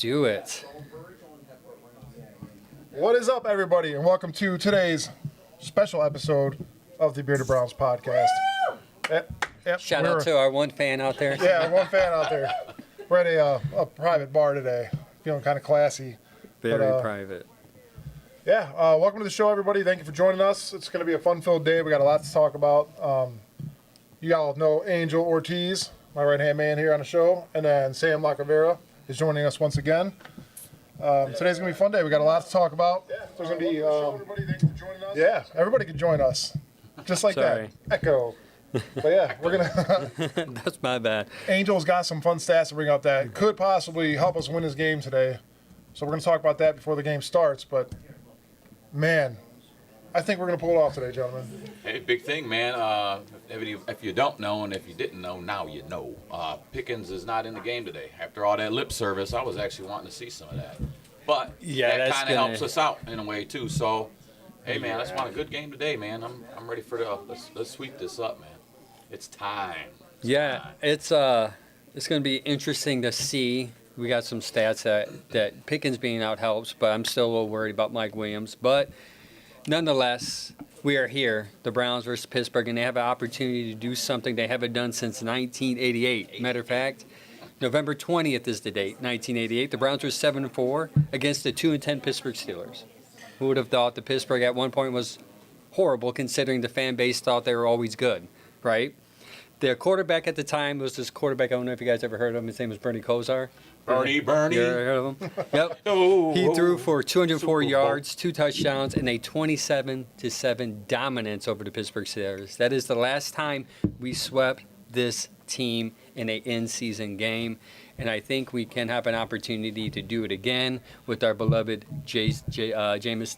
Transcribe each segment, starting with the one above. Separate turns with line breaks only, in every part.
do it.
What is up, everybody, and welcome to today's special episode of the Bearded Browns podcast. Yep,
Shout out to our one fan out there.
Yeah, one fan out there. We're at a private bar today, feeling kind of classy.
Very private.
Yeah, welcome to the show, everybody. Thank you for joining us. It's going to be a fun-filled day. We got a lot to talk about. You all know Angel Ortiz, my right-hand man here on the show, and then Sam Lacavera is joining us once again. Today's going to be a fun day. We got a lot to talk about. There's going to be everybody. Thanks for joining us. Yeah, everybody can join us, just like that. Echo. But yeah, we're gonna.
That's my bad.
Angel's got some fun stats to bring up that could possibly help us win this game today. So we're gonna talk about that before the game starts. But man, I think we're gonna pull it off today, gentlemen.
Hey, big thing, man. If you don't know, and if you didn't know, now you know. Pickens is not in the game today. After all that lip service, I was actually wanting to see some of that. But
yeah,
that kind of helps us out in a way too. So, hey, man, I just want a good game today, man. I'm ready for let's sweep this up, man. It's time.
It's going to be interesting to see. We got some stats that Pickens being out helps, but I'm still a little worried about Mike Williams. But nonetheless, we are here, the Browns versus Pittsburgh, and they have an opportunity to do something they haven't done since 1988. Matter of fact, November 20th is the date, 1988. The Browns were 7-4 against the 2-10 Pittsburgh Steelers. Who would have thought that Pittsburgh at one point was horrible, considering the fan base thought they were always good, right? The quarterback at the time was this quarterback. I don't know if you guys ever heard of him. His name was Bernie Kosar.
Bernie.
You ever heard of him? Yep. He threw for 204 yards, 2 touchdowns, and a 27-7 dominance over the Pittsburgh Steelers. That is the last time we swept this team in an in-season game, and I think we can have an opportunity to do it again with our beloved Jameis.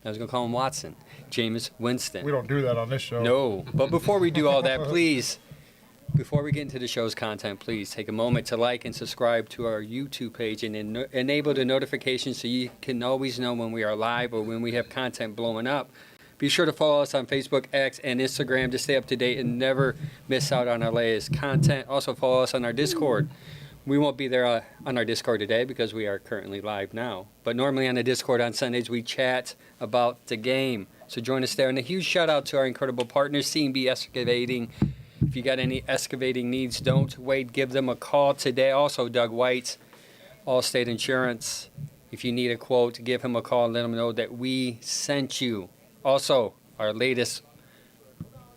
I was going to call him Watson. Jameis Winston.
We don't do that on this show.
No. But before we do all that, please, before we get into the show's content, please take a moment to like and subscribe to our YouTube page and enable the notifications so you can always know when we are live or when we have content blowing up. Be sure to follow us on Facebook, X, and Instagram to stay up to date and never miss out on our latest content. Also, follow us on our Discord. We won't be there on our Discord today because we are currently live now. But normally on the Discord on Sundays, we chat about the game. So join us there. And a huge shout out to our incredible partners, C&B Excavating. If you got any excavating needs, don't wait. Give them a call today. Also, Doug White, Allstate Insurance. If you need a quote, give him a call and let him know that we sent you. Also, our latest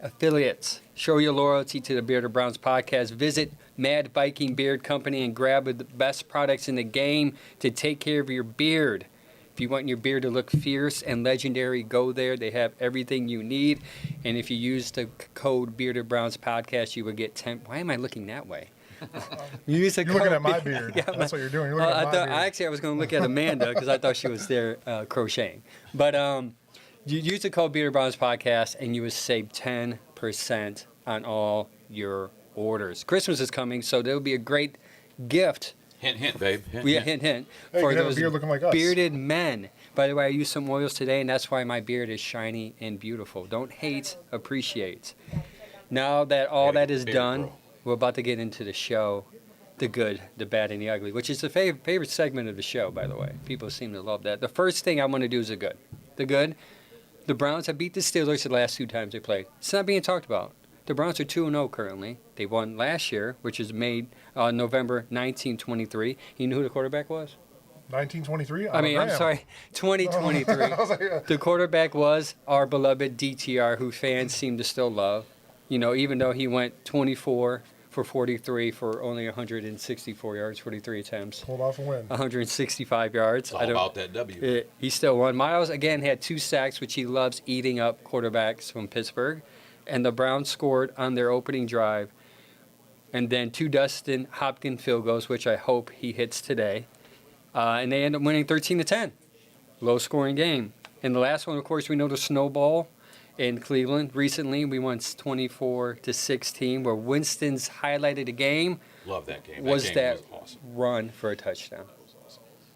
affiliates. Show your loyalty to the Bearded Browns podcast. Visit Mad Viking Beard Company and grab the best products in the game to take care of your beard. If you want your beard to look fierce and legendary, go there. They have everything you need. And if you use the code Bearded Browns podcast, you will get 10. Why am I looking that way?
You're looking at my beard. Yeah, that's what you're doing. You're looking at my beard.
I was going to look at Amanda because I thought she was there crocheting. But you use the code Bearded Browns podcast and you will save 10% on all your orders. Christmas is coming, so there will be a great gift.
Hint, hint, babe.
Hint.
Hey,
for those
beard looking like us.
Bearded men. By the way, I used some oils today, and that's why my beard is shiny and beautiful. Don't hate, appreciate. Now that all that is done, we're about to get into the show, the good, the bad, and the ugly, which is the favorite segment of the show, by the way. People seem to love that. The first thing I want to do is the good. The good, the Browns have beat the Steelers the last 2 times they played. It's not being talked about. The Browns are 2-0 currently. They won last year, which is made November 1923. You know who the quarterback was?
1923?
I'm sorry, 2023. The quarterback was our beloved DTR, who fans seem to still love. You know, even though he went 24 for 43 for only 164 yards, 43 attempts.
Pulled off a win.
165 yards.
It's all about that W.
He still won. Miles, again, had 2 sacks, which he loves eating up quarterbacks from Pittsburgh. And the Browns scored on their opening drive. And then 2 Dustin Hopkins field goals, which I hope he hits today. And they end up winning 13-10. Low-scoring game. And the last one, of course, we know the snowball in Cleveland. Recently, we won 24-16, where Winston's highlight of the game.
Love that game.
Was that
awesome.
Run for a touchdown.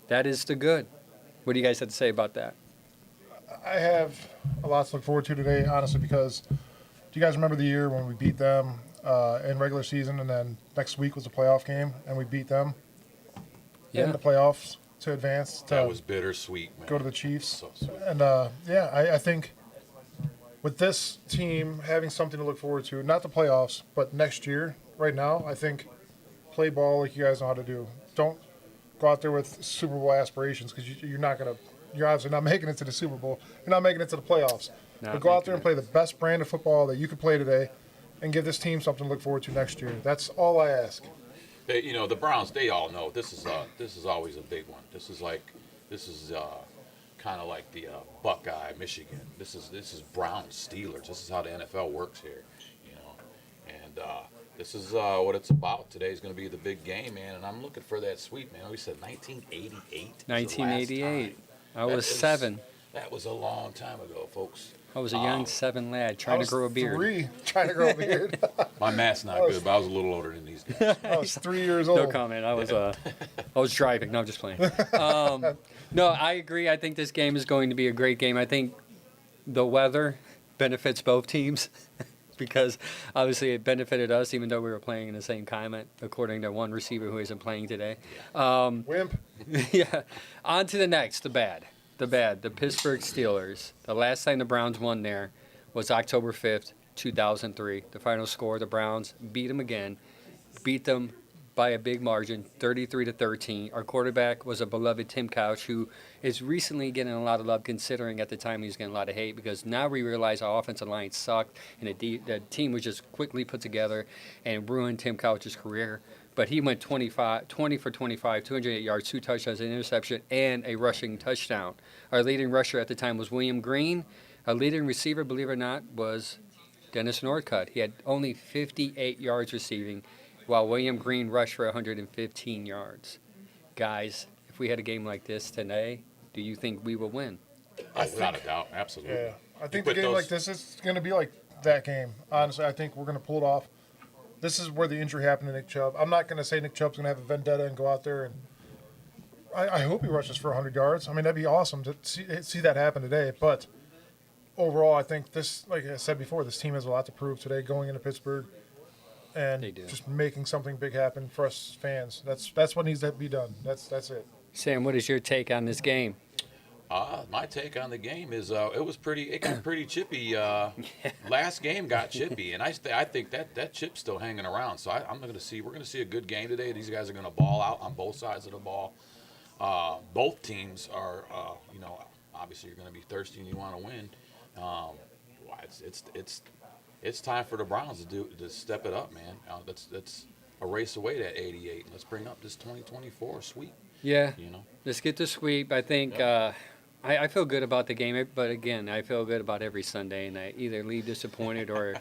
That is the good. What do you guys have to say about that?
I have a lot to look forward to today, honestly, because do you guys remember the year when we beat them in regular season and then next week was a playoff game and we beat them? in the playoffs to advance.
That was bittersweet, man.
Go to the Chiefs.
So sweet.
And I think with this team having something to look forward to, not the playoffs, but next year, right now, I think play ball like you guys know how to do. Don't go out there with Super Bowl aspirations because you're obviously not making it to the Super Bowl. You're not making it to the playoffs. But go out there and play the best brand of football that you can play today and give this team something to look forward to next year. That's all I ask.
The Browns, they all know this is always a big one. This is kind of like the Buckeye, Michigan. This is Browns, Steelers. This is how the NFL works here, and this is what it's about. Today's going to be the big game, man, and I'm looking for that sweep, man. We said 1988.
1988. I was 7.
That was a long time ago, folks.
I was a young 7 lad trying to grow a beard.
3 trying to grow a beard.
My math's not good, but I was a little older than these guys.
I was 3 years old.
No comment. I was driving. No, I'm just playing. No, I agree. I think this game is going to be a great game. I think the weather benefits both teams because obviously it benefited us even though we were playing in the same climate, according to one receiver who isn't playing today.
Wimp.
Yeah. On to the next, the bad. The Pittsburgh Steelers. The last time the Browns won there was October 5th, 2003. The final score, the Browns beat them again. Beat them by a big margin, 33-13. Our quarterback was a beloved Tim Couch, who is recently getting a lot of love considering at the time he was getting a lot of hate because now we realize our offensive line sucked and the team was just quickly put together and ruined Tim Couch's career. But he went 20 for 25, 208 yards, 2 touchdowns, an interception, and a rushing touchdown. Our leading rusher at the time was William Green. Our leading receiver, believe it or not, was Dennis Northcutt. He had only 58 yards receiving, while William Green rushed for 115 yards. Guys, if we had a game like this today, do you think we will win?
Without a doubt, absolutely.
Yeah. I think the game like this is going to be like that game. Honestly, I think we're going to pull it off. This is where the injury happened to Nick Chubb. I'm not going to say Nick Chubb's going to have a vendetta and go out there and I hope he rushes for 100 yards. I mean, that'd be awesome to see that happen today. But overall, I think this, like I said before, this team has a lot to prove today going into Pittsburgh and just making something big happen for us fans. That's what needs to be done. That's it.
Sam, what is your take on this game?
My take on the game is it got pretty chippy. Last game got chippy, and I think that chip's still hanging around. So we're going to see a good game today. These guys are going to ball out on both sides of the ball. Both teams are, obviously you're going to be thirsty and you want to win. It's time for the Browns to step it up, man. Let's erase away that 88 and let's bring up this 2024 sweep.
Yeah, let's get the sweep. I think I feel good about the game, but again, I feel good about every Sunday, and I either leave disappointed or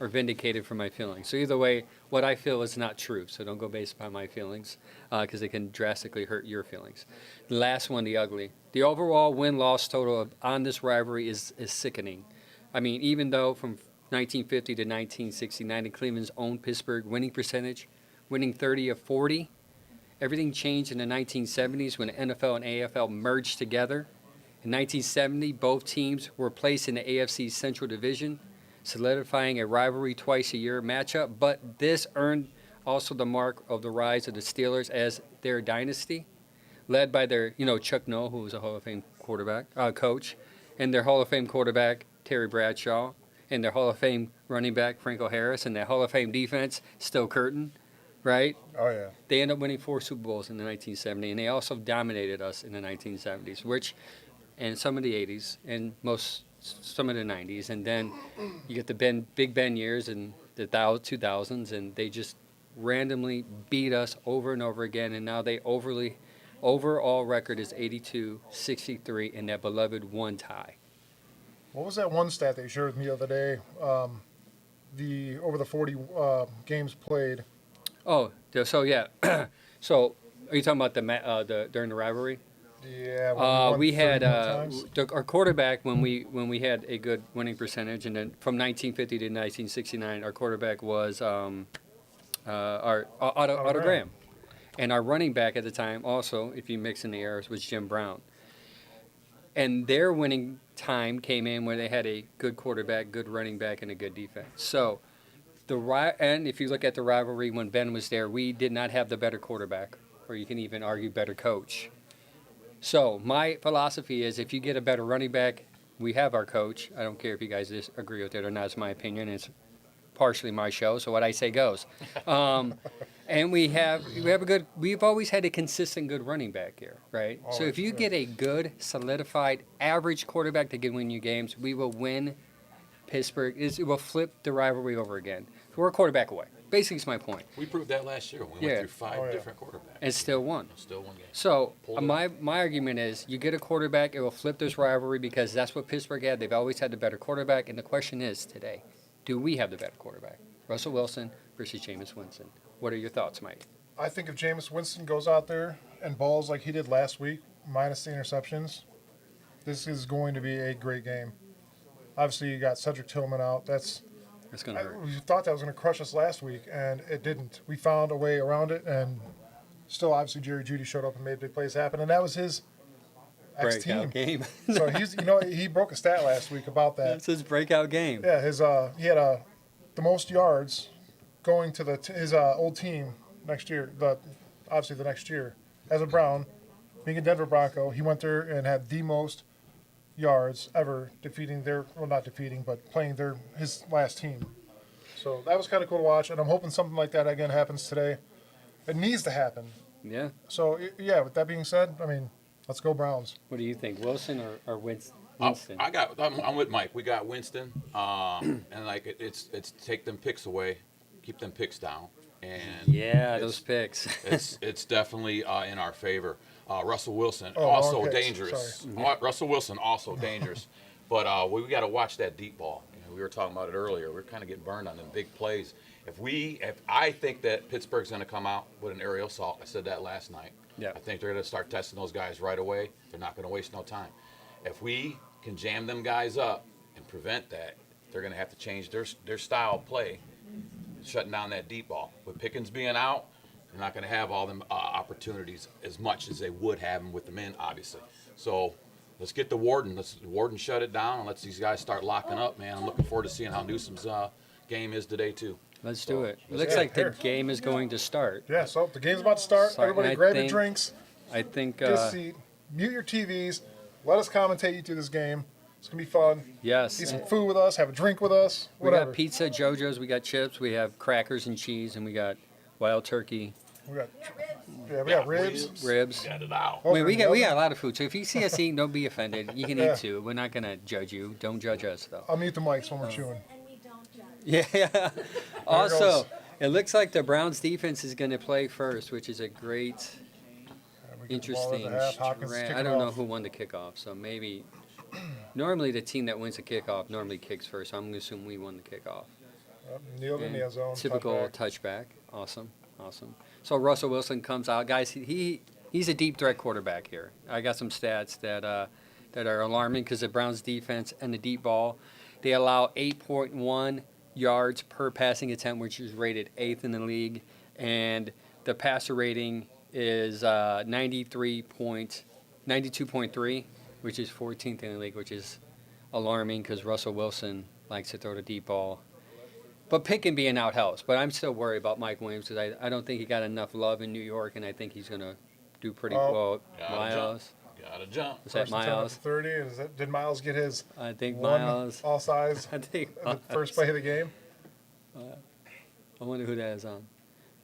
vindicated for my feelings. So either way, what I feel is not true, so don't go based upon my feelings because it can drastically hurt your feelings. The last one, the ugly. The overall win-loss total on this rivalry is sickening. I mean, even though from 1950 to 1969 in Cleveland's own Pittsburgh winning percentage, winning 30 of 40, everything changed in the 1970s when the NFL and AFL merged together. In 1970, both teams were placed in the AFC Central Division, solidifying a rivalry twice-a-year matchup. But this earned also the mark of the rise of the Steelers as their dynasty, led by their, Chuck Noll, who was a Hall of Fame coach, and their Hall of Fame quarterback, Terry Bradshaw, and their Hall of Fame running back, Franco Harris, and their Hall of Fame defense, Still Curtin, right?
Oh, yeah.
They ended up winning 4 Super Bowls in the 1970s, and they also dominated us in the 1970s, and some of the 80s, and some of the 90s. And then you get the Big Ben years and the 2000s, and they just randomly beat us over and over again. And now they overall record is 82-63 in that beloved one tie.
What was that one stat that you shared with me the other day? Over the 40 games played.
Oh, so yeah. So are you talking about the during the rivalry?
Yeah.
We had our quarterback when we had a good winning percentage, and then from 1950 to 1969, our quarterback was our Otto Graham, and our running back at the time also, if you mix in the errors, was Jim Brown. And their winning time came in where they had a good quarterback, good running back, and a good defense. So and if you look at the rivalry when Ben was there, we did not have the better quarterback or you can even argue better coach. So my philosophy is if you get a better running back, we have our coach. I don't care if you guys disagree with it or not. It's my opinion. It's partially my show, so what I say goes. And we have a good. We've always had a consistent good running back here, right? So if
Always,
you
yeah.
get a good, solidified, average quarterback that can win you games, we will win. Pittsburgh it will flip the rivalry over again. We're a quarterback away. Basically, is my point.
We proved that last year when we
Yeah.
went through 5
Oh, yeah.
different quarterbacks.
And still won.
Still one game.
So
Pulled it
my argument is you get a quarterback, it will flip this rivalry because that's what Pittsburgh had. They've always had the better quarterback, and the question is today, do we have the better quarterback? Russell Wilson versus Jameis Winston. What are your thoughts, Mike?
I think if Jameis Winston goes out there and balls like he did last week, minus the interceptions, this is going to be a great game. Obviously, you got Cedric Tillman out.
It's gonna hurt.
We thought that was going to crush us last week, and it didn't. We found a way around it, and still, obviously, Jerry Jeudy showed up and made big plays happen, and that was his ex-team.
Breakout game.
So he broke a stat last week about that.
That's his breakout game.
Yeah, he had the most yards going to his old team next year. Obviously the next year as a Brown, being a Denver Bronco, he went there and had the most yards ever playing his last team. So that was kind of cool to watch, and I'm hoping something like that again happens today. It needs to happen.
Yeah.
So yeah, with that being said, I mean, let's go Browns.
What do you think, Wilson or Winston?
I'm with Mike. We got Winston, and like it's take them picks away, keep them picks down, and
Yeah,
it's-
those picks.
it's definitely in our favor. Russell Wilson
Oh,
also
wrong picks.
dangerous.
Sorry.
Russell Wilson also dangerous, but we got to watch that deep ball. We were talking about it earlier. We're kind of getting burned on them big plays. If I think that Pittsburgh's going to come out with an aerial assault, I said that last night.
Yeah.
I think they're going to start testing those guys right away. They're not going to waste no time. If we can jam them guys up and prevent that, they're going to have to change their style of play, shutting down that deep ball. With Pickens being out, they're not going to have all them opportunities as much as they would have them with the men, obviously. So let's get the Warden. Let's Warden shut it down and let these guys start locking up, man. I'm looking forward to seeing how Newsom's game is today, too.
Let's do it. It
Yeah,
looks like the
here.
game is going to start.
Yeah. So the game's about to start.
Sorry,
Everybody,
and I
grab your
think-
drinks.
I think,
Get a seat. Mute your TVs. Let us commentate you through this game. It's gonna be fun.
yes.
Eat some food with us. Have a drink with us.
We
Whatever.
got pizza, JoJo's, we got chips, we have crackers and cheese, and we got wild turkey,
We got ribs.
ribs.
Get it out.
I mean, we got
Open.
a lot of food. So if you see us eating, don't be offended. You can
Yeah.
eat too. We're not gonna judge you. Don't judge us though.
I'll mute the mics when we're chewing.
And we don't judge.
Yeah. Also,
goes.
it looks like the Browns defense is gonna play first, which is a great,
We get the ball at
interesting.
the half. Hawkins
strat.
kick
I
it
don't know
off.
who won the kickoff, so maybe. Normally, the team that wins the kickoff normally kicks first. So I'm gonna assume we won the kickoff.
Yep, Neiled in the end zone.
Typical
touchback.
touchback. Awesome. So Russell Wilson comes out, guys. He's a deep threat quarterback here. I got some stats that are alarming because the Browns defense and the deep ball, they allow 8.1 yards per passing attempt, which is rated 8th in the league, and the passer rating is 92.3, which is 14th in the league, which is alarming because Russell Wilson likes to throw the deep ball. But Pickens being out helps. But I'm still worried about Mike Williams because I don't think he got enough love in New York, and I think he's going to do pretty well.
Gotta
Miles.
Gotta jump.
Is that
First and 10 at
Miles?
the 30. Did Miles get his
I think
one
Miles.
all size
I think
at the first play of the game?
I wonder who that is on.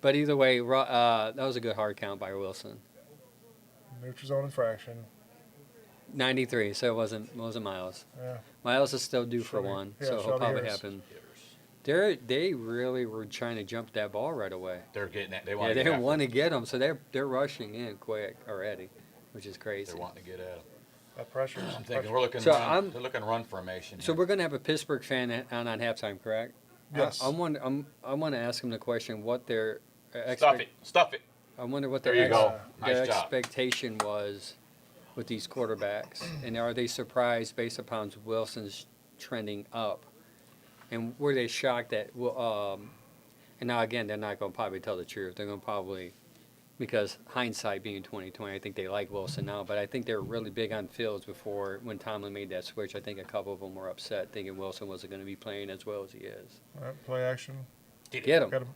But either way, that was a good hard count by Wilson.
Neutral zone infraction.
93, so it wasn't Miles.
Yeah.
Miles is still due for
Shelby-
one,
yeah,
so he'll
Shelby
probably
Harris.
happen. They really were trying to jump that ball right away.
They're getting that. They
Yeah,
want
they
to get
want to get them, so they're rushing in quick already, which is crazy.
They're wanting to get at him.
That pressure.
I'm thinking we're looking.
So
run, they're looking run formation.
So
here.
we're gonna have a Pittsburgh fan on halftime, correct?
Yes.
I want to ask them the question what their
Stuff it.
I wonder what
There
their,
you go.
their
Nice job.
expectation was with these quarterbacks, and are they surprised based upon Wilson's trending up, and were they shocked that? And now again, they're not going to probably tell the truth. They're going to probably, because hindsight being 2020, I think they like Wilson now, but I think they were really big on Fields before when Tomlin made that switch. I think a couple of them were upset, thinking Wilson wasn't going to be playing as well as he is.
All right, play action.
Get him.
Got him.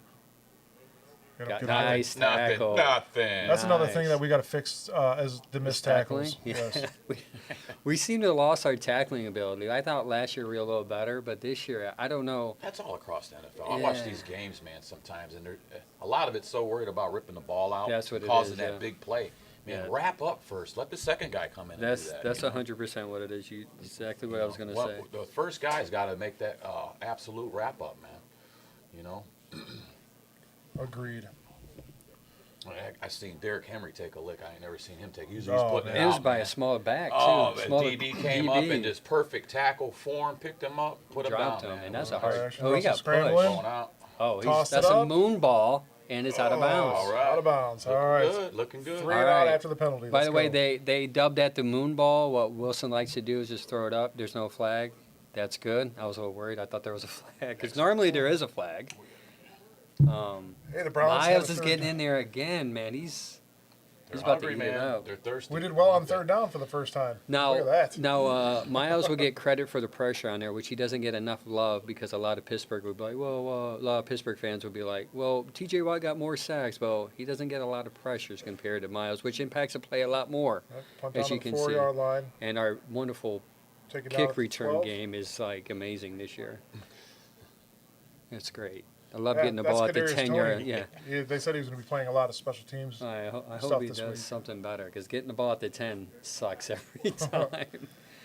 You know,
Got
good
nice
play.
tackle.
Nothing.
That's another thing
Nice.
that we got to fix as the missed tackles.
Yeah.
Yes.
we seem to have lost our tackling ability. I thought last year we were a little better, but this year, I don't know.
That's all across the NFL. I watch
Yeah.
these games, man, sometimes, and a lot of it's so worried about ripping the ball out,
That's what it
causing
is,
that
yeah.
big play. Man,
Yeah.
wrap up first. Let the second guy come in and
That's
do that.
that's
you know?
100% what it is. Exactly what I was going to
Well,
say.
the first guy's got to make that absolute wrap up, man. You know,
Agreed.
I seen Derrick Henry take a lick. I ain't never seen him take. Usually
Oh,
he's putting
man.
it
It was
out,
by
man.
a smaller back too.
Oh, the
Smaller
DB came up in this perfect tackle form, picked him up, put
dropped
him
him,
down, man.
and that's a
Russell
hard. Oh, he got
scrambling.
pushed.
Going out.
Oh,
Tossed
that's
it
a
up.
moon ball, and it's out of bounds.
All right.
Out of bounds.
Looking
All right.
good. Looking good.
3
All
and out
right.
after the penalty.
By
Let's
the way,
go.
they dubbed that the moon ball. What Wilson likes to do is just throw it up. There's no flag. That's good. I was a little worried. I thought there was a flag because normally there is a flag.
Hey, the Browns had
Miles
a
is
third
getting
down.
in there again, man. He's
They're
about to
hungry,
eat it
man.
up.
They're thirsty.
We did well on third down for the first time.
Now,
Look at that.
Miles will get credit for the pressure on there, which he doesn't get enough love because a lot of Pittsburgh would be like, well, a lot of Pittsburgh fans would be like, well, T.J. Watt got more sacks. Well, he doesn't get a lot of pressures compared to Miles, which impacts the play a lot more.
Punt
as
down
you
to the
can see.
4-yard line.
And our wonderful
Take it down
kick
at the
return
12.
game is like amazing this year. It's great. I love
Yeah,
getting the
that's
ball at the
Kadarius
10-yard.
Toney.
Yeah.
They said he was going to be playing a lot of special teams.
I
stuff
hope he
this
does
week.
something better because getting the ball at the 10 sucks every time.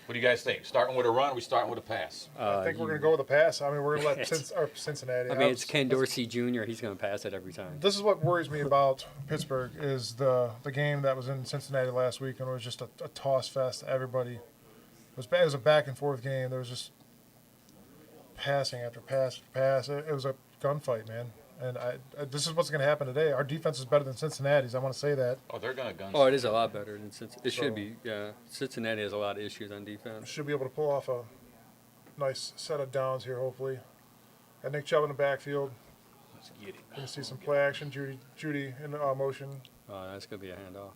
What do you guys think? Starting with a run, or we starting with a pass?
I think we're going to go with a pass. I mean, we're going to let Cincinnati.
I mean, it's Ken Dorsey Jr. He's going to pass it every time.
This is what worries me about Pittsburgh is the game that was in Cincinnati last week, and it was just a toss fest. Everybody it was a back and forth game. There was just passing after pass after pass. It was a gunfight, man. And this is what's going to happen today. Our defense is better than Cincinnati's. I want to say that.
Oh, they're going to gun.
Oh, it is a lot better than Cincinnati. It
So-
should be, yeah. Cincinnati has a lot of issues on defense.
Should be able to pull off a nice set of downs here, hopefully. Got Nick Chubb in the backfield.
Let's get it.
Going to see some play action. Judy in motion.
Oh, that's going to be a handoff.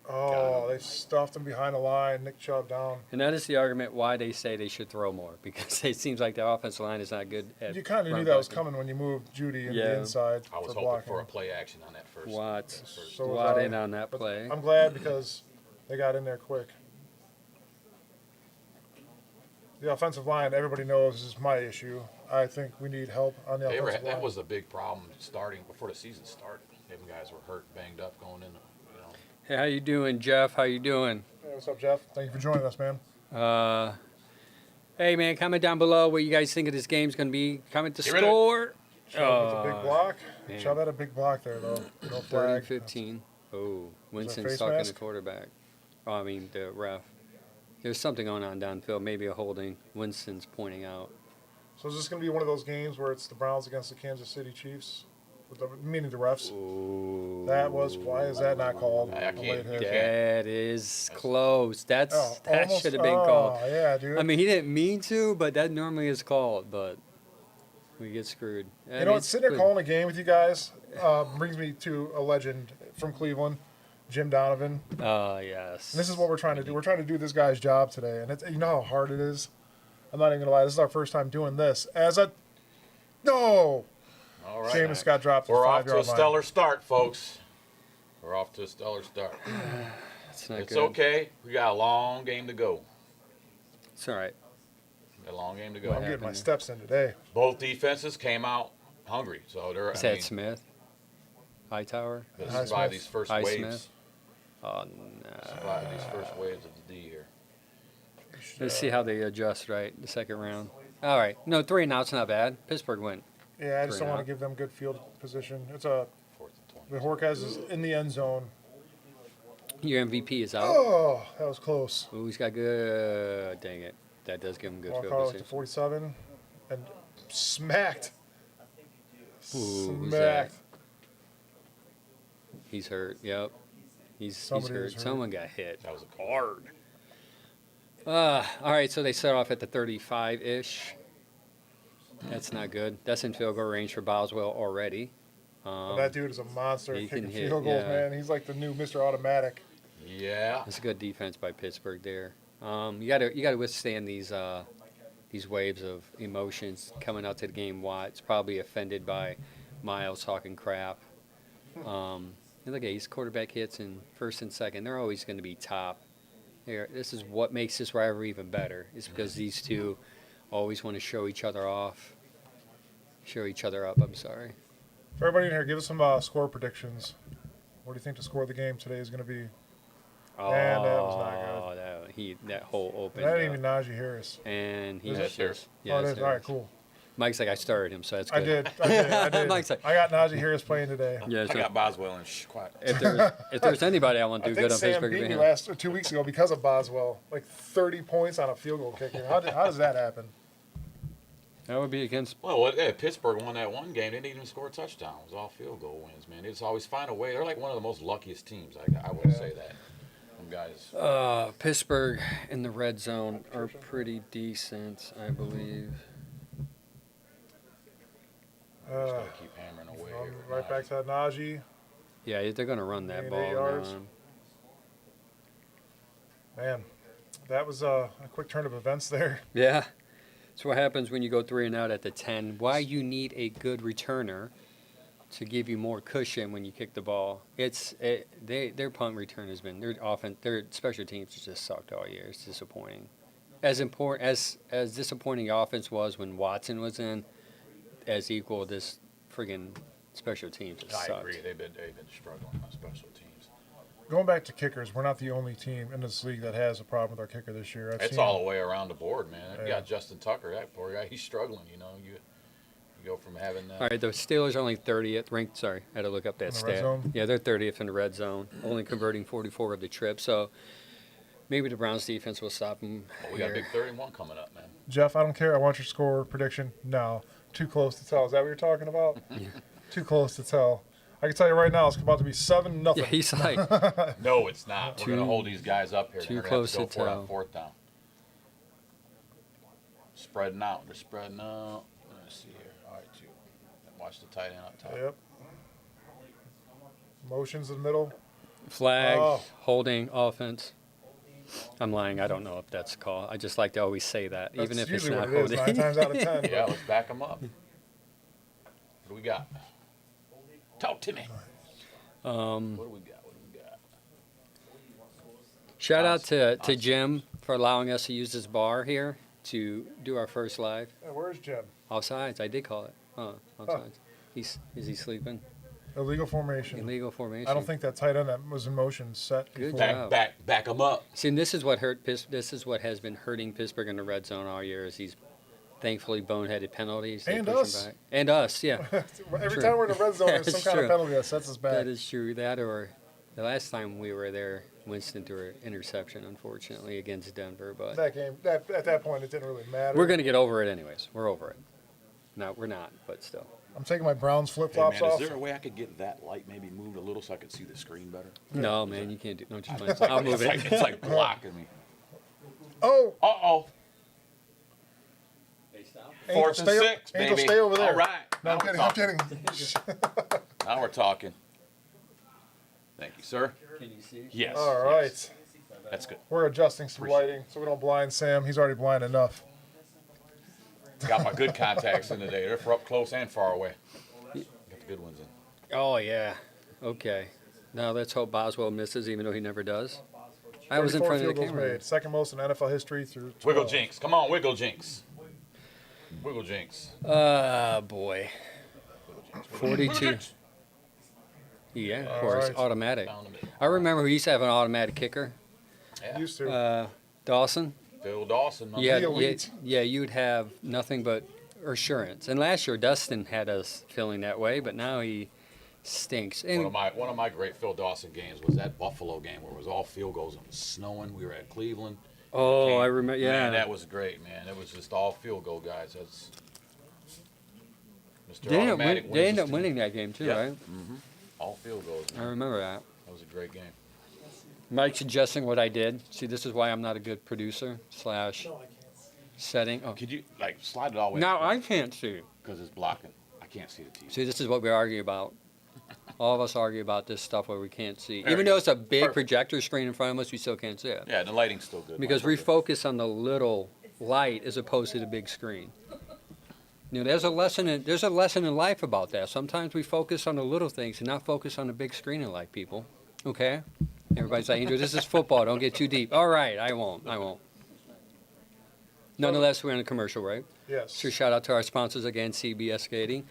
Oh, they stuffed him behind the line. Nick Chubb down.
And that is the argument why they say they should throw more because it seems like the offensive line is not good at
You kind of knew
run
that was
blocking.
coming when you moved Judy into
Yeah.
the inside
I was
for
hoping
blocking.
for a play action on that first.
Watt,
So was
Watt
I.
in on that
But
play.
I'm glad because they got in there quick. The offensive line, everybody knows, is my issue. I think we need help on the offensive line.
That was a big problem starting before the season started. Them guys were hurt, banged up, going in. You know.
Hey, how you doing, Jeff? How you doing?
Hey, what's up, Jeff? Thank you for joining us, man.
Hey, man, comment down below what you guys think of this game's going to be. Comment the
Get rid of it.
score.
Chubb with a big block.
man.
Chubb had a big block there, though. No flag.
30-15. Oh, Winston's
face
talking
mask?
the quarterback. Oh, I mean, the ref. There's something going on downfield, maybe a holding. Winston's pointing out.
So is this going to be one of those games where it's the Browns against the Kansas City Chiefs? Meaning the refs.
Ooh.
That was, why is that not called?
I
a
can't-
late hit?
That is close. That
Almost-
should have been called.
Oh, yeah, dude.
I mean, he didn't mean to, but that normally is called. But we get screwed.
You know what? Sitting there calling a game with you guys brings me to a legend from Cleveland, Jim Donovan.
Oh yes.
And this is what we're trying to do. We're trying to do this guy's job today, and you know how hard it is. I'm not even gonna lie. This is our first time doing this as a no.
All right.
Jameis got dropped.
We're
at
off
the
to a
5-yard line.
stellar start, folks. We're off to a stellar start.
It's not
It's
good.
okay. We got a long game to go.
It's all right.
A long game to
I'm
go.
What
getting my
happened?
steps in today.
Both defenses came out hungry, so they're.
Is
I
that
mean,
Smith? Hightower?
to
Highsmith.
survive these first
Highsmith.
waves.
Oh
Survive these first waves of the D here.
Let's see how they adjust. Right, the second round. All right. No, 3 and out's not bad. Pittsburgh win.
Yeah, I just don't
Three
want to
out.
give them good field position. It's a
4th and 20.
the Horkaz is in the end zone.
Your MVP is out.
Oh, that was close.
Ooh, he's got good. Dang it. That does give him good
Walk
field
out to
position.
47 and smacked.
Ooh, who's
Smacked.
He's hurt. Yep. He's
Somebody
hurt.
is hurt.
Someone got hit
That was a call.
hard. All right, so they set off at the 35-ish. That's not good. That's in field goal range for Boswell already.
That dude is a monster
he
kicking
can hit,
field goals,
yeah.
man. He's like the new Mr. Automatic.
Yeah.
That's a good defense by Pittsburgh there. You gotta withstand these waves of emotions coming out to the game. Watt's probably offended by Miles talking crap. And look at these quarterback hits in first and second. They're always going to be top. This is what makes this rivalry even better. Is because these two always want to show each other off, show each other up. I'm sorry.
For everybody in here, give us some score predictions. What do you think the score of the game today is going to be?
Oh,
And that was not
that hole opened.
That ain't even Najee Harris.
And he
Is
was
it there?
just,
Oh, it
it's
is.
there.
All right, cool.
Mike's like, I started him, so that's good.
I did.
Mike's like,
I got Najee Harris playing today.
yeah.
I
So
got Boswell and quiet.
if there's anybody I want to
I
do
think
good on
Sam
Pittsburgh,
beat
it'd
me
be him.
2 weeks ago because of Boswell. Like 30 points on a field goal kicker. How does that happen?
That would be against.
Well, Pittsburgh won that one game. They didn't even score a touchdown. It was all field goal wins, man. They just always find a way. They're like one of the most luckiest teams. I will say that. Them guys.
Pittsburgh in the red zone are pretty decent, I believe.
Just gotta keep hammering away here.
Right back to Najee.
Yeah, they're going to run that
Gain
ball
8 yards.
down.
Man, that was a quick turn of events there.
Yeah. That's what happens when you go 3 and out at the 10. Why you need a good returner to give you more cushion when you kick the ball. Their punt return has been their special teams just sucked all year. It's disappointing. As disappointing offense was when Watson was in, as equal this friggin' special teams.
I
sucked.
agree. They've been struggling on special teams.
Going back to kickers, we're not the only team in this league that has a problem with our kicker this year.
It's all the way around the board, man. You
Yeah.
got Justin Tucker, that poor guy. He's struggling. You know, you go from having that.
All right, the Steelers are only 30th ranked. Sorry, I had to look up that
In the
stat.
red zone?
Yeah, they're 30th in the red zone, only converting 44 of the trip. So maybe the Browns defense will stop them.
But we got a big 31 coming up, man.
Jeff, I don't care. I want your score prediction. No. Too close to tell. Is that what you're talking about? Too close to tell. I can tell you right now, it's about to be 7-0.
Yeah, he's like,
No, it's not. We're going to
Too-
hold these guys up here.
too
They're gonna
close
have to
to
go for it
tell.
on 4th down. Spreading out. They're spreading out. Let's see here. All right, 2. Watch the tight end up top.
Yep. Motions in the middle.
flag,
Oh.
holding, offense. I'm lying. I don't know if that's a call. I just like to always say that,
That's
even if it's
usually
not
what it is,
holding.
9 times out of 10.
Yeah, let's back them up. What do we got? Talk to me. What do we got? What do we got?
Shout out to Jim for allowing us to use this bar here to do our first live.
Hey, where's Jim?
Offsides, I did call it. Offsides. Is he sleeping?
Illegal formation.
Illegal formation.
I don't think that tight end that was in motion set
Good
before.
job.
Back them up.
See, and this is what this is what has been hurting Pittsburgh in the red zone all year. Is these thankfully boneheaded penalties. They
And
push 'em
us.
back. And us, yeah.
Every
True.
time we're in the red zone, there's some
That's
kind
true.
of penalty that sets us back.
That is true. That or the last time we were there, Winston threw an interception, unfortunately, against Denver. But
That game, at that point, it didn't really matter.
we're going to get over it anyways. We're over it. No, we're not, but still.
I'm taking my Browns flip
Hey,
flops
man, is
off.
there a way I could get that light maybe moved a little so I could see the screen better?
No, man, you can't do. No, just fine. I'll move it.
It's like blocking me.
Oh,
Uh-oh.
Angel,
4th and
stay,
6,
Angel,
baby.
stay over there.
All right.
No, I'm
Now we're
kidding. I'm
talking.
kidding.
Now we're talking. Thank you, sir.
Can you see?
Yes.
All right.
yes. That's good.
We're adjusting some
Appreciate
lighting so we don't blind Sam. He's already blind enough.
Got my good contacts in today. They're for up close and far away. Got the good ones in.
Oh, yeah. Okay. Now let's hope Boswell misses, even though he never does. I was in
34
front of the
field goals
camera.
made. Second most in NFL history through 12.
Wiggle Jinx. Come on, Wiggle Jinx. Wiggle Jinx.
Boy.
Wiggle Jinx.
42. Yeah, of
All
course.
right.
Automatic.
Down the middle.
I remember we used to have an automatic kicker.
Yeah.
Used to.
Dawson.
Phil Dawson.
Yeah,
The elite.
yeah, you'd have nothing but assurance. And last year, Dustin had us feeling that way, but now he stinks. And
One of my great Phil Dawson games was that Buffalo game where it was all field goals and it was snowing. We were at Cleveland.
oh, I remember. Yeah,
Man, that was great, man. It was just all field goal guys. That's Mr.
they
Automatic
ended
wins
up
this
winning that game too,
Yeah.
right?
team. All field goals.
I
Man.
remember that.
That was a great game.
Mike suggesting what I did. See, this is why I'm not a good producer / setting. Oh,
Could you like slide it all the way?
now I can't see.
because it's blocking. I can't see the TV.
See, this is what we argue about. All of us argue about this stuff where we can't see.
There
Even
you
though
go.
it's a big
Perfect.
projector screen in front of us, we still can't see it.
Yeah, the lighting's still good.
Because we
Mine's still
focus on the little light as opposed to the big screen. You know, there's a lesson in life about that. Sometimes we focus on the little things and not focus on the big screen in life, people. Okay? Everybody's like, Angel, this is football. Don't get too deep. All right, I won't. Nonetheless, we're in a commercial, right?
Yes.
So shout out to our sponsors again, CBS Skating,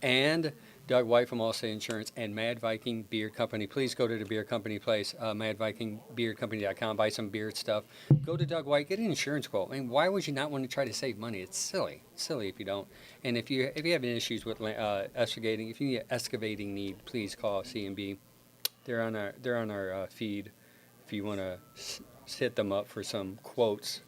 and Doug White from Allstate Insurance, and Mad Viking Beer Company. Please go to the beer company place, madvikingbeercompany.com, buy some beer stuff. Go to Doug White, get an insurance quote. I mean, why would you not want to try to save money? It's silly. It's silly if you don't. And if you have any issues with excavating, if you need an excavating need, please call C&B. They're on our feed. If you want to hit them up for some quotes,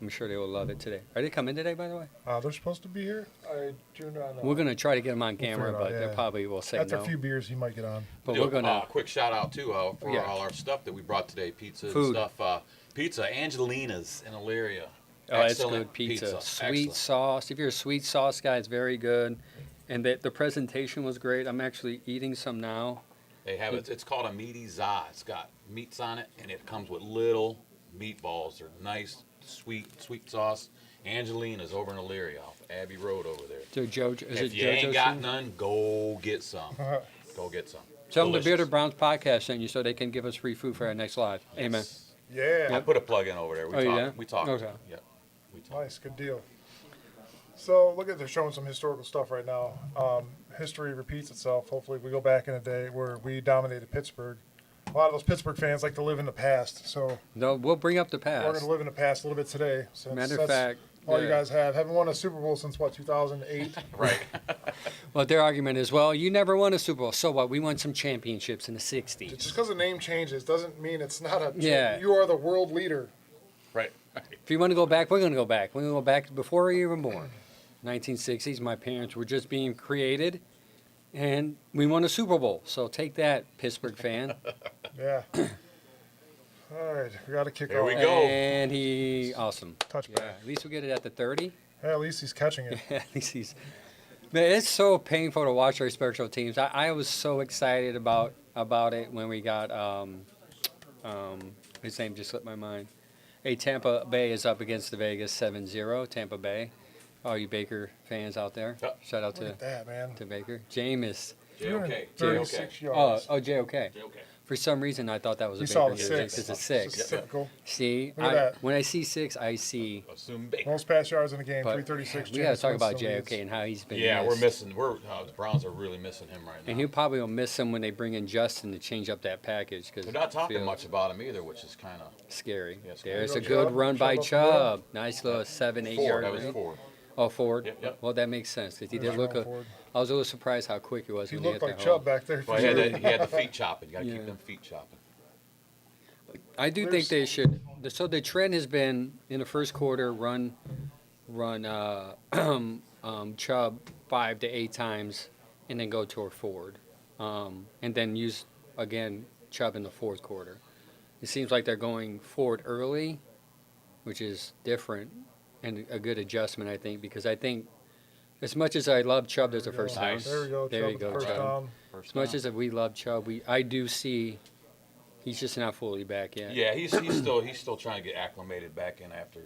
I'm sure they will love it today. Are they coming today, by the way?
They're supposed to be here. I do not know.
We're going to try to get them on
We'll
camera,
figure it out,
but
yeah.
they probably will say
After
no.
a few beers, he might get on.
But
Do
we're going to.
quick shout out too for
Yeah.
all our stuff that we brought today, pizza
Food.
and stuff. Pizza, Angelina's in Elyria.
Oh, it's
Excellent
good pizza. Sweet
Excellent.
sauce. If you're a sweet sauce guy, it's very good. And the presentation was great. I'm actually eating some now.
They have it. It's called a meaty za. It's got meats on it, and it comes with little meatballs. They're nice, sweet sauce. Angelina's over in Elyria, off Abbey Road over there.
So is
If
it
you ain't
JoJo's
got
thing?
none, go get some. Go get some.
Tell them the
Delicious.
Bearded Browns podcast sent you so they can give us free food for our next live. Amen.
Yes. I
Yeah.
put a plug in over there. We
Oh,
talked.
yeah?
We talked.
Okay.
Yep. We talked.
Nice, good deal. So look at they're showing some historical stuff right now. History repeats itself. Hopefully, we go back in a day where we dominated Pittsburgh. A lot of those Pittsburgh fans like to live in the past, so
No, we'll bring up the
we're
past.
going to live in the past a little bit today. Since
Matter of
that's
fact,
all you
yeah.
guys haven't won a Super Bowl since what 2008.
Right.
Well, their argument is, well, you never won a Super Bowl. So what? We won some championships in the 60s.
Just because the name changes doesn't mean it's not a.
Yeah.
You are the world leader.
Right.
If you want to go back, we're going to go back. We're going to go back before we were even born. 1960s, my parents were just being created, and we won a Super Bowl. So take that, Pittsburgh fan.
Yeah. All right, we got to kick
There
off.
we go.
And awesome.
Touchback.
Yeah, at least we get it at the 30.
Yeah, at least he's catching it.
At least he's. Man, it's so painful to watch our special teams. I was so excited about it when we got his name just slipped my mind. Hey, Tampa Bay is up against the Vegas 7-0. Tampa Bay. All you Baker fans out there,
Yep.
shout out
Look at that, man.
to Baker. Jameis.
JOK.
36
Oh,
yards.
JOK.
JOK.
For some reason, I thought that was a
You saw
Baker
the
jersey
six.
because it's
It's
6.
just typical.
See,
Look at that.
when I see 6, I see.
Assume Baker.
Most pass yards in the game,
But
336.
we got to
Jameis
talk about
Winston leads.
JOK and how he's been
Yeah,
missed.
the Browns are really missing him right now.
And he probably will miss him when they bring in Justin to change up that package because
They're not talking much about him either, which is kind of
scary.
Yeah, scary.
There's a
Chubb.
good run by
Chubb up the
Chubb. Nice little 7-8
Ford.
yard
That was
run.
Ford.
Oh, Ford.
Yep.
Well, that makes sense because he
Yeah,
did look.
going forward.
I was a little surprised how quick he was.
He
when he
looked
hit
like
that
Chubb
hole.
back there. For
Well,
sure.
he had the feet chopping. You got to
Yeah.
keep them feet chopping.
I do think they should. So the trend has been in the first quarter run Chubb 5 to 8 times, and then go toward Ford, and then use again Chubb in the fourth quarter. It seems like they're going forward early, which is different and a good adjustment, I think, because I think as much as I love Chubb, there's a first down.
Nice.
There we go.
There
Chubb
you
with the
go,
first
Chubb.
down.
First
As much
down.
as we love Chubb, I do see he's just not fully back yet.
Yeah, he's still trying to get acclimated back in after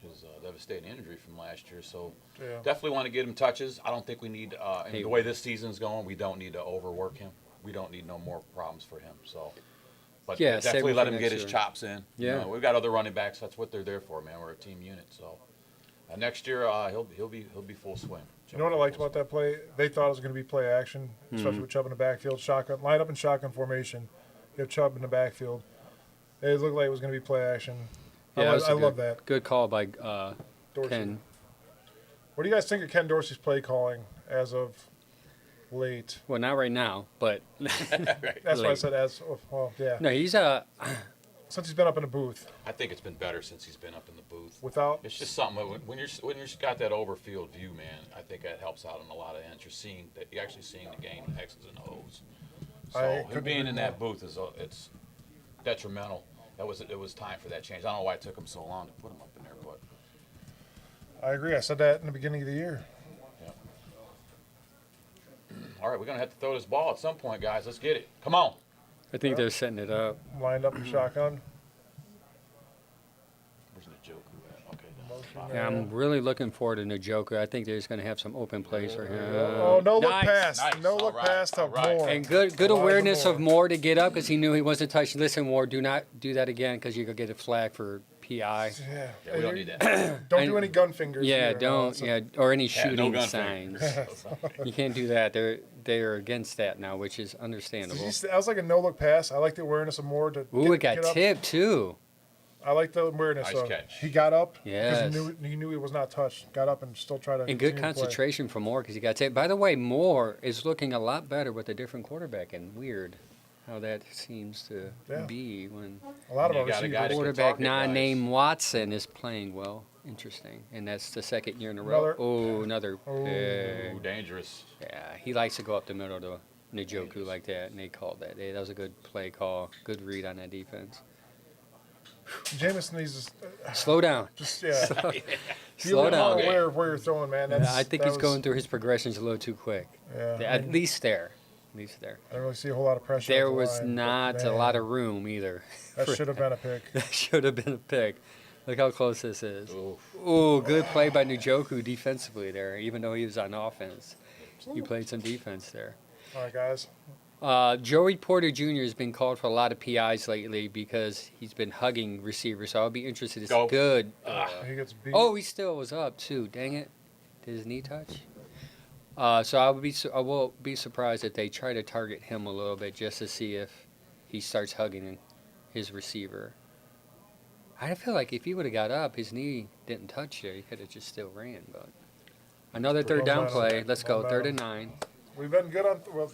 his devastating injury from last year. So
Yeah.
definitely want to get him touches. I don't think we need, and
Hey.
the way this season's going, we don't need to overwork him. We don't need no more problems for him. So, but
Yeah, save
definitely
him
let
for
him
next
get his
year.
chops in.
Yeah.
You know, we've got other running backs. That's what they're there for, man. We're a team unit. So next year he'll be full swing.
You know what I liked about that play? They thought it was going to be play action, especially with Chubb in the backfield. Shotgun, line up in shotgun formation. You have Chubb in the backfield. It looked like it was going to be play action.
Yeah, that's
I
a
love
good-
that.
Good call by
Dorsey.
Ken.
What do you guys think of Ken Dorsey's play calling as of late?
Well, not right now, but
That's why I
Late.
said as of, well, yeah.
no, he's
Since he's been up in the booth.
I think it's been better since he's been up in the booth.
Without,
It's just something when you're got that overfield view, man. I think that helps out on a lot of ends. You're actually seeing the game, the X's and O's.
I
So him
couldn't
being
agree
in
more.
that booth it's detrimental. It was time for that change. I don't know why it took him so long to put him up in there, but
I agree. I said that in the beginning of the year.
all right, we're gonna have to throw this ball at some point, guys. Let's get it. Come on.
I think they're setting it up.
Lined up in shotgun.
Where's the joke? Okay.
Yeah, I'm really looking forward to Njoku. I think they're just going to have some open plays for him.
Oh, no look
Nice.
pass.
Nice.
No look
All right.
pass to
All right.
Moore.
And good
Elijah
awareness of
Moore.
Moore to get up because he knew he wasn't touching. Listen, Moore, do not do that again because you're going to get a flag for PI.
Yeah.
Yeah, we don't need that.
Don't do any gun fingers.
Yeah,
here.
don't.
So-
Yeah, or any
Yeah, no
shooting
gun
signs.
fingers.
You can't do that. They're against that now, which is
Did
understandable.
you see- that was like a no look pass. I like the awareness of Moore to.
Ooh, it
get
got
up.
tipped too.
I like the awareness.
Nice
of
catch.
He got up. 'cause
Yes.
He knew he was not touched. Got up and still tried to.
And good
continue to play.
concentration for Moore because he got tipped. By the way, Moore is looking a lot better with a different quarterback, and weird how that seems to
Yeah.
be when
A lot of
You
our
got a guy
receivers.
that can
quarterback
target guys.
non-name Watson is playing well. Interesting, and that's the second year in a row.
Another-
Oh, another
Oh.
pick.
Ooh, dangerous.
Yeah, he likes to go up the middle to Njoku like that, and they called that. That was a good play call, good read on that defense.
Jameson needs to
Slow down.
just yeah.
Slow
You're
down.
aware of where you're throwing, man. That's,
I think
that
he's
was-
going through his progressions a little too quick.
Yeah.
At least there. At least there.
I don't really see a whole lot of pressure.
There
at the
was
line, but
not a
man,
lot of room either.
That should have been a pick.
That should have been a pick. Look how close this is.
Oof.
Ooh, good play by Njoku defensively there, even though he was on offense. He played some defense there.
All right, guys.
Joey Porter Jr. has been called for a lot of PIs lately because he's been hugging receivers, so I'll be interested to see.
Go.
Good.
He gets beat.
Oh, he still was up too. Dang it! Did his knee touch? So I will be surprised if they try to target him a little bit just to see if he starts hugging his receiver. I feel like if he would have got up, his knee didn't touch there. He could have just still ran. But another third down play. Let's go. 3rd and 9.
We've been good on. Well,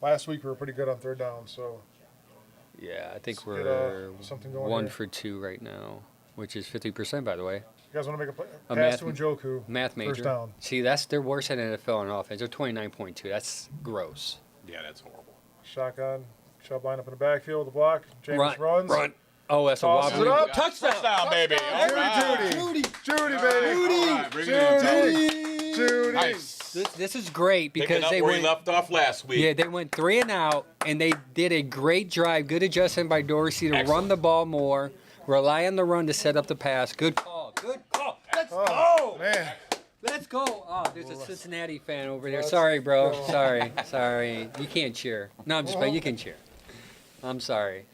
last week we were pretty good on third down. So
Yeah, I think
Let's get,
we're
something going
1
here.
for 2 right now, which is 50% by the way.
you guys want to make a play?
A
Pass
math-
to Njoku.
Math major.
First down.
See, they're worse than NFL on offense. They're 29.2. That's gross.
Yeah, that's horrible.
Shotgun. Chubb line up in the backfield with the block. James runs.
Run. Oh, that's a
Tosses
wobbly.
it up.
Touchdown, baby. All right.
Judy, baby.
All right, bring it in, Tony.
Judy.
Nice.
This is great
Picking
because
up
they
where he
went.
left off last week.
Yeah, they went 3 and out, and they did a great drive. Good adjustment by Dorsey to run
Excellent.
the ball more, rely on the run to set up the pass. Good call. Good call. Let's
Oh,
go.
man.
Let's go. Oh, there's a Cincinnati fan over there.
Let's
Sorry, bro.
go.
Sorry. You can't cheer. No, I'm just playing. You can cheer. I'm sorry.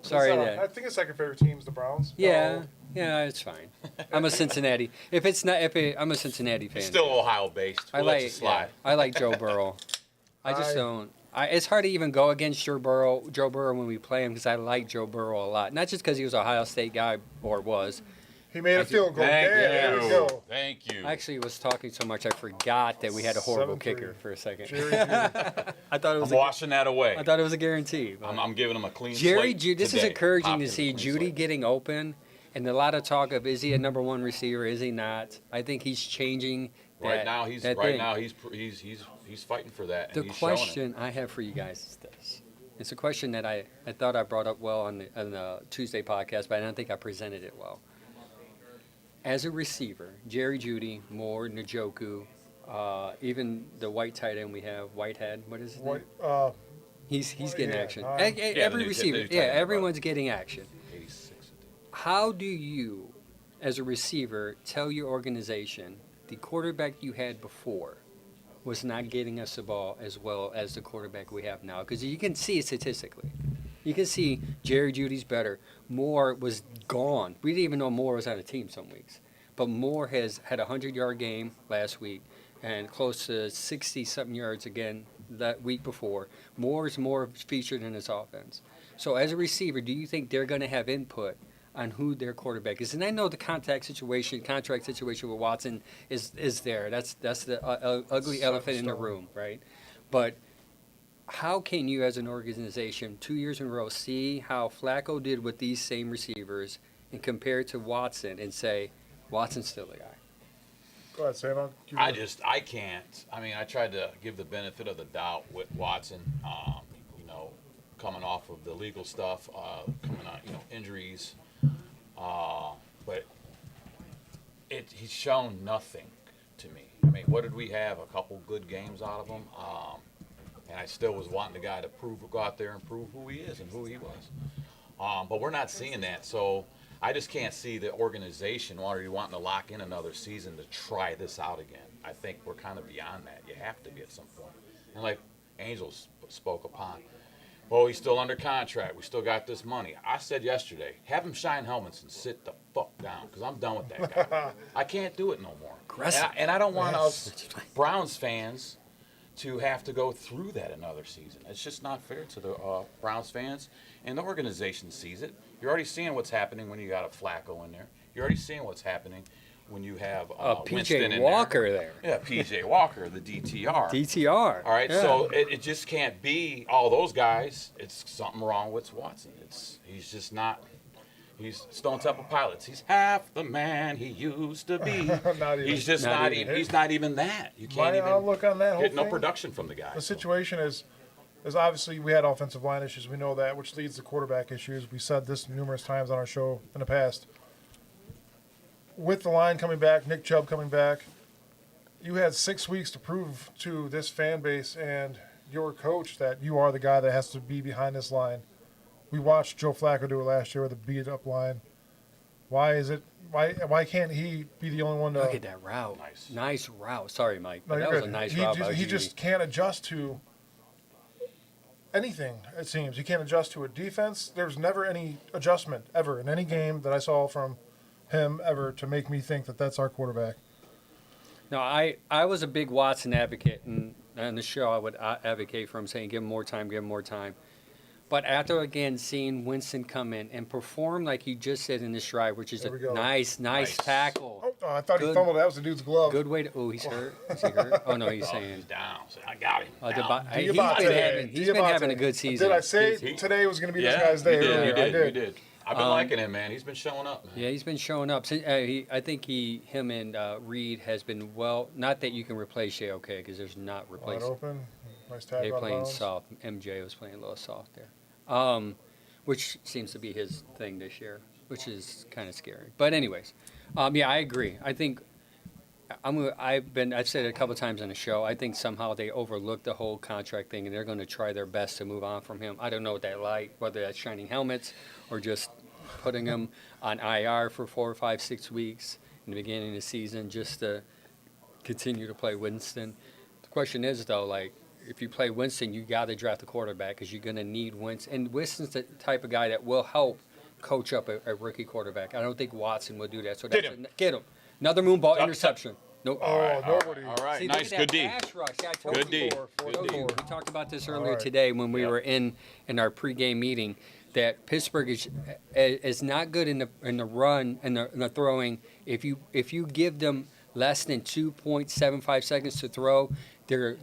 Sorry
I
that.
think his second favorite team is the Browns.
Yeah,
Oh,
yeah, it's fine. I'm a Cincinnati. I'm a Cincinnati fan.
He's still Ohio based.
I
We'll let you
like.
slide.
Yeah, I like Joe Burrow. I just don't. It's hard to even go against Joe Burrow when we play him because I like Joe Burrow a lot. Not just because he was an Ohio State guy or was.
he made a field goal.
Thank
Yeah, there we
you.
go.
Thank you.
I actually was talking so much I forgot that we had a horrible
7-3.
kicker for a second.
Jerry Judy.
I thought it was.
I'm washing that away.
I thought it was a guarantee. but-
I'm giving him a clean
Jerry
slate
Judy. This is
today.
encouraging
Popping
to
a
see
clean
Judy
slate.
getting open, and a lot of talk of is he a number 1 receiver? Is he not? I think he's changing.
Right
that-
now, he's
that
right
thing.
now he's fighting for that.
The
And he's showing it.
question I have for you guys is this. It's a question that I thought I brought up well on the Tuesday podcast, but I don't think I presented it well. As a receiver, Jerry Judy, Moore, Njoku, even the white tight end we have, Whitehead, what is his name?
What,
He's getting
yeah,
action.
yeah,
the
Every
new-
receiver,
the new tight
yeah,
end,
everyone's getting action.
86.
How do you, as a receiver, tell your organization the quarterback you had before was not getting us the ball as well as the quarterback we have now? Because you can see it statistically. You can see Jerry Judy's better. Moore was gone. We didn't even know Moore was on the team some weeks. But Moore has had a 100-yard game last week and close to 60-something yards again that week before. Moore is more featured in his offense. So as a receiver, do you think they're going to have input on who their quarterback is? And I know the contract situation with Watson is there. That's the ugly elephant in the room, right? But how can you as an organization 2 years in a row see how Flacco did with these same receivers and compare it to Watson and say, Watson's still the guy?
go ahead, Sam.
I can't. I mean, I tried to give the benefit of the doubt with Watson. Coming off of the legal stuff, coming out, injuries, but he's shown nothing to me. I mean, what did we have? A couple good games out of him, and I still was wanting the guy to go out there and prove who he is and who he was. But we're not seeing that. So I just can't see the organization already wanting to lock in another season to try this out again. I think we're kind of beyond that. You have to be at some point. And like Angels spoke upon, well, he's still under contract. We still got this money. I said yesterday, have him shine helmets and sit the fuck down because I'm done with that guy. I can't do it no more.
Aggressive.
And I don't want us Browns fans to have to go through that another season. It's just not fair to the Browns fans, and the organization sees it. You're already seeing what's happening when you got a Flacco in there. You're already seeing what's happening when you have Winston in
PJ Walker there.
Yeah, PJ Walker, the DTR.
DTR.
All right,
yeah.
so it just can't be all those guys. It's something wrong with Watson. He's just not. He's Stone Temple Pilots. He's half the man he used to be. He's just not even. He's not even that. You can't
My
even
outlook on that whole
get no
thing,
production from the guy.
the situation is obviously we had offensive line issues. We know that, which leads to quarterback issues. We said this numerous times on our show in the past. With the line coming back, Nick Chubb coming back, you had 6 weeks to prove to this fan base and your coach that you are the guy that has to be behind this line. We watched Joe Flacco do it last year with a beat-up line. Why can't he be the only one to...
Look at that route. Nice route. Sorry, Mike.
No,
But
you're
that was
good.
a nice
he
route
just,
by
he
Judy.
just can't adjust to anything, it seems. He can't adjust to a defense. There's never any adjustment, ever, in any game that I saw from him ever to make me think that that's our quarterback.
No, I was a big Watson advocate, and on the show I would advocate for him, saying give him more time, give him more time. But after, again, seeing Winston come in and perform like he just said in this drive, which is
There we
a
go.
nice
Oh,
tackle.
I thought he
Good.
fumbled. That was the dude's glove.
Good way to. Oh, he's hurt. Is he hurt? Oh no, he's
He's
saying.
down. So I got him. Down.
He's
Diabate.
been having a good season.
Did I say
He-
today was going to be this
Yeah,
guy's day?
you did.
earlier?
You did.
I did.
You did. I've been liking him, man. He's been showing up, man.
Yeah, he's been showing up. I think him and Reed has been well. Not that you can replace JOK because there's not
Wide
replacing.
open. Nice tackle.
They're
out of
playing
bounds.
soft. MJ was playing a little soft there, which seems to be his thing this year, which is kind of scary. But anyways, yeah, I agree. I think I've said it a couple times on the show. I think somehow they overlooked the whole contract thing, and they're going to try their best to move on from him. I don't know what that like, whether that's shining helmets or just putting him on IR for 4 or 5, 6 weeks in the beginning of the season just to continue to play Winston. The question is, though, like, if you play Winston, you got to draft a quarterback because you're going to need Winston. And Winston's the type of guy that will help coach up a rookie quarterback. I don't think Watson would do that. So
Get
that's
him.
Get him. Another moon ball
Stop,
interception. Nope.
Oh, nobody.
All right.
See,
Nice.
look
Good
at
D.
that pass rush. Yeah, I told
Good
you.
D.
Four,
Good D.
four.
We talked about this
All
earlier
right.
today when we
Yep.
were in our pregame meeting that Pittsburgh is not good in the run and the throwing. If you give them less than 2.75 seconds to throw, they're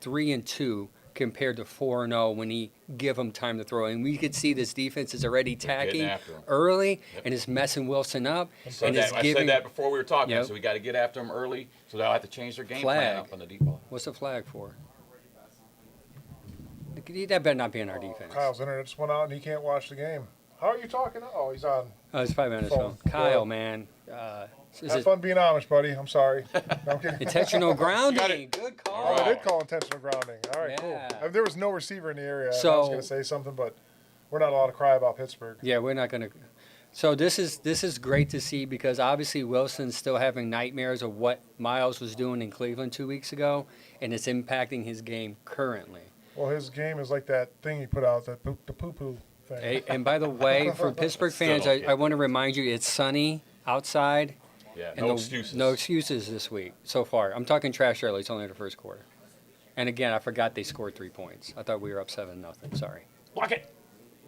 3-2 compared to 4-0 when he give them time to throw. And we could see this defense is already
They're getting
attacking
after him.
early and is messing Wilson up.
I said
And is
that
giving
before we were talking.
Yep.
So we got to get after him early. So they'll have to change their game
Flag.
plan up on the deep ball.
What's the flag for? That better not be in our defense.
Kyle's internet just went out and he can't watch the game. How are you talking? Oh, he's on.
Oh, it's 5 minutes
Phone.
ago. Kyle,
Yeah.
man. Is
Have
it
fun being Amish, buddy. I'm sorry. No, I'm kidding.
intentional grounding?
it.
Good
Oh,
call.
they did call intentional grounding. All right,
Yeah.
cool. There was no receiver in the area. I
So-
was going to say something, but we're not allowed to cry about Pittsburgh.
Yeah, we're not going to. So this is great to see because obviously Wilson's still having nightmares of what Miles was doing in Cleveland 2 weeks ago, and it's impacting his game currently.
Well, his game is like that thing he put out, the poo-poo thing.
Hey, and by the way, for Pittsburgh
Still
fans,
don't get
I want to remind you it's sunny outside.
Yeah.
And
No excuses.
No excuses this week so far. I'm talking trash early. It's only the first quarter. And again, I forgot they scored 3 points. I thought we were up 7-0. Sorry.
Block it.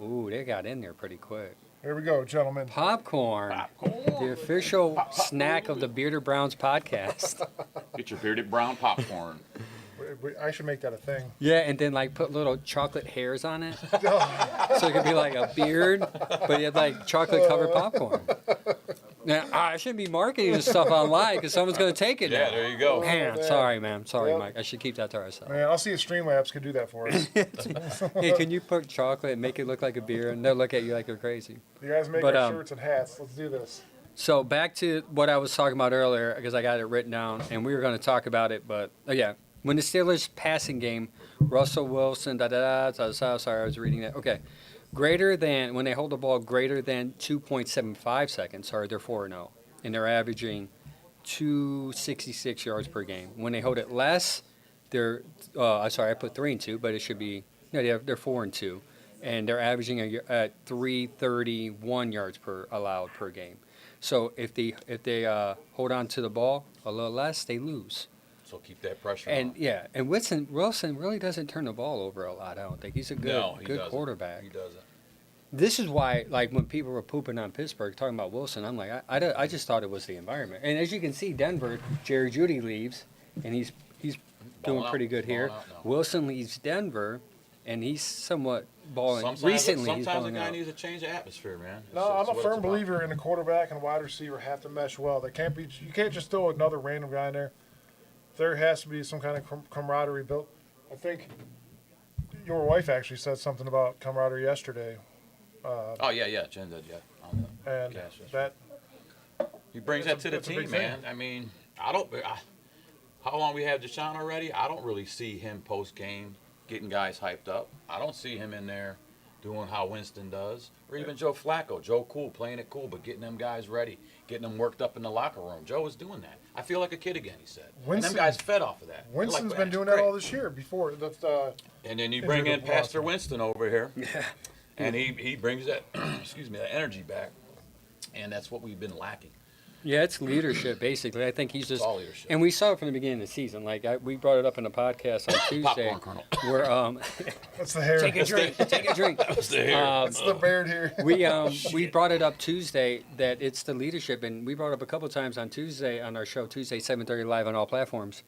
Ooh, they got in there pretty quick.
Here we go, gentlemen.
Popcorn, the official snack of the Bearded Browns podcast.
Get your bearded brown popcorn.
I should make that a thing.
Yeah, and then like put little chocolate hairs on it, so it could be like a beard, but you had like chocolate covered popcorn. Now I shouldn't be marketing this stuff online because someone's gonna take it.
Yeah,
now.
there you go.
Man,
man.
sorry, man. Sorry,
Yep.
Mike. I should keep that to ourselves.
Man, I'll see if Streamlabs could do that for us.
Hey, can you put chocolate and make it look like a beer? And they'll look at you like you're crazy.
You guys make
But,
our shirts and hats. Let's do this.
So back to what I was talking about earlier, because I got it written down, and we were going to talk about it. But yeah, when the Steelers passing game, Russell Wilson, sorry, I was reading that. Okay, greater than when they hold the ball greater than 2.75 seconds, they're 4-0, and they're averaging 266 yards per game. When they hold it less, they're sorry, I put 3 and 2, but it should be they're 4 and 2, and they're averaging at 331 yards per allowed per game. So if they hold on to the ball a little less, they lose.
So keep that pressure
And
on.
yeah, and Wilson really doesn't turn the ball over a lot. I don't think he's a good
He
good
doesn't.
quarterback.
He doesn't.
This is why, like, when people were pooping on Pittsburgh, talking about Wilson, I'm like, I just thought it was the environment. And as you can see, Denver, Jerry Jeudy leaves, and he's doing pretty good here.
Balling out now.
Wilson leaves Denver, and he's somewhat balling.
Sometimes,
Recently, he's
sometimes a
balling
guy
out.
needs a change of atmosphere, man.
No, I'm a firm believer in a quarterback and wide receiver have to mesh well. They can't be. You can't just throw another random guy in there. There has to be some kind of camaraderie built. I think your wife actually said something about camaraderie yesterday,
Oh yeah, Jen did, yeah. On the
and
cast yesterday.
that
He brings that to the
that's a
team,
big thing.
man. I mean, how long we have Deshaun already? I don't really see him post game getting guys hyped up. I don't see him in there doing how Winston does, or even Joe Flacco. Joe Cool, playing it cool, but getting them guys ready, getting them worked up in the locker room. Joe is doing that. I feel like a kid again, he said.
Winston-
and them guys fed off of that. They're
Winston's
like,
been
"That's
doing
great."
that all this year. Before
And then you bring in
Injured
Pastor
Watson.
Winston over here, and he brings that that energy back, and that's what we've been lacking.
Yeah, it's leadership, basically. I think he's just.
It's all leadership.
And we saw it from the beginning of the season. Like, we brought it up in the podcast on Tuesday.
Popcorn kernel.
Where,
that's the hair.
take a drink, take a drink.
That's the hair.
It's the beard here.
We brought it up Tuesday that it's the leadership, and we brought it up a couple times on Tuesday on our show, Tuesday 7:30 live on all platforms.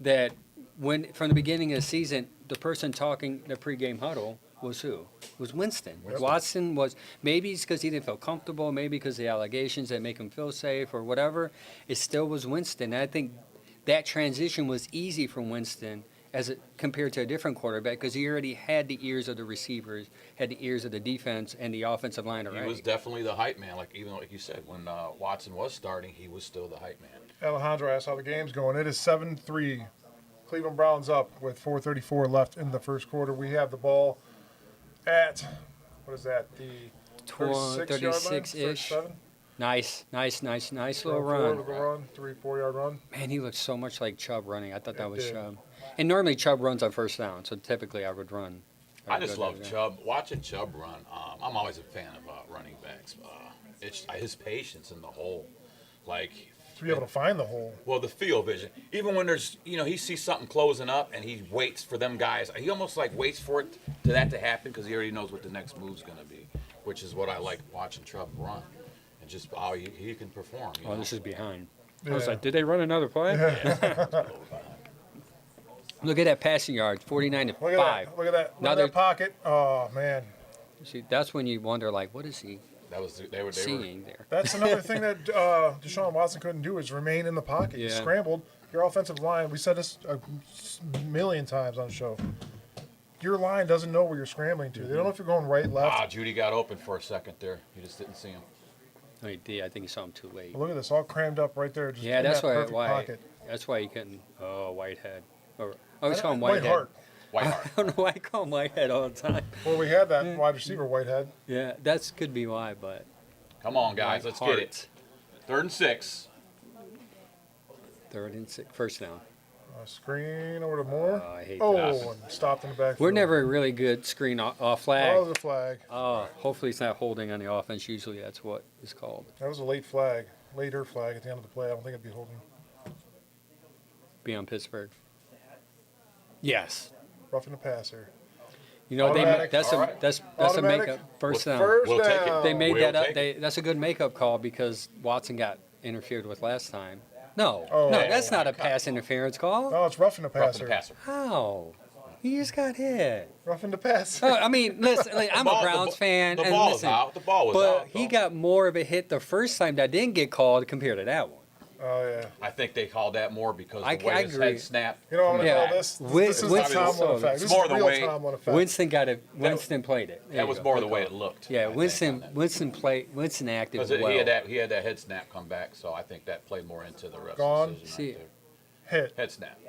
That when from the beginning of the season, the person talking the pregame huddle was who? Was Winston. Watson was, maybe it's because he didn't feel comfortable, maybe because the allegations that make him feel safe or whatever. It still was Winston. And I think that transition was easy from Winston compared to a different quarterback because he already had the ears of the receivers, had the ears of the defense and the offensive line
He
already.
was definitely the hype man. Even like you said, when Watson was starting, he was still the hype man.
Alejandro asked how the game's going. It is 7-3. Cleveland Browns up with 4:34 left in the first quarter. We have the ball at, what is that, the
36-ish.
37?
Nice little
Run.
run.
3-4 yard run.
Man, he looked so much like Chubb running. I thought that
It
was
did.
Chubb. And normally Chubb runs on first down, so typically I would run.
I just love Chubb. Watching Chubb run, I'm always a fan of running backs. It's his patience in the hole. Like,
To be able to find the hole.
well, the field vision. Even when there's, he sees something closing up and he waits for them guys. He almost like waits for it to happen because he already knows what the next move's going to be, which is what I like watching Chubb run. And just how he can perform.
Oh, this is behind. I
Yeah.
was like, did they run another play? Look at that passing yards, 49 to
Look at
5.
that. Look at that. Look
Now
at
they're-
that pocket. Oh, man.
See, that's when you wonder, like, what is he
That was they were
seeing there?
That's another thing that Deshaun Watson couldn't do is remain in the pocket. He
Yeah.
scrambled. Your offensive line, we said this a million times on the show. Your line doesn't know where you're scrambling to. They don't know if you're going right, left.
Judy got open for a second there. You just didn't see him.
Oh, he did. I think he saw him too late.
But look at this, all crammed up right there. Just
Yeah,
in
that's
that perfect pocket.
That's why he couldn't. Oh, Whitehead. Or I always call him Whitehead.
Whiteheart.
White
I
Hart.
don't know why I call him Whitehead all the time.
Well, we had that wide receiver, Whitehead.
Yeah, that's could be why, but
Come on, guys, let's get it. 3rd and 6.
3rd and 6, first down.
Screen over to Moore.
Oh, I hate
Oh,
that.
and stopped in the backfield.
We're never a really good screen off
Oh,
flag.
that was a flag.
Oh, hopefully it's not holding on the offense. Usually that's what it's called.
That was a late flag. Later flag at the end of the play. I don't think it'd be holding.
Be on Pittsburgh. Yes.
Roughing the passer.
You know
Automatic.
that's
All
a
right.
that's a
Automatic.
makeup first down.
First
We'll take it.
down.
They made
We'll
that up.
take
That's a good makeup call because Watson got interfered with last time. No,
Oh.
no, that's not a pass interference call.
No, it's roughing the
Roughing
passer.
the passer.
How? He just got hit.
Roughing the passer.
Oh, I mean, listen, like, I'm a Browns fan,
The
and
ball was
listen,
out. The ball was
but
out.
he
though.
got more of a hit the first time that didn't get called compared to that one.
Oh, yeah.
I think they called that more because
I
the way his
agree.
head snapped.
You know what I'm going to
Yeah.
call this?
Win-
This is
Winston-
the Tomlin effect.
it's
This
more
is
the
real
way-
Tomlin effect.
Winston played it. There
That
you
was
go.
more the
Good
way
call.
it looked.
Yeah,
I think, on
Winston acted
Because
well.
he had that head snap come back, so I think that played more into the rest
Gone.
of the decision.
See,
right there.
Hit.
Head snap.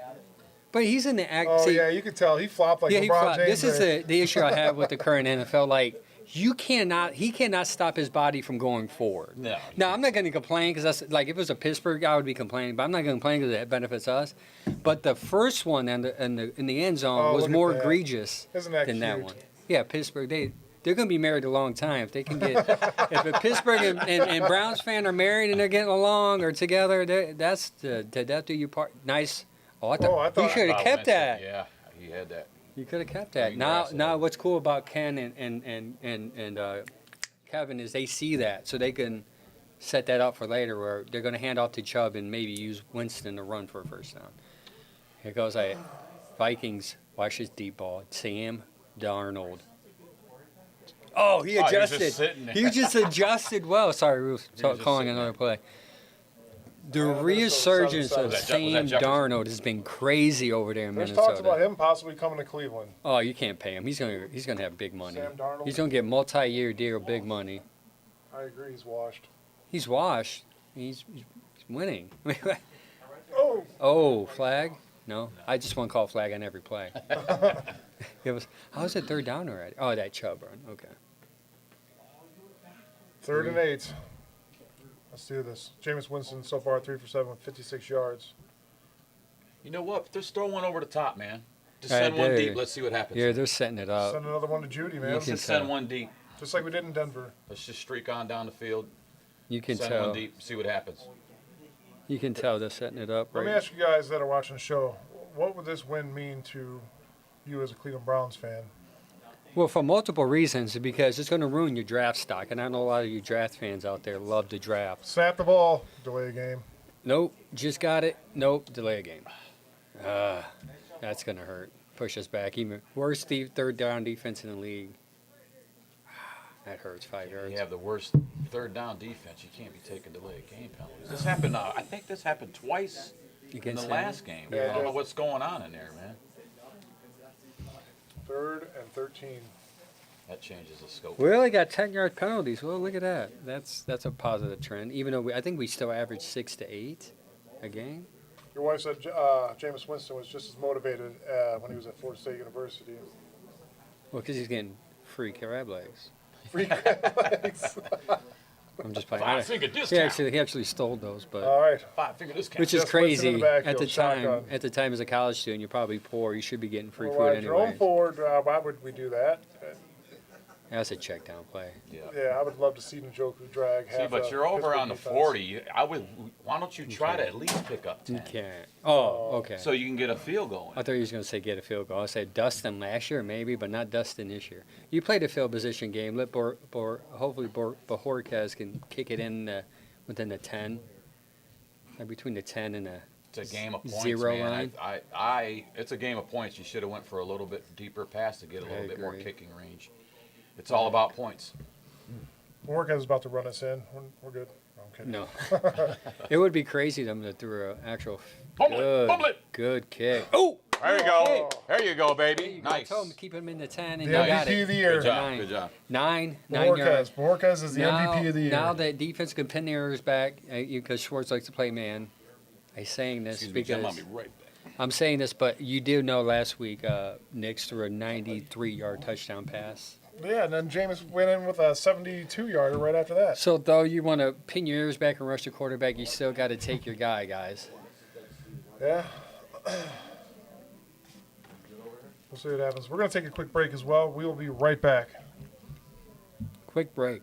But he's in the act.
Oh,
see,
yeah, you could tell. He flopped like
yeah, he
LeBron
flopped.
James.
This is the issue I have with the current NFL. Like, he cannot stop his body from going forward.
No.
Now, I'm not going to complain because that's like if it was a Pittsburgh, I would be complaining, but I'm not going to complain because it benefits us. But the first one in the end zone
Oh,
was
look at
more
that.
egregious
Isn't that
than that
cute?
one. Yeah, Pittsburgh. They're going to be married a long time if they can get. If a Pittsburgh and Browns fan are married and they're getting along or together, that's the death do you part. Nice. Oh, I
Oh, I
thought you
thought-
should have kept that.
Yeah, he had that.
You could have kept that.
Green
Now,
grass a
now,
little.
what's cool about Ken and Kevin is they see that, so they can set that up for later, where they're going to hand off to Chubb and maybe use Winston to run for a first down. Here goes Vikings. Watch this deep ball. Sam Darnold. Oh, he
Oh, he was just
adjusted.
sitting there.
He just adjusted well. Sorry, Ruth.
He was just
Calling
sitting
another
there.
play. The
Minnesota
resurgence
side.
of
Was that
Sam
Jefferson?
Darnold has been crazy over there in
There's
Minnesota.
talks about him possibly coming to Cleveland.
Oh, you can't pay him. He's gonna have big money.
Sam Darnold?
He's gonna get multi-year deal, big money.
I agree, he's washed.
He's washed. He's winning.
Oh!
Oh, flag? No, I just want to call flag on every play. How's it third down already? Oh, that Chubb run. Okay.
3rd and 8. Let's do this. Jameis Winston so far 3 for 7 with 56 yards.
You know what? Just throw one over the top, man. Just
All right,
send one
there.
deep. Let's see what happens.
Yeah, they're setting it up.
Send another one to Judy, man.
Let's
can
just send
tell.
one deep.
Just like we did in Denver.
Let's just streak on down the field.
You can
Send
tell.
one deep. See what happens.
You can tell they're setting it up.
Let me
Right.
ask you guys that are watching the show, what would this win mean to you as a Cleveland Browns fan?
Well, for multiple reasons, because it's going to ruin your draft stock, and I know a lot of you draft fans out there love to draft.
Snap the ball, delay a game.
Nope, just got it. Nope, delay a game. That's going to hurt. Push us back. Even worst third down defense in the league. That hurts. 5 yards.
You have the worst third down defense. You can't be taking delayed game penalties. This happened. I think this happened twice in
Against
the
them?
last game.
Yeah,
I don't know
yeah.
what's going on in there, man.
3rd and 13.
That changes the scope.
We only got 10-yard penalties. Well, look at that. That's a positive trend. Even though I think we still average 6 to 8 a game.
Your wife said Jameis Winston was just as motivated when he was at Florida State University.
Well, because he's getting free crab legs.
Free legs.
I'm just playing.
Five-finger discount.
He actually stole those, but
All right.
5-finger discount.
which is
Just Winston in
crazy
the backfield,
at the time.
shotgun.
At the time, as a college student, you're probably poor. You should be getting free
Well,
food
Jerome
anyway.
Ford, why would we do that?
That's a check down play.
Yeah.
Yeah, I would love to see Njoku drag half
See, but
a
you're over
Pittsburgh
on the
defense.
40. Why don't you try to at least pick up
You
10?
can't. Oh, okay.
So you can get a field going.
I thought you was going to say get a field goal. I said Dustin last year, maybe, but not Dustin this year. You played a field position game. Let hopefully Bajorquez can kick it in within the 10, between the 10 and the
It's a game of points,
0
man.
line.
It's a game of points. You should have went for a little bit deeper pass to get a
I
little bit more
agree.
kicking range. It's all about points.
Workhead is about to run us in. We're good. No, I'm kidding.
No. It would be crazy them to throw an actual
Bumble it.
good kick. Oh!
There you go.
Oh.
There you go, baby.
You go.
Nice.
Tell him to keep him in the 10, and
The
you got
MVP
it.
of the year.
Good job.
Nine.
Good job.
Nine yards.
Borquez is the MVP of the year.
Now that defense can pin their ears back, because Schwartz likes to play man. I'm saying this
Excuse me, Jim.
because
I'll be right back.
I'm saying this, but you did know last week Knicks threw a 93-yard touchdown pass.
Yeah, and then Jameis went in with a 72-yarder right after that.
So though you want to pin your ears back and rush the quarterback, you still got to take your guy, guys.
Yeah. We'll see what happens. We're going to take a quick break as well. We will be right back.
Quick break.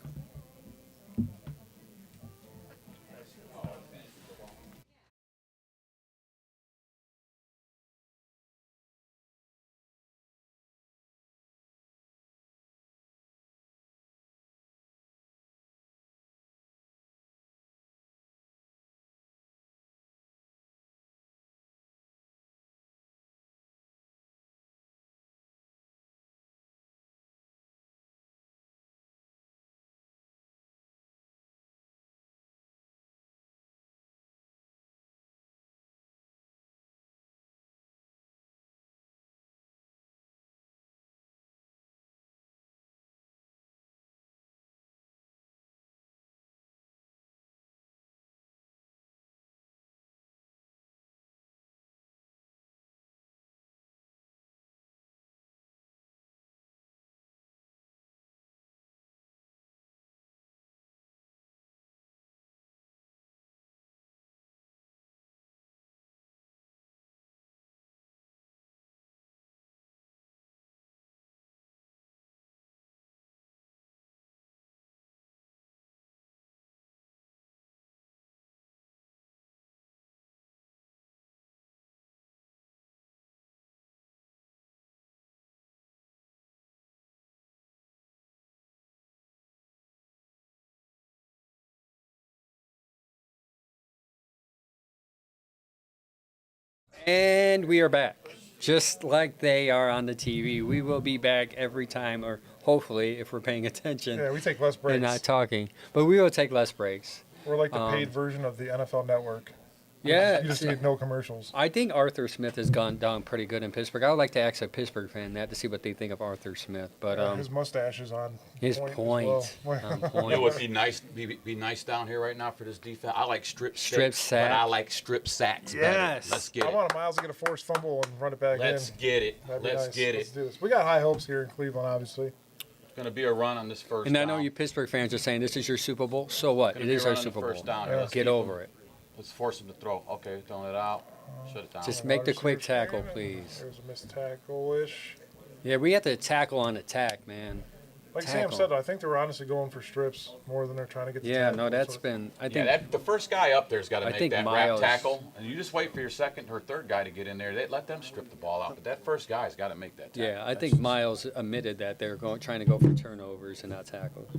And we are back. Just like they are on the TV. We will be back every time, or hopefully, if we're paying attention
Yeah, we take less breaks.
and not talking. But we will take less breaks.
We're like the paid version of the NFL Network.
Yeah.
You just get no commercials.
I think Arthur Smith has gone down pretty good in Pittsburgh. I would like to ask a Pittsburgh fan that to see what they think of Arthur Smith. But
His mustache is on
his
point. As well.
on
You
point.
know what would be nice down here right now for this defense? I like strip
sack.
but I like strip sacks
Yes.
better. Let's get
I
it.
want Miles to get a forced fumble and run it back
Let's
in.
get it.
That'd be
Let's
nice.
get
Let's
it.
do this. We got high hopes here in Cleveland, obviously.
It's going to be a run on this first
And I
down.
know you Pittsburgh fans are saying this is your Super Bowl. So what?
Gonna
It
be
is
a
our
run on the
Super Bowl.
first down.
Yeah.
Let's
Get
keep
over
him-
it.
Let's force him to throw. Okay, throwing it out. Shut it down.
Just make the quick
Receivers
tackle,
came,
please.
There's a missed tackle-ish.
Yeah, we have to tackle on attack, man.
Like
Tackle.
Sam said, I think they were honestly going for strips more than they're trying to get the
Yeah,
tackle.
no, that's
So
been. I
Yeah,
think
the first guy up there's got to
I
make
think
that
Miles-
wrap tackle, and you just wait for your second or third guy to get in there. They let them strip the ball out, but that first guy's got to make that tackle.
Yeah, I
That's
think
just-
Miles admitted that they're trying to go for turnovers and not tackles.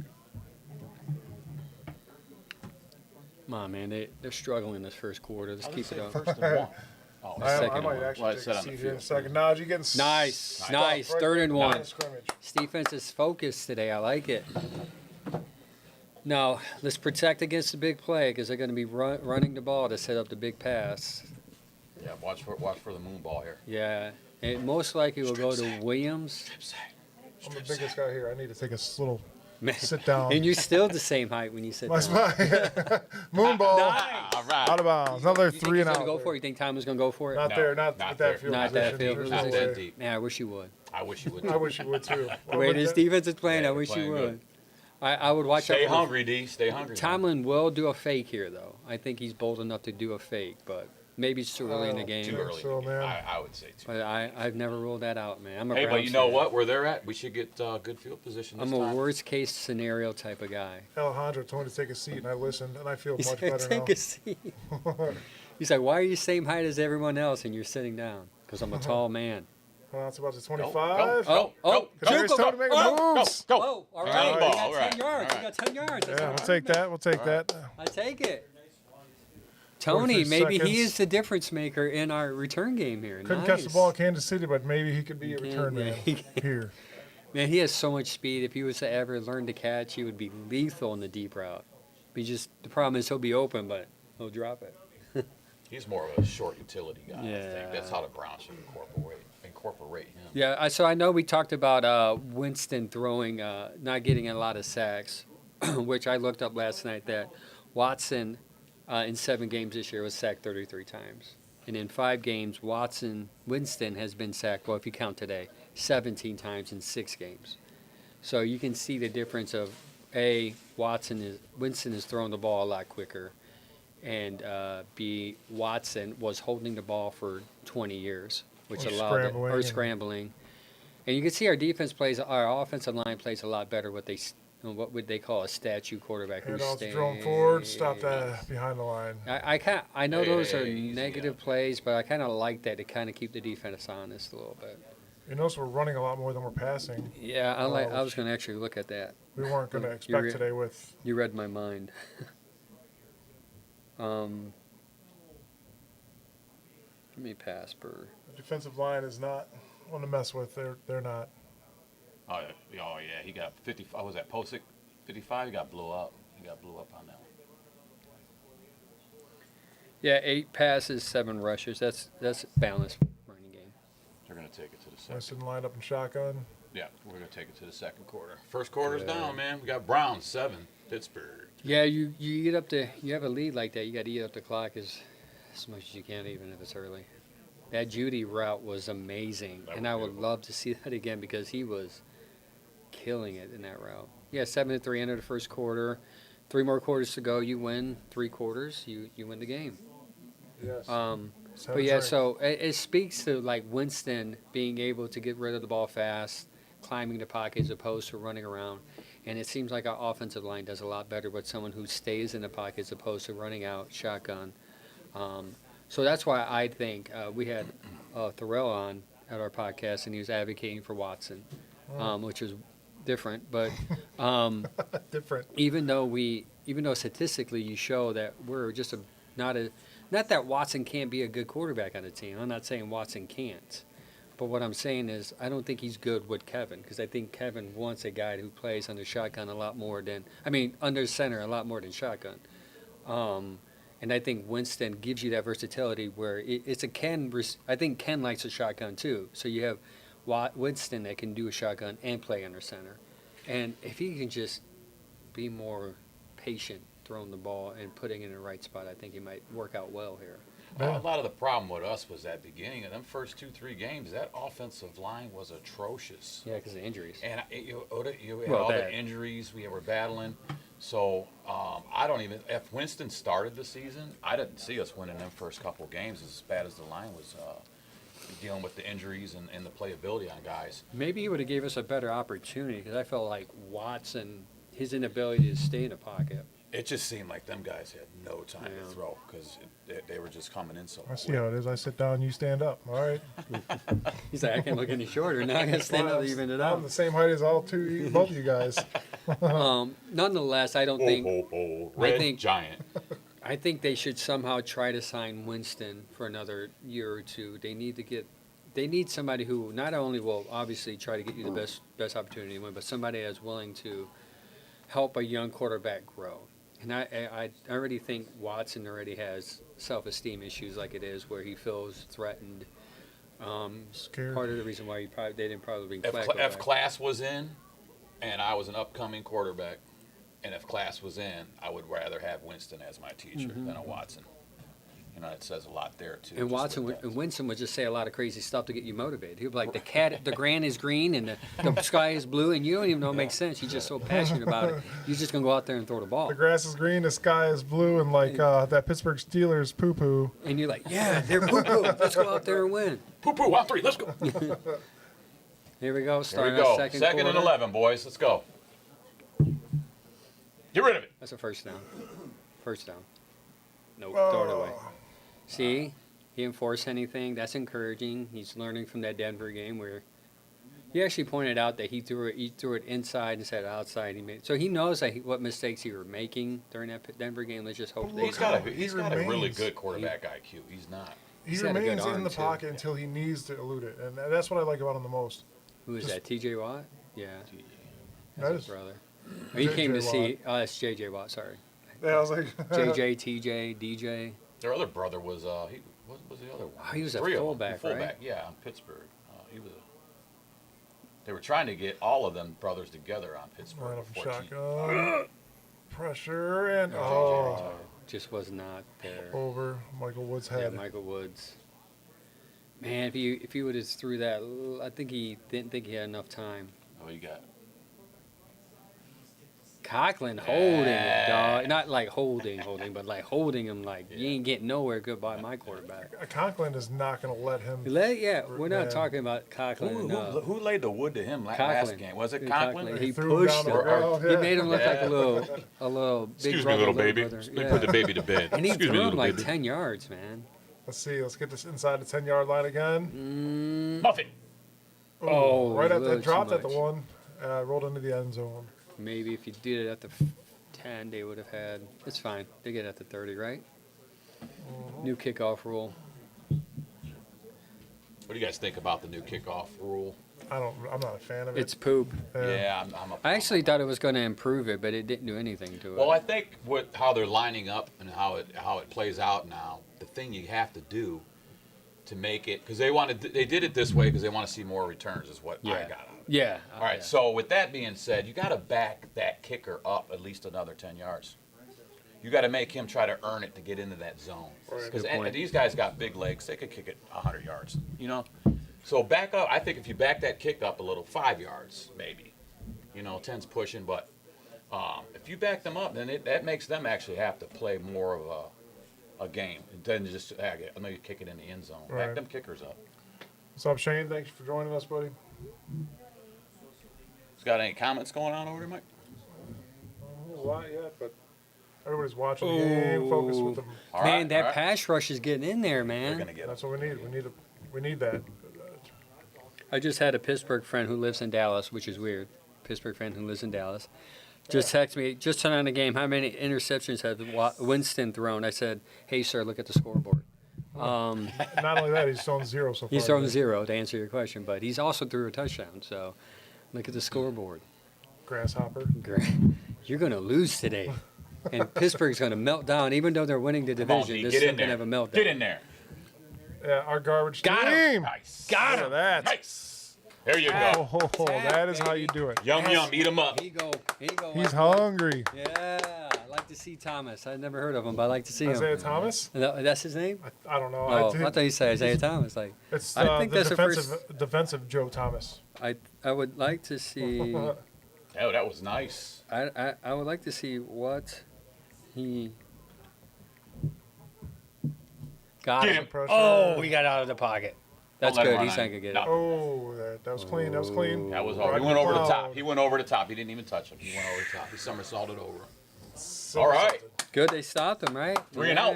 Come on, man, they're struggling this first quarter. Let's
I was
keep it
gonna
up.
say first and one. Oh,
I
second
might
one.
actually
Well, I
take
said
a
on the
seat here in a
field.
second. Najee getting
Nice,
stuffed
nice.
right
Third
there
and
in the line
one.
of scrimmage.
This defense is focused today. I like it. Now, let's protect against the big play because they're going to be running the ball to set up the big pass.
Yeah, watch for the moon ball here.
Yeah, it most likely will go to Williams.
Strip sack.
I'm the biggest guy here. I need to take a little
Man,
sit down.
and you're still the same height when you sit
My
down.
spine. Moon ball.
Nice.
All right.
Out of bounds. Another
You think
three
he's
and
gonna
out.
go
there.
for it? You think Thomas gonna go for it?
Not
No,
there. Not
not
with
there.
that field
Not that
position.
field
There's
Not
no
that
way.
deep.
Man, I wish you would.
I wish you would.
I wish you would too.
The way this defense is playing,
Yeah,
I
they're
wish you
playing
would.
good.
I would watch
Stay
out for-
hungry, D. Stay hungry.
Tomlin will do a fake here, though. I think he's bold enough to do a fake, but maybe it's too early in the
Oh,
game.
Too early.
So, man.
I would say too.
But I've never ruled that out, man. I'm a
Hey, but
Browns
you know
fan.
what? Where they're at, we should get good field position this
I'm a
time.
worst case scenario type of guy.
Alejandro told me to take a seat, and I listened, and I feel
He
much
said,
better
take
now.
a seat. He's like, why are you same height as everyone else and you're sitting down? Because I'm a tall man.
Well, it's about to
Go,
25.
go, go,
Kadarius
go,
Toney
go,
making
go,
moves.
go.
Oh, all
Hang
right.
on
We
the ball,
got
all
10
right,
yards.
all
We got 10 yards. That's
Yeah,
all
we'll
right,
take
man.
that. We'll take that.
I take it. Tony,
43
maybe
seconds.
he is the difference maker in our return game here.
Couldn't
Nice.
catch the ball in Kansas City, but maybe he could be a
He
return
can, yeah,
man
he can.
here.
Man, he has so much speed. If he was to ever learn to catch, he would be lethal in the deep route. The problem is he'll be open, but he'll drop it.
He's more of a short utility guy. I
Yeah.
think that's how the Browns should incorporate him.
Yeah, so I know we talked about Winston throwing, not getting a lot of sacks, which I looked up last night that Watson in 7 games this year was sacked 33 times. And in 5 games, Winston has been sacked, well, if you count today, 17 times in 6 games. So you can see the difference of, Winston is throwing the ball a lot quicker, and B, Watson was holding the ball for 20 years, which
Or
allowed it,
scrambling
or
and-
scrambling. And you can see our offensive line plays a lot better what would they call a statue quarterback who
And also
stays.
thrown forward, stop that behind the line.
I know those are
Hey, easy
negative plays, but I kind of like that to kind of keep the defense honest a little bit.
You notice we're running a lot more than we're passing.
Yeah, I was going to actually look at that.
We weren't going to
You're
expect
re-
today with.
You read my mind. Give me a pass, Burr.
The defensive line is not one to mess with. They're not.
Oh yeah, he got 50. I was at Posick 55. He got blew up. He got blew up on that one.
Yeah, 8 passes, 7 rushes. That's balanced running game.
They're gonna take it to the second.
Winston lined up in shotgun.
Yeah, we're gonna take it to the second quarter. First quarter's
Yeah.
down, man. We got Browns 7, Pittsburgh.
Yeah, you have a lead like that, you got to eat up the clock as much as you can, even if it's early. That Judy route was amazing,
That
and
was
I would
beautiful.
love to see that again because he was killing it in that route. Yeah, 7-3 end of the first quarter. 3 more quarters to go. You win 3 quarters. You win the game.
Yes.
But yeah, so it speaks to like Winston being able to get rid of the ball fast, climbing the pocket as opposed to running around. And it seems like our offensive line does a lot better with someone who stays in the pocket as opposed to running out shotgun. So that's why I think we had Thorell on at our podcast, and he was advocating for Watson, which is different. But
different.
even though statistically you show that we're just not Not that Watson can't be a good quarterback on the team. I'm not saying Watson can't. But what I'm saying is I don't think he's good with Kevin because I think Kevin wants a guy who plays under shotgun a lot more than – I mean, under center a lot more than shotgun. And I think Winston gives you that versatility where it's a Ken – I think Ken likes a shotgun too. So you have Winston that can do a shotgun and play under center. And if he can just be more patient throwing the ball and putting it in the right spot, I think he might work out well here.
Yeah.
A lot of the problem with us was that beginning of them first 2-3 games, that offensive line was atrocious.
Yeah, because of injuries.
And you had
Well,
all
that.
the injuries we were battling. So I don't even – if Winston started the season, I didn't see us winning them first couple games as bad as the line was dealing with the injuries and the playability on guys.
Maybe he would have gave us a better opportunity because I felt like Watson, his inability to stay in the pocket.
It just seemed like them guys had no time
Yeah.
to throw because they were just coming in so
I see
quick.
how it is. I sit down, you stand up. All right.
He's like, I can't look any shorter. Now I got to stand up to even it
I'm
out.
the same height as both of you guys.
Nonetheless, I don't think
Red
think-
giant.
I think they should somehow try to sign Winston for another year or two. They need somebody who not only will obviously try to get you the best opportunity to win, but somebody that's willing to help a young quarterback grow. And I already think Watson already has self-esteem issues like it is, where he feels threatened.
Scared.
Part of the reason why they didn't probably bring
If,
Flacco
if
back.
class was in and I was an upcoming quarterback, and if class was in, I would rather have Winston as my teacher than a Watson. You know, it says a lot there, too.
And Winston would just say a lot of crazy stuff to get you motivated. He'd be like, the grand is green and the sky is blue, and you don't even know it makes sense. He's just so passionate about it. You're just going to go out there and throw the ball.
The grass is green, the sky is blue, and like that Pittsburgh Steelers poo-poo.
And you're like, yeah, they're poo-poo. Let's go out there and win.
Poo-poo, on 3, let's go.
Here we go,
Here we
starting
go.
our second
and
quarter.
11, boys. Let's go. Get rid of it.
That's a first down. First down. Nope, throw it away. See, he didn't force anything. That's encouraging. He's learning from that Denver game where he actually pointed out that he threw it inside instead of outside. So he knows what mistakes he were making during that Denver game. Let's just hope
He's
they
got
He
a really
remains.
good quarterback IQ. He's not.
He
He's got a good
remains
arm,
in the
too.
pocket until he needs to elude it, and that's what I like about him the most.
Who is that? T.J. Watt? Yeah,
That
that's his
is-
brother. He came
J.J.
to see. Oh, that's J.J. Watt. Sorry,
Yeah, I was like,
J.J., T.J., D.J.
Their other brother was what was the other one?
Oh, he was a
3 of them.
fullback,
Fullback,
right?
yeah, on Pittsburgh. He was. They were trying to get all of them brothers together on Pittsburgh.
line up a
14.
shotgun, pressure, and
Oh.
Just was not there.
over Michael Wood's
Yeah,
head.
Michael Woods. Man, if he would have threw that, I think he didn't think he had enough time.
Oh, you got.
Conklin holding it, dog. Not like holding, but like holding him like you ain't getting nowhere. Goodbye, my quarterback.
Conklin is not going to let him.
We're not
Man.
talking about Conklin.
Who laid the wood to him last
Conklin.
game? Was it
Yeah,
Conklin?
He
threw him
pushed
down
him.
the row,
He
yeah.
made him look like a little big
Excuse me,
brother,
little baby.
brother.
Let me
Yeah.
put the baby to bed.
And he
Excuse me,
threw him
little
like
baby.
10 yards, man.
Let's see. Let's get this inside the 10-yard line again.
Muffin.
Ooh,
Oh,
right
a
at the
little
dropped
too
at the
much.
one, rolled into the end zone.
Maybe if you did it at the 10, they would have had. It's fine. They get at the 30, right? New kickoff rule.
What do you guys think about the new kickoff rule?
I'm not a fan of it.
It's poop.
Yeah, I'm a.
I actually thought it was going to improve it, but it didn't do anything to it.
Well, I think with how they're lining up and how it plays out now, the thing you have to do to make it because they did it this way because they want to see more returns is what I got out of it.
Yeah.
All right.
yeah.
So with that being said, you got to back that kicker up at least another 10 yards. You got to make him try to earn it to get into that zone. Because
Good point.
these guys got big legs; they could kick it 100 yards. You know. So back up. I think if you back that kick up a little, 5 yards maybe. 10's pushing, but if you back them up, then that makes them actually have to play more of a game than just I know you kick it in the end zone.
Right.
Back them kickers up.
What's up, Shane? Thanks for joining us, buddy.
Got any comments going on over there, Mike?
A lot yet, but everybody's watching the game. Focus with them.
All
Man,
right,
that
all right.
pass rush is getting in there,
They're
man.
gonna get
That's what we need. We need that.
I just had a Pittsburgh friend who lives in Dallas, which is weird. Pittsburgh friend who lives in Dallas. just text me, just turn on the game. How many interceptions has Winston thrown? I said, hey, sir, look at the scoreboard.
Not only that, he's thrown 0 so far.
He's thrown 0 to answer your question, but he's also threw a touchdown. So look at the scoreboard.
Grasshopper.
Great. You're going to lose today. And Pittsburgh's going to melt down. Even though they're winning the
Come on,
division,
D,
this
get
is
in
going to
there.
have a meltdown.
Get in there.
Yeah, our garbage
Got
team.
him.
Nice.
Got
Look
him.
at that.
Nice. There you go.
Oh, that is how you do it.
Yum, yum. Eat them up.
Here you go. Here you go.
He's hungry.
Yeah. I like to see Thomas. I've never heard of him, but I like to see
Isaiah
him.
Thomas?
That's his name?
I don't know.
Oh, I thought you said Isaiah Thomas. Like,
It's
I think
the
that's the
defensive Joe Thomas.
I would like to see.
Oh, that was nice.
I would like to see what he got.
Get
Him.
him.
Pressure.
Oh, he got out of the pocket. That's
Don't let him
good.
run
He's
on
not
you.
gonna get
No.
it.
Oh, that was clean. That was clean.
That was all. He went over the top. He went over the top. He didn't even touch him. He went over the top. He somersaulted over. All right.
Good. They stopped him, right?
3 and out.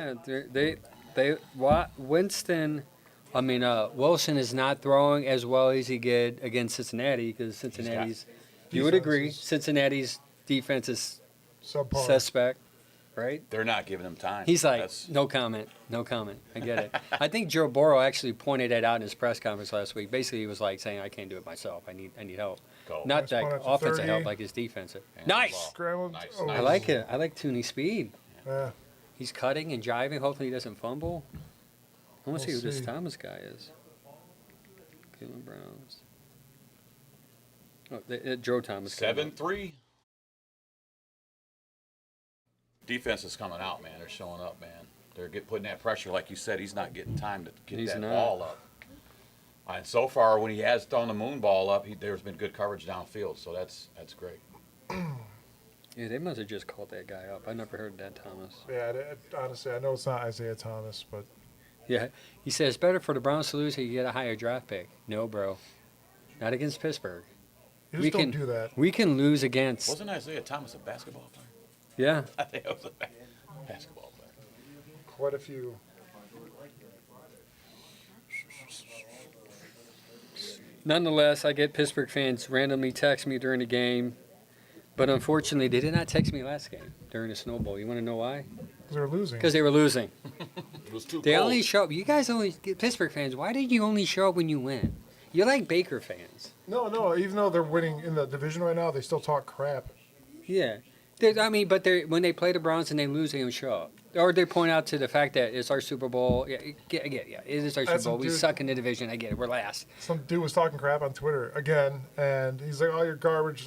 Winston. I mean, Wilson is not throwing as well as he did against Cincinnati because Cincinnati's. You would agree,
defense is-
Cincinnati's defense is
Subpar.
suspect, right?
They're not giving him time.
He's like,
That's-
no comment, no comment. I get it. I think Joe Burrow actually pointed that out in his press conference last week. Basically, he was like saying, I can't do it myself. I need help.
Go.
Not
Nice
that
punt at the
offensive
30.
help, like his defensive.
Hands the
Nice.
ball.
Scrambled.
Nice,
Oh.
nice.
I like it. I like Tooney's speed.
Yeah.
He's cutting and driving. Hopefully, he doesn't fumble. I want to see
We'll
who this
see.
Thomas guy is. Cleveland Browns. Oh, Joe Thomas.
7-3. Defense is coming out, man. They're showing up, man. They're putting that pressure, like you said. He's not getting time to get
He's
that
not.
ball up. And so far, when he has thrown the moon ball up, there's been good coverage downfield. So that's great.
Yeah, they must have just called that guy up. I never heard that Thomas.
Yeah, honestly, I know it's not Isaiah Thomas, but
Yeah, he says it's better for the Browns to lose so you get a higher draft pick. No, bro, not against Pittsburgh.
you just
We
don't
can-
do that.
We can lose against.
Wasn't Isaiah Thomas a basketball player?
Yeah,
I think it was a basketball player.
Quite a few.
nonetheless, I get Pittsburgh fans randomly text me during the game, but unfortunately, they did not text me last game during the Snow Bowl. You want to know why?
Because they're losing.
Because they were losing.
It was too
They
cold.
only show up. You guys only Pittsburgh fans. Why did you only show up when you win? You're like Baker fans.
No, even though they're winning in the division right now, they still talk crap.
Yeah. But when they play the Browns and they lose, they don't show up. Or they point out to the fact that it's our Super Bowl. Yeah, it is our Super
That's
Bowl.
some
We
dude-
suck in the division. I get it. We're last.
Some dude was talking crap on Twitter again, and he's like, "Oh, you're garbage,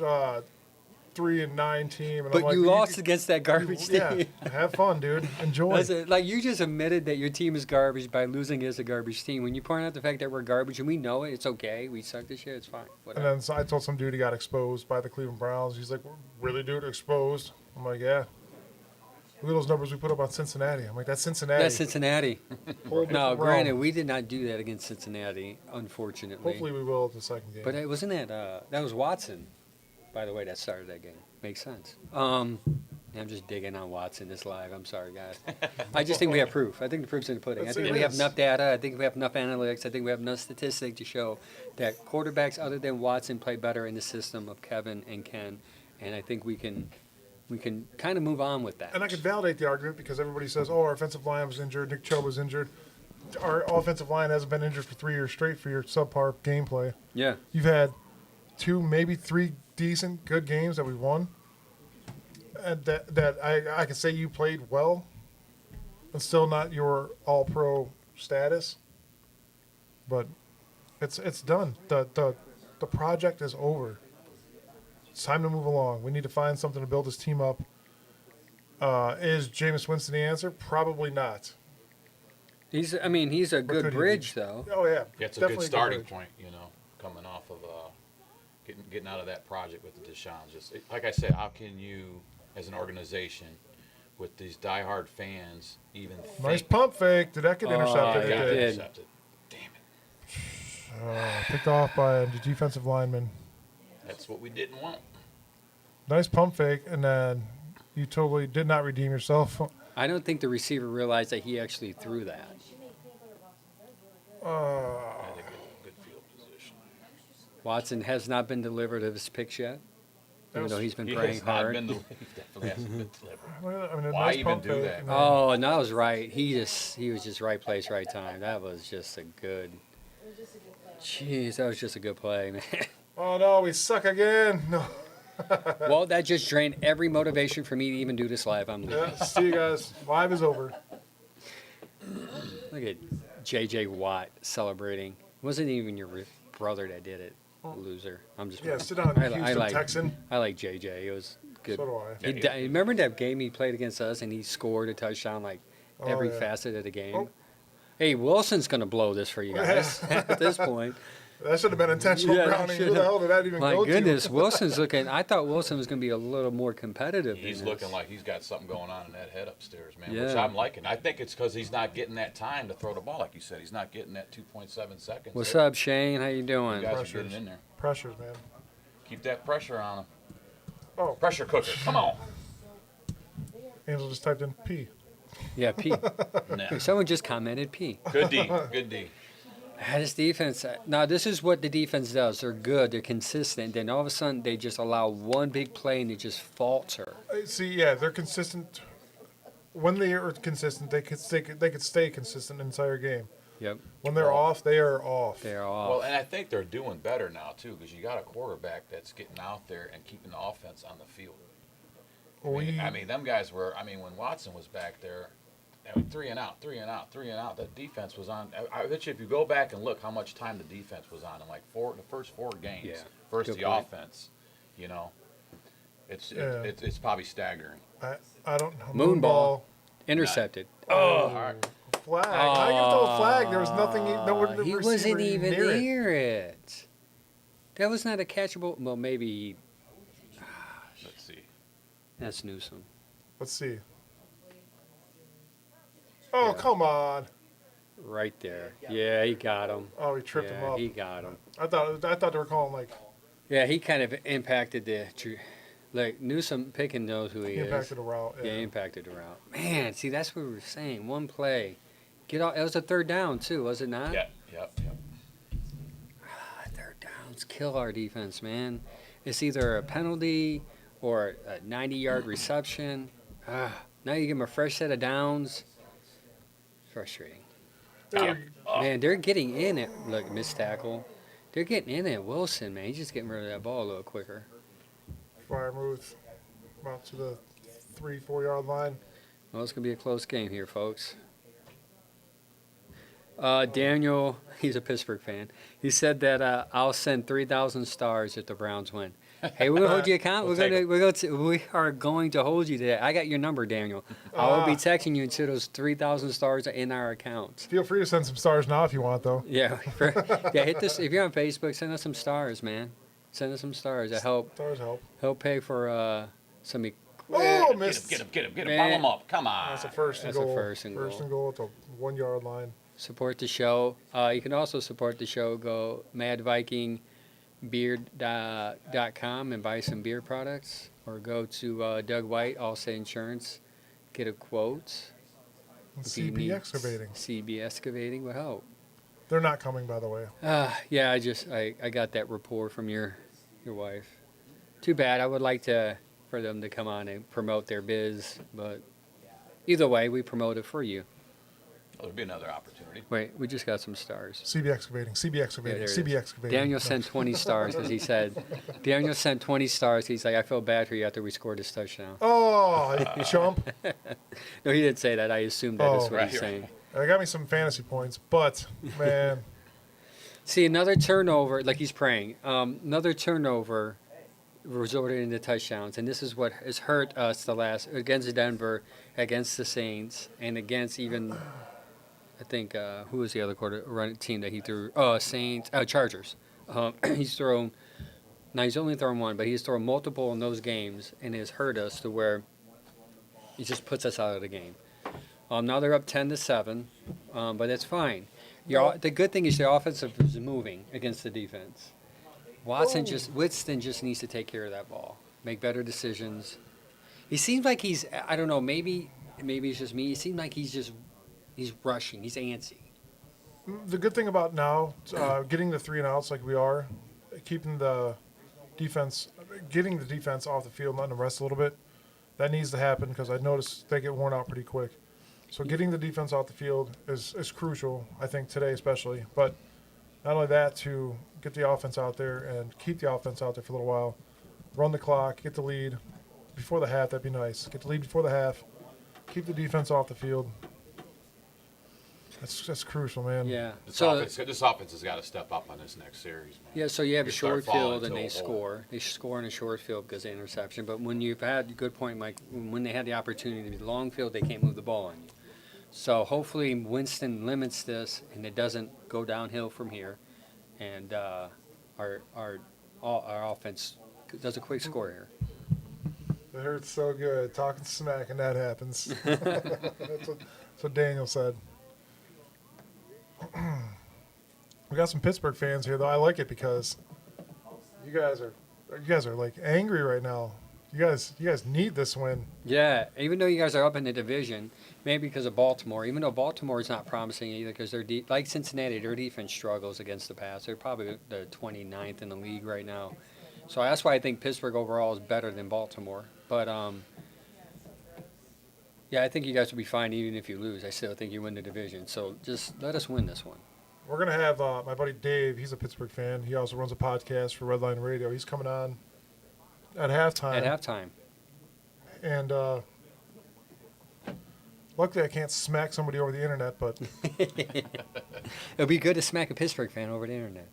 3-9 team." And
But
I'm like,
you lost against that
you-
garbage
Yeah,
team.
have fun, dude. Enjoy.
That's it. Like, you just admitted that your team is garbage by losing against a garbage team. When you point out the fact that we're garbage and we know it, it's okay. We suck this year. It's fine.
And
Whatever.
then so I told some dude he got exposed by the Cleveland Browns. He's like, "Really, dude, exposed?" I'm like, "Yeah." Look at those numbers we put up on Cincinnati. I'm like, "That's Cincinnati."
That's Cincinnati.
Whole
No,
different realm.
granted, we did not do that against Cincinnati, unfortunately.
Hopefully, we will at the second game.
But it wasn't that was Watson, by the way, that started that game. Makes sense. I'm just digging on Watson this live. I'm sorry, guys. I just think we have proof. I think the proof's in the pudding. I
That's-
think
it
we have
is.
enough data. I think we have enough analytics. I think we have enough statistics to show that quarterbacks other than Watson play better in the system of Kevin and Ken. And I think we can kind of move on with that.
And I could validate the argument because everybody says, "Oh, our offensive line was injured. Nick Chubb was injured." Our offensive line hasn't been injured for 3 years straight for your subpar gameplay.
Yeah.
You've had 2, maybe 3 decent, good games that we won, and that I can say you played well, and still not your All-Pro status. But it's done. The project is over. It's time to move along. We need to find something to build this team up. Is Jameis Winston the answer? Probably not.
He's a
could
good
he be?
bridge, though.
Oh yeah,
Yeah, it's a
definitely
good starting
bridge.
point, coming off of getting out of that project with the Deshaun. Like I said, how can you, as an organization, with these diehard fans, even
Nice
think
pump fake. Did that get
Oh,
intercepted?
it got
It did.
intercepted? Damn it!
Picked off by the defensive lineman.
That's what we didn't want.
Nice pump fake, and then you totally did not redeem yourself.
I don't think the receiver realized that he actually threw that.
I think a good field position.
Watson has not been delivered of his picks yet. even though he's been
He
praying
has not
hard.
been delivered. He definitely hasn't been delivered.
I mean, a
Why
nice
even
pump
do
fake,
that?
and then-
Oh, and that was right. He was just right place, right time. That was just a good. Jeez, that was just a good play, man.
Oh no, we suck again. No.
Well, that just drained every motivation for me to even do this live. I'm leaving.
Yeah, see you guys. Live is over.
Look at J.J. Watt celebrating. It wasn't even your brother that did it, loser. I'm just.
Yeah, sit down,
I
Houston
like
Texan.
I like J.J. It was good.
So do I.
He remember that game he played against us and he scored a touchdown like
Oh,
every
yeah.
facet of the game.
Oh.
Hey, Wilson's gonna blow this for you guys at this point.
That should have been intentional
Yeah, that
grounding. Who
should
the
have.
hell did that even
My
go
goodness,
to?
Wilson's looking. I thought Wilson was gonna be a little more competitive.
He's
than this.
looking like he's got something going on in that head upstairs, man, which
Yeah.
I'm liking. I think it's because he's not getting that time to throw the ball, like you said. He's not getting that 2.7 seconds.
What's
there.
up, Shane? How you
You
doing?
guys are
Pressures.
getting in there.
Pressures, man.
Keep that pressure on him.
Oh,
Pressure cooker. Come on.
Angel just typed in P.
Yeah, P.
Nah.
Someone just commented P.
Good D. Good D.
This defense. Now, this is what the defense does. They're good. They're consistent. Then all of a sudden, they just allow one big play and they just falter.
See, yeah, they're consistent. When they are consistent, they could stay consistent the entire game.
Yep,
When they're off, they are off.
they're off.
Well, and I think they're doing better now, too, because you got a quarterback that's getting out there and keeping the offense on the field. I mean, them guys were, when Watson was back there, 3 and out. That defense was on. I bet you if you go back and look how much time the defense was on in like the first 4 games
Yeah,
versus
good
the
point.
offense, it's
Yeah.
it's probably staggering.
I don't know.
Moonball. Intercepted.
All right.
Flag. How do you throw a flag? There was nothing. No one.
He wasn't even near it. That was not a catchable. Well, maybe
Let's see.
that's Newsom.
Let's see. Oh,
Yeah.
come on.
Right there. Yeah, he got him.
Oh, he tripped him
Yeah,
up.
he got him.
I thought they were calling like
Yeah, he kind of impacted like Newsom Pickens knows who he
he
is.
impacted a route.
Yeah, he impacted the route. Man, see, that's what we were saying. One play. Get off. It was a third down, too, was it not?
Yep.
Third downs kill our defense, man. It's either a penalty or a 90-yard reception. Now you give them a fresh set of downs. Frustrating. Man, they're getting in it. Look, missed tackle. They're getting in it. Wilson, man, he's just getting rid of that ball a little quicker.
Fire move about to the 3-4 yard line.
Well, it's going to be a close game here, folks. Daniel, he's a Pittsburgh fan. He said that I'll send 3,000 stars if the Browns win. Hey, we're gonna hold you accountable. We are going to hold you to that. I got your number, Daniel. I will be texting you until those 3,000 stars are in our accounts.
Feel free to send some stars now if you want, though.
Yeah, hit this. If you're on Facebook, send us some stars, man. Send us some stars. That
Stars help.
help pay for some.
Oh, missed.
Get him.
Man.
Ball him up. Come on.
That's a first and
That's a
goal.
first and
First
goal.
and goal at the 1 yard line.
Support the show. You can also support the show. Go madvikingbeard.com and buy some beer products, or go to Doug White, Allstate Insurance, get a quote.
And
If you
CB
need
excavating.
CB Excavating will help.
They're not coming, by the way.
Yeah, I got that report from your wife. Too bad. I would like for them to come on and promote their biz, but either way, we promote it for you.
There'll be another opportunity.
Wait, we just got some stars.
CB excavating. CB excavating.
there it
CB
is.
excavating.
Daniel sent 20 stars because he said, Daniel sent 20 stars. He's like, I feel bad for you after we scored this touchdown.
Oh, chump.
No, he didn't say that. I assumed that is what
right
he's
here.
saying.
I got me some fantasy points, but man,
See, another turnover, like he's praying, another turnover resulted into touchdowns. And this is what has hurt us against Denver, against the Saints, and against even, I think, who was the other running team that he threw? Chargers. He's only thrown one, but he's thrown multiple in those games, and it has hurt us to where he just puts us out of the game. Now they're up 10-7, but that's fine. The good thing is the offensive is moving against the defense. Winston just needs to take care of that ball, make better decisions. He seems like I don't know, maybe it's just me. He seems like he's rushing, he's antsy.
the good thing about now getting the 3 and outs like we are, keeping the defense, getting the defense off the field, letting them rest a little bit, that needs to happen because I noticed they get worn out pretty quick. So getting the defense off the field is crucial, I think, today especially. But not only that, to get the offense out there and keep the offense out there for a little while, run the clock, get the lead before the half. That'd be nice. Get the lead before the half, keep the defense off the field. That's crucial, man.
Yeah.
This offense has got to step up on this next series, man.
Yeah, so you have a
You start
short
falling
field and
into
they
a hole.
score. They score in a short field because of interception. But when you've had, good point, Mike, when they had the opportunity to be long field, they can't move the ball on you. So hopefully Winston limits this and it doesn't go downhill from here. And our offense does a quick score here.
It hurts so good talking smack, and that happens. That's what Daniel said. We got some Pittsburgh fans here, though. I like it because you guys are like angry right now. You guys need this win.
Yeah, even though you guys are up in the division, maybe because of Baltimore, even though Baltimore is not promising either because they're like Cincinnati, their defense struggles against the pass. They're probably the 29th in the league right now. So that's why I think Pittsburgh overall is better than Baltimore. But, yeah, I think you guys will be fine even if you lose. I still think you win the division. So just let us win this one.
We're going to have my buddy Dave. He's a Pittsburgh fan. He also runs a podcast for Redline Radio. He's coming on at halftime.
At halftime.
And luckily I can't smack somebody over the internet, but
It'll be good to smack a Pittsburgh fan over the internet.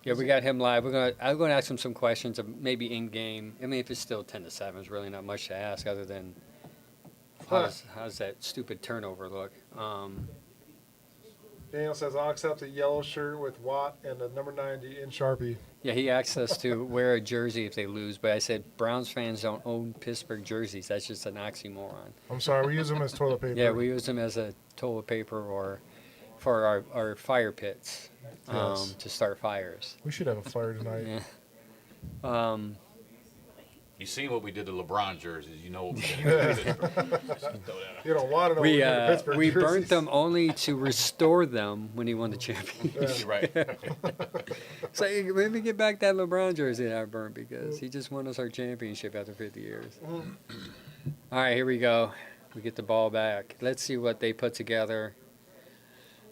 Yeah, we got him live. I'm gonna ask him some questions, maybe in game. I mean, if it's still 10-7, there's really not much to ask other than how's that stupid turnover look.
Daniel says, I'll accept a yellow shirt with Watt and a number 90 in Sharpie.
Yeah, he asked us to wear a jersey if they lose, but I said Browns fans don't own Pittsburgh jerseys. That's just an oxymoron.
I'm sorry, we use them as toilet paper.
Yeah, we use them as a toilet paper or for our fire pits
Yes.
to start fires.
We should have a fire tonight.
Yeah.
You seen what we did to LeBron jerseys? You know what we did.
You don't want to know
We
what we did to Pittsburgh
we burnt
jerseys.
them only to restore them when he won the championship.
You're right.
So let me get back that LeBron jersey that I burnt because he just won us our championship after 50 years. All right, here we go. We get the ball back. Let's see what they put together.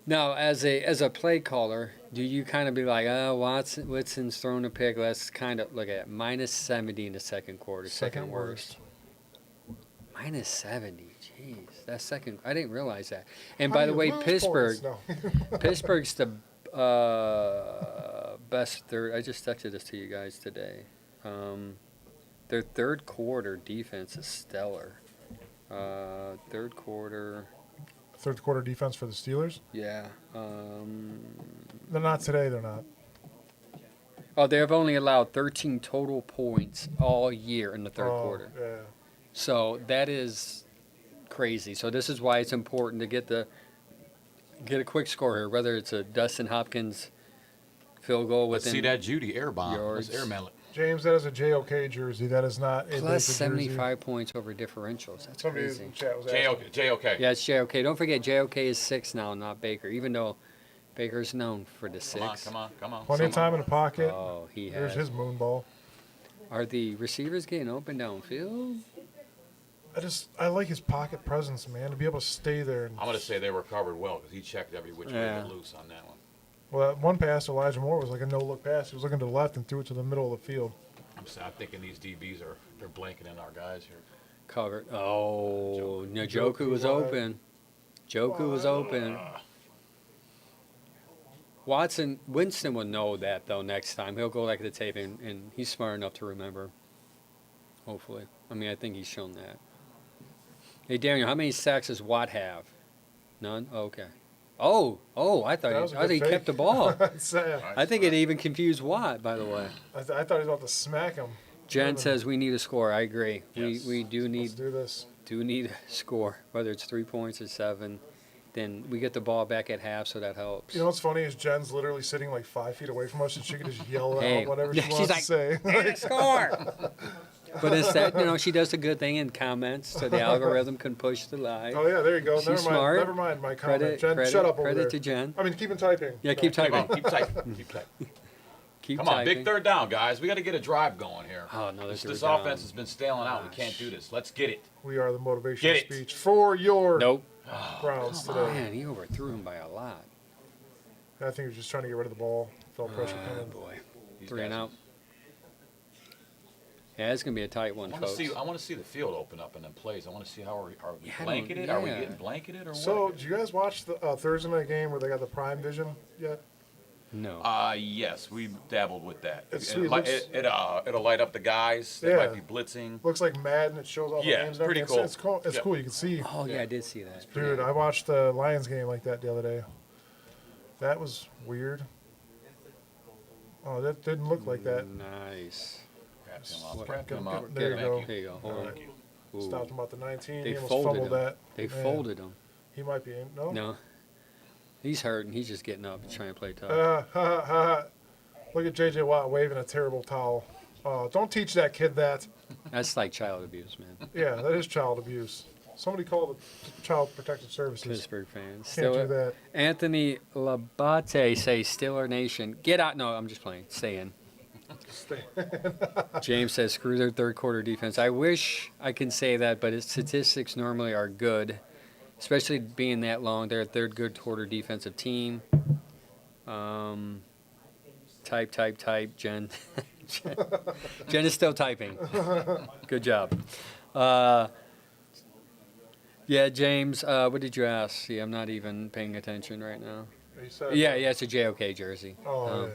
Now, as a play caller, do you kind of be like, oh, Watson's thrown a pick. Let's kind of look at it. Minus 70 in the second quarter, second worst. Minus 70. Jeez, that's second. I didn't realize that. And
How
by
do
the
you
way,
lose
Pittsburgh,
points? No.
Pittsburgh's the best third. I just texted this to you guys today. Their third quarter defense is stellar. Third quarter.
Third quarter defense for the Steelers?
Yeah.
They're not today, they're not.
Oh, they have only allowed 13 total points all year in the third quarter.
Yeah.
So that is crazy. So this is why it's important to get a quick score here, whether it's a Dustin Hopkins field goal
Let's
within
see that Judy air bomb.
yards.
Let's airmail it.
James, that is a JOK jersey. That is not a
plus
Baker
75 points over differentials. That's
Somebody
crazy.
in chat was asking.
JOK.
Yeah, it's JOK. Don't forget JOK is 6 now, not Baker. Even though Baker's known for the 6.
Come on.
Plenty of time in the pocket.
Oh, he
There's
has.
his moon ball.
Are the receivers getting open downfield?
I like his pocket presence, man, to be able to stay there. And,
I'm going to say they were covered well because he checked every which way
Yeah.
to get loose on that one.
well, that one pass to Elijah Moore was like a no-look pass. He was looking to the left and threw it to the middle of the field.
I'm thinking these DBs they're blanking in our guys here.
Covered. Oh, no, Joku
Joku
was
wide.
open. Joku was open. Winston will know that, though, next time. He'll go back to the tape, and he's smart enough to remember. Hopefully. I mean, I think he's shown that. Hey, Daniel, how many sacks does Watt have? None? Oh, okay. Oh, I
That was a
thought
good
he
fake.
kept the ball.
So,
I think it even confused Watt, by the way.
I thought he was about to smack him.
Jen says we need a score. I agree.
Yes.
We do
Let's
need
do this.
a score, whether it's 3 points or 7. Then we get the ball back at half, so that helps.
You know what's funny is Jen's literally sitting like 5 feet away from us, and she can just yell
Hey.
out whatever she
Yeah,
wants
she's
to say.
Score! But instead, she does a good thing in comments, so the algorithm can push the live.
Oh yeah, there you go.
She's
Never mind.
smart.
Never mind my comment.
Credit,
Jen,
credit,
shut up over
credit
there.
to Jen.
I mean, keep on typing.
Yeah, keep
Keep
typing.
on, keep typing.
Keep
Come on,
typing.
big third down, guys. We got to get a drive going here.
Oh, no,
This
there's
offense has been staling out. We can't do this. Let's get it.
We are the motivational
Get it.
speech for your
Nope.
Browns
come
today.
Man, he overthrew him by a lot.
I think he was just trying to get rid of the ball. Felt pressure
Oh,
coming.
boy.
These
3 and
guys-
out. Yeah, it's going to be a tight one,
I want
folks.
to see the field open up and then plays. I want to see how are we
Yeah,
blanketed? Are we
yeah.
getting blanketed or
So,
what?
did you guys watch the Thursday night game where they got the Prime Vision yet?
No.
Yes, we dabbled with that.
It's
It,
sweet.
it'll light up the guys that
Yeah.
might be blitzing.
Looks like Madden. It shows all the
Yeah,
names. and
pretty
everything.
cool.
It's cool. It's
Yep.
cool. You can see.
Oh, yeah, I did see that.
Dude, I watched the Lions game like that the other day. That was weird. Oh, that didn't look like that.
Nice.
Wrap him up.
What-
Wrap him up.
There you
Thank
go.
Here you go. Hold on.
Alright.
Ooh.
Stopped him about the 19.
They
he almost
folded
fumbled
him.
that.
They
Man,
folded him.
He might be in. No?
No. He's hurting. He's just getting up and trying to play tough.
Ha, ha, ha. Look at J.J. Watt waving a terrible towel. Don't teach that kid that.
That's like child abuse, man.
Yeah, that is child abuse. Somebody call the Child Protective Services.
Pittsburgh fans.
Can't do
Still,
that.
Anthony Labate say Steeler Nation. Get out. No, I'm just playing. Stay in. James says screw their third quarter defense. I wish I can say that, but its statistics normally are good, especially being that long. They're a third good quarter defensive team. Type, Jen. Jen is still typing. Good job. Yeah, James, what did you ask? See, I'm not even paying attention right now.
He said,
Yeah, it's a JOK jersey.
Oh, yeah.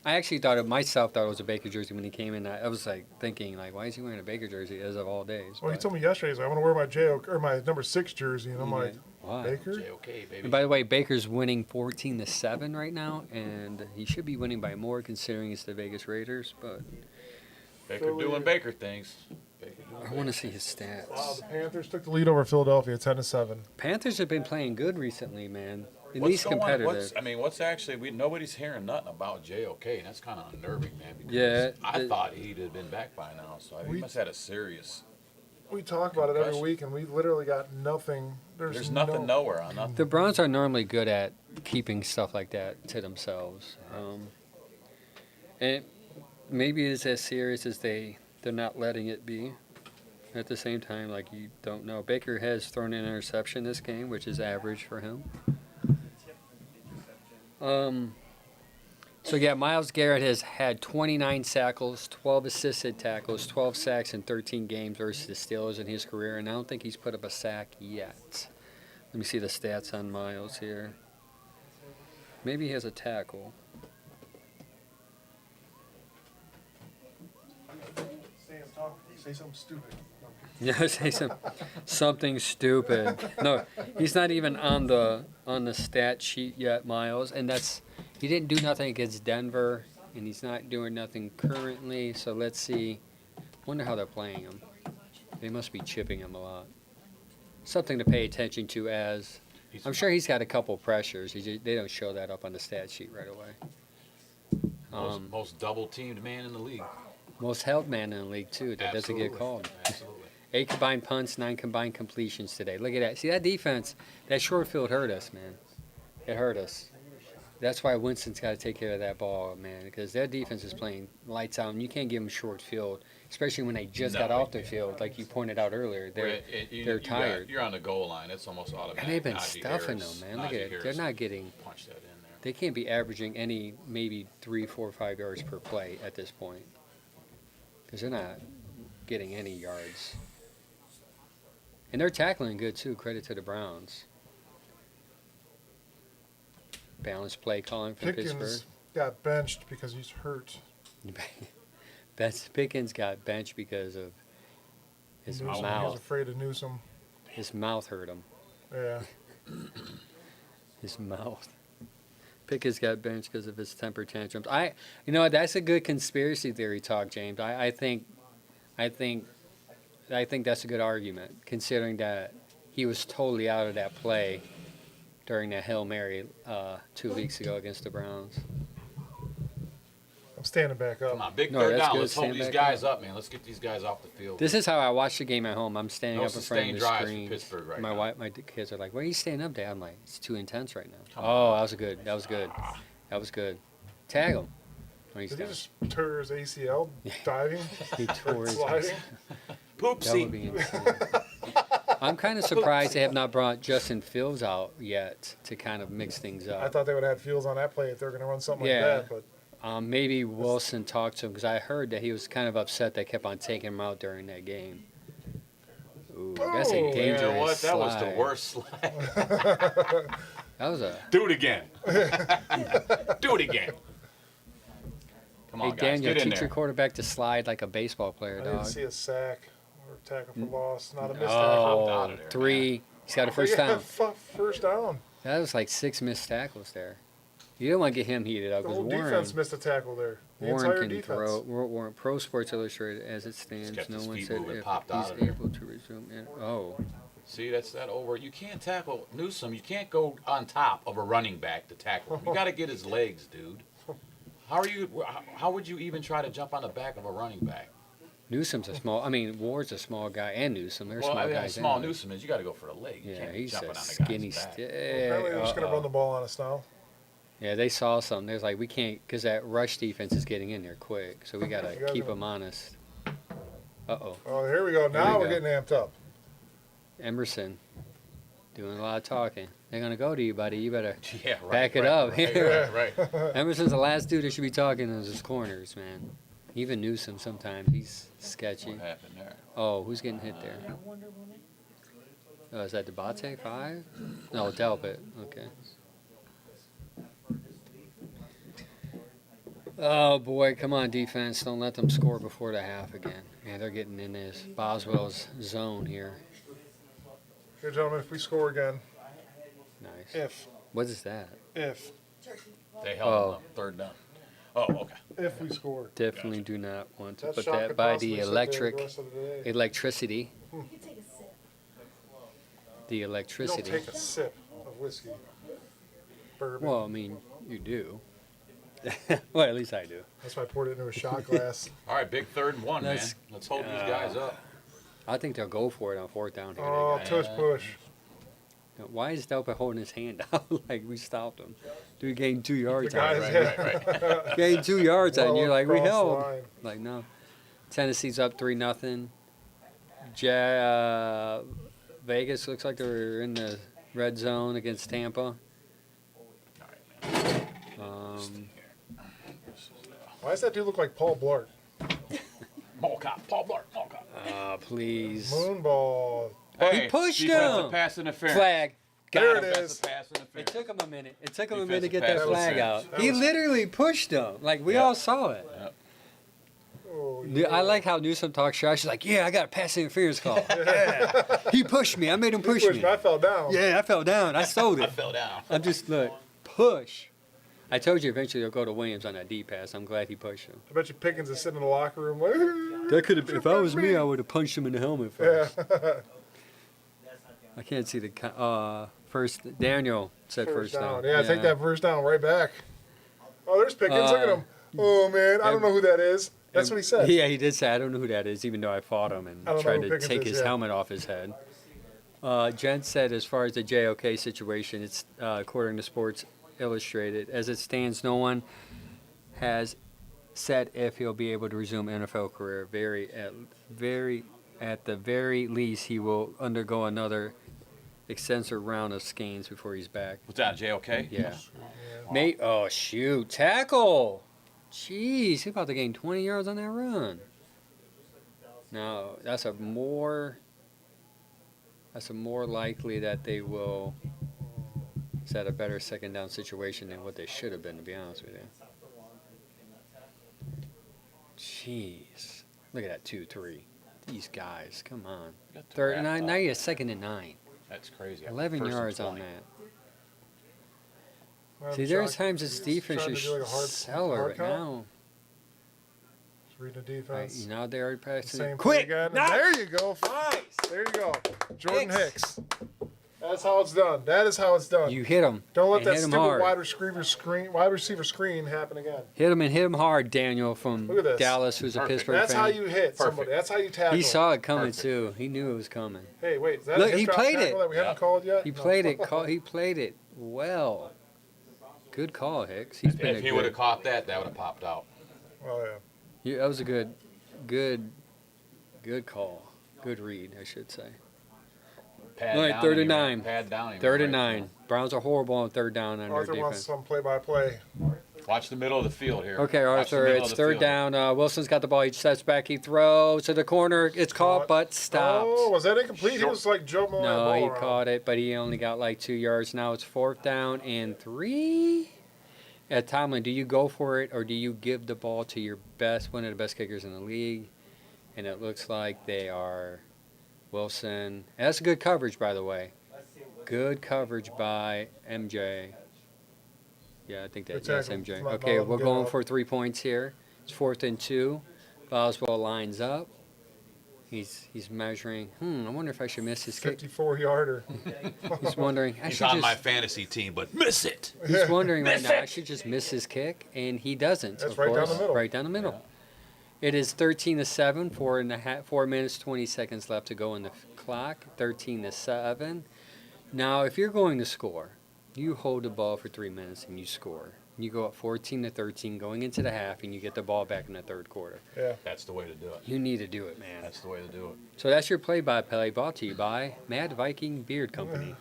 I actually thought it myself thought it was a Baker jersey when he came in. I was like thinking like, why is he wearing a Baker jersey as of all days?
Well, he
But-
told me yesterday, he's like, I want to wear my my number 6 jersey. And I'm like,
why?
Baker?
Okay, baby.
And by the way, Baker's winning 14-7 right now, and he should be winning by more considering it's the Vegas Raiders. But
Baker doing Baker things. Baker doing
I want to see his stats.
Wow, the Panthers took the lead over Philadelphia 10-7.
Panthers have been playing good recently, man. At
What's
least
going on?
competitive.
What's actually nobody's hearing nothing about JOK, and that's kind of unnerving, man. Because
Yeah,
I thought he'd have been back by now, so he must have had a serious.
We talk about it every
Concussion.
week, and we literally got nothing.
There's nothing nowhere on nothing.
The Browns are normally good at keeping stuff like that to themselves. And maybe it's as serious as they're not letting it be. At the same time, like you don't know. Baker has thrown an interception this game, which is average for him. So yeah, Myles Garrett has had 29 tackles, 12 assisted tackles, 12 sacks in 13 games versus the Steelers in his career, and I don't think he's put up a sack yet. Let me see the stats on Myles here. Maybe he has a tackle.
Say something stupid.
Yeah, say something stupid. No, he's not even on the stat sheet yet, Myles, and he didn't do nothing against Denver, and he's not doing nothing currently. So let's see. Wonder how they're playing him. They must be chipping him a lot. Something to pay attention to, as I'm sure he's got a couple pressures. They don't show that up on the stat sheet right away.
Most double-teamed man in the league.
Most held man in the league too. That doesn't get
Absolutely.
called.
Absolutely.
8 combined punts, 9 combined completions today. Look at that. See, that defense, that short field hurt us, man. It hurt us. That's why Winston's got to take care of that ball, man, because their defense is playing lights out, and you can't give them short field, especially when they just got off the field, like you pointed out earlier. They're tired.
You're on the goal line. It's almost automatic.
And they've been
Najee
stuffing
Harris-
them, man. Look
Najee
at it. They're
Harris
not getting.
Punch that in there.
They can't be averaging any maybe 3, 4, 5 yards per play at this point, because they're not getting any yards. And they're tackling good, too. Credit to the Browns. Balanced play calling from
Pickens
Pittsburgh.
got benched because he's hurt.
Pickens got benched because of his
Newsom, he was
mouth.
afraid of Newsom.
His mouth hurt him.
Yeah.
His mouth. Pickens got benched because of his temper tantrums. That's a good conspiracy theory talk, James. I think that's a good argument, considering that he was totally out of that play during that Hail Mary 2 weeks ago against the Browns.
I'm standing back up.
Come on, big
No,
third
that's
down.
good.
Let's hold
Stand
these
back
guys up, man. Let's get these guys off the field.
This is how I watch the game at home. I'm standing
No
up in front of
sustained
the
drives for
screen.
Pittsburgh right
my
now.
wife, my kids are like, "Why are you staying up there?" I'm like, "It's too intense right now."
Come
Oh, that was good. That was good. That was good. Tag him. When he's
Did he
down.
just tear his ACL diving?
He tore his
Sliding?
That
Poopsie.
would be insane. I'm kind of surprised they have not brought Justin Fields out yet to kind of mix things
I
up.
thought they would have had Fields on that play if they're going to run something
Yeah.
like that. But
Maybe Wilson talked to him because I heard that he was kind of upset they kept on taking him out during that game. Ooh, that's
Oh,
a
you know
dangerous
You know what? That was the
slide.
worst slide.
That was a.
Do it again. Do it again. Come on,
Hey
guys,
Daniel,
get in
teach
there.
your quarterback to slide like a baseball player,
I didn't
dog.
see a sack or tackle for loss. Not a missed
out
Oh,
of there,
3. He's got a
tackle.
first
Yeah,
down.
First down.
That was like 6 missed tackles there. You don't want to get him heated up
The
because
whole
Warren.
defense missed a tackle there. The
Warren
entire
can
defense.
throw. Warren, Pro Sports Illustrated, as it stands,
kept
no
his
one
feet
said
moving,
if
popped
he's
out of there.
able to resume. Oh,
See, that's that over. You can't tackle Newsome. You can't go on top of a running back to tackle him. You got to get his legs, dude. How would you even try to jump on the back of a running back?
Newsom's a small. I mean, Ward's a small guy, and Newsom. They're
Well,
small
I mean, how
guys.
small
anyway.
Newsome is, you got to go for the leg. You
Yeah,
can't be
he's
jumping
a
on the
skinny
guy's back.
stick.
Apparently they're just going to run the ball on us now.
Yeah, they saw something. There's like we can't because that rush defense is getting in there quick, so we
You
gotta
guys
keep
are-
them honest. Uh-oh.
Oh, here we go. Now
we
we're
go.
getting amped up.
Emerson doing a lot of talking. They're gonna go to you, buddy. You better
Yeah, right.
back it
right,
up.
Right, right.
Emerson's the last dude that should be talking to his corners, man. Even Newsom sometimes he's sketchy.
What happened there?
Oh, who's getting hit there? Oh, is that Debate 5? No, Delpit. Okay. Oh boy, come on defense! Don't let them score before the half again. Yeah, they're getting in this Boswell's zone here.
Here, gentlemen, if we score again,
Nice. What is that?
if
They held him up. Third down. Oh, okay.
we score.
Definitely do not want to
That
put
shot
that
could
by
possibly
the
sit there the rest of the day.
electricity.
You can take a sip.
The
You don't
electricity.
take a sip of whiskey. Bourbon.
Well, I mean, you do. Well, at least I do.
That's why I poured it into a shot glass.
All right, big 3rd and 1, man.
Let's-
Let's hold these guys up.
I think they'll go for it on 4th down here.
Oh,
They
tush push.
got- Why is Delpit holding his hand out like we stopped him? Dude gained 2 yards
The
on
guys-
you.
Right, right, right.
Gained 2 yards on you. You're like, we
across the
held.
line.
Like, no. Tennessee's up 3-0. Vegas looks like they're in the red zone against Tampa.
Why does that dude look like Paul Blart?
Mall cop, Paul Blart, Mall cop.
Please.
Moonball.
Hey,
He pushed
defensive
him.
pass interference.
Flag.
There
Got
it
him.
is.
Defensive pass
It
interference.
took him a minute. It took him a
Defensive
minute to get that
pass
flag
interference.
out.
That
He
was-
literally pushed him. Like, we
Yep.
all saw it.
Oh,
I like how Newsom talks trash. He's like, yeah, I got a pass interference call. Yeah. He pushed me. I made him push me.
I fell down.
Yeah, I fell down. I sold
I
it.
fell down.
I'm just, look, push. I told you eventually they'll go to Williams on that D pass. I'm glad he pushed him.
I bet you Pickens is sitting in the locker room like,
That could have, if I was me, I would have punched him in the helmet
yeah.
first. I can't see the first. Daniel said first down.
Yeah, take that first down right back. Oh, there's Pickens. Look at him. Oh, man. I don't know who that is. That's what he said.
Yeah, he did say, I don't know who that is, even though I fought him and
I don't know
tried
who
to
Pickens
take
is,
his
yeah.
helmet off his head. Jen said, as far as the JOK situation, it's according to Sports Illustrated, as it stands, no one has said if he'll be able to resume NFL career. At the very least, he will undergo another extensive round of scans before he's back.
What's that, JOK?
Yeah. Mate, oh shoot, tackle! Jeez, he's about to gain 20 yards on that run. Now, that's a more likely that they will set a better second down situation than what they should have been, to be honest with you. Jeez. Look at that 2-3. These guys, come on.
Got to
Third
wrap
and 9,
up.
now you're 2nd and 9.
That's crazy.
11
First and
yards on
20.
that.
I'm
See, there's
shocked.
times this defense
Trying to
should
do like a hard-
sell it
hard
right
count?
now.
Just reading the
Right,
defense.
you know they already passed
Same
it.
thing
Quick!
again.
Nice!
There you go.
Nice!
There you go. Jordan
Hicks.
Hicks. That's how it's done. That is how it's done.
You hit him.
Don't let
and
that
hit 'em
stupid
hard.
wide receiver screen happen again.
Hit him and hit him hard, Daniel from
Look at this.
Dallas, who's a
Perfect.
Pittsburgh
That's
fan.
how you hit somebody.
Perfect.
That's how you tackle.
He saw it coming
Perfect.
too. He knew it was coming.
Hey, wait. Is that
Look,
a hip
he
drop
played
tackle
it.
that we haven't
Yeah.
called yet?
He
No.
played it. He played it well. Good call, Hicks. He's been
If
a
he would have
good.
caught that, that would have popped out.
Oh yeah.
Yeah, that was a good call. Good read, I should say.
Pad
All right,
down
third and
and he ran-
9.
Pad down. And he
Third
ran
and
right
9. Browns are horrible on third down on their
Arthur wants
defense.
some play-by-play.
through him. Watch the middle of the field here.
Okay,
Watch the
Arthur,
middle
it's
of the
third
field.
down. Wilson's got the ball. He steps back. He throws to the corner. It's caught, but stopped.
Oh, was that incomplete? He
Short.
was like jumping that
No,
ball
he
around.
caught it, but he only got like 2 yards. Now it's 4th down and 3. Tomlin, do you go for it or do you give the ball to your one of the best kickers in the league? And it looks like they are Wilson. And that's good coverage, by the way. Good coverage by MJ. Yeah, I think
Good
that's
tackle.
MJ.
Not
Okay,
letting
we're
him get
going
up.
for 3 points here. It's 4th and 2. Boswell lines up. He's measuring. I wonder if I should miss his kick.
54-yarder.
He's wondering. I
He's
should
on
just.
my fantasy team, but miss it.
He's wondering right now. I should just miss his kick, and he doesn't.
That's
of
right down
course.
the middle.
Right down the middle. It is 13-7. 4 minutes 20 seconds left to go in the clock. 13-7. Now, if you're going to score, you hold the ball for 3 minutes and you score. You go up 14-13 going into the half, and you get the ball back in the third quarter.
Yeah.
That's the way to do it.
You need to do it, man.
That's the way to do it.
So that's your play-by-play brought to you by Mad Viking Beard Company.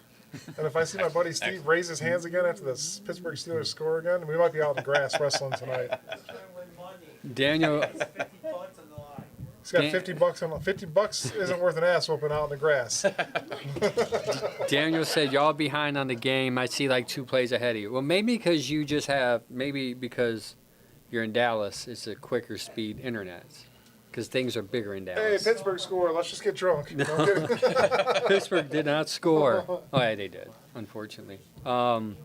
And if I see my buddy Steve raise his hands again after the Pittsburgh Steelers score again, we might be out in the grass wrestling tonight.
Daniel,
He's got
Dan-
50 bucks on 50 bucks isn't worth an ass whooping out in the grass.
Daniel said y'all behind on the game. I see like 2 plays ahead of you. Well, maybe because you're in Dallas, it's a quicker speed internet. Because things are bigger in
Hey,
Dallas.
Pittsburgh score. Let's just get drunk. No, I'm kidding.
Pittsburgh did not score. Oh, yeah, they did, unfortunately. Man,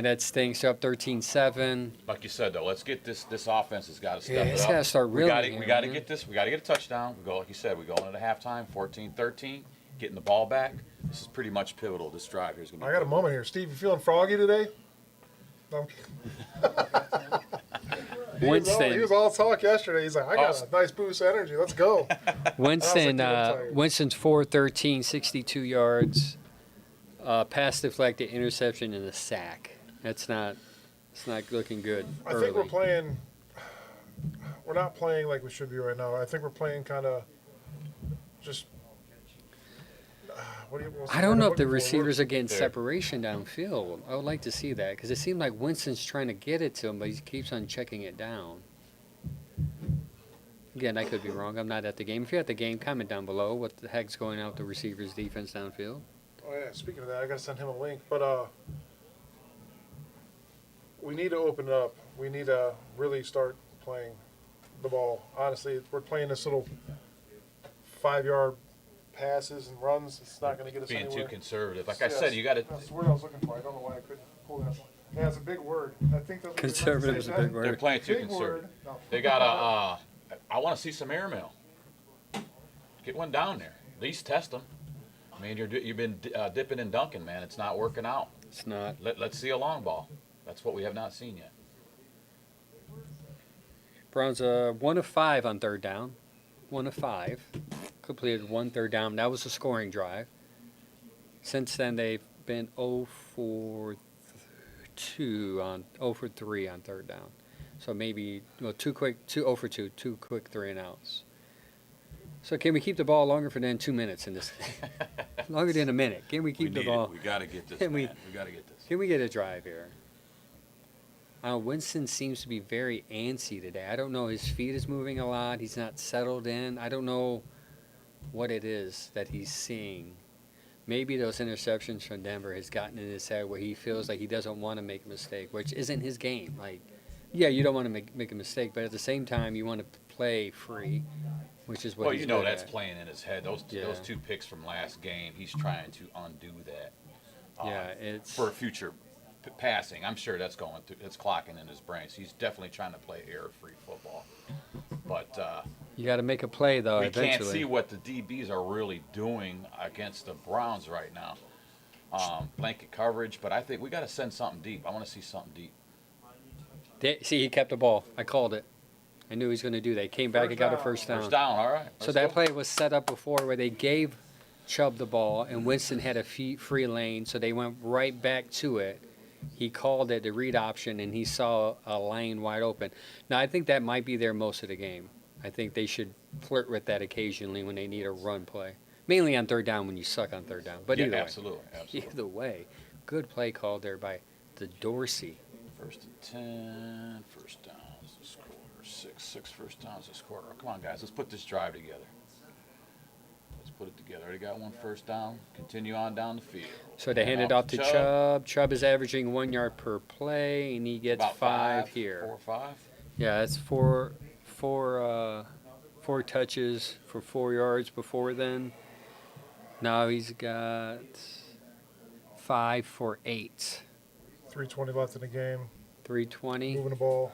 that stinks. Up 13-7.
Like you said, though, let's get this offense has got to step
Yeah,
it
it's
up.
got to start
We
reeling.
got to
here,
we got to
man.
get this. We got to get a touchdown. We go like you said. We go into halftime, 14-13, getting the ball back. This is pretty much pivotal. This drive here is going to be.
I got a moment here. Steve, you feeling froggy today? No, I'm kidding. He was all talk yesterday. He's like, I got a nice boost of energy. Let's go.
Winston,
dude, I'm tired.
Winston's 4-13, 62 yards. Pass deflected, interception, and a sack. It's not looking good.
I think we're playing. We're not playing like we should be right now. I think we're playing kind of just.
I don't know if the receivers are getting separation downfield. I would like to see that because it seemed like Winston's trying to get it to him, but he keeps on checking it down. Again, I could be wrong. I'm not at the game. If you're at the game, comment down below what the heck's going on with the receivers' defense downfield.
Oh yeah, speaking of that, I gotta send him a link. But we need to open it up. We need to really start playing the ball. Honestly, we're playing this little 5-yard passes and runs. It's not gonna get us
being
anywhere.
too conservative. Like I said, you got to.
That's the word I was looking for. I don't know why I couldn't pull that. Yeah, it's a big word. I think that's what you're trying to
Conservative
say,
is a
Jen.
big
They're
word.
playing too
Big
conservative.
word. No.
They got a. I want to see some airmail. Get one down there. At least test them. I mean, you've been dipping and dunking, man. It's not working out.
It's not.
Let's see a long ball. That's what we have not seen yet.
Browns 1 of 5 on third down. 1 of 5. Completed 1 third down. That was a scoring drive. Since then, they've been 0 for 3 on third down. So maybe 0 for 2, 2 quick 3 and outs. So can we keep the ball longer for than 2 minutes in this? Longer than a minute. Can we keep the ball?
We got to get this.
Can we-
Man. We got to get this.
Can we get a drive here? Winston seems to be very antsy today. I don't know. His feet is moving a lot. He's not settled in. I don't know what it is that he's seeing. Maybe those interceptions from Denver has gotten in his head where he feels like he doesn't want to make a mistake, which isn't his game. Like, yeah, you don't want to make a mistake, but at the same time, you want to play free, which is what
Well,
he's
you know
good
that's
at.
playing in his head. Those 2 picks from last game, he's trying to undo that.
Yeah, it's
For future passing. I'm sure that's going through. It's clocking in his brain. So he's definitely trying to play error-free football. But
you got to make a play though.
we
Eventually,
can't see what the DBs are really doing against the Browns right now. Blanket coverage, but I think we got to send something deep. I want to see something deep.
See, he kept the ball. I called it. I knew he was going to do that. He came back and got a first down.
First down, all right.
So
Let's
that
go.
play was set up before where they gave Chubb the ball and Winston had a free lane, so they went right back to it. He called it the read option, and he saw a lane wide open. Now, I think that might be there most of the game. I think they should flirt with that occasionally when they need a run play. Mainly on third down when you suck on third down. But
Yeah,
either
absolutely.
way. Either way. Good play called there by the Dorsey.
1st and 10, first downs this quarter. Six first downs this quarter. Come on, guys, let's put this drive together. Let's put it together. Already got one first down. Continue on down the field.
So they hand it off to Chubb. Chubb is averaging 1 yard per play, and he gets
About
five here.
4 or 5.
Yeah, that's four touches for 4 yards before then. Now he's got 5 for 8.
3:20 left in the game.
320.
Moving the ball.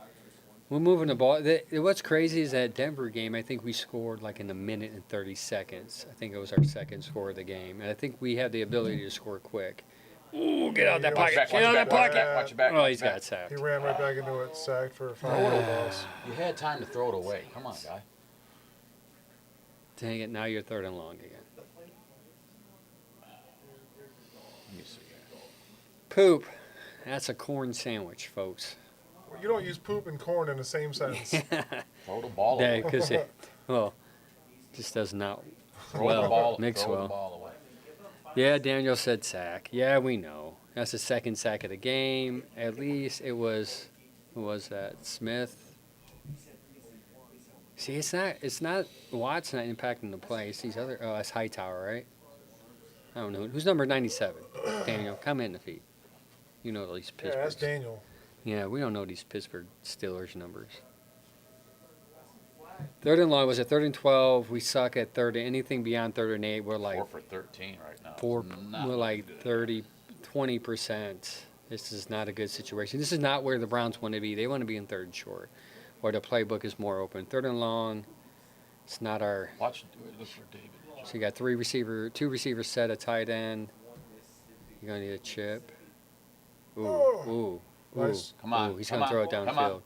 We're moving the ball. What's crazy is that Denver game, I think we scored like in a minute and 30 seconds. I think it was our second score of the game. And I think we have the ability to score quick. Ooh, get out that pocket. Get out that pocket.
Watch your back.
Oh, he's got sacked.
He ran right back into it, sacked for a 5-yard loss.
You had time to throw it away. Come on, guy.
Dang it, now you're third and long again.
Let me see here.
Poop. That's a corn sandwich, folks.
Well, you don't use poop and corn in the same sentence.
Throw the ball
Yeah,
away.
because it, well, just does not
Throw the ball,
mix
throw
well.
the ball away.
Yeah, Daniel said sack. Yeah, we know. That's the second sack of the game. At least it was, who was that? Smith. See, it's not Watt's not impacting the play. It's these other, oh, that's Hightower, right? I don't know. Who's number 97? Daniel, come in the feet. You know these
Yeah,
Pittsburgh.
that's Daniel.
Yeah, we don't know these Pittsburgh Steelers numbers. Third and long was it 3rd and 12. We suck at third. Anything beyond 3rd and 8, we're like
4 for 13 right now.
we're like 30, 20%. This is not a good situation. This is not where the Browns want to be. They want to be in 3rd and short, where the playbook is more open. 3rd and long, it's not our.
Watch. Look for David.
So you got two receivers set, a tight end. You're gonna need a chip. Ooh, ooh,
Nice.
Come on,
Ooh, he's
come
gonna throw
on,
it
come
downfield.
on.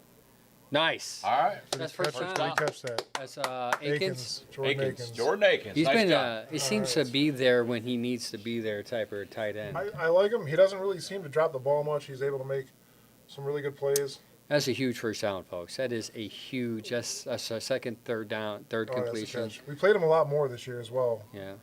Nice.
All right.
That's
Did he
first
catch-
down.
did he catch that?
That's Akins.
Jordan Akins.
Jordan Akins.
He's
nice
been.
job.
He seems to be there when he needs to be there, type of tight end.
I like him. He doesn't really seem to drop the ball much. He's able to make some really good plays.
That's a huge first down, folks. That is a huge. That's a second, third down, third
Oh, that's a
completion.
catch. We played him a lot more this year as well.
Yeah.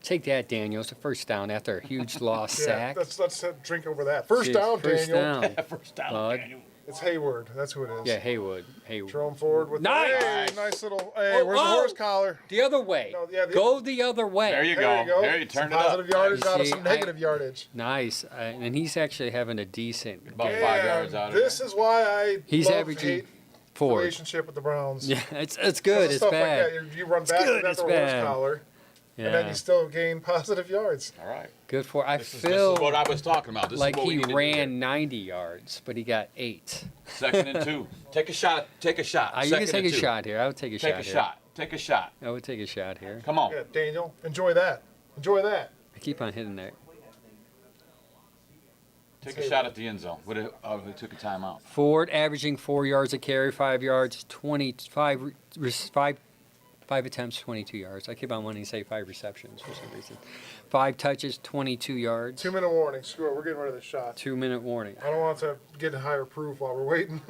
Take that, Daniel. It's a first down after a huge lost
Yeah,
sack.
let's drink over that. First
Jeez,
down,
first
Daniel.
down.
First down,
Bud.
Daniel.
It's Hayward. That's who it is.
Yeah, Haywood.
Throw him forward with
Nice!
Hey, nice little. Hey,
Oh,
where's the
oh!
horse collar?
The other way.
No, yeah,
Go the other way.
There you
There you
go.
go.
There you
Some
turned it up.
positive yardage out of
See,
some negative yardage.
Nice. And he's actually having a decent
About
game.
5 yards out of
This
it.
is why I
He's
love
averaging
hate
4.
relationship with the Browns.
Yeah, it's good.
Because
It's
of stuff
bad.
Like that. You run
It's
back
good,
with
it's
that horse
bad.
collar, and then
Yeah.
you still gain positive yards.
All right.
Good for. I
This is
feel
what I was talking about. This
like
is what we
he
need to do
ran 90 yards, but he got 8.
here. 2nd and 2. Take a shot. Take a shot.
You can
Second
take
and
a
2.
shot here. I would take a
Take
shot
a
here.
shot. Take a shot.
I would take a shot here.
Come on.
Yeah, Daniel, enjoy that. Enjoy that.
I keep on hitting that.
Take a shot at the end zone. We took a timeout.
Ford averaging 4 yards a carry, 5 yards, 25, 5 attempts, 22 yards. I keep on wanting to say 5 receptions for some reason. 5 touches, 22 yards.
2-minute warning. Screw it. We're getting rid of the shot.
2-minute warning.
I don't want to get higher proof while we're waiting.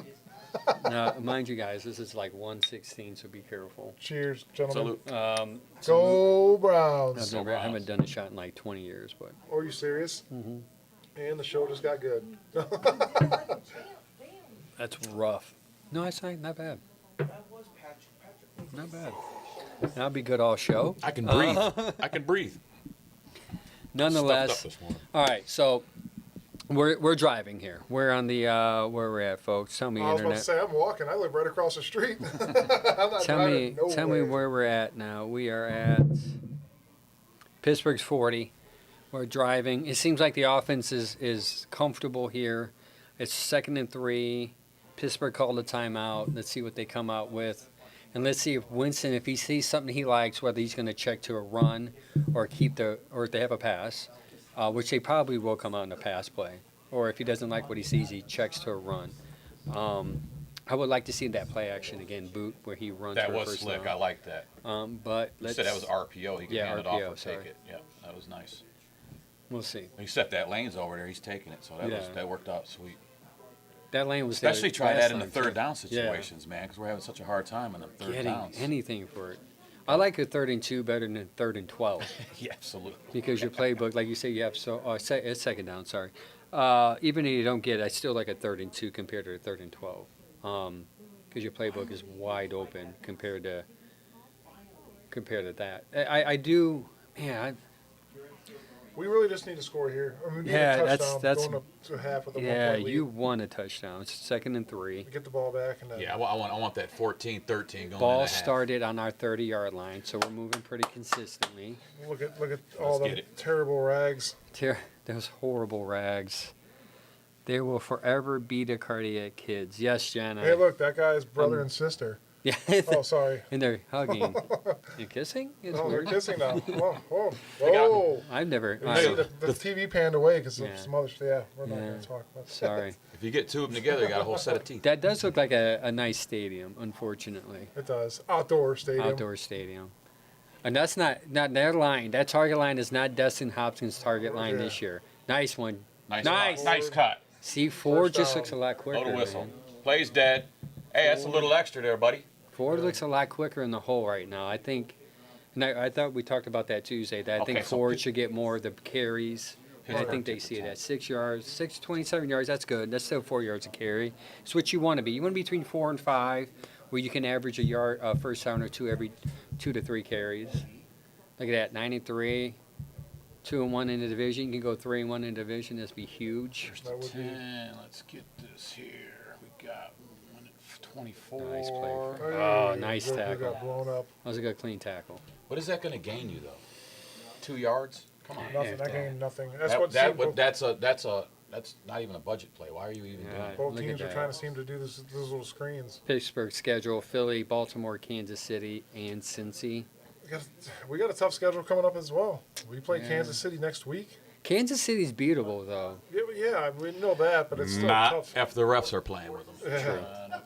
Now, mind you guys, this is like 116, so be careful.
Cheers, gentlemen.
Salute.
Go Browns.
I haven't done a shot in like 20 years, but
Are you serious?
Mm-hmm.
And the show just got good.
that's rough. No, it's not bad. Not bad. That'll be good all show.
I can breathe. I can breathe.
Nonetheless,
Stuffed up this morning.
all right. So we're driving here. We're on the where we're at, folks. Tell me,
I was about to
internet.
say, I'm walking. I live right across the street. I'm not
Tell
driving
me
nowhere.
where we're at now. We are at Pittsburgh's 40. We're driving. It seems like the offense is comfortable here. It's 2nd and 3. Pittsburgh called a timeout. Let's see what they come out with. And let's see if Winston, if he sees something he likes, whether he's going to check to a run or or if they have a pass, which they probably will come out in a pass play. Or if he doesn't like what he sees, he checks to a run. I would like to see that play action again, boot, where he runs
That
for a
was
first
slick. I
down.
like that.
But
You
let's
said that was RPO. He could
Yeah,
hand it
RPO,
off or
sorry.
take it. Yeah, that was nice.
We'll see.
He set that lanes over there. He's taking it, so that worked out sweet.
That lane was
Especially
there
try
last
that in the
time,
third
too.
down situations, man, because we're having such a hard time in the third
Getting
downs.
anything for it. I like a 3rd and 2 better than 3rd and 12
Yeah, absolutely.
because your playbook, like you say, you have it's 2nd down. Sorry, even if you don't get it, I still like a 3rd and 2 compared to a 3rd and 12 because your playbook is wide open compared to that. I do, man.
We really just need to score here. I mean, we need
Yeah,
a
that's-
touchdown
that's-
going up to half with a
Yeah,
1-point lead.
you won a touchdown. It's 2nd and 3.
Get the ball back and then
Yeah, I want that 14-13 going
Ball
in the half.
started on our 30-yard line, so we're moving pretty consistently.
look at all
get
the
it.
terrible rags.
Those horrible rags. They will forever be the cardiac kids. Yes, Jenna.
Hey, look, that guy's brother and sister.
Yeah.
Oh, sorry.
And they're hugging. You kissing? It's
Oh, they're
weird.
kissing now. Whoa, whoa,
got-
whoa.
I've never.
You
I
see
don't-
the TV panned away because
Yeah.
of some other shit. Yeah, we're not
Yeah.
going to talk about that.
Sorry.
If you get two of them together, you got a whole set of teeth.
That does look like a nice stadium, unfortunately.
It does. Outdoor stadium.
Outdoor stadium. And that's not their line. That target line is not Dustin Hopkins' target line
Yeah.
this year. Nice one.
Nice cut.
See, Ford
First
just
down.
looks a lot quicker.
Blow the whistle.
man.
Play's dead. Hey, that's a little extra there, buddy.
Ford looks a lot quicker in the hole right now. I think, and I thought we talked about that Tuesday, that I think
Okay, so
Ford
pi-
should get more of the carries. And I think they see it at 6 yards, 27 yards. That's good. That's still 4 yards a carry. It's what you want to be. You want to be between 4 and 5, where you can average a yard, first down or two every 2 to 3 carries. Look at that, 9 and 3, 2 and 1 in the division. You can go 3 and 1 in the division. That's be huge.
That would be.
10. Let's get this here. We got 24.
Nice play.
Hey,
nice
we
tackle.
got blown up.
That was a good clean tackle.
What is that going to gain you, though? 2 yards? Come on.
Nothing.
Yeah,
That
that-
gained nothing. That's
That,
what
that,
seemed-
would- that's not even a budget play. Why are you even doing
Yeah.
it?
both
look at
teams are
that.
trying to seem to do those little screens.
Pittsburgh schedule: Philly, Baltimore, Kansas City, and Cincy.
We got a tough schedule coming up as well. We play
Yeah.
Kansas City next week.
Kansas City's beatable though.
Yeah, we know that, but it's still
Not
tough.
if the refs are playing with them.
Yeah.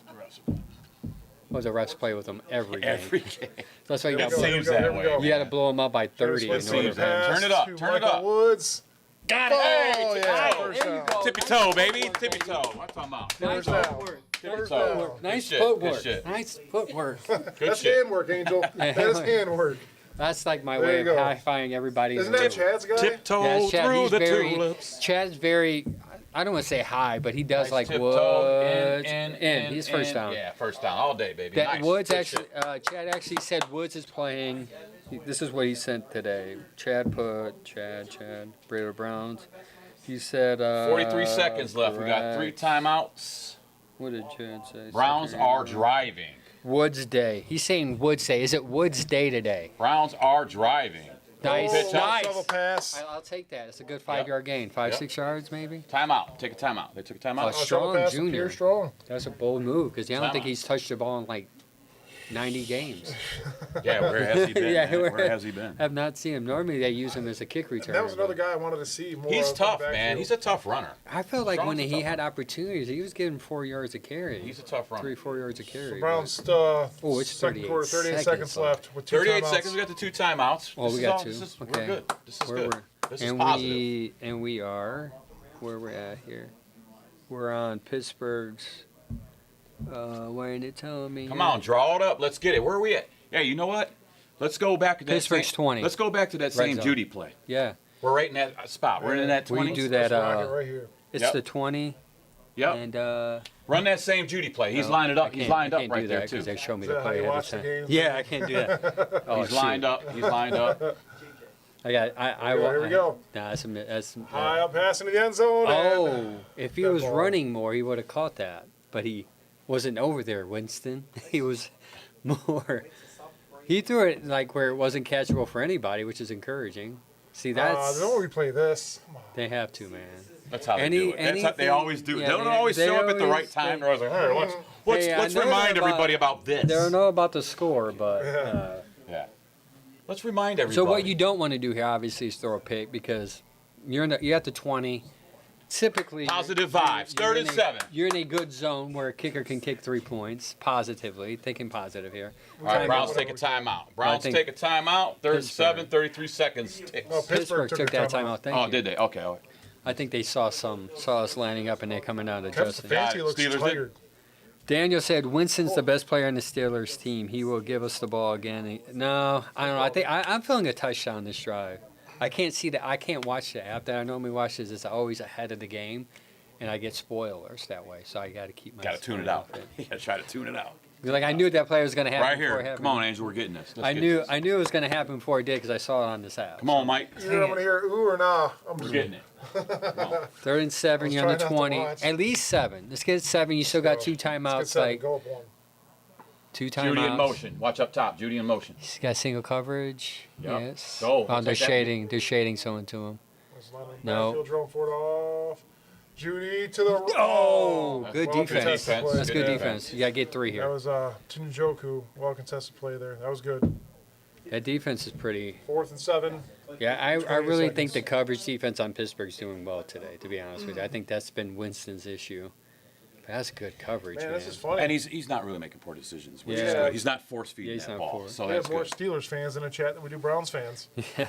Well, the refs play with them every game.
Every game.
That's why you
Here
got
we go, here we
Seems
go,
that
here we
way.
go.
you got to blow them up by 30 in
Switch
order.
seems
to-
that. Turn it up,
to
turn it
Michael
up.
Woods.
Got
Oh,
it. Hey,
yeah,
tippy toe.
first down.
Tippy toe, baby. Tippy toe. What I'm talking about?
Nice
First down.
footwork.
Tippy
First
toe.
down.
Good
Nice
shit, good
footwork.
shit.
Nice footwork.
Good
That's
shit.
handwork, Angel. That is handwork.
That's like my
There
way
you
of
go.
high-fiving everybody. in
Isn't
the
that
room.
Chad's guy?
Tiptoe
Yeah, Chad,
through
he's
the
very,
tulips.
Chad's very, I don't want to say high, but he does
Nice
like
tiptoe
Woods.
in.
He's first down.
Yeah, first down all day, baby.
That
Nice.
Woods
Good
actually,
shit.
Chad actually said Woods is playing. This is what he sent today. Chad, Brady Browns. He said.
43 seconds left. We got 3
correct.
timeouts.
What did Chad say?
Browns
Second.
are driving.
Woods Day. He's saying Woods Day. Is it Woods Day today?
Browns are driving.
Nice,
Pitch out.
nice.
Shovel pass.
I'll take that. It's a good 5-yard gain. 6 yards maybe.
Timeout. Take a timeout. They took a timeout.
Oh,
Shovel
Strong
pass to
Junior.
Pierre Strong.
That's a bold move because I don't think
Timeout.
he's touched the ball in like 90 games.
Yeah, where has he been?
Yeah,
man?
where-
Where has he been?
I've not seen him. Normally they use him as a kick returner.
That was another
but
guy I wanted to see more.
He's
of in the
tough, man.
backfield.
He's a tough runner.
I felt like when
Strong's a
he
tough
had
one.
opportunities, he was getting 4 yards a carry.
He's a tough runner.
3-4 yards a carry.
The
but-
Browns,
Oh, it's
second
38
quarter, 38 seconds
seconds
left with 2
38
timeouts.
seconds. We got the 2 timeouts.
Oh, we
This is
got
all-
2.
This is,
Okay.
We're good. This is
Where
good.
we're-
This is
and
positive.
we are where we're at here. We're on Pittsburgh's. Why ain't it telling me?
Come
here?
on, draw it up. Let's get it. Where are we at? Yeah, you know what? Let's go back to that.
Pittsburgh's
same,
20.
Let's go back to that
Red
same
zone.
Judy play.
Yeah,
We're right in that spot. We're in that
We
20.
do that.
Let's rock it right here.
it's
Yep.
the 20.
Yep.
And
Run that same Judy play. He's
no,
lined it
I
up. He's
can't-
lined
I
up
can't
right
do
there
that
too.
'cause they show me
Is
the
that how
play
you
ahead of
watch the
time.
games?
Yeah, I can't do that. Oh,
He's
shoot.
lined up. He's lined up.
I got. I
Here we go.
Nah, that's.
High up pass into the end zone.
Oh,
and
if he
that
was
ball.
running more, he would have caught that. But he wasn't over there, Winston. He was more. He threw it like where it wasn't catchable for anybody, which is encouraging. See, that's
don't replay this. Come on.
they have to, man.
That's how they
Any-
do it. That's how they
anything-
always do it.
yeah,
they don't
they-
always
they
show up at the
always-
right time.
they-
They're always like, hey, let's
Hey, I
let's
know
remind
that about-
everybody about this.
They don't know about the score, but.
Yeah.
Yeah. Let's remind everybody.
So what you don't want to do here, obviously, is throw a pick because you're at the 20. typically
Positive vibes. Third and 7.
You're in a good zone where a kicker can kick 3 points positively. Thinking positive here.
All right,
Timeout.
Browns take a timeout. Browns
think
take a timeout. Third and
Pittsburgh.
7, 33 seconds. Ticks.
No,
Pittsburgh took that timeout. Thank
Oh,
you.
did they? Okay. All right.
I think they saw us lining up and they're coming out
Kevin
adjusting.
Stefanski
it.
looks
Steelers did.
tired.
Daniel said Winston's the best player on the Steelers team. He will give us the ball again. No, I don't know. I think I'm feeling a touchdown this drive. I can't see that. I can't watch the app that I normally watch. It's always ahead of the game, and I get spoilers that way. So I got to keep my.
Got to tune it out. You got to try to tune it out.
Like I knew that play was going to happen
Right
before it
here.
happened.
Come on, Angel. We're getting this. Let's
I
get
knew
this.
I knew it was going to happen before it did because I saw it on this app.
Come on, Mike.
Either I'm going to hear ooh or nah.
We're getting it.
Third and 7.
I was
You're on the
trying not to
20.
watch.
At least 7. Let's get 7. You still got 2
Let's get
timeouts.
seven,
Like
go up one.
2 timeouts.
Judy in motion. Watch up top. Judy in motion.
He's got single coverage.
Yep.
Yes.
Go.
Oh, they're
Take that.
shading. They're shading someone to him.
There's Lennon.
No.
Backfield drone for it off. Judy to the
Oh, good
well
defense.
contested play.
That's good defense. You got to get 3
That
here.
was Tunjoku. Well contested play there. That was good.
That defense is pretty.
4th and 7.
Yeah, I
20
really think
seconds.
the coverage defense on Pittsburgh's doing well today, to be honest with you. I think that's been Winston's issue. That's good coverage,
Man,
man.
this is funny.
And he's not really making poor decisions. Which
Yeah.
is good. He's not force feeding
Yeah, he's
that
not
ball.
forced.
So
we
that's
have more
good.
Steelers fans in the chat than we do Browns fans.
Yeah.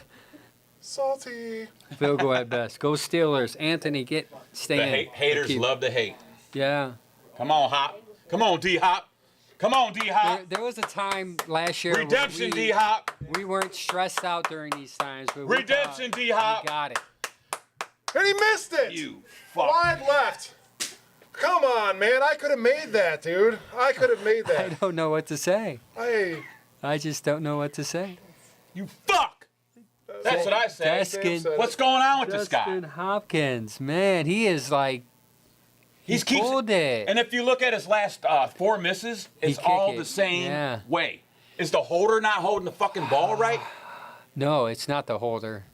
Salty.
Field goal at best. Go Steelers. Anthony, stay
The
in.
haters
Keep-
love to hate.
Yeah.
Come on, Hop. Come on, D Hop. Come on, D Hop.
There was a time last year
Redemption,
where
D Hop.
we weren't stressed out during these times. But we
Redemption,
thought,
D-Hop.
We got it.
And he missed it.
You fuck.
Wide left. Come on, man. I could have made that, dude. I could have made
I
that.
don't know what to say.
Hey.
I just don't know what to say.
You fuck. That's what I say.
Deskin,
said-
What's going on with this
Justin
guy?
Hopkins, man, he is like
He keeps.
pulled it.
And if you look at his last 4 misses, it's
kick
all
it.
the same
Yeah.
way. Is the holder not holding the fucking ball right?
No, it's not the holder.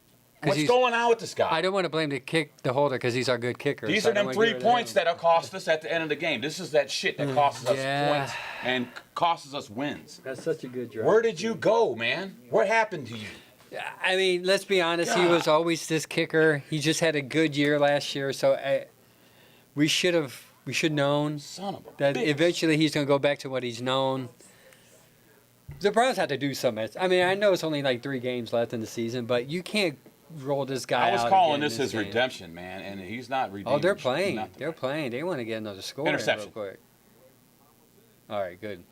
'Cause
What's
he's-
going on with this guy?
I don't want to blame the holder because he's our good kicker.
These
so
are
I don't
them
wanna
3
get rid of
points
him.
that'll cost us at the end of the game. This is that shit that costs us
Yeah.
points and costs us wins.
That's such a good drive.
Where did you go, man? What happened to you?
I mean, let's be honest. He was always this kicker. He just had a good year last year, so we should known
Son of a
that
bitch.
eventually he's going to go back to what he's known. The Browns have to do something. I mean, I know it's only like 3 games left in the season, but you can't roll this guy
I was
out
calling
again
this
in
his
game.
redemption, man, and he's not redeeming.
Oh, they're playing.
nothing.
They're playing. They want to get another score in real
Interception.
quick. All right, good.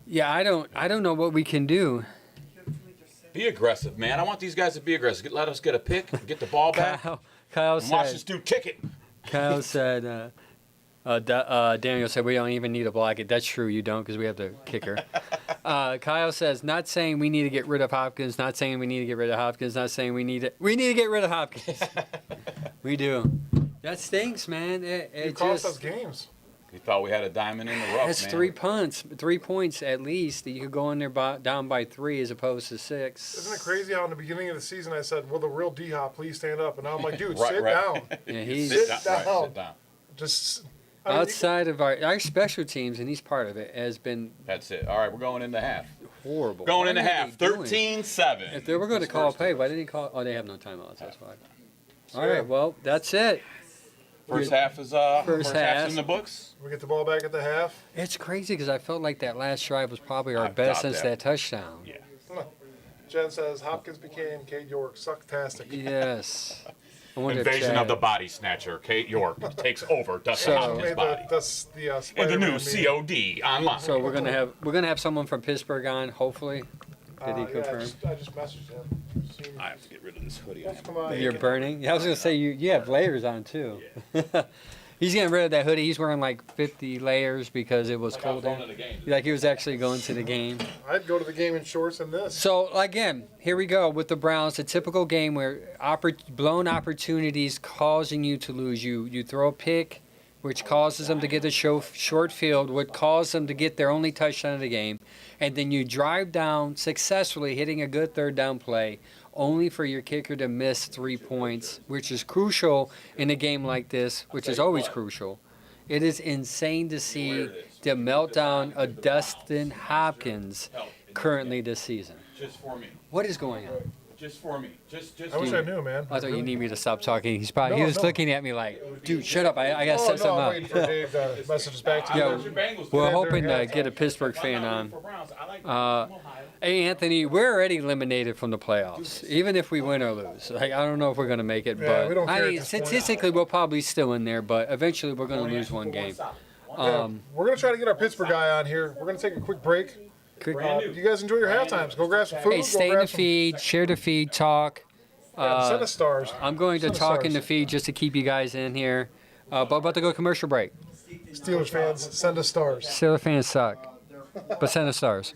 Yeah, I don't know what we can do.
Be aggressive, man. I want these guys to be aggressive. Let us get a pick, get the ball back,
Kyle
and watch this
said.
dude kick it.
Kyle said. Daniel said we don't even need to block it. That's true. You don't because we have the kicker. Kyle says not saying we need to get rid of Hopkins. Not saying we need to get rid of Hopkins. Not saying we need to get rid of Hopkins. We do. That stinks, man.
It cost us games.
He thought we had a diamond in the rough,
That's
man.
3 points at least. You could go in there down by 3 as opposed to 6.
Isn't it crazy how in the beginning of the season I said, will the real D-Hop please stand up? And now I'm like, dude,
Right,
sit
right.
down.
Yeah, he's
Sit
Sit
down. Right,
down.
sit down.
Just I mean,
outside of our special teams, and he's part of it, has been
That's it. All right, we're going into half.
horrible.
Going
What
into
are
half.
they doing?
13-7.
If they were going to call a play, why didn't he call? Oh, they have no timeouts. That's why. All right, well, that's it.
First half is
First
half's
half.
in the books.
we get the ball back at the half.
It's crazy because I felt like that last drive was probably our
I
best
doubt
since
that.
that touchdown.
Yeah.
Jen says Hopkins became Kate York. Sucktastic.
Yes. I wonder if
Invasion
Chad-
of the Body Snatcher. Kate York takes over Dustin
So-
Hopkins'
Made
body.
the
In the
Spider-Man
new
meme.
COD online.
So we're gonna have someone from Pittsburgh on. Hopefully, did he
Yeah,
confirm?
I just messaged him. Seen-
I have to get rid of this hoodie. I have.
Come on.
You're burning. Yeah, I was gonna say you have layers on too. He's getting rid of that hoodie. He's wearing like 50 layers because it was
Like I was
cold.
going
in.
to the game.
Like he was actually going to the game.
I'd go to the game in shorts and this.
So again, here we go with the Browns. A typical game where blown opportunities causing you to lose. You throw a pick, which causes them to get the short field, which causes them to get their only touchdown of the game, and then you drive down successfully, hitting a good third down play, only for your kicker to miss 3 points, which is crucial in a game like this, which is always crucial. It is insane to see the meltdown of Dustin Hopkins currently this season.
Just for me.
What is going on?
Just for me. Just.
I wish I knew, man.
I thought you
Really.
need me to stop talking. He was
No.
looking at me like, dude, shut up. I got to
Oh,
set
no,
something
I'm
up.
waiting for Dave to message us back to
Yeah,
you.
we're
Yeah,
hoping
during
to get a
halftime.
Pittsburgh fan on. Hey, Anthony, we're already eliminated from the playoffs, even if we win or lose. Like, I don't know if we're going to make it,
Yeah,
but
we don't care
I
at
mean,
this point.
statistically, we're probably still in there, but eventually we're going to lose one game.
Yeah, we're going to try to get our Pittsburgh guy on here. We're going to take a quick break. You guys enjoy your halftimes. Go grab some food.
Hey,
go
stay in
grab
the
some,
feed, share the feed, talk.
Yeah, send us stars.
I'm going to
Send us
talk in the
stars.
feed just to keep you guys in here. But about to go commercial break.
Steelers fans, send us stars.
Steelers fans suck, but send us stars.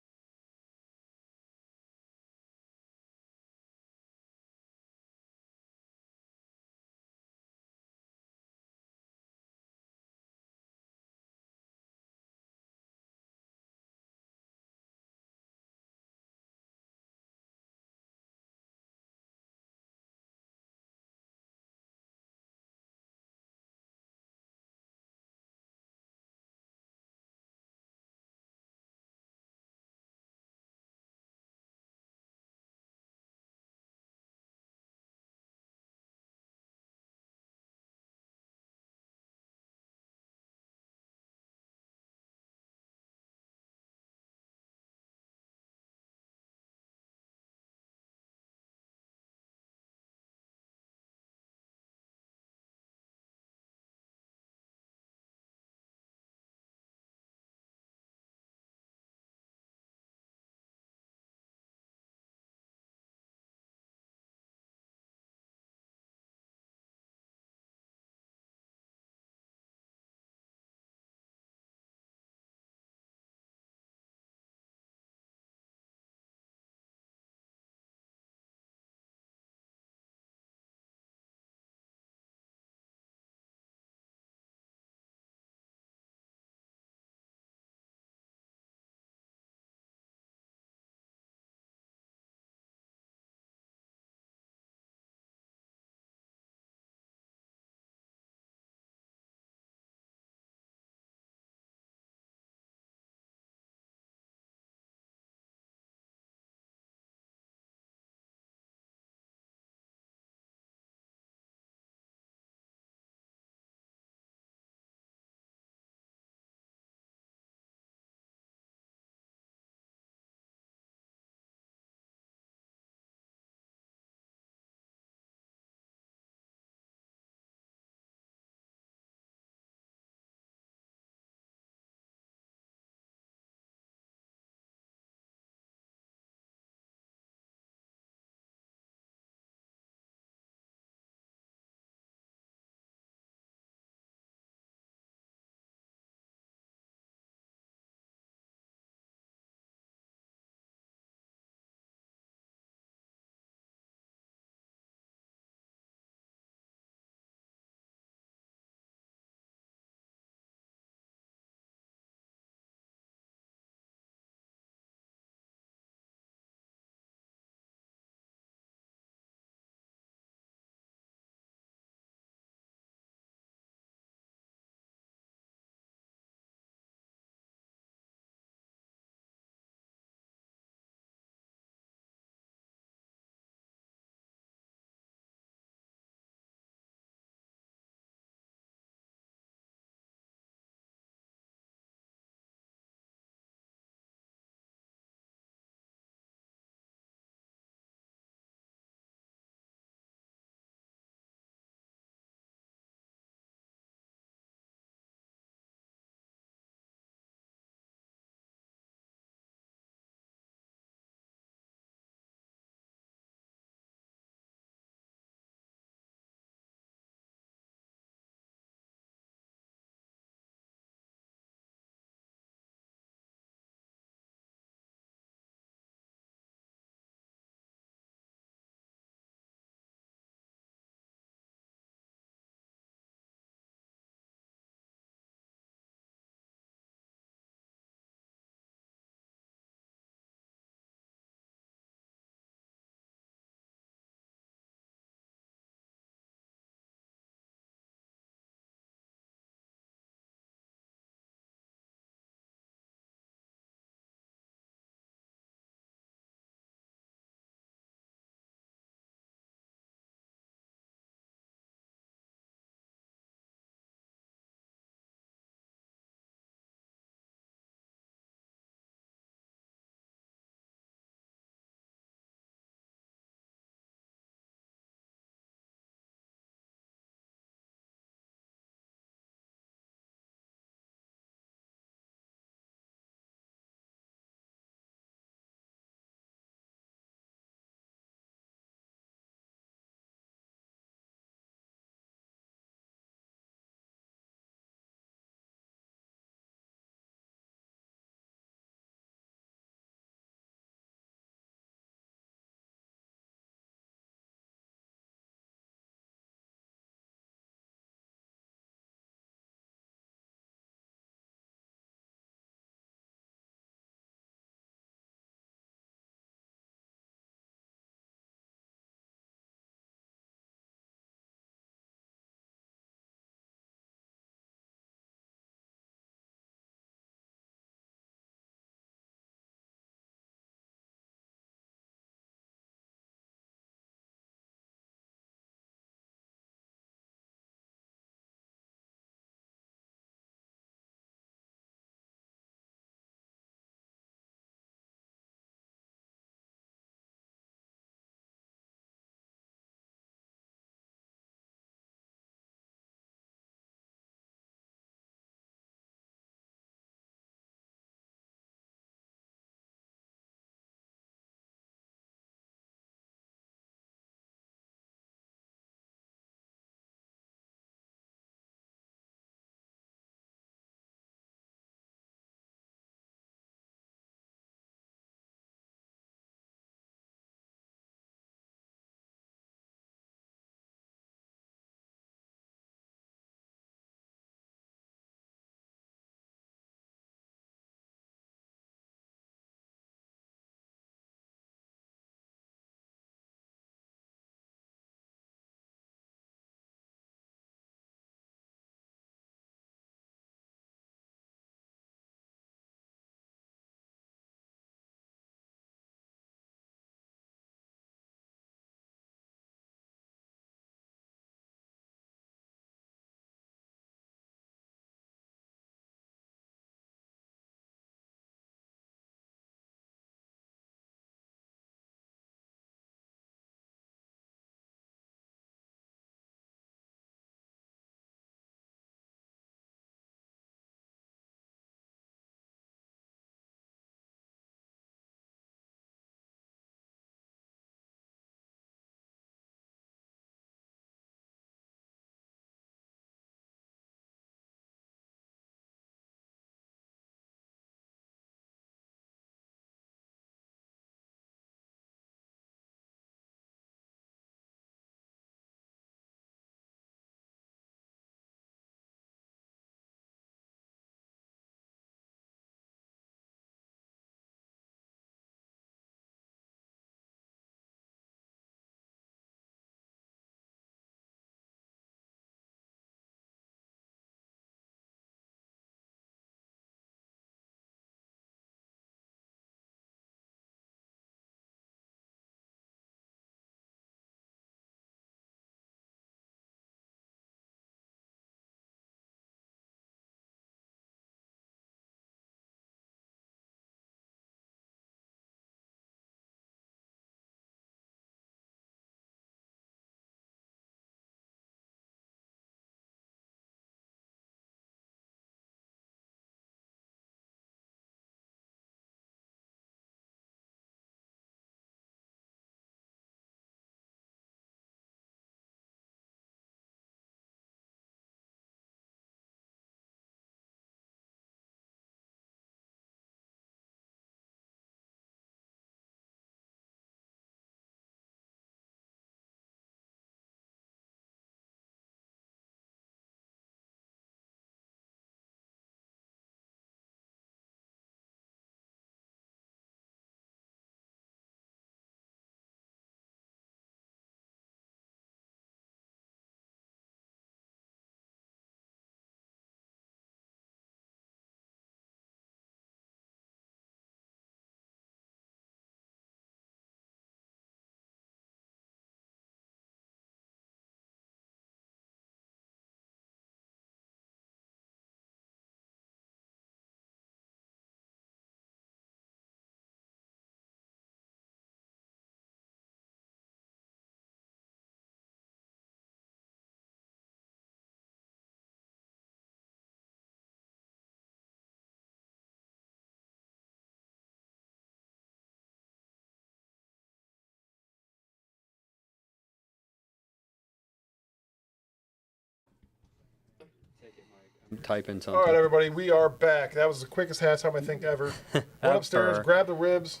I'm typing
All
something.
right, everybody, we are back. That was the quickest halftime I think ever. Went upstairs, grabbed the ribs,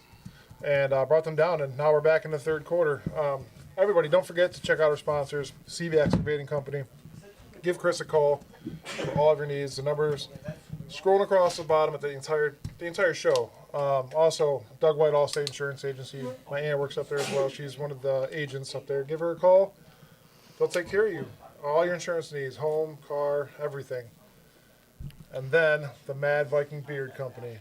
and brought them down, and now we're back in the third quarter. Everybody, don't forget to check out our sponsors, CV Excavating Company. Give Chris a call for all of your needs. The numbers scrolling across the bottom of the entire show. Also, Doug White, Allstate Insurance Agency. My aunt works up there as well. She's one of the agents up there. Give her a call. They'll take care of you. All your insurance needs, home, car, everything. And then the Mad Viking Beard Company.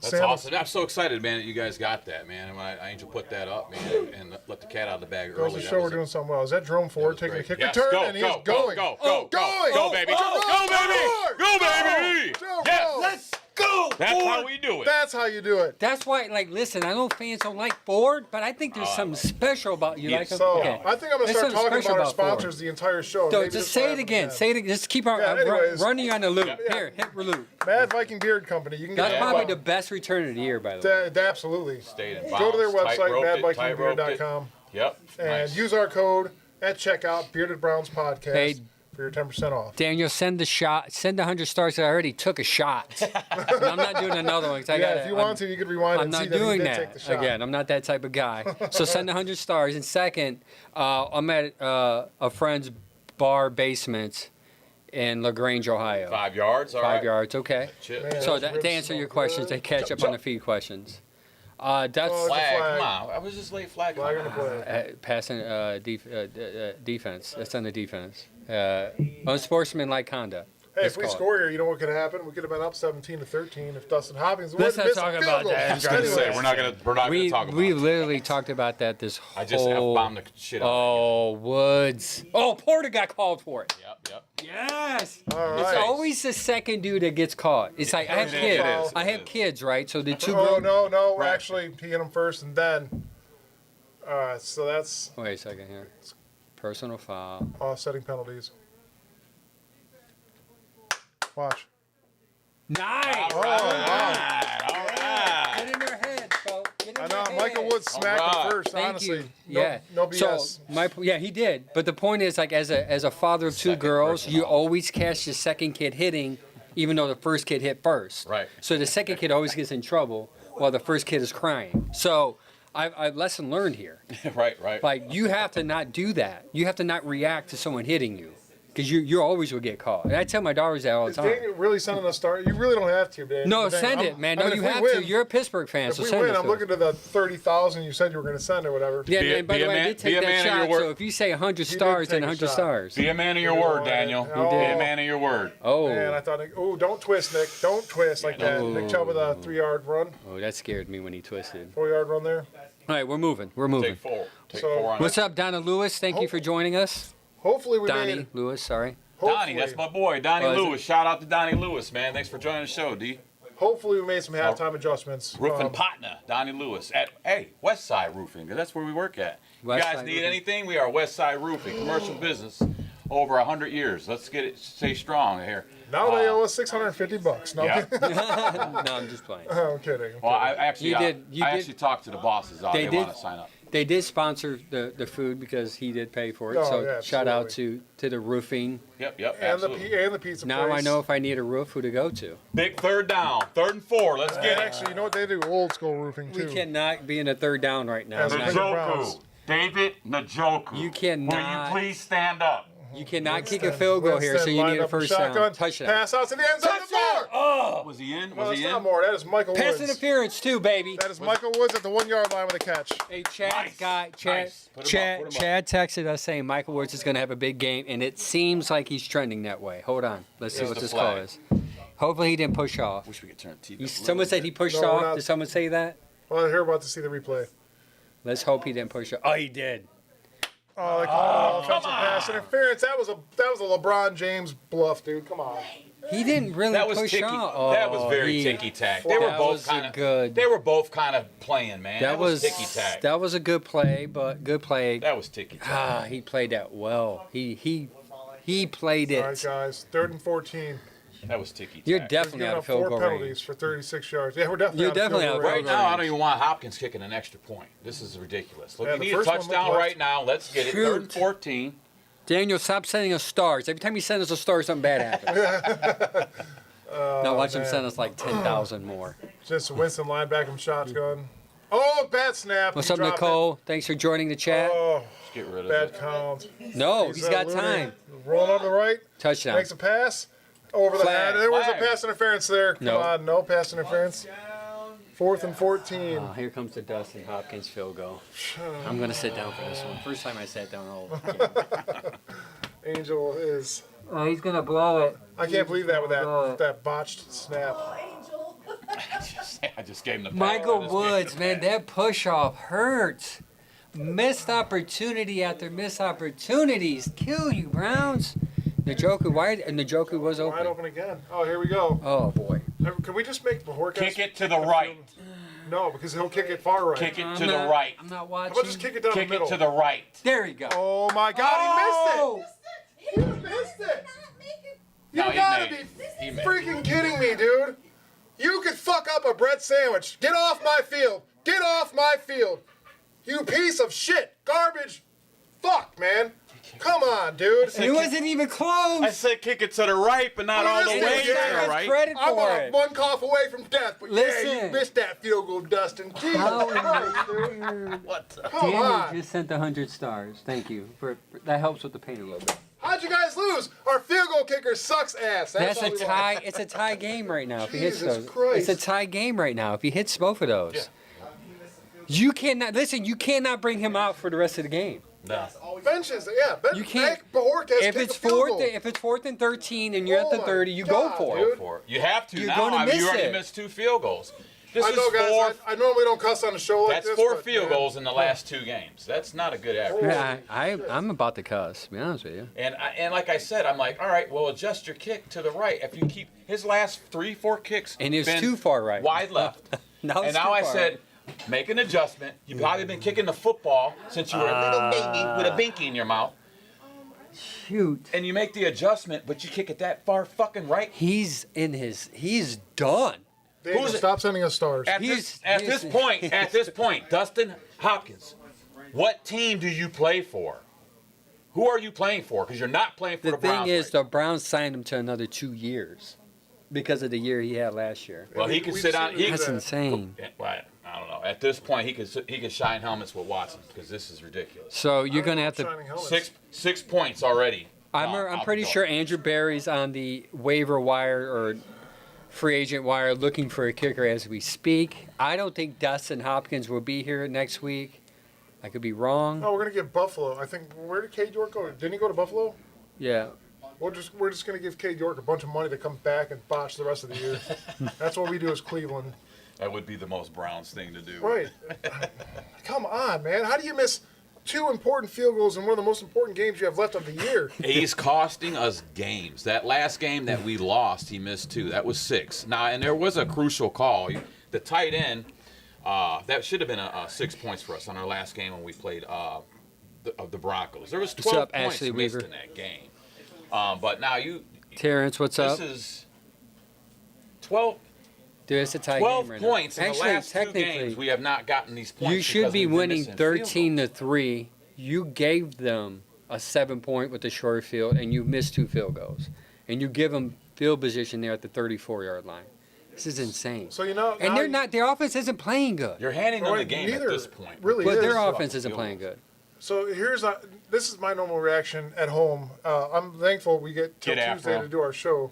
That's
Sam,
awesome. I'm so excited, man, that you guys got that, man. And when Angel put that up, man, and let the cat out of the bag
Goes
early.
to show we're doing something well. Is that Jerome Ford taking a kick return?
Go,
And he
go,
is going.
go,
Going.
go, baby. Go, baby. Go, baby.
Jerome
Yes.
Ford.
Let's go.
That's
Ford.
how we do it.
That's how you do it.
That's why, like, listen, I know fans don't like Ford, but I think there's something special about you.
Yes.
Like him.
So
Okay.
I think I'm going to
There's
start
something
talking
special
about our
Ford.
sponsors the entire show.
So
Maybe
just
this
say
will
it
happen
again. Say it again. Just keep on
anyways.
running on the loop.
Yeah.
Here, hit loop.
Mad Viking Beard Company. You can
That's
get
probably the best return of the year, by the way.
Absolutely.
Stayed in
Go to their
bounds,
website,
tight-roped it, tight-roped it.
madvikingbeard.com,
Yep.
and
Nice.
use our code at checkout, Bearded Browns Podcast,
Hey.
for your 10% off.
Daniel, send the 100 stars. I already took a shot. And I'm not doing another one. 'Cause I
Yeah,
gotta-
if you want to, you could rewind
I'm
and see
not
that he
doing
did
that
take the shot.
again. I'm not that type of guy. So send 100 stars. And second, I'm at a friend's bar basement in LaGrange, Ohio.
5 yards. All
5
right.
yards, okay.
Chip.
Man,
So
those
to
ribs
answer
smell
your questions,
good.
they catch up on the feed questions. That's
Oh,
Flag.
flag.
Come on. I was just late flag.
Flag on the play.
passing defense. That's on the defense. Unsportsmanlike conduct.
Hey,
Let's
if we
call it.
score here, you know what could happen? We could have been up 17-13 if Dustin Hopkins would
Let's
have
not
missed a
talk
field
about
goal.
that.
I was going to say
Anyways.
we're not gonna
We
talk about.
we
it.
literally talked about that this whole.
I just F-bombed the shit out.
Oh, Woods. Oh, Porter got called for it.
Yep.
Yes.
All
It's
right.
always the second dude that gets caught. It's like I have
It
kids.
is.
I have kids, right? So the two
Oh,
girls.
no.
Right.
Actually, he hit him first and then. All right, so that's
Wait a second here. Personal foul.
offsetting penalties. Watch.
Nice.
All right. All right.
Get in their head, folks. Get in
I
their
know
head.
Michael Woods smacked
All right.
him first.
Thank
Honestly,
you.
No,
Yeah.
no BS.
So he did. But the point is, like, as a father of two
Second
girls,
person
you
off.
always catch the second kid hitting, even though the first kid hit first.
Right.
So the second kid always gets in trouble while the first kid is crying. So I've lesson learned here.
Right.
Like, you have to not do that. You have to not react to someone hitting you, because you always will get caught. And I tell my daughters that all the
Is
time.
Daniel really sending us start? You really don't have to, man.
No,
Dang,
send
I'm-
it, man.
I
No,
mean,
you
if we
have
win,
to. You're a Pittsburgh fan,
If
so
we
send
win,
it.
I'm
to
looking
us.
to the 30,000 you said you were going to send or whatever.
Yeah,
Be-
and by
be
the
a
way, I
man-
did
be
take
a
that
man of your
shot.
word.
So if you say 100
did
stars, then
take a
100
shot.
stars.
Be a man of your word, Daniel.
Oh.
Be a man of your word.
Oh,
Man, I thought, oh, don't twist, Nick. Don't twist like that.
no.
Nick Chubb with a 3-yard run,
oh, that scared me when he twisted.
4-yard run there.
All right, we're moving. We're moving.
Take four. Take
So-
4 on
What's up, Donna Lewis? Thank you for joining us.
Hopefully we
Donnie
made.
Lewis, sorry.
Donnie, that's my boy, Donnie
Oh, is it?
Lewis. Shout out to Donnie Lewis, man. Thanks for joining the show, D.
Hopefully we made some halftime adjustments.
Roofing partner, Donnie Lewis at West Side Roofing, 'cause that's where we work at.
West
you guys
Side
need
Roofing.
anything? We are West Side Roofing, commercial business, over 100 years. Let's get it, stay strong here.
Now they owe us $650. No,
Yeah.
No, I'm just playing.
I'm kidding.
Well, I actually,
You
I
did-
actually talked to the bosses.
They
They
did-
want to sign up.
They did sponsor the food because he did pay for it.
Oh,
so
yeah,
shout out
absolutely.
to the roofing.
Yep,
And
absolutely.
and the pizza
Now
place.
I know if I need a roof, who to go to.
Big third down, 3rd and 4. Let's get it.
Actually, you know what they do? Old school roofing too.
We cannot be in a third down right now.
As
I'm
a
not-
Big Browns.
David Njoku.
You cannot-
Will you please stand up?
You cannot kick a field goal here, so
Winston
you
lined
need a
up in
first
shotgun,
down. Touchdown.
Pass out to the end zone. More.
Oh!
Was he in?
No,
Was
that's
he
not
in?
more. That is Michael
Pass
Woods.
interference too, baby.
That is Michael Woods at the 1-yard line with a catch.
Hey, Chad
Nice.
Chad,
Nice. Put him up,
Chad,
put him up.
Chad texted us saying Michael Woods is going to have a big game, and it seems like he's trending that way. Hold on. Let's see
Here's
what
the
this
flag.
call is. Hopefully he didn't push off.
Wish we could turn the TV.
Someone said he pushed
No, we're
off.
not-
Did someone say that?
Well, we're about to see the replay.
Let's hope he didn't push off. Oh, he did.
Oh, they called offensive pass interference. That was a LeBron James bluff, dude. Come on.
He didn't really
That was
push
ticky.
off.
That was
Oh,
very
he-
ticky tack. They were
That
both
was a
kind of
good-
They were both kind of playing, man.
That was
ticky tack.
that was a good play, but good play.
That was ticky tack.
Ah, he played that well. He played
All right,
it.
guys. 3rd and 14.
That was ticky tack.
You're
We've
definitely
given
out
up
of field
4
goal
penalties
range.
for 36 yards. Yeah, we're definitely
You're
out of field
definitely
goal
out of
range.
Right now, I don't even want Hopkins kicking an extra point. This is ridiculous. Look,
Yeah,
we
the
need a
first one looked
touchdown
left.
right now. Let's get it.
Shoot.
3rd and 14.
Daniel, stop sending us stars. Every time you send us a star, something bad happens. Now watch him
man.
send us like 10,000 more.
Just Winston linebacker from shotgun. Oh, bad snap.
What's
He
up,
dropped
Nicole? Thanks for joining the
it.
chat.
Oh,
Let's get rid of
bad
it.
count.
No, he's got
Looney.
time.
Rolling on the right.
Touchdown.
Makes a pass. Over the
Flag.
head. There was a
Flag.
pass interference there. Come
No.
on, no pass interference. 4th and 14.
Oh, here comes the Dustin Hopkins field goal. I'm going to sit down for this one. First time I sat down all over.
Angel is.
Oh, he's going to blow it.
I can't believe that with
Blow it.
that botched snap.
I just gave him the pass.
Michael
I just gave him
Woods,
the
man,
pass.
that push off hurts. Missed opportunity after missed opportunities. Kill you, Browns. Njoku was
Wide
open.
open again. Oh, here we go.
Oh, boy.
Can we just make Bajorquez
Kick it to the right.
No, because he'll kick it far right.
Kick it
I'm
to the
not-
right.
I'm not
How
watching.
about just kick it down
Kick
the middle?
it to the right.
There you go.
Oh my God,
Oh!
he missed it! He missed it! You
No, he
gotta
made
be
it. He made it.
freaking kidding me, dude! You could fuck up a bread sandwich. Get off my field! Get off my field! You piece of shit! Garbage! Fuck, man! Come on, dude!
He wasn't even close.
I said kick it to the right, but not
Well,
all the
listen,
way to
you
the
guys
right.
credit
I'm
for
on
it.
one cough away from death, but yeah,
Listen.
you missed that field goal, Dustin. Jesus Christ, dude.
What the?
Come
Daniel
on.
just sent 100 stars. Thank you. That helps with the pain a little bit.
How'd you guys lose? Our field goal kicker sucks ass.
That's
all
a
we
tie.
want.
It's a tie game right now. If he hits
Jesus
those,
Christ.
it's a tie game right now. If he hits both of those, you cannot listen. You cannot bring him out for the rest of the game.
No.
Benches, yeah.
You can't-
Make Bajorquez
If
kick
it's
a field goal.
if it's 4th and 13 and you're at
Oh
the
my
30, you
God,
go for
dude.
it.
For it. You have to
You're
now.
gonna
I mean,
miss
you already
it.
missed 2 field goals. This
I
is
know, guys.
four.
I normally don't cuss on the show like
That's
this.
4
but,
field
man,
goals in the last 2 games. That's not a good average.
Yeah, I'm about to cuss. To be honest with you.
And like I said, I'm like, all right, well, adjust your kick to the right. If you keep his last 3-4 kicks,
And it's
been
too far right.
wide left.
Now
And
it's
now
too
I
far
said, make an adjustment. You've probably been kicking the football since you were a little baby with a binky in your mouth.
Shoot.
And you make the adjustment, but you kick it that far fucking right.
He's done.
Daniel,
Who's it?
stop sending us stars.
At
He's-
this point, Dustin Hopkins, what team do you play for? Who are you playing for? Because you're not playing for the,
The thing
Browns.
is,
right
the Browns signed him to another 2 years because of the year he had last year.
now. Well, he can
We've
sit
seen
on.
it.
He
That's
can,
insane.
well, I don't know. At this point, he could shine helmets with Watson because this is ridiculous.
So you're gonna have to.
Shining helmets.
6 points already.
I'm
gone
I'm
out
pretty
the
sure
door.
Andrew Barry's on the waiver wire or free agent wire looking for a kicker as we speak. I don't think Dustin Hopkins will be here next week. I could be wrong.
Oh, we're gonna give Buffalo. I think where did Cade York go? Didn't he go to Buffalo?
Yeah.
We're just gonna give Cade York a bunch of money to come back and botch the rest of the year. That's what we do as Cleveland.
That would be the most Browns thing to do.
Right. Come on, man. How do you miss 2 important field goals in one of the most important games you have left of the year?
He's costing us games. That last game that we lost, he missed 2. That was 6. Now, and there was a crucial call. The tight end, that should have been a 6 points for us on our last game when we played the Broncos. There was 12
up,
points
Ashley
missed
Weaver?
in that game. But now
Terrence, what's up?
this is 12,
Dude, it's a tie
12
game right now.
points in the
Actually,
last 2
technically,
games. We have not gotten these points.
you should
because
be
we've been
winning
missing field goals.
13-3. You gave them a 7-point with the short field, and you missed 2 field goals, and you give them field position there at the 34-yard line. This is insane.
So you know,
And
now
they're
you-
not. Their offense isn't playing good.
You're handing them the
Right,
game
neither
at this point.
really
But
is.
their
so
offense isn't
field
playing
goal.
good.
So this is my normal reaction at home. I'm thankful we get till
Get
Tuesday
Afro.
to do our show,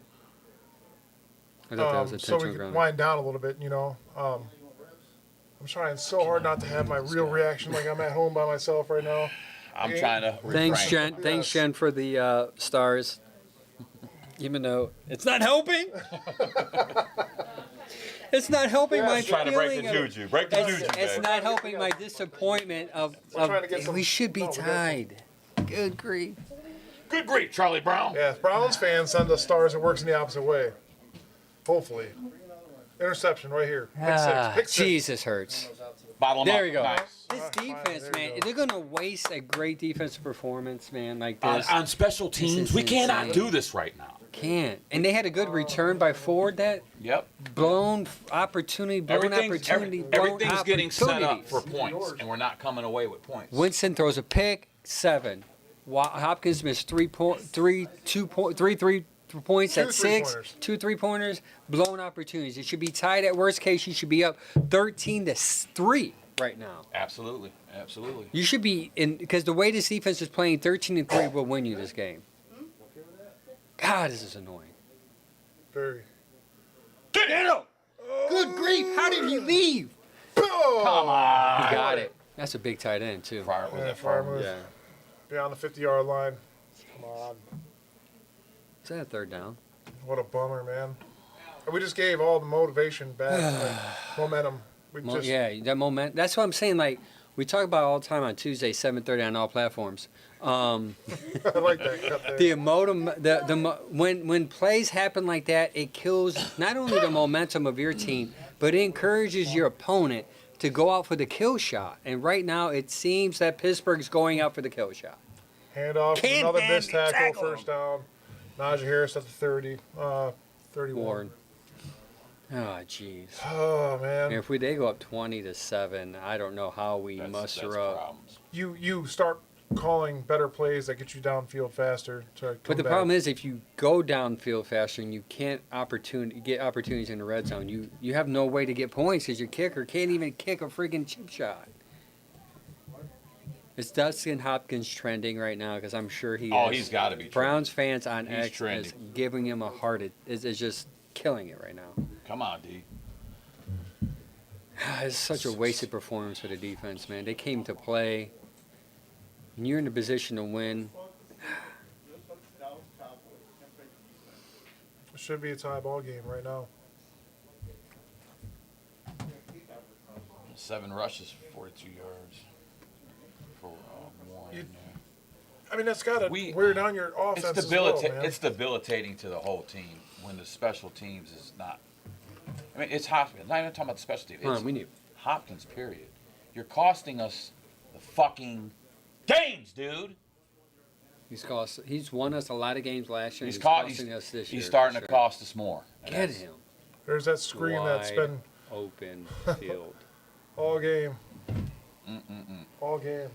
I thought that was a
so we
intentional
can
ground.
wind down a little bit. You know, I'm trying so hard not to have my real reaction like I'm at home by myself right now.
I'm trying to
Thanks,
refrain.
Jen. Thanks,
Yes.
Jen, for the stars. Even though it's not helping. It's not helping my
Trying to break the
feeling of-
juju. Break the juju,
It's
babe.
not helping my disappointment of
trying to get some-
we should be
no, we got-
tied. Good grief.
Good grief, Charlie Brown.
Yeah, if Browns fans send us stars, it works in the opposite way. Hopefully, interception right here. Pick six. Pick six.
Jesus hurts.
Bottle 'em
There
up.
you go.
Nice.
This defense,
there
man,
you go.
they're gonna waste a great defensive performance, man, like
On,
this.
on special teams,
is
we cannot
insane.
do this right now.
Can't. And they had a good return by Ford. That
Yep.
blown opportunity, blown opportunity, blown
Everything's getting set up
opportunities.
for points, and we're not coming away with points.
Winston throws a pick, 7. Hopkins missed 3 points
Two
at 6,
three-pointers.
2 3-pointers, blown opportunities. It should be tied at worst case. You should be up 13-3 right now.
Absolutely.
You should be in because the way this defense is playing, 13-3 will win you this game. God, this is annoying.
Very.
Get him! Good grief! How did he leave?
Oh!
Come on.
He got it. That's a big tight end too.
Fire, was
Yeah,
that
fire
fire?
move.
Yeah.
Beyond the 50-yard line. Come on.
Is that a third down?
What a bummer, man. And we just gave all the motivation back, like, momentum. We just,
Yeah, that moment. That's what I'm saying. Like we talk about all the time on Tuesday, 7:30 on all platforms.
I like that cut there.
The when plays happen like that, it kills not only the momentum of your team, but it encourages your opponent to go out for the kill shot. And right now, it seems that Pittsburgh's going out for the kill shot.
Handoff,
Can't
another
hand
missed tackle,
tackle
first down. Najee Harris at the 30, 31.
Warren. Oh, jeez.
Oh, man.
If they go up 20-7, I don't know how we muster
that's
up.
problems.
You start calling better plays that get you downfield faster.
But the problem is, if you go downfield faster and you can't get opportunities in the red zone, you have no way to get points because your kicker can't even kick a friggin' chip shot. Is Dustin Hopkins trending right now? Because I'm sure he is.
Oh, he's got to be.
Browns fans on
He's
X
trending.
is giving him a heart. Is just killing it right now.
Come on, D.
It's such a wasted performance for the defense, man. They came to play. And you're in a position to win.
It should be a tie ball game right now.
7 rushes, 42 yards for Warren.
You- I mean, that's got to
We-
wear down your offense as well, man.
It's debilitating to the whole team when the special teams is not. I mean, it's Hopkins. Not even talking about the special team.
Come
It's
on, we need.
Hopkins. Period. You're costing us the fucking games, dude.
He's won us a lot of games last year.
He's
costing us this year.
He's starting
for
to
sure.
cost us more. And
Get
that's-
him.
There's that screen that's
Wide.
been
Open field.
all game. All game.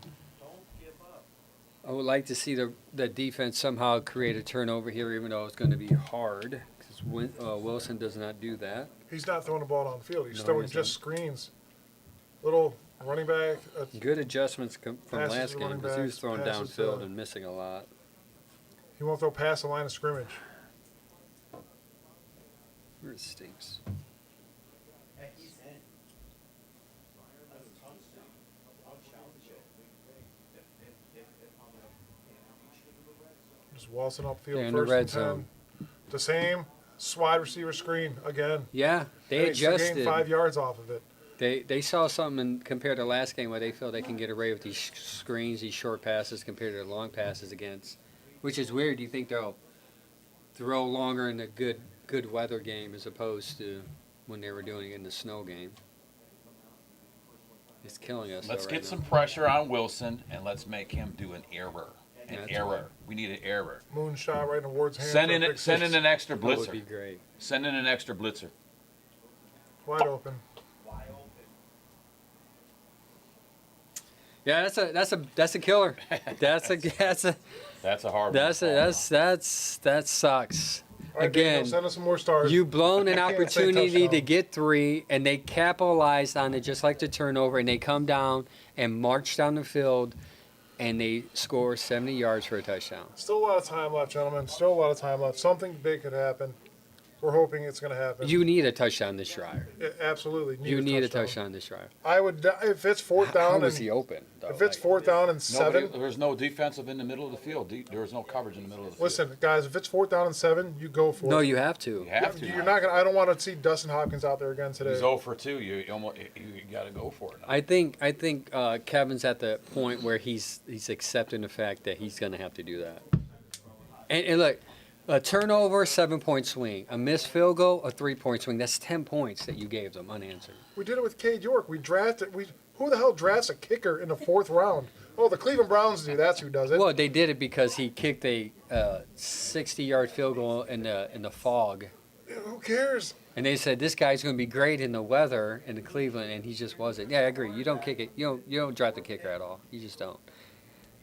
I would like to see the defense somehow create a turnover here, even though it's going to be hard. Because Wilson does not do that.
He's not throwing the ball downfield. He's
No,
throwing
he
just screens. Little running back.
Good adjustments from
Passes
last
to
game
running
because he was
backs,
throwing
passes
downfield
to-
and missing a lot.
He won't throw past the line of scrimmage.
It stinks.
Just waltzing upfield
Yeah, in the
first
red
and 10.
zone.
The same wide receiver screen again.
Yeah, they
They
adjusted.
5 yards off of it.
They saw something compared to last game where they feel they can get away with these screens, these short passes compared to the long passes against, which is weird. You think they'll throw longer in the good weather game as opposed to when they were doing it in the snow game. It's killing us.
Let's
though,
get
right
some
now.
pressure on Wilson and let's make him do an error.
Yeah,
An
that's
error.
right.
We need an error.
Moonshot right in Ward's hand.
Send
for a
in
pick
send
six.
in an extra
That would be
blitzer.
great.
Send in an extra blitzer.
Wide open.
Yeah, that's a killer. That's a that sucks.
All right,
Again,
Daniel, send us some more stars.
You've blown an
I can't say
opportunity to
touchdown.
get 3, and they capitalized on it just like the turnover, and they come down and march down the field, and they score 70 yards for a touchdown.
Still a lot of time left, gentlemen. Still a lot of time left. Something big could happen. We're hoping it's going to happen.
You need a touchdown this drive.
Yeah, absolutely.
You need a touchdown this drive.
I would, if it's fourth
How
down
was
and
he open? Though?
if it's
Like,
fourth down and
Nobody,
7.
there's no defensive in the middle of the field. There was no coverage in the middle of the field.
Listen, guys, if it's fourth down and 7, you go for
no,
it.
you have to.
You have to.
You're not gonna. I don't want to see Dustin Hopkins out there again today.
He's 0 for 2. You got to go for it. Now.
I think Kevin's at the point where he's accepting the fact that he's going to have to do that. And look, a turnover, 7-point swing. A missed field goal, a 3-point swing. That's 10 points that you gave them unanswered.
We did it with Cade York. We drafted. Who the hell drafts a kicker in the 4th round? Oh, the Cleveland Browns do. That's who does it.
Well, they did it because he kicked a 60-yard field goal in the fog.
Who cares?
And they said this guy's going to be great in the weather in the Cleveland, and he just wasn't. Yeah, I agree. You don't kick it. You don't draft the kicker at all. You just don't.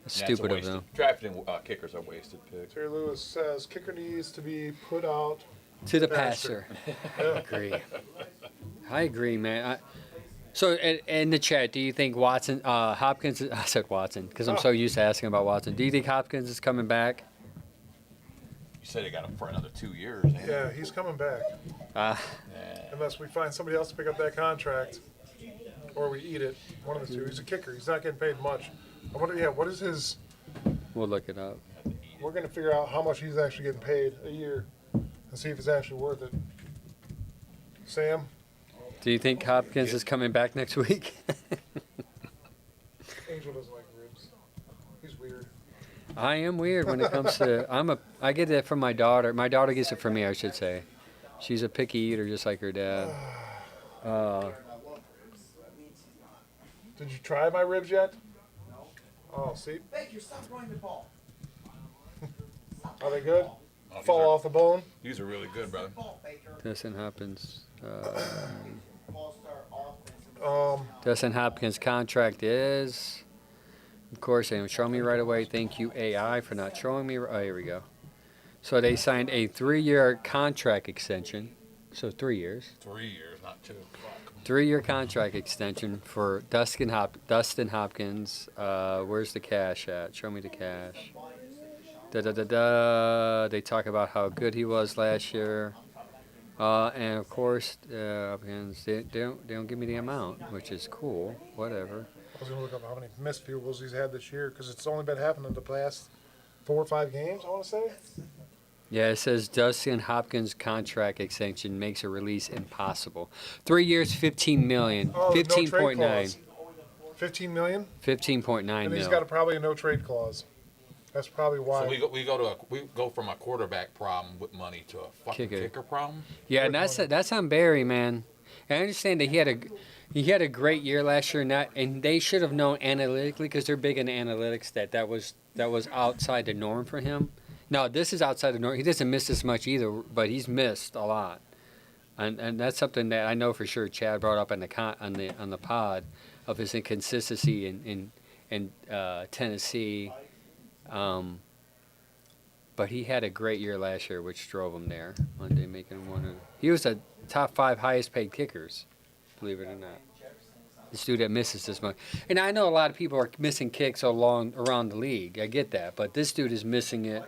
That's
Yeah, it's a
stupid of
wasted-
them.
Drafting kickers are wasted picks.
Terry Lewis says kicker needs to be put out.
To the
Passer.
passer. I agree, man. So in the chat, do you think Watson, Hopkins? I said Watson because I'm so used to asking about Watson. Do you think Hopkins is coming back?
You said he got him for another 2 years. Ain't it?
Yeah, he's coming back.
Yeah.
Unless we find somebody else to pick up that contract, or we eat it. One of the two. He's a kicker. He's not getting paid much. I wonder. Yeah, what is his?
We'll look it up.
We're gonna figure out how much he's actually getting paid a year, and see if it's actually worth it. Sam,
Do you think Hopkins is coming back next week?
Angel doesn't like ribs. He's weird.
I am weird when it comes to. I get it from my daughter. My daughter gets it from me, I should say. She's a picky eater, just like her dad.
Did you try my ribs yet? Oh, see,
Baker, stop throwing the ball.
are they good?
Oh, these
Fall
are-
off the bone.
These are really good, brother.
Ball, Baker.
Dustin Hopkins.
All-star offensive.
Dustin Hopkins' contract is. Of course, they don't show me right away. Thank you, AI, for not showing me. Oh, here we go. So they signed a 3-year contract extension. So 3 years.
3 years, not 2. Fuck.
3-year contract extension for Dustin Hopkins. Where's the cash at? Show me the cash. They talk about how good he was last year. And of course, Hopkins, they don't give me the amount, which is cool. Whatever.
I was gonna look up how many missed field goals he's had this year because it's only been happening the past 4 or 5 games. I want to say.
Yeah, it says Dustin Hopkins' contract extension makes a release impossible. 3 years, $15 million.
Oh, the no trade
15.9.
clause. 15 million,
15.9
and he's
mil.
got probably a no trade clause. That's probably why.
So we go from a quarterback problem with money to a fucking kicker problem.
Yeah, and that's on Barry, man. And I understand that he had a great year last year, and they should have known analytically because they're big in analytics that was outside the norm for him. No, this is outside the norm. He doesn't miss this much either, but he's missed a lot, and that's something that I know for sure. Chad brought up on the pod of his inconsistency in Tennessee. But he had a great year last year, which drove him there. Monday making one of. He was the top 5 highest paid kickers, believe it or not. This dude that misses this much, and I know a lot of people are missing kicks around the league. I get that, but this dude is missing it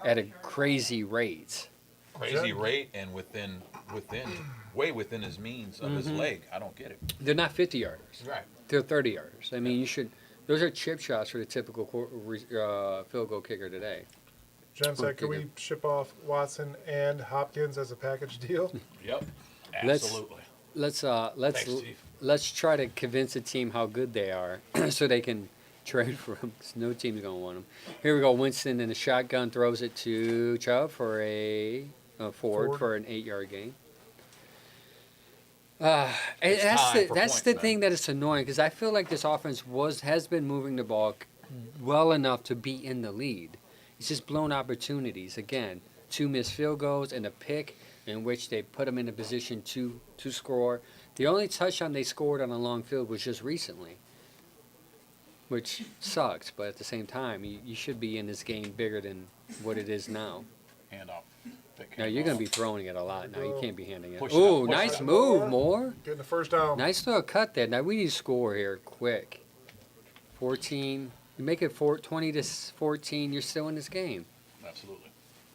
at a crazy rate.
Crazy rate and way within his means of his leg. I don't get it.
They're not 50-yarders.
Right.
They're 30-yarders. I mean, you should. Those are chip shots for the typical field goal kicker today.
Jen said, "Can we ship off Watson and Hopkins as a package deal?"
Yep.
Let's-
Absolutely.
Let's
Thanks, Chief.
let's try to convince a team how good they are, so they can trade for them. 'Cause no team's gonna want them. Here we go. Winston in the shotgun throws it to Chubb for a Ford for an 8-yard gain. And
It's
that's
time
the
for
that's
points,
the
man.
thing that is annoying because I feel like this offense has been moving the ball well enough to be in the lead. It's just blown opportunities again. 2 missed field goals and a pick in which they put them in a position to score. The only touchdown they scored on a long field was just recently, which sucks. But at the same time, you should be in this game bigger than what it is now.
Hand off. Thick
Now
hand
you're going
off.
to be throwing it a lot. Now you can't be handing it.
Push it
Ooh,
out, push
nice
it out.
move, Moore.
Getting the first down.
Nice little cut there. Now we need to score here quick. 14. You make it 20 to 14. You're still in this game.
Absolutely.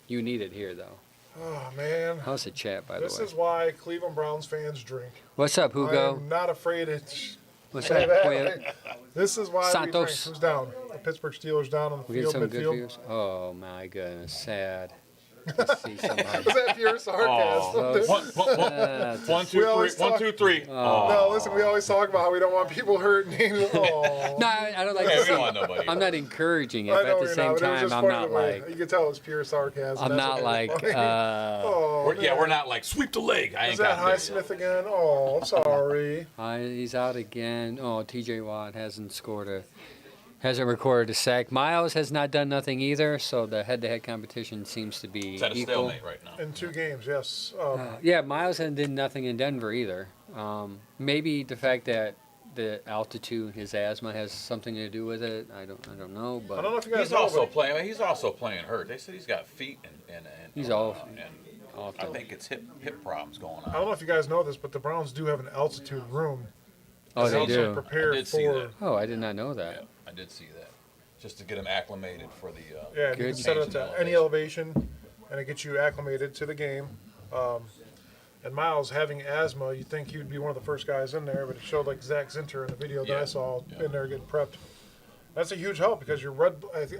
You need it here, though.
Oh man,
How's the chat, by
this
the way?
is why Cleveland Browns fans drink.
What's up,
I
Hugo?
am not afraid to
What's
say
up,
that.
Quail?
This is why we drink.
Santos.
Who's down? The Pittsburgh Steelers down on the
We get
field,
some good
midfield.
views. Oh my goodness, sad. To see somebody.
Was that pure sarcasm?
Oh.
One,
One,
two,
We
three.
always
1,
talk-
2, 3.
Oh.
No, listen, we always talk about how we don't want people hurt. Oh.
No, I don't like
Hey,
to
we
see.
don't want nobody.
I'm not encouraging it,
I
but
know
at the
you're
same
not, but it was
time,
just
I'm
funny
not
the way-
like.
You can tell it's pure sarcasm.
I'm
That's
not
what
like.
made it funny. Oh,
We're, yeah,
man.
we're not like sweep the leg. I ain't
Is that
got there
Highsmith again? Oh, I'm sorry.
He's out again. Oh, T.J. Watt hasn't recorded a sack. Miles has not done nothing either, so the head-to-head competition seems to be
It's at a
equal.
stalemate right now.
In 2 games, yes.
Yeah, Miles hasn't did nothing in Denver either. Maybe the fact that the altitude, his asthma has something to do with it. I don't know, but
I don't know if you guys
He's
know,
also
but
playing. He's also playing hurt. They said he's got feet and
He's off.
And
Off
I
the-
think it's hip problems going
I don't know
on.
if you guys know this, but the Browns do have an altitude room.
Oh, they
also
do.
Prepared
I did see
for.
that.
Oh, I did not know
Yeah,
that.
I did see that. Just to get him acclimated for the.
Yeah, you
Good.
can set it
Change in
to any elevation, and it gets you acclimated to the game. And Miles having asthma, you'd think he would be one of the first guys in there, but it showed like Zach Zinter in the video that I
Yeah,
saw
yeah.
in there getting prepped. That's a huge help because your red,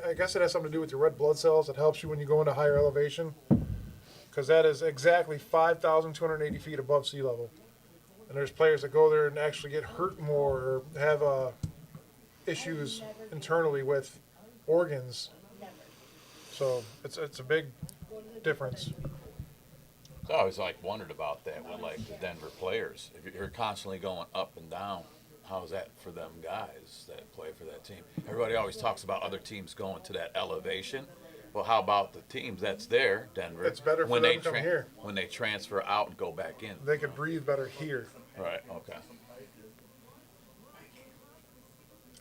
I guess it has something to do with your red blood cells. It helps you when you go into higher elevation because that is exactly 5,280 feet above sea level. And there's players that go there and actually get hurt more or have issues internally with organs. So it's a big difference.
I always wondered about that with the Denver players. If you're constantly going up and down, how's that for them guys that play for that team? Everybody always talks about other teams going to that elevation. Well, how about the teams that's there, Denver?
It's better for them to come here.
When they transfer out and go back in.
They could breathe better here.
Right. Okay.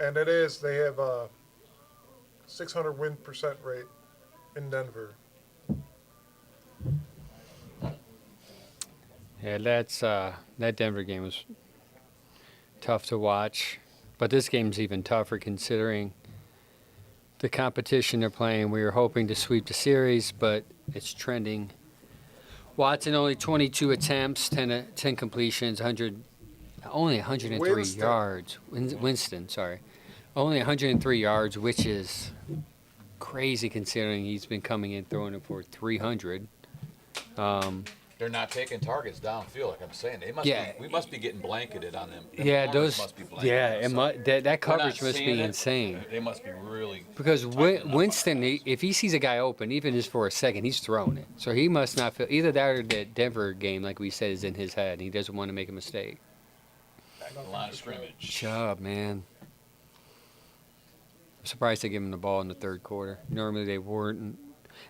And it is, they have a 600 win percent rate in Denver.
Yeah, that Denver game was tough to watch, but this game's even tougher considering the competition they're playing. We were hoping to sweep the series, but it's trending. Watson only 22 attempts, 10 completions, only 103
Winston.
yards. Winston, sorry, only 103 yards, which is crazy considering he's been coming in throwing it for 300.
They're not taking targets downfield, like I'm saying. They must
Yeah.
be. We must be getting blanketed on them. Them
Yeah,
corners
those.
Must be blanketed
Yeah,
on
it
something.
that
We're not
coverage must
seeing
be
it.
insane.
They must be really.
Because
tightening up
Winston,
on
if he sees a guy open, even just for a second, he's throwing it. So he must not feel either that or the Denver game, like we said, is in his head. He doesn't want to make a mistake.
back in the line of scrimmage.
Job, man. I'm surprised they give him the ball in the third quarter. Normally they weren't.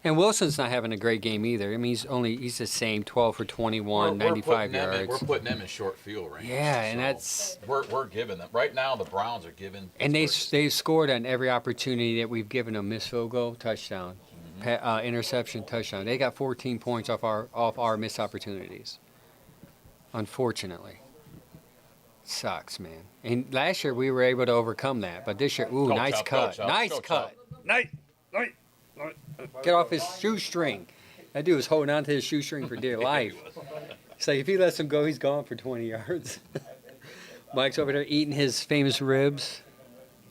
And Wilson's not having a great game either. I mean, he's the same, 12 for 21, 95 yards.
We're putting them in short field range.
Yeah, and
so
that's.
we're giving them right now. The Browns are giving.
And
Pittsburgh-
they've scored on every opportunity that we've given them. Missed field goal, touchdown, interception, touchdown. They got 14 points off our missed opportunities. Unfortunately, sucks, man. And last year we were able to overcome that, but this year, ooh,
Go
nice
Chubb, go
cut,
Chubb,
nice
go
cut, nice. Get off his shoestring. That dude was holding on to his shoestring for dear life. It's like if he lets him go, he's gone for 20 yards. Mike's over there eating his famous ribs,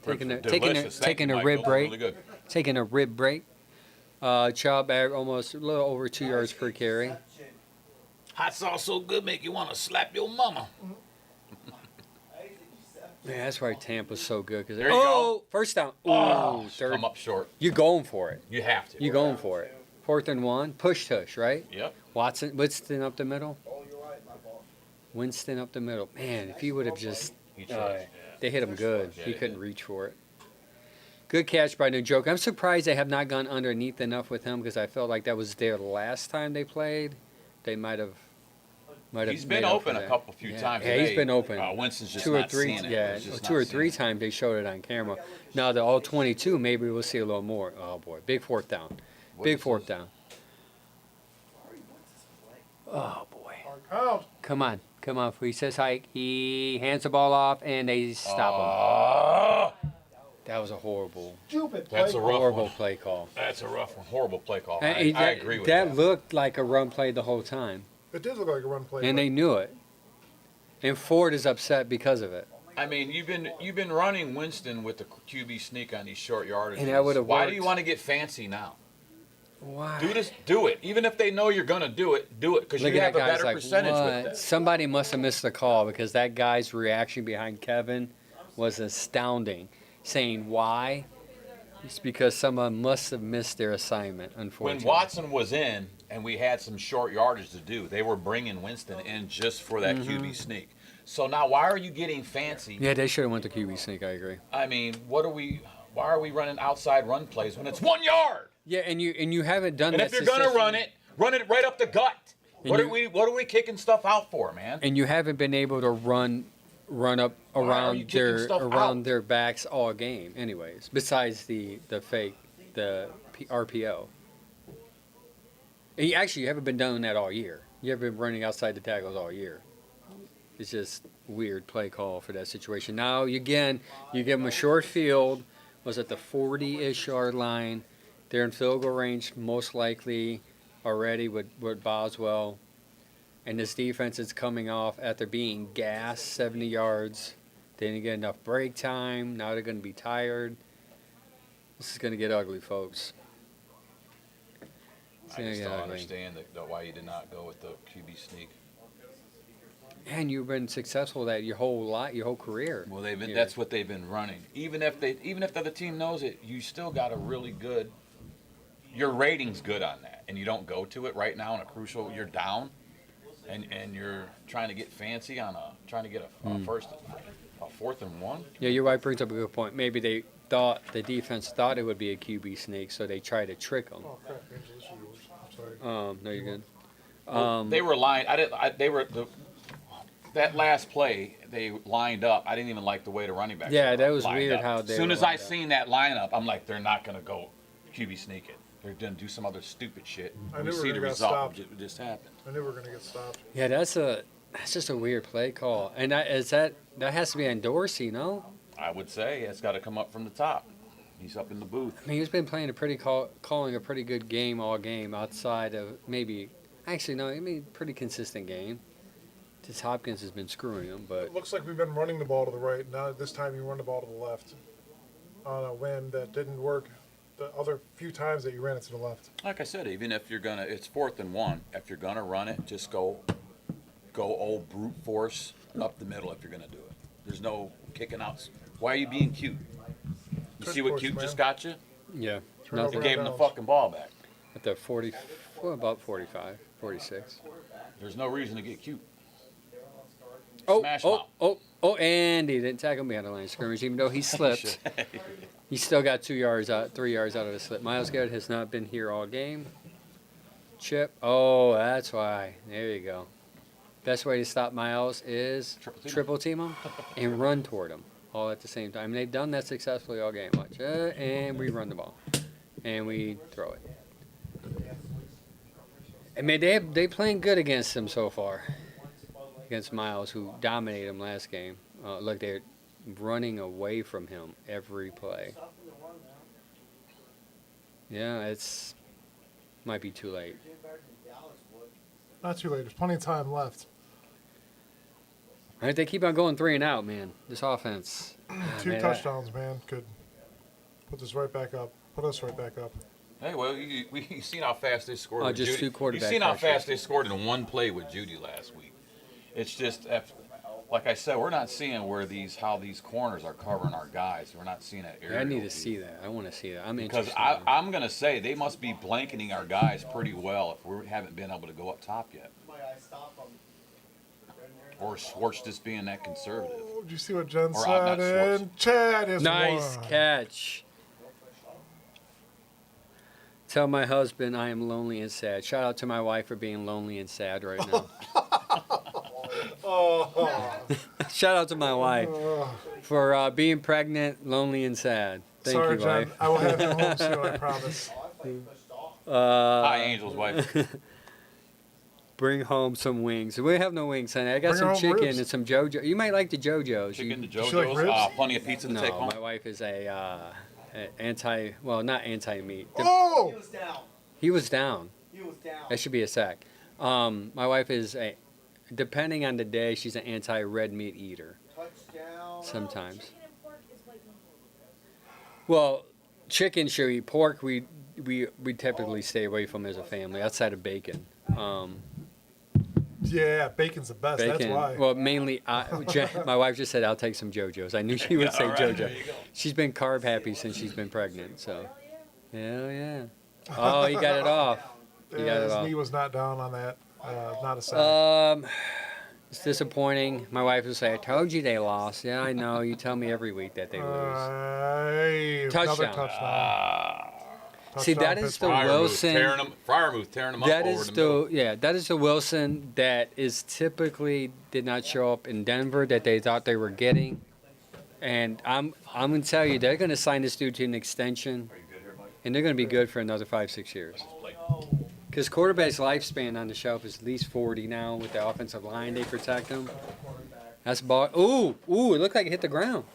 taking a
Delicious. Thank you,
a
Mike.
rib
Those are
break.
Really good.
Taking a rib break. Chubb almost a little over 2 yards per carry.
Hot sauce so good make you want to slap your mama.
Man, that's why Tampa's so good. Cause
There you go.
First down. Ooh,
Oh,
third.
come up short.
You're going for it.
You have to.
You're going for it. 4th and 1. Push tush, right?
Yep.
Winston up the middle.
Oh, you're right, my fault.
Winston up the middle. Man, if he would have just.
He tried.
They hit him good.
Yeah,
He
they
couldn't
did.
reach for it. Good catch by Njoku. I'm surprised they have not gone underneath enough with him because I felt like that was their last time they played. They might have.
He's been open a few times.
Yeah, he's
today.
been open.
Winston's just
two or
not
three,
seeing it.
yeah,
He's just
two
not
or three
seeing it.
times they showed it on camera. Now the all 22, maybe we'll see a little more. Oh boy, big 4th down,
What
big
is
4th
this?
down. Oh boy,
Count.
come on, if he says hike, he hands the ball off and they stop
Ah,
him. That was a horrible,
Stupid.
That's
play.
a rough
horrible
one.
play call.
That's a rough one. Horrible play call.
And
I agree with
that.
that.
Looked like a run play the whole time,
It did look like a run play.
and
but
they knew it. And Ford is upset because of it.
I mean, you've been running Winston with the QB sneak on these short yardages.
And that would've
Why
worked.
do you want to get fancy now?
Why?
Do it. Even if they know you're gonna do it because you
Look at
have a
that guy's
better
like,
percentage
what?
with that.
Somebody must have missed the call because that guy's reaction behind Kevin was astounding. Saying why? It's because someone must have missed their assignment,
When
unfortunately.
Watson was in and we had some short yardage to do, they were bringing Winston in just for that QB sneak. So now, why are you getting fancy?
Yeah, they should have went to QB sneak, I agree.
I mean, why are we running outside run plays when it's 1 yard?
Yeah, and you haven't done
And
that
if you're gonna
successfully.
run it right up the gut.
And
What
you-
are we kicking stuff out for, man?
And you haven't been able to run run up
Why are you
around
kicking
their
stuff
around
out?
their backs all game. Anyways, besides the RPO. And you haven't been doing that all year. You haven't been running outside the tackles all year. It's just weird play call for that situation. Now you give them a short field. Was at the 40-ish yard line. They're in field goal range most likely already with Boswell. And this defense is coming off after being gassed 70 yards. They didn't get enough break time. Now they're going to be tired. This is going to get ugly, folks. It's
I
gonna
just
get
don't
ugly.
understand why you did not go with the QB sneak.
And you've been successful at your whole career.
Well, they've been.
Yeah.
That's what they've been running. Even if the other team knows it, you still got a really good. Your rating's good on that, and you don't go to it right now in a crucial. You're down, and you're trying to get fancy on trying to get a fourth and one.
Yeah, your wife brings up a good point. Maybe the defense thought it would be a QB sneak, so they tried to trick them.
Oh crap, Angel, this is yours. I'm sorry.
No, you're good.
They were lying. That last play, they lined up. I didn't even like the way the running back.
Yeah, that was
lined
weird
up.
how they
As soon
were
as I
lined up.
seen that lineup, I'm like, they're not gonna go QB sneak it. They're gonna do some other stupid shit.
I knew
We
we were
see the
gonna get
result.
stopped.
It just happened.
I knew we were gonna get stopped.
Yeah, that's just a weird play call. And that has to be on Dorsey, no?
I would say it's got to come up from the top. He's up in the booth.
I mean, he's been playing calling a pretty good game all game outside of maybe. Actually, no, I mean, pretty consistent game. Just Hopkins has been screwing him, but
It looks like we've been running the ball to the right. Now this time you run the ball to the left. On a win that didn't work the other few times that you ran it to the left.
Like I said, even if you're gonna, it's 4th and 1. If you're gonna run it, just go old brute force up the middle. If you're gonna do it, there's no kicking out. Why are you being cute? You see what
Push,
cute
man.
just got you?
yeah,
Turn
They
over
gave him the
downs.
fucking ball back.
at the 40, about 45, 46.
There's no reason to get cute.
Oh,
Smash him out.
and he didn't tackle me on the line of scrimmage, even though he slipped. He still got 3 yards out of the slip. Miles Garrett has not been here all game. Chip. Oh, that's why. There you go. Best way to stop Miles is triple team him and run toward him all at the same time. And they've done that successfully all game. Watch. And we run the ball. And we throw it. I mean, they playing good against him so far. Against Miles, who dominated him last game. Look, they're running away from him every play. Yeah, it's might be too late.
Not too late. There's plenty of time left.
All right, they keep on going 3 and out, man. This offense.
Two
man,
touchdowns, man. Could put this right back up. Put us right back up.
Hey, well, you seen how fast they scored.
Oh,
with
just
Judy.
two quarterback
You seen how
pressures.
fast they scored in one play with Judy last week. It's just, like I said, we're not seeing how these corners are covering our guys. We're not seeing that area.
I need to see that. I want to see that. I'm
Because
interested.
I'm going to say they must be blanketing our guys pretty well if we haven't been able to go up top yet. Or Schwartz just being that conservative.
Oh, did you see what Jen
Or, not
said? And Chad is
Nice
one.
catch. Tell my husband I am lonely and sad. Shout out to my wife for being lonely and sad right now.
Oh,
Shout out to my wife
oh.
for being pregnant, lonely, and sad. Thank
Sorry,
you,
Jen.
wife.
I will have you home soon, I promise.
Hi, Angel's wife.
Bring home some wings. We have no wings, honey. I got
Bring
some
home
chicken
ribs.
and some JoJo. You might like the JoJo's.
Chicken to
Does she like
JoJo's.
ribs?
Plenty of pizza to take
No,
home.
my wife is not anti-meat.
Oh!
He was down.
He was down.
He was down.
That should be a sack. My wife is depending on the day, she's an anti-red meat eater.
Touchdown.
Sometimes.
Chicken and pork is like
Well, chicken sure eat. Pork we typically stay away from as a family, outside of bacon.
Yeah, bacon's the best.
Bacon.
That's why.
Well, mainly, my wife just said I'll take some JoJo's. I knew she would say
All right,
JoJo.
there you go.
She's been carb happy since she's been pregnant. So, hell yeah. Oh, he got it off. You got it
His
off.
knee was not down on that. Not a sack.
It's disappointing. My wife will say, "I told you they lost." Yeah, I know. You tell me every week that they lose.
Hey, another
Touchdown.
touchdown.
Ah,
See, that is the Wilson.
Fryermuth tearing them up
That
over
is
the middle.
that is the Wilson that is typically did not show up in Denver that they thought they were getting. And I'm gonna tell you, they're gonna sign this dude to an extension, and they're gonna be good for another 5-6 years. Because quarterback's lifespan on the shelf is at least 40 now with the offensive line they protect him. That's ball. Ooh, it looked like it hit the ground.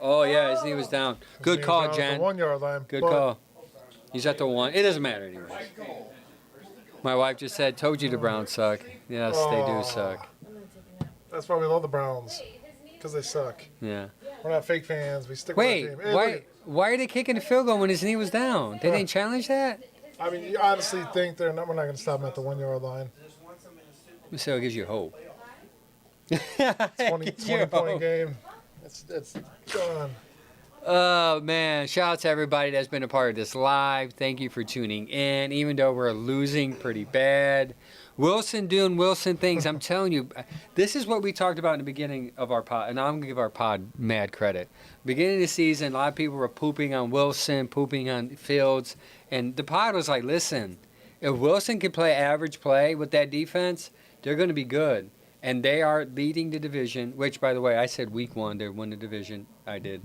Oh yeah, his knee was down. Good call, Jen.
1 yard line.
Good
but
call. He's at the 1. It doesn't matter anyway. My wife just said, "Told you the Browns suck." Yes, they do suck.
That's why we love the Browns, because they suck.
Yeah.
We're not fake fans. We stick
Wait,
with our team. Hey,
why are they kicking the field goal when his knee was down? They didn't challenge that?
I mean, you honestly think we're not going to stop them at the 1 yard line?
So it gives you hope.
20
Gives you
point
hope.
game. It's done.
Oh man! Shout out to everybody that's been a part of this live. Thank you for tuning in, even though we're losing pretty bad. Wilson doing Wilson things. I'm telling you, this is what we talked about in the beginning of our pod, and I'm gonna give our pod mad credit. Beginning of the season, a lot of people were pooping on Wilson, pooping on Fields, and the pod was like, "Listen, if Wilson can play average play with that defense, they're going to be good." And they are leading the division. Which, by the way, I said week 1 they won the division. I did.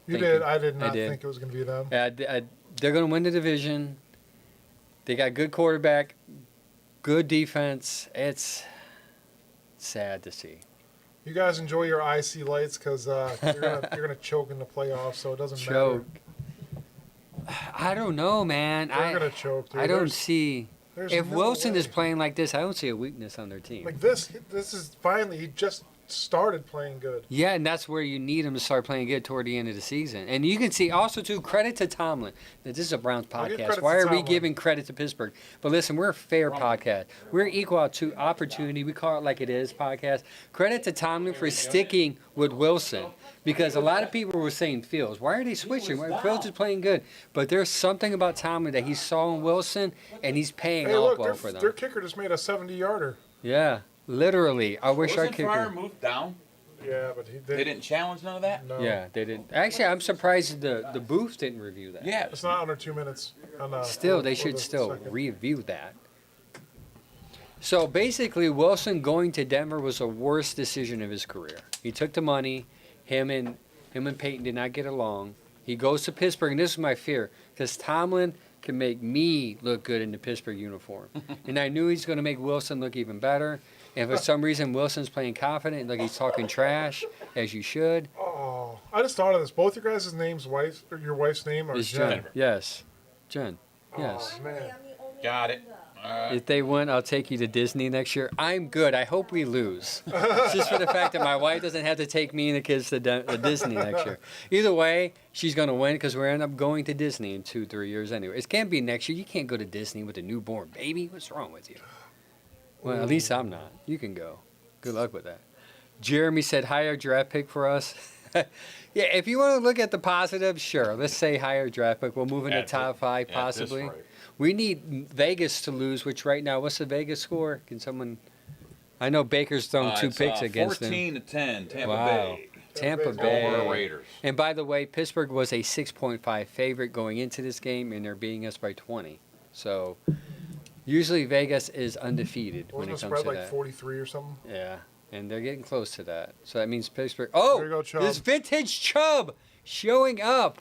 You
Thank
did.
you.
I did
I
not
did.
think it was going to be them.
They're going to win the division. They got good quarterback, good defense. It's sad to see.
You guys enjoy your IC lights because you're gonna choke in the playoffs, so it doesn't
Choke. I don't know, man.
matter. They're gonna choke. Dude.
I don't
There's-
see.
there's
If
no
Wilson
way.
is playing like this, I don't see a weakness on their team.
like this is finally he just started playing good.
Yeah, and that's where you need him to start playing good toward the end of the season. And you can see also, too, credit to Tomlin. Now, this is a Browns
I'll give
podcast.
credit
Why
to
are we
Tomlin.
giving credit to Pittsburgh? But listen, we're a fair podcast. We're equal to opportunity. We call it like it is podcast. Credit to Tomlin for sticking with Wilson. Because a lot of people were saying Fields. Why are they switching? Why Fields is playing good. But there's something about Tomlin that he saw in Wilson, and he's paying
Hey,
off
look,
well for
their
them.
kicker just made a 70-yarder.
Yeah, literally. I wish our
Wasn't
kicker.
Fryermuth down?
Yeah, but
They didn't challenge none of that?
No.
Yeah, they didn't. Actually, I'm surprised the booth didn't review that.
Yeah.
It's not under 2 minutes.
Still, they
for
should
the
still
second.
review that. So basically, Wilson going to Denver was the worst decision of his career. He took the money. Him and Peyton did not get along. He goes to Pittsburgh, and this is my fear, because Tomlin can make me look good in the Pittsburgh uniform. And I knew he's going to make Wilson look even better. And for some reason, Wilson's playing confident, like he's talking trash, as you should.
Oh, I just thought of this. Both your guys' names, your wife's name, are
It's
Jen.
Jen. Yes. Jen. Yes.
Oh, man.
Got it. All right.
If they win, I'll take you to Disney next year. I'm good. I hope we lose. Just for the fact that my wife doesn't have to take me and the kids to Disney next year. Either way, she's going to win because we're end up going to Disney in 2-3 years anyway. It can't be next year. You can't go to Disney with a newborn baby. What's wrong with you? Well, at least I'm not. You can go. Good luck with that. Jeremy said higher draft pick for us. Yeah, if you want to look at the positive, sure. Let's say higher draft pick. We'll move into
At
top
thi-
5
at this
possibly.
rate.
We need Vegas to lose, which right now, what's the Vegas score? Can someone? I know Baker's thrown 2
It's,
picks against them.
14-10, Tampa
Wow.
Bay.
Tampa
Tampa
Bay.
Over the Raiders.
And by the way, Pittsburgh was a 6.5 favorite going into this game, and they're beating us by 20. So usually Vegas is undefeated when
Wasn't
it
the
comes
spread
to
like
that.
43 or something?
Yeah, and they're getting close to that. So that means Pittsburgh. Oh,
There you go, Chubb.
this vintage Chubb showing up.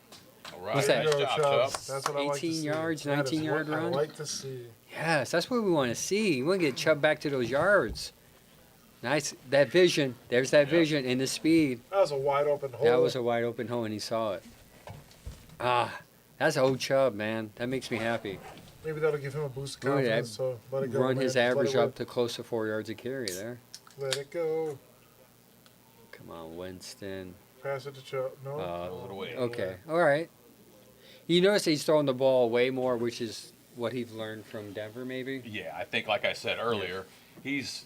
All right.
What's that?
Nice
There you
job,
go,
Chubb.
Chubb. That's what I like to
18
see.
yards,
That is
19-yard
what
run.
I like to see.
Yes, that's what we want to see. We want to get Chubb back to those yards. Nice. That vision. There's that vision and the speed.
That was a wide open hole.
That was a wide open hole, and he saw it. Ah, that's old Chubb, man. That makes me happy.
Maybe that'll give him a boost of
Look at that.
confidence. So let it go.
Run
man.
his
Just let
average
it
up to close to 4 yards a carry there.
Let it go.
Come on, Winston.
Pass it to Chubb. No.
A little way.
Okay, all right. You notice he's throwing the ball way more, which is what he's learned from Denver, maybe?
Yeah, I think, like I said earlier, he's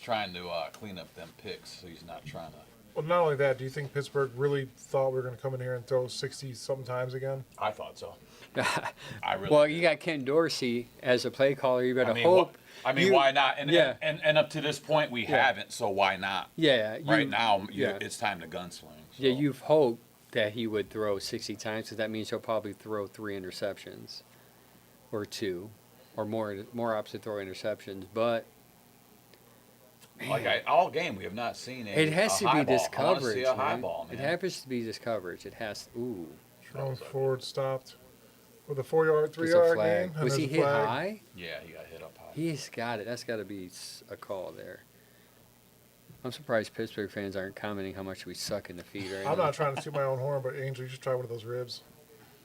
trying to clean up them picks, so he's not trying to.
Well, not only that, do you think Pittsburgh really thought we were going to come in here and throw 60-something times again?
I thought so. I really.
Well, you got Ken Dorsey as a play caller. You better
I mean,
hope.
why not? And,
Yeah.
and up to this point, we
Yeah.
haven't. So why not?
Yeah.
Right now,
yeah.
it's time to gunsling. So.
Yeah, you've hoped that he would throw 60 times, because that means he'll probably throw 3 interceptions or 2 or more opposite throw interceptions. But
Like all game, we have not seen
it has to be this
I want to
coverage,
see a
man.
high ball, man.
It happens to be this coverage. It has. Ooh,
Thrown forward, stopped with a 4-yard,
there's
3-yard
a flag.
gain. And
Was he
there's a
hit
flag.
high?
Yeah, he got hit up high.
He's got it. That's got to be a call there. I'm surprised Pittsburgh fans aren't commenting how much we suck in the feet right
I'm
now.
not trying to toot my own horn, but Angel, you should try one of those ribs.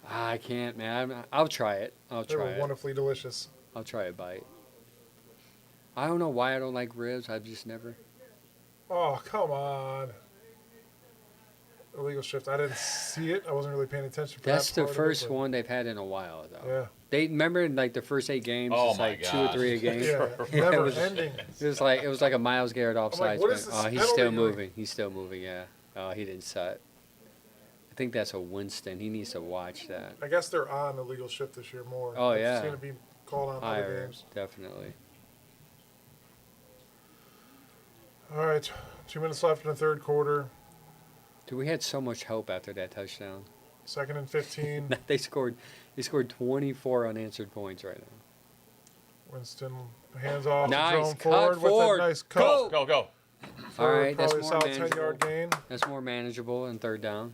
I can't, man. I'll try it. I'll
They
try
were
it.
wonderfully delicious.
I'll try a bite. I don't know why I don't like ribs. I've just never.
Oh, come on. Illegal shift. I didn't see it. I wasn't really paying attention. For
That's
that
the
part of it,
first
but-
one they've had in a while, though.
Yeah.
They remember in like the first 8 games,
Oh
it's
my
like 2 or 3 a
gosh.
game.
Yeah.
It
Never
was-
ending.
It was like a Miles Garrett offside.
what is this
Oh, he's
penalty
still
doing?
moving. He's still moving. Yeah. Oh, he didn't set. I think that's a Winston. He needs to watch that.
I guess they're on illegal shift this year more.
Oh,
I've
yeah.
seen it be called on other
Higher,
games.
definitely.
All right. 2 minutes left in the third quarter.
Dude, we had so much hope after that touchdown.
2nd and 15.
They scored 24 unanswered points right now.
Winston hands off.
Nice.
Thrown
Cut
forward
forward.
with a nice
Go.
cut.
Go.
For
All right, that's
probably a
more
solid
manageable.
10-yard gain.
That's more manageable in third down.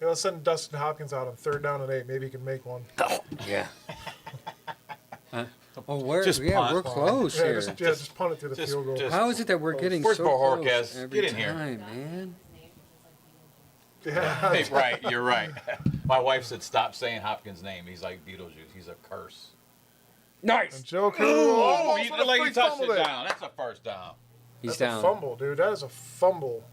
Yeah, let's send Dustin Hopkins out on 3rd down and 8. Maybe he can make one.
Yeah. Oh, we're
Just punt.
we're close
Yeah,
here.
just punt it to the
Just-
field goal.
just-
How is it that we're getting
Where's
so
Bo
close
Horkes?
every
Get in here.
time, man?
Yeah.
Hey, right, you're right. My wife said stop saying Hopkins' name. He's like Beetlejuice. He's a curse.
Nice.
Joe
Oh,
Cool.
you look like you touched it down. That's a first down.
He's
That's
down.
a fumble, dude. That is a fumble.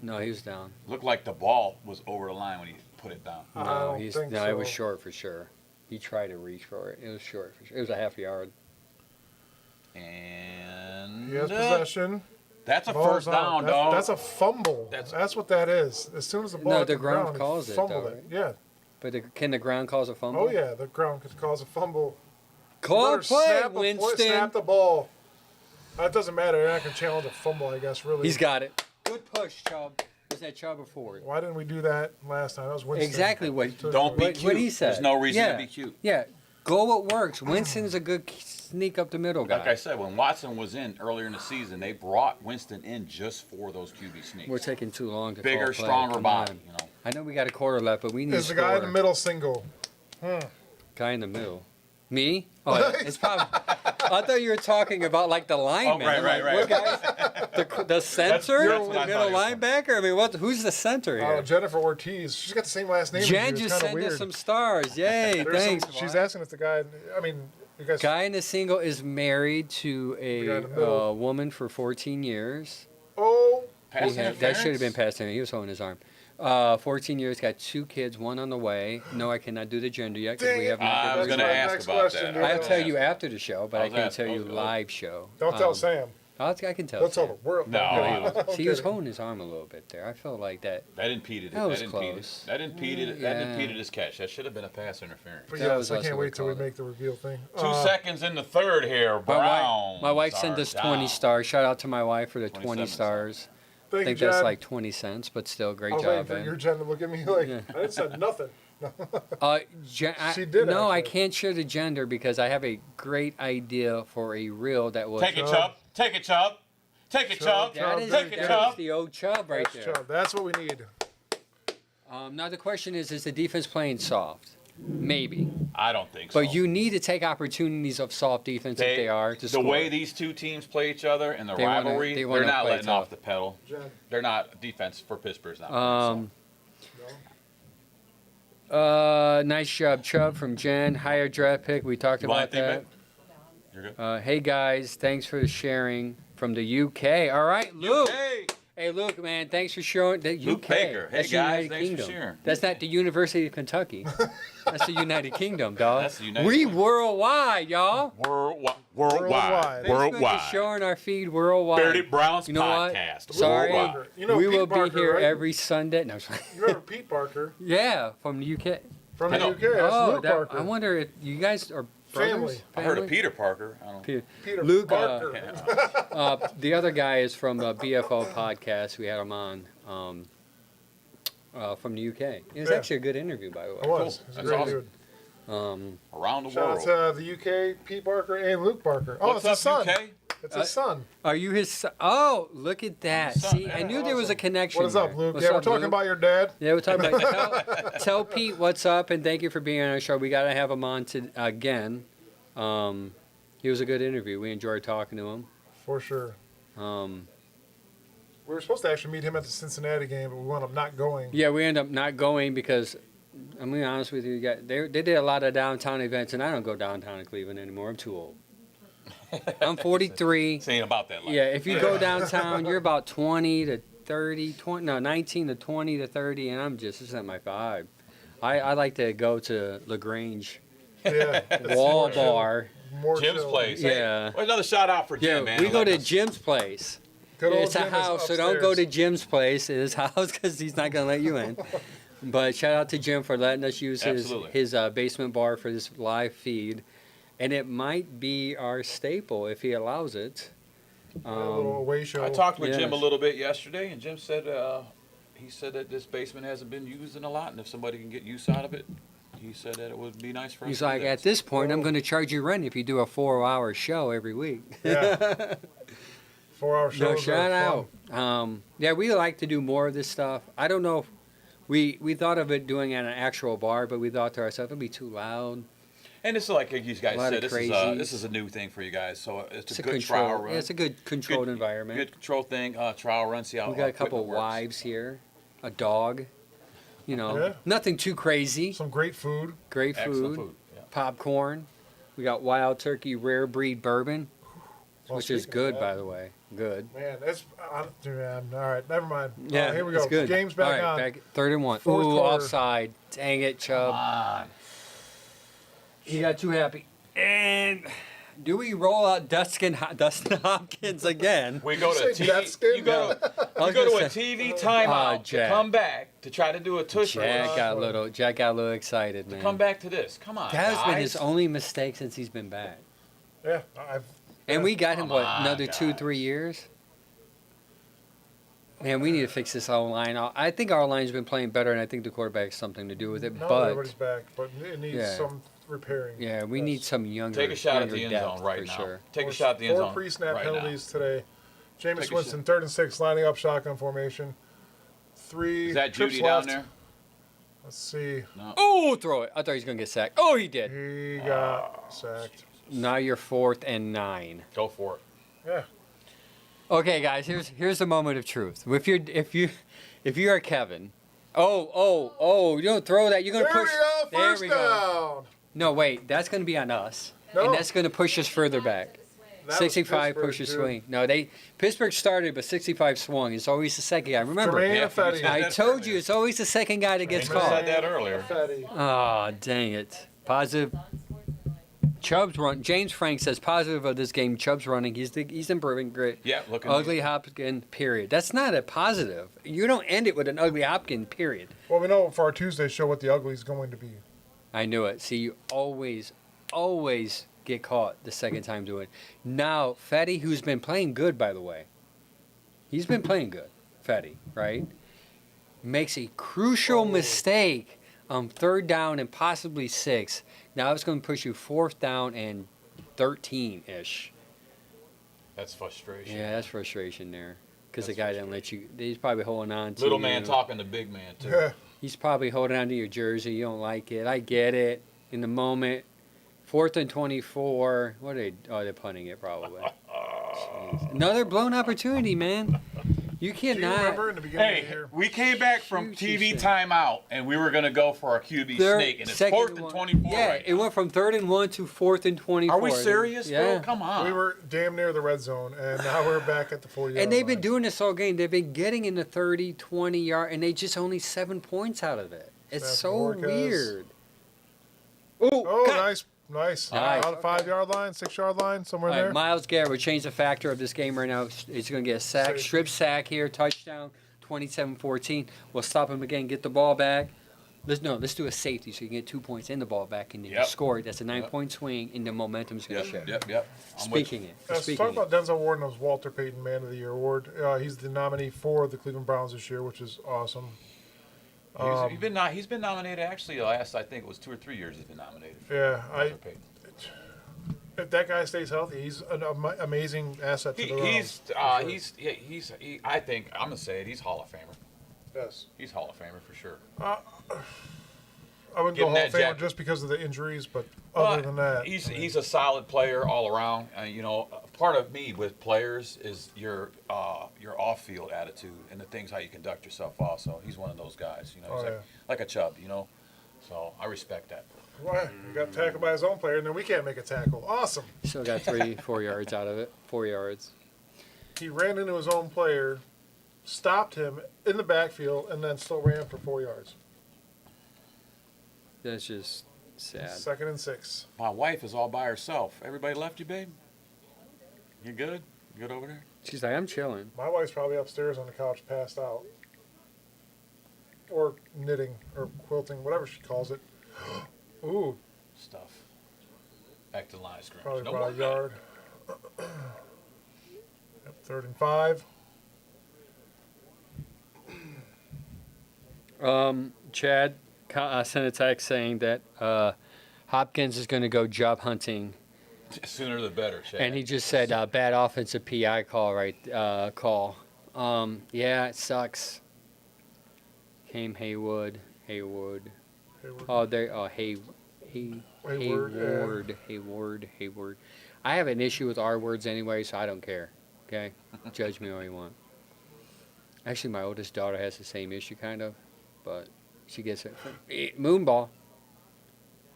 No, he was down.
Looked like the ball was over the line when he put it down.
I
No,
don't
he's
think
no. It was
so.
short for sure. He tried to reach for it. It was short for sure. It was a half yard.
And
He has possession.
that's a
Ball's
first
out.
down,
That's,
dog.
that's a fumble. That's what that is. As soon as the ball
No,
hit
the ground
he
calls it,
fumbled
though,
it.
right?
Yeah.
But can the ground cause a fumble?
Oh yeah, the ground could cause a fumble.
Call
Better
play,
snap
Winston.
Snap the ball. That doesn't matter. They're not going to challenge a fumble, I guess, really.
He's got it. Good push, Chubb. Was that Chubb or Ford?
Why didn't we do that last time? That was Winston.
Exactly what.
Don't be
What
cute.
he said.
There's no reason
Yeah.
to be cute.
Yeah. Go what works. Winston's a good sneak up the middle guy.
Like I said, when Watson was in earlier in the season, they brought Winston in just for those QB sneaks.
We're taking too long to
Bigger,
call play.
stronger
Come
body.
on.
You know.
I know we got a quarter left, but we need
Is
to
the guy in
score.
the middle single?
Guy in the middle. Me? Oh, it's probably. I thought you were talking about like the lineman.
Oh, right,
I'm
right,
like,
right.
What guy? The center?
that's what
the
I
middle
thought you
linebacker? I mean, who's the center
Oh,
here?
Jennifer Ortiz. She's got the same last name
Jen
as you. It's
just
kind of
sent
weird.
us some stars. Yay, thanks.
She's asking if the guy. I mean, you guys.
Guy in the single is married to
The guy in the middle.
a woman for 14 years.
Oh,
Pass
That should have
interference?
been past him. He was holding his arm. 14 years, got 2 kids, 1 on the way. No, I cannot do the gender yet because we
Dang
have
it.
not.
I was
did
going
the
to
my
ask
next
about
question,
that.
dude.
I'll
Yeah.
tell you after the show, but I
How's
can't
that?
tell you
Okay.
live show.
don't tell Sam.
I can tell.
Don't tell
Sam.
the world.
No.
No, he was,
I'm
he was
kidding.
holding his arm a little bit there. I felt like that.
That impeded it.
That was
impeded.
close.
That impeded.
Yeah.
That impeded his catch. That should have been a pass interference.
But
That
yes,
was
I
also
can't
what
wait till we
called it.
make the reveal thing.
2 seconds in the third here. Browns.
My wife sent
are
us 20
down.
stars. Shout out to my wife for the 20
27
stars. I
Thank
think
you,
that's
Jen.
like 20 cents, but still, great
I was waiting
job,
for
man.
your Jen to look at me like
Yeah.
I didn't say nothing.
She
did,
No, I
actually.
can't share the gender because I have a great idea for a reel that will.
Take it, Chubb. Take it, Chubb. Take it, Chubb.
That is,
Take it,
that
Chubb.
is the old Chubb right
That's
there.
Chubb. That's what we need.
Now the question is the defense playing soft? Maybe.
I don't think so.
But you need to take opportunities of soft defense if they are to
the
score.
way these two teams play each other and the
They wanna-
rivalry,
they wanna
they're not
play
letting
tough.
off the pedal.
Jen.
They're not defense for Pittsburgh's not.
Nice job, Chubb from Jen. Higher draft pick. We talked
You want
about that.
anything, You're good.
Hey guys, thanks for the sharing from the UK. All right, Luke.
Hey,
Hey, Luke, man, thanks for showing the
Luke
UK.
Baker. Hey,
That's the
guys,
United
thanks for
Kingdom.
sharing.
That's not the University of Kentucky. That's the United Kingdom, dog.
That's the United
We
Kingdom.
worldwide, y'all.
Worldwide.
Worldwide.
Facebook is showing our feed worldwide.
Bearded Browns
You know what?
podcast.
Sorry,
Worldwide.
You know
we
Pete
will
Parker,
be here
right?
every Sunday. No, sorry.
You remember Pete Parker
Yeah, from the UK.
from the
I know.
UK? That's Luke Parker.
I wonder if you guys are
Family.
brothers?
I heard of
Family?
Peter Parker. I don't.
Peter.
Peter
Luke,
Parker.
The other guy is from BFO podcast. We had him on. from the UK. It was
Yeah.
actually a good interview, by the way.
It was.
Cool.
It's a
That's
great
awesome.
dude.
Around the
Shout
world.
out to the UK, Pete Barker and Luke Barker. Oh,
What's
it's his
up,
son.
UK?
It's his son.
Are you his son? Oh, look at that.
I'm his son,
See,
man.
I knew there was a
Awesome.
connection.
What is up,
there.
Luke?
What's
Yeah, we're
up,
talking
Luke?
about your dad.
Yeah, we're talking about. Tell Pete what's up, and thank you for being on our show. We got to have him on again. He was a good interview. We enjoyed talking to him.
For sure.
Um,
We were supposed to actually meet him at the Cincinnati game, but we wound up not going.
yeah, we ended up not going because, I'm going to be honest with you, they did a lot of downtown events, and I don't go downtown in Cleveland anymore. I'm too old. I'm 43.
This ain't about that life.
Yeah, if you go downtown, you're about 20 to 30, 19 to 20 to 30, and this isn't my vibe. I like to go to LaGrange
Yeah.
Wall
more chill.
Bar.
More
Jim's
chill.
place.
Yeah.
Hey, well, another shout out for
Yeah,
Jim, man.
we go to
Let us-
Jim's place.
Good old
It's a
Jim is
house, so don't go to
upstairs.
Jim's place, his house, because he's not going to let you in. But shout out to Jim for letting us use
Absolutely.
his basement bar for this live feed. And it might be our staple if he allows it.
A little away show.
I talked with
Yes.
Jim a little bit yesterday, and Jim said he said that this basement hasn't been used in a lot, and if somebody can get use out of it, he said that it would be nice for us.
He's
to do
like,
that.
at this point, I'm going to charge you rent if you do a 4-hour show every week.
Yeah. 4-hour shows.
No,
are
shout
fun.
out. Yeah, we like to do more of this stuff. I don't know if we thought of it doing at an actual bar, but we thought to ourselves, it'd be too loud.
And it's like you guys
A lot
said,
of
this is a new thing for you guys, so it's
It's
a
a
good
control.
trial run.
Yeah, it's a good controlled environment.
Good control thing, trial run, see how
We got a couple
equipment works.
wives here, a dog. You know,
Yeah.
nothing too crazy.
Some great food.
Great
Excellent
food,
food. Yeah.
popcorn. We got Wild Turkey Rare Breed Bourbon,
Well,
which is
speaking of
good,
that,
by the way. Good.
Man, that's man. All right, never mind.
Yeah,
Here we go.
it's good.
Game's back
All
on.
right, back 3rd-and-1.
Fourth
Ooh,
quarter.
offside. Dang it, Chubb.
Come on.
He got too happy. And do we roll out Dustin Hopkins again?
We go to
You say that's
TV.
good?
You go to
I was
you go to
gonna
a
say-
TV timeout to
Jack.
come back to try to do a tush
Jack
race.
got a little excited, man.
Come back to this. Come on,
That has been his
guys.
only mistake since he's been back.
Yeah,
And we got him,
Come
what,
on,
another
guys.
2-3 years? Man, we need to fix this whole line. I think our line's been playing better, and I think the quarterback's something to do with it.
not
But
everybody's back, but it needs
Yeah.
some repairing.
yeah, we
Yes.
need some younger.
Take a shot at
younger
the end
depth,
zone right
for
now.
Sure.
Take a shot at the end
Four
zone
pre-snap
right
penalties today. Jameis
Take a
Winston,
shot.
3rd and 6, lining up shotgun formation. 3
now. Is that
trips
Judy down
left.
there?
Let's see.
Oh, throw it! I thought he was gonna get sacked. Oh, he did.
He got sacked.
Now you're 4th and 9.
Go for it.
Yeah.
Okay, guys, here's the moment of truth. If you are Kevin, you don't throw that. You're
There
gonna
we
push.
go.
There
First
we go.
down.
No, wait, that's gonna be on us,
No.
and that's gonna push us further back.
That was
65
Pittsburgh,
pushes
dude.
swing. No, Pittsburgh started, but 65 swung. It's always the second guy. Remember,
Jermaine
Yeah,
Ifedi.
you said
I
that
told
earlier.
you it's always the second guy that gets
You said
caught.
that earlier.
Ifedi.
Oh, dang it! Positive. Chubb's run. James Frank says positive of this game. Chubb's running. He's improving. Great.
Yeah, looking
Ugly Hopkins. Period. That's not a positive. You don't end it with an ugly Hopkins. Period.
Well, we know for our Tuesday show what the ugly is going to be.
I knew it. See, you always get caught the second time doing it. Now, Fetty, who's been playing good, by the way, he's been playing good, Fetty, right? Makes a crucial mistake on 3rd down and possibly 6. Now it's going to push you 4th down and 13-ish.
That's frustration.
Yeah, that's frustration there. Because the
That's
guy didn't let you. He's probably holding on to
Little
you.
man talking to big man too.
Yeah.
He's probably holding on to your jersey. You don't like it. I get it. In the moment, 4th and 24. What are they? Oh, they're punting it probably. Jeez. Another blown opportunity, man. You
Do you
cannot.
remember in the beginning of the
Hey,
year?
we came back from
Shoot,
TV
shit.
timeout, and we were going to go for our QB snake, and it's
second
4th and
one.
24
Yeah,
right
it
now.
went from 3rd and 1 to 4th and 24.
Are we serious,
Yeah.
bro? Come on.
We were damn near the red zone, and now we're back at the 40-yard
And they've been
line.
doing this all game. They've been getting in the 30, 20 yard, and they just only 7 points out of it. It's
Snap
so
Borges.
weird.
Oh,
God.
nice.
Nice.
Out of 5-yard line, 6-yard line, somewhere
All
in
right,
there.
Miles Garrett will change the factor of this game right now. He's going to get a sack,
Safety.
strip sack here, touchdown, 27-14. We'll stop him again, get the ball back. Let's do a safety so you can get 2 points and the ball back, and then you
Yep.
score it. That's a 9-point swing, and the momentum's going to shift.
Yep. I'm with
Speaking
you.
it.
Let's
Speaking
talk
it.
about Denzel Ward and his Walter Payton Man of the Year award. He's the nominee for the Cleveland Browns this year, which is awesome.
He's been nominated actually the last, I think it was 2 or 3 years he's been nominated.
Yeah,
Walter Payton.
if that guy stays healthy, he's an amazing asset to the Browns.
I think I'm gonna say it. He's Hall of Famer.
Yes.
He's Hall of Famer for sure.
I wouldn't
Give
go
him
Hall of
that
Famer
jacket.
just because of the injuries, but other than that,
he's a solid player all around. Part of me with players is your off-field attitude and the things how you conduct yourself. Also, he's one of those guys. He's like a Chubb. So I respect that.
Well, he got tackled by his own player, and then we can't make a tackle. Awesome.
Still got 4 yards out of it. 4 yards.
He ran into his own player, stopped him in the backfield, and then still ran for 4 yards.
That's just sad.
2nd and 6.
My wife is all by herself. Everybody left you, babe? You good? Good over there?
She's like, I'm chilling.
My wife's probably upstairs on the couch, passed out. Or knitting, or quilting, whatever she calls it. Ooh,
Stuff. Back to the line of scrimmage.
probably
No
about
more
a yard. Yep, 3rd and 5.
Chad sent a text saying that Hopkins is going to go job hunting,
Sooner the better, Chad.
and he just said bad offensive PI call. Yeah, it sucks. Came Hayward.
Hayward.
Oh, there. Oh,
Hayward,
Hayward. I have an issue with R words anyway, so I don't care. Okay, judge me all you want. Actually, my oldest daughter has the same issue, kind of, but she gets it. Moonball.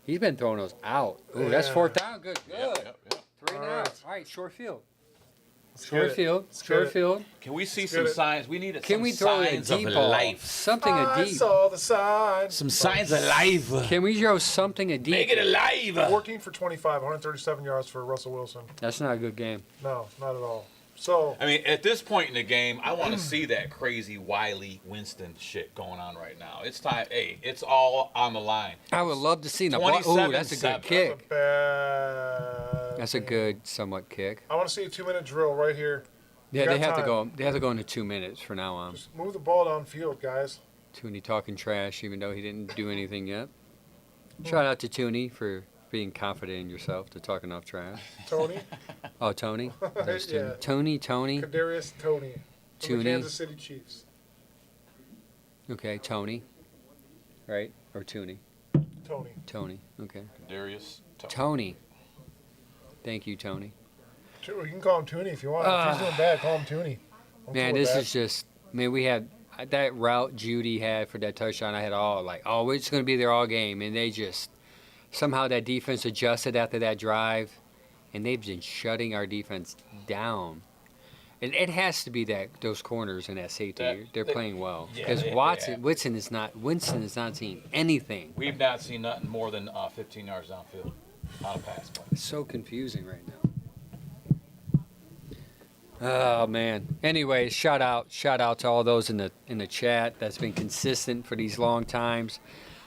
He's been throwing those out. Ooh, that's
Yeah.
4th down. Good.
Yep.
3
All
now.
right.
All right, short field.
Let's
Short
get it.
field.
Let's get
Short
it.
field.
Can we see
Let's
some
get it.
signs? We need
Can
some
we throw a
signs of
deep ball?
life.
Something a
I
deep.
saw the sign.
Some signs of life.
Can we throw something a deep?
Make it alive.
14 for 25, 137 yards for Russell Wilson.
That's not a good game.
No, not at all. So,
I mean, at this point in the game, I want to see that crazy Wiley Winston shit going on right now. It's time. Hey, it's all on the line.
I would love to see the ball. Ooh, that's a
27-7.
good kick.
bad.
That's a good, somewhat kick.
I want to see a 2-minute drill right here.
Yeah,
got
they have to
time.
go. They have to go into 2 minutes from now on.
Just move the ball downfield, guys.
Tooney talking trash, even though he didn't do anything yet. Shout out to Tooney for being confident in yourself to talk enough trash.
Tony,
Oh, Tony. There's
Yeah.
Tony.
Kadarius Tony from the
Tooney.
Kansas City Chiefs.
Okay, Tony. Right? Or Tooney.
Tony.
Okay.
Darius.
Tony. Thank you, Tony.
We can call him Tooney if you want. If he's doing bad, call him Tooney. I'm
Man,
cool with
this
that.
is just. Man, we had that route Judy had for that touchdown. I had all like, oh, we're just going to be there all game, and they just somehow that defense adjusted after that drive, and they've been shutting our defense down. And it has to be that those corners and that safety. They're playing well
Yeah,
because
they
Winston is not seeing anything.
We've not seen nothing more than 15 yards downfield on a pass play.
It's so confusing right now. Oh man. Anyways, shout out to all those in the chat that's been consistent for these long times.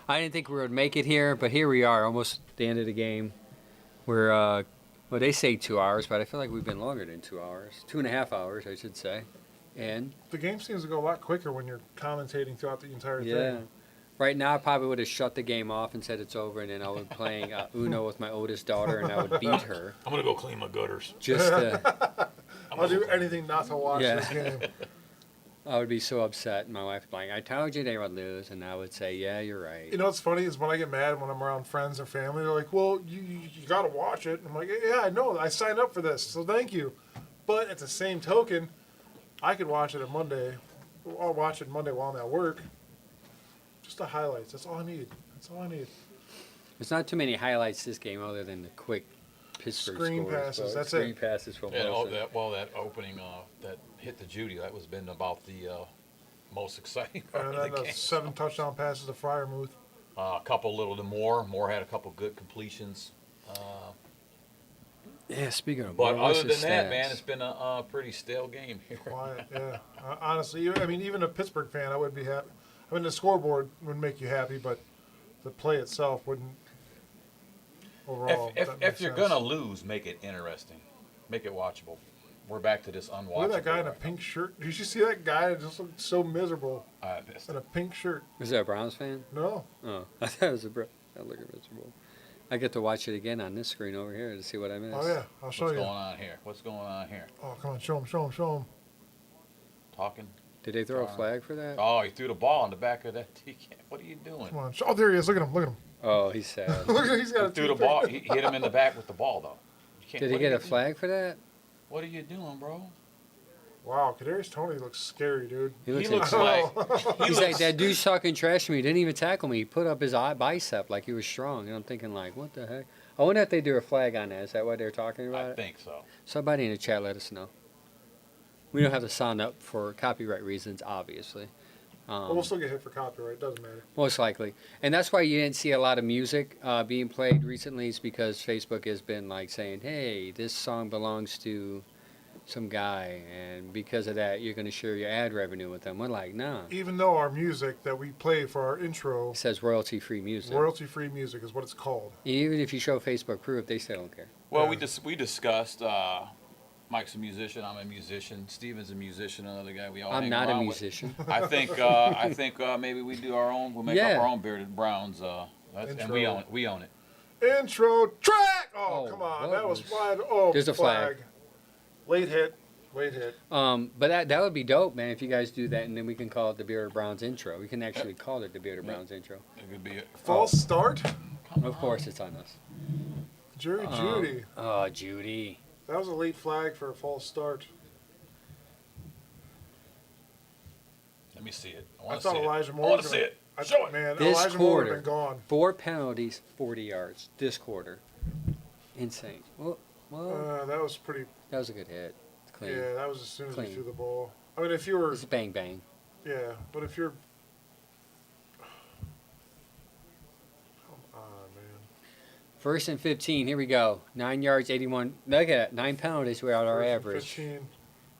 I didn't think we would make it here, but here we are, almost at the end of the game. We're well, they say 2 hours, but I feel like we've been longer than 2 hours, 2.5 hours, I should say. And
The game seems to go a lot quicker when you're commentating throughout the entire
yeah.
thing.
Right now, I probably would have shut the game off and said it's over, and then I would be playing Uno with my oldest daughter, and I would beat her.
I'm gonna go clean my gutters.
Just to,
I'll do anything not to watch
Yeah.
this game.
I would be so upset, and my wife would be like, I told you they would lose, and I would say, yeah, you're right.
You know what's funny is when I get mad when I'm around friends or family, they're like, well, you got to watch it. And I'm like, yeah, I know. I signed up for this, so thank you. But at the same token, I could watch it on Monday. I'll watch it Monday while I'm at work. Just the highlights. That's all I need.
There's not too many highlights this game other than the quick Pittsburgh
Screen
scores,
passes,
but
that's
screen
it.
passes from
And
Wilson.
that opening that hit the Judy, that was been about the most exciting part
And
of
then
the
the
game.
7 touchdown passes to Fryermuth.
A couple little to Moore. Moore had a couple good completions.
Yeah, speaking of
But
what's
other
his
than that,
stats?
man, it's been a pretty stale game here.
Quiet, yeah. Honestly, I mean, even a Pittsburgh fan, I would be happy. I mean, the scoreboard would make you happy, but the play itself wouldn't. Overall,
If you're gonna lose, make it interesting, make it watchable. we're back to this unwatchable.
Look at that guy in a pink shirt. Did you see that guy? It just looked so miserable
I missed
in a
it.
pink shirt.
Is that a Browns fan?
No.
Oh, I thought it was a that looked miserable. I get to watch it again on this screen over here to see what I missed.
Oh yeah, I'll show
What's
you.
going on here? What's going on here?
Oh come on, show him.
Talking.
Did they throw a flag for that?
Oh, he threw the ball in the back of that. What are you doing?
Come on. Oh, there he is. Look at him.
Oh, he's sad.
Look at him. He's got a
He threw the
toothpick.
ball. He hit him in the back with the ball, though. You can't-
Did he
what
get
are
a
you
flag for that?
doing? What are you doing, bro?
Wow, Kadarius Toney looks scary, dude.
He
He
looks
looks
like
like
he's like that dude's talking trash to me. He didn't even tackle me. He put up his bicep like he was strong, and I'm thinking like, what the heck? I wonder if they do a flag on that. Is that what they're talking about?
I
it?
think so.
Somebody in the chat let us know. We don't have to sign up for copyright reasons, obviously.
But we'll still get hit for copyright. Doesn't matter.
Most likely. And that's why you didn't see a lot of music being played recently, is because Facebook has been like saying, hey, this song belongs to some guy, and because of that, you're going to share your ad revenue with them. We're like, nah.
Even though our music that we play for our intro,
It says royalty-free music.
royalty-free music is what it's called.
Even if you show Facebook proof, they still don't care.
Well,
Yeah.
we discussed. Mike's a musician. I'm a musician. Steven's a musician. Another guy. We all.
I'm
hang
not a
around with.
musician.
I think maybe we do our own. We'll make
Yeah.
up our own bearded Browns. And we
Intro.
own it. We own it.
Intro track. Oh,
Oh,
come on.
what
That was
was-
wide. Oh,
There's a flag.
Late hit.
But that would be dope, man, if you guys do that, and then we can call it the Bearded Browns intro. We can actually call it the Bearded Browns intro.
It could be.
False start.
Of course, it's on us.
Jerry Judy.
Oh, Judy.
That was a late flag for a false start.
Let me see it. I
I
want to
thought
see
Elijah
it.
Moore
I want
was
to see
gonna-
it.
I
Show
thought,
it.
man,
This
Elijah Moore would
quarter.
have been gone.
4 penalties, 40 yards this quarter. Insane. Well,
That was pretty.
that was a good hit. It's clean.
Yeah, that was as soon as he
Clean.
threw the ball. I mean, if you were,
It's bang bang.
yeah, but if you're, come on, man.
First and 15. Here we go. 9 yards, 81. Look at that. 9 penalties. We're at our
First and
average.
15.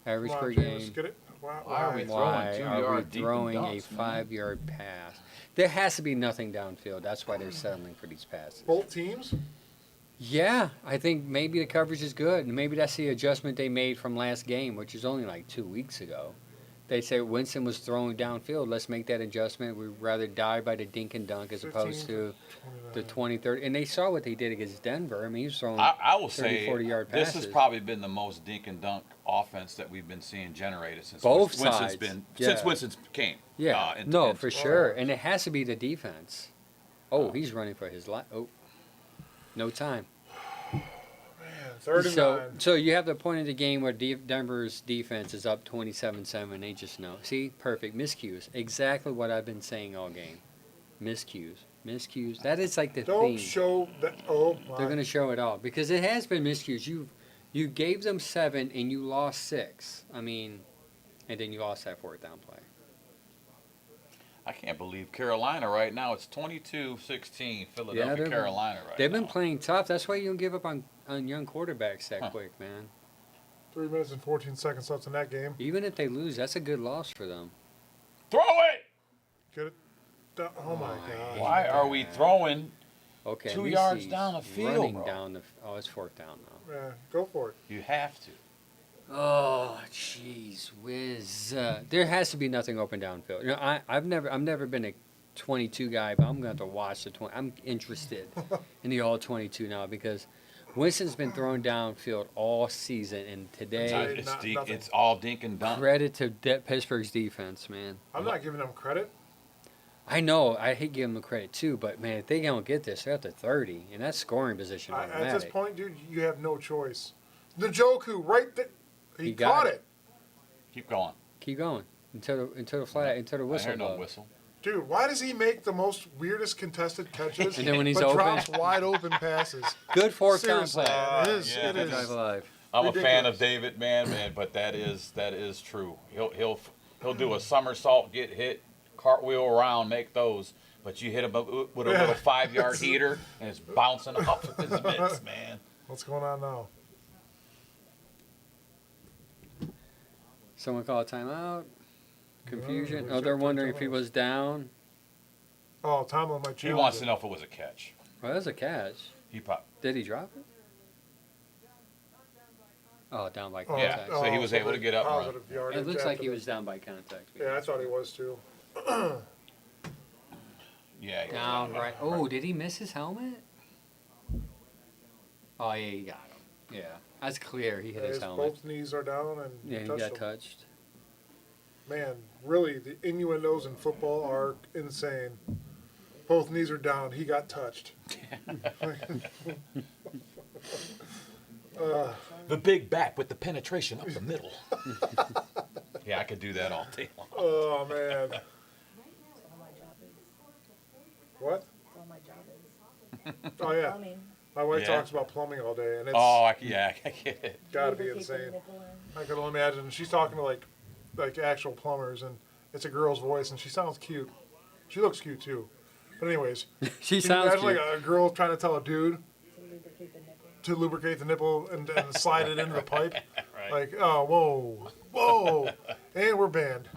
Average
Come
per
on, James,
game.
get it. Why?
Why are we throwing
Why
2
are we
yard deep
throwing a
dunks, man?
5-yard pass? There has to be nothing downfield. That's why they're settling for these passes.
Both teams?
Yeah, I think maybe the coverage is good, and maybe that's the adjustment they made from last game, which is only like 2 weeks ago. They say Winston was throwing downfield. Let's make that adjustment. We'd rather die by the dink and dunk as
15
opposed to the
29.
20, 30. And they saw what they did against Denver. I mean, he was throwing
I will
30,
say
40-yard
this
passes.
has probably been the most dink and dunk offense that we've been seeing generated since
Both
Winston's
sides.
been
Yeah.
since Winston's came.
Yeah,
into-
no,
into-
for sure. And it has to be the defense. Oh, he's running for his life. Oh, no time.
Man, 3rd and 9.
So you have the point of the game where Denver's defense is up 27-7. They just know. See, perfect. Miscues. Exactly what I've been saying all game. Miscues. Miscues. That is like the
Don't
theme.
show that. Oh, my.
They're going to show it all because it has been miscues. You gave them 7 and you lost 6. I mean, and then you lost that 4th down play.
I can't believe Carolina right now. It's 22-16 Philadelphia
they're-
Carolina right
They've
now.
been playing tough. That's why you don't give up on young quarterbacks that quick, man.
3 minutes and 14 seconds left in that game.
Even if they lose, that's a good loss for them.
Throw it!
Get it. Oh, my
my
God.
Why are we throwing?
Okay,
2
at least
yards
he's
down the field,
running
bro.
down the. Oh, it's 4th down now.
Yeah, go for it.
You have to.
Oh, jeez, whiz. There has to be nothing open downfield. You know, I've never been a 22 guy, but I'm going to have to watch the 20. I'm interested in the all 22 now because Winston's been thrown downfield all season, and today,
Nothing.
It's all dink and dunk.
credit to Pittsburgh's defense, man.
I'm not giving them credit.
I know I hate giving them credit too, but man, if they don't get this, they're at the 30, and that's scoring position
At
automatic.
this point, dude, you have no choice. Njoku, right there. He
got
caught
it.
it.
Keep going.
Keep going until the
I
whistle
hear no
blows.
whistle.
Dude, why does he make the most weirdest contested catches
And then when he's
but
open,
drops wide open passes?
good 4th down
Seriously,
play.
it is.
Yeah,
it
that
is.
Drive alive.
I'm a fan
Ridiculous.
of David, man, but that is true. He'll do a somersault, get hit, cartwheel around, make those. But you hit him with a little 5-yard heater, and it's bouncing off of his mitts, man.
What's going on now?
Someone call a timeout. Confusion.
we
Oh, they're
checked
wondering
our
if he
timeouts.
was down.
Oh, Tomlin might
He
challenge
wants
it.
to know if it was a catch.
Well, that was a catch.
He probably.
Did he drop it? Oh, down by
Oh,
Yeah,
contact.
so he was able to get up and run.
positive yardage
It looks like
after
he
the-
was down by contact.
Yeah, I thought he was too.
Yeah, he was
Down right. Oh, did he miss his helmet? Oh, yeah, he got him. Yeah, that's clear. He hit his helmet.
Both knees are down and
Yeah, he
touched
got
him.
touched.
Man, really, the innuendos in football are insane. Both knees are down. He got touched.
The big back with the penetration up the middle. Yeah, I could do that all day long.
Oh man. What?
All my job is
Oh yeah.
plumbing.
My wife
Yeah.
talks about plumbing all day, and it's
Oh, I get it.
gotta be
Lubricate the
insane.
nipple in.
I can only imagine. She's talking to like actual plumbers, and it's a girl's voice, and she sounds cute. She looks cute too. But anyways,
She
can you
sounds
imagine
cute.
like a girl trying to tell a dude
To lubricate the nipple.
to lubricate the nipple and slide it into the pipe?
Right.
Like, oh, whoa, and we're banned.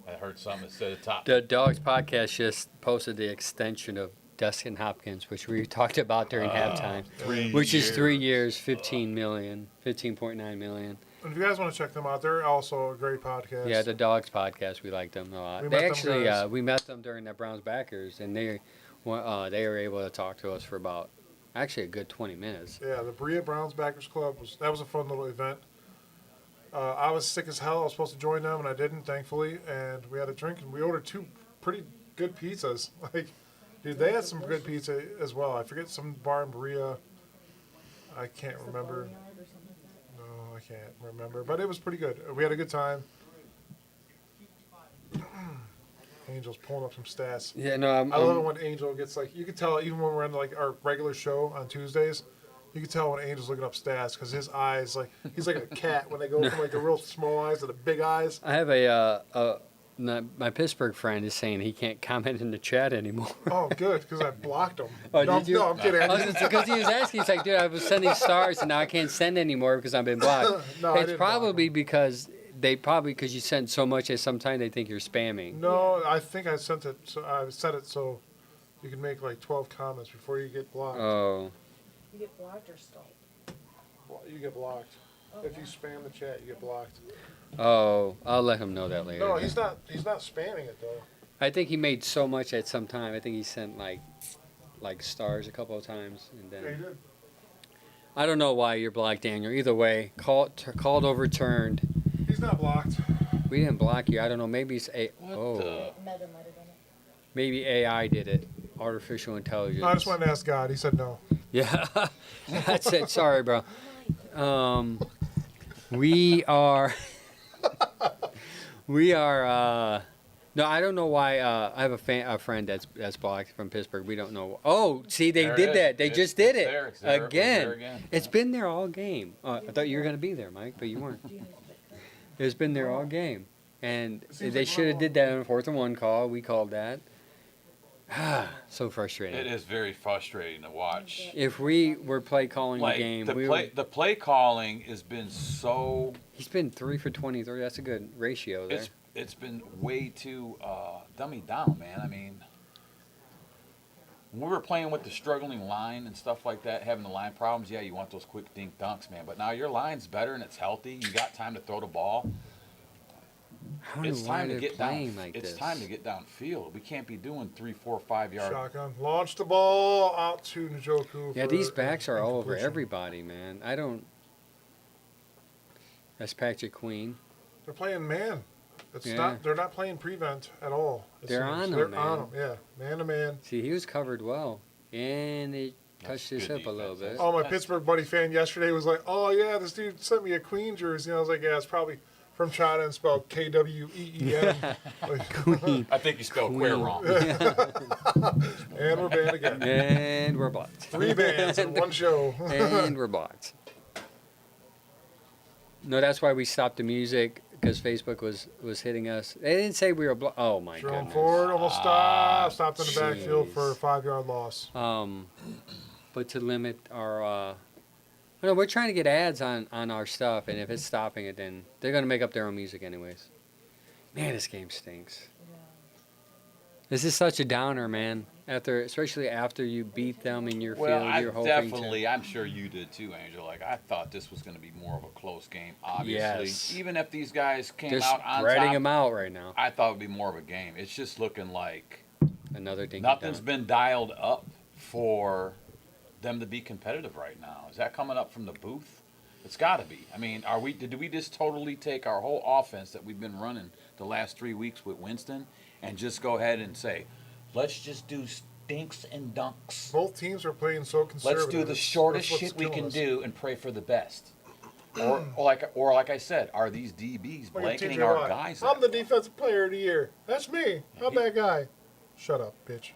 I heard something that said the top.
The Dogs podcast just posted the extension of Dustin Hopkins, which we talked about during halftime, which is 3 years, 15 million, 15.9 million.
And if you guys want to check them out, they're also a great podcast.
Yeah, the Dogs podcast, we like them a lot.
We
They
met them
actually,
guys.
we met them during the Browns backers, and they were able to talk to us for about actually a good 20 minutes.
Yeah, the Berea Browns Backers Club was a fun little event. I was sick as hell. I was supposed to join them, and I didn't, thankfully. And we had a drink, and we ordered 2 pretty good pizzas. Like, dude, they had some good pizza as well. I forget some bar in Berea. I can't remember.
Boneyard or something like that.
No, I can't remember. But it was pretty good. We had a good time. Angel's pulling up some stats.
Yeah, no,
I love it when Angel gets like, you can tell even when we're on like our regular show on Tuesdays, you can tell when Angel's looking up stats because his eyes, like, he's like a cat when they go from like the real small eyes to the big eyes.
I have my Pittsburgh friend is saying he can't comment in the chat anymore.
Oh, good, because I blocked him.
Oh,
no,
did you?
No, I'm kidding.
Because he was asking, he's like, dude, I was sending stars and now I can't send anymore because I've been blocked.
No, I
It's
didn't block
probably
him.
because you send so much that sometimes they think you're spamming.
No, I think I sent it. So I set it so you can make like 12 comments before you get blocked.
Oh,
You get blocked or stopped.
You get blocked. If you spam the chat, you get blocked.
oh, I'll let him know that later.
No, he's not. He's not spamming it though.
I think he made so much at some time. I think he sent like stars a couple of times, and
Yeah, he
then
did.
I don't know why you're blocked, Daniel. Either way, called overturned.
He's not blocked.
We didn't block you. I don't know. Maybe it's
What
oh,
the?
Meta might have done it.
maybe AI did it. Artificial intelligence.
No, I just wanted to ask God. He said no.
Yeah, that's it. Sorry, bro. We are. No, I don't know why. I have a friend that's blocked from Pittsburgh. We don't know. Oh, see, they
There
did
it
that.
is.
They
It's-
just did
it's
it
there. It's there. It was there
again.
again.
It's been there all game. I thought you were gonna be there, Mike, but you weren't. It's been there all game, and
seems
they
like
should have
we're
did that on a 4th and 1 call. We called that. So frustrating.
It is very frustrating to watch.
If we were play calling
Like
the game,
the play calling has been so.
he's been 3 for 23. That's a good ratio there.
It's been way too dummied down, man. I mean, when we were playing with the struggling line and stuff like that, having the line problems, yeah, you want those quick dink dunks, man. But now your line's better and it's healthy. You got time to throw the ball.
I don't know
It's
why
time to
they're
get down.
playing like
It's
this.
time to get downfield. We can't be doing 3, 4, 5 yard.
Shotgun. Launch the ball out to Njoku.
Yeah,
for
these backs are all over
incompletion.
everybody, man. I don't. That's Patrick Queen.
They're playing man. It's
Yeah.
not. They're not playing prevent at all. it
They're
seems.
on
They're
him, man.
on him. Yeah, man to man.
See, he was covered well, and he touched his
good
hip a little
defense.
bit.
Oh, my Pittsburgh buddy fan yesterday was like, "Oh yeah, this dude sent me a Queen jersey." And I was like, "Yeah, it's probably from China and spelled KWEEN."
Queen.
I think you spelled queer wrong.
And we're banned again.
And we're blocked.
3 bans in one show.
And we're blocked. No, that's why we stopped the music because Facebook was hitting us. They didn't say we were blocked. Oh my
Jerome
goodness.
Ford almost stopped in the backfield
jeez.
for a 5-yard loss.
But to limit our, no, we're trying to get ads on our stuff, and if it's stopping it, then they're gonna make up their own music anyways. Man, this game stinks. This is such a downer, man. Especially after you beat them in your
Well,
field,
I
you're hoping
definitely, I'm sure you did too, Angel. Like, I thought this was going to be more of a close game, obviously.
Yes.
Even if these guys
to.
came
They're
out on
spreading
top,
them out right now.
I thought it would be more of a game. It's just looking like
Another dinky
nothing's
dunk.
been dialed up for them to be competitive right now. Is that coming up from the booth? It's got to be. I mean, did we just totally take our whole offense that we've been running the last 3 weeks with Winston and just go ahead and say, let's just do stinks and dunks.
Both teams are playing so conservative.
Let's do the shortest
That's what's
shit we
killing
can
us.
do and pray for the best. Or like I said, are these DBs
Look at
blanketing
TJ
our
Watt.
guys?
I'm the defensive player of the year. That's me. I'm that guy. Shut up, bitch.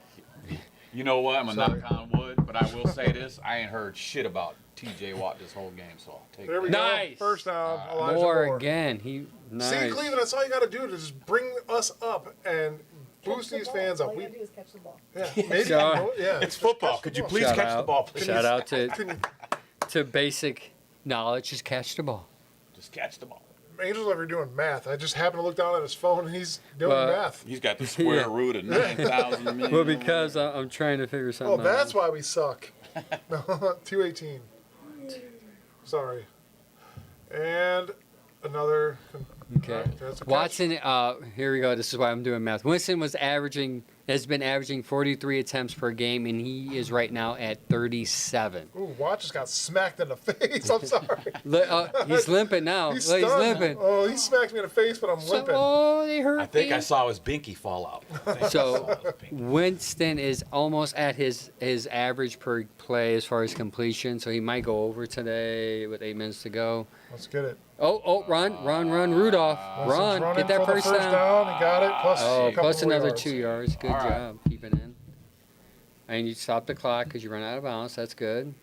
You know what? I'm gonna
Sorry.
knock on wood, but I will say this: I ain't heard shit about TJ Watt this whole game, so I'll take
There we
that.
go.
Nice.
First down. Elijah
More
Moore.
again.
See,
Nice.
Cleveland, that's all you got to do to just bring us up and boost
Catch the
these
ball.
fans
All
up.
you
We,
gotta do is catch the ball.
yeah, maybe.
So-
Yeah,
It's football. Could you please
Shout
catch
out.
the ball, please?
Shout out
Can you,
to basic knowledge. Just catch the ball.
Just catch the ball.
Angel's over doing math. I just happened to look down at his phone and he's doing
Well,
math.
He's got the square
Yeah.
root of 9,000 million.
Well, because I'm trying to figure
Oh,
something out.
that's why we suck. No, 218. Sorry. And another.
Okay.
That's a catch.
Watson, here we go. This is why I'm doing math. Winston has been averaging 43 attempts per game, and he is right now at 37.
Ooh, Watt just got smacked in the face. I'm sorry.
He's limping now.
He's
Look, he's
stunned.
limping.
Oh, he smacked me in the face, but I'm limping.
Oh, they hurt
I think
me.
I saw his binky fall out.
So Winston is almost at his average per play as far as completion, so he might go over today with 8 minutes to go.
Let's get it.
Oh, run, Rudolph.
Winston's
Run,
running
get that
for the
first down.
He got it. Plus,
Oh,
a couple
plus
more
another
yards.
2 yards. Good
All right.
job keeping in. And you stop the clock because you run out of bounds. That's good.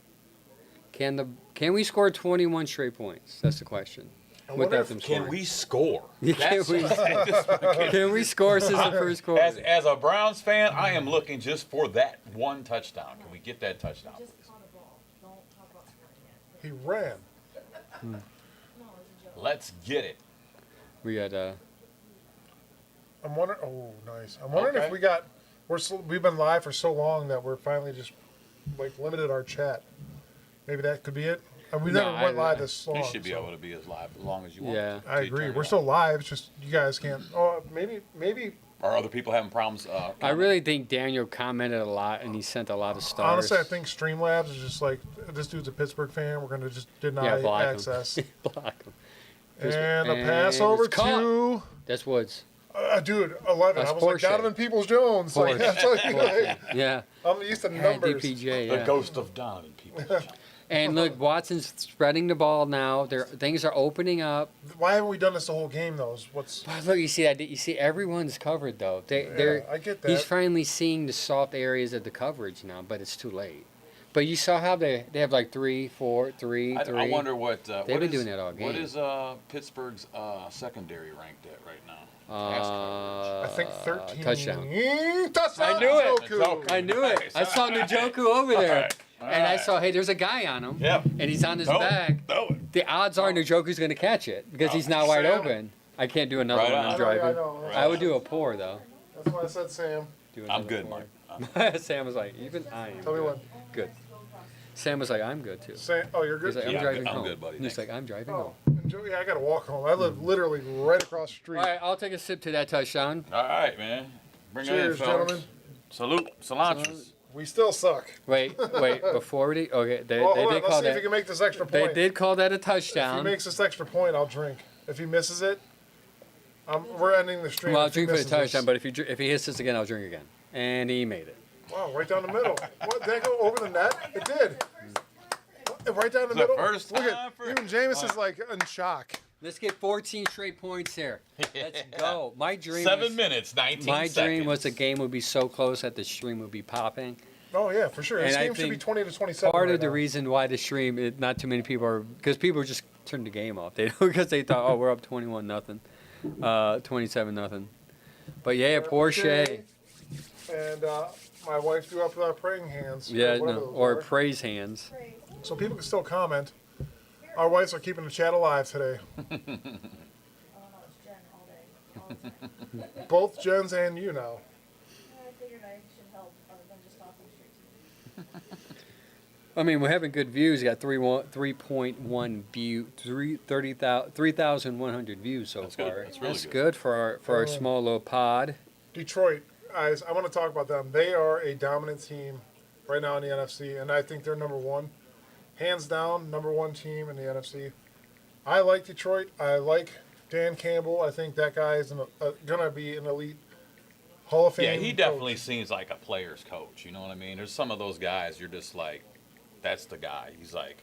Can we score 21 straight points? That's the question.
I wonder
Without
if-
them
Can
scoring.
we score?
Can
That's
we- Can we score since the first quarter?
as a Browns fan, I am looking just for that one touchdown. Can we get that touchdown?
Just caught a ball. Don't talk about scoring yet.
He ran.
No, it's a joke.
Let's get it.
We got
I'm wondering. Oh, nice. I'm wondering
Okay.
if we got. We've been live for so long that we're finally just like limited our chat. Maybe that could be it. And we
No,
never went
I-
live this long.
You should be
so-
able to be as live as long as you want.
Yeah.
I agree. We're still live. It's just you guys can't. Oh, maybe.
Are other people having problems?
I really think Daniel commented a lot and he sent a lot of stars.
Honestly, I think Streamlabs is just like this dude's a Pittsburgh fan. We're gonna just deny
block him.
access.
Block him.
And a
And
pass
it's
over
caught.
to
That's Woods.
dude 11.
That's
I was like
Porsche.
Donovan Peoples-Jones. Like,
Porsche.
that's what like,
Yeah.
I'm used to
Yeah,
numbers.
DPJ,
The
yeah.
ghost of Donovan people.
And look, Watson's spreading the ball now. Things are opening up.
Why haven't we done this the whole game though? What's
But look, you see that? You see everyone's covered though. They're
I get that.
He's finally seeing the soft areas of the coverage now, but it's too late. But you saw how they have like 3, 4, 3, 3.
I wonder what. They've
been doing that all game.
What is Pittsburgh's secondary ranked at right now? Pass
I think 13.
Touchdown.
Touchdown.
I knew it.
Njoku.
I knew it. I saw Njoku over there. And I saw, hey, there's a guy on him.
Yep.
And he's on his
Throw
back.
it. Throw it.
The odds are Njoku's going to catch it because he's not wide
Sam.
open. I can't do another
Right
one.
on.
I'm
I
driving.
know.
I would do a pour though.
That's why I said Sam.
Do
I'm
another
good,
pour.
Mark.
Sam was like, even I am
Tell me
good.
when.
Good. Sam was like, I'm good too.
Sam. Oh, you're good.
He's like, I'm
Yeah, I'm
driving
good- I'm
home.
good, buddy.
He's
Thanks.
like, I'm driving
Oh,
home.
yeah, I gotta walk home. I live literally right across the street.
All right, I'll take a sip to that touchdown.
All right, man. Bring it in,
Cheers,
fellas.
gentlemen.
Salute, cilantros.
We still suck.
Wait, before we okay, they
Well, hold on.
did
Let's
call
see if he
that.
can make this extra
They
point.
did call that a
If he
touchdown.
makes this extra point, I'll drink. If he misses it, we're ending the stream.
Well, I'll
if he
drink for the
misses this.
touchdown, but if he hits this again, I'll drink again. And he made it.
Wow, right down the middle. What? Did that go over the net? It did. Right down the
the
middle.
first
Look
time
at
for-
even Jameis is like in shock.
Let's get 14 straight points here. Let's go. My dream.
7
was,
minutes, 19
My
seconds.
dream was the game would be so close that the stream would be popping.
Oh yeah, for sure. This
And I
game should be
think
20 to 27.
Part
right
of the
now.
reason why the stream, not too many people are, because people just turned the game off. They because they thought, oh, we're up 21-0, 27-0. But yeah, Porsche.
And my wife threw up our praying hands.
Yeah,
whatever
no,
those
or
are.
praise hands.
So people can still comment. Our wives are keeping the chat alive today.
Oh no, it's Jen all day. All the time.
Both Jens and you now.
I mean, we're having good views. We got 3.1 view, 3,100 views so
That's good.
far.
That's really
That's
good.
good for our small little pod.
Detroit, guys, I want to talk about them. They are a dominant team right now in the NFC, and I think they're number one. Hands down, number one team in the NFC. I like Detroit. I like Dan Campbell. I think that guy is going to be an elite Hall of Fame.
Yeah, he definitely
coach.
seems like a player's coach. You know what I mean? There's some of those guys you're just like, that's the guy. He's like,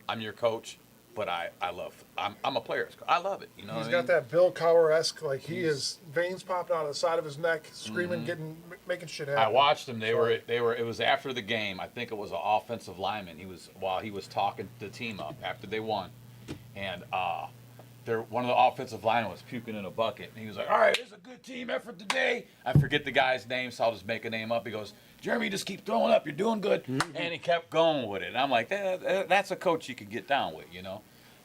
I'm your coach, but I'm a player's coach. I love it. You know
He's
what I
got
mean?
that Bill Cowher-esque, like he is veins popping out of the side of his neck, screaming, making shit happen.
I watched him. They
So-
were. It was after the game. I think it was an offensive lineman. While he was talking the team up after they won, and one of the offensive linemen was puking in a bucket, and he was like, "All right, it's a good team effort today." I forget the guy's name, so I'll just make a name up. He goes, "Jeremy, just keep throwing up. You're doing good," and he kept going with it. And I'm like, "That's a coach you could get down with, you know."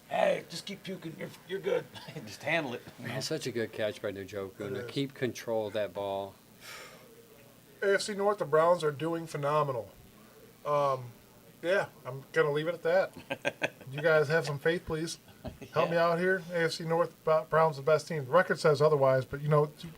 Hey, just keep puking. You're good. Just handle it. You know?
Man, such a good catch by Njoku to
is.
keep control of that ball.
AFC North, the Browns are doing phenomenal. Yeah, I'm going to leave it at that. You guys have some faith, please. Help me out here. AFC North, Browns the best team. The record says otherwise, but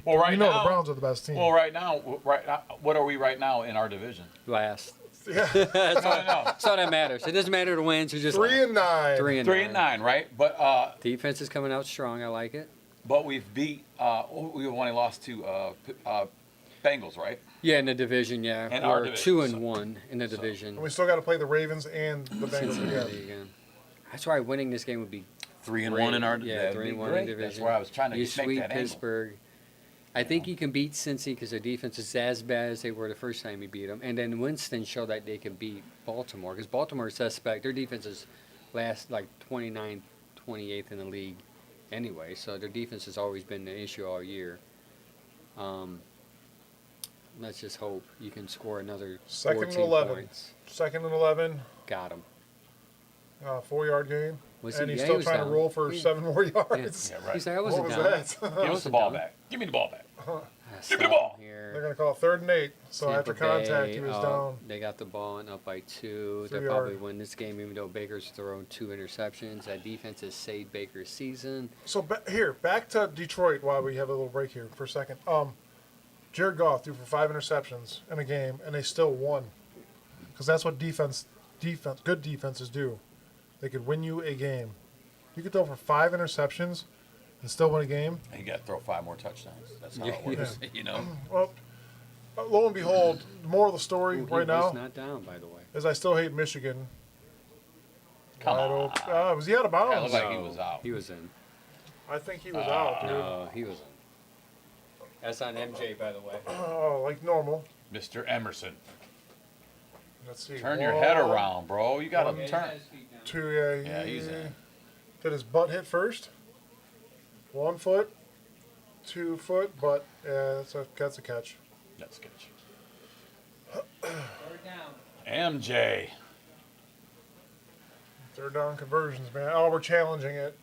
Well, right now,
the Browns are the best team.
Well, right now, what are we right now in our division?
Last.
yeah,
That's
No,
all,
no,
that's all that matters. It doesn't matter the wins. You're just
3-9.
3-9, right? But
Defense is coming out strong. I like it.
we've beat. We only lost to Bengals, right?
Yeah, in the division, yeah.
In our
We're
division,
2-1 in the division.
And we still got to play the Ravens and the Bengals
Cincinnati
again.
again. That's why winning this game would be
3-1 in our
yeah,
that'd be
3-1 in
great.
division.
That's where I was trying to
You
make
sweep
that angle.
Pittsburgh. I think you can beat Cincy because their defense is as bad as they were the first time you beat them. And then Winston showed that they can beat Baltimore because Baltimore is suspect. Their defense is last like 29th, 28th in the league anyway. So their defense has always been the issue all year. Let's just hope you can score another
Second and
14
11.
points.
Second and 11,
Got him.
4-yard gain.
Was
And
he-
he's
yeah, he
still
was
trying
down.
to roll for
He-
7 more
Yeah.
yards.
Yeah, right.
He's like, I
What
wasn't
was
down.
that?
Give us the
wasn't
ball
down.
back. Give me the ball back.
Stop
me the ball.
him here.
They're going to call it 3rd and 8. So after
Tampa
contact,
Bay,
he was
oh,
down.
They got the ball and up by 2.
3
They'll probably
yard.
win this game, even though Baker's thrown 2 interceptions. That defense has saved Baker's season.
So back to Detroit while we have a little break here for a second. Jared Goff threw for 5 interceptions in a game, and they still won. Because that's what good defenses do. They could win you a game. You could throw for 5 interceptions and still win a game.
And you got to throw 5 more touchdowns. That's how it
Yeah.
works. You know.
Well, lo and behold, the moral of the story
Ooh, he
right now
was not down, by the way.
is I still hate Michigan.
Come
Wide
on.
open. Was he out of
Yeah, it
bounds?
looked like he was out.
He was in.
I think he was out, dude.
No, he was in. That's on MJ, by the way.
Oh, like normal.
Mr. Emerson,
Let's see.
turn your head
1,
around, bro. You got to turn.
2,
Yeah, he's in.
Did his butt hit first? 1 foot, 2 foot, but that's a catch.
That's good. MJ.
3rd down conversions, man. Oh, we're challenging it.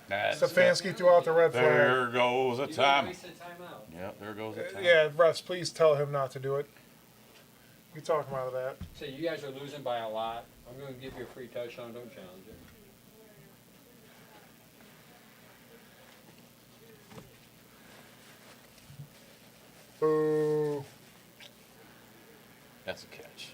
That's
Stefanski threw out the red flag.
There goes a time.
Wasted timeout.
Yep, there goes a time.
Yeah, refs, please tell him not to do it. You talk him out of that.
So you guys are losing by a lot. I'm going to give you a free touchdown. Don't challenge it.
Boo.
That's a catch.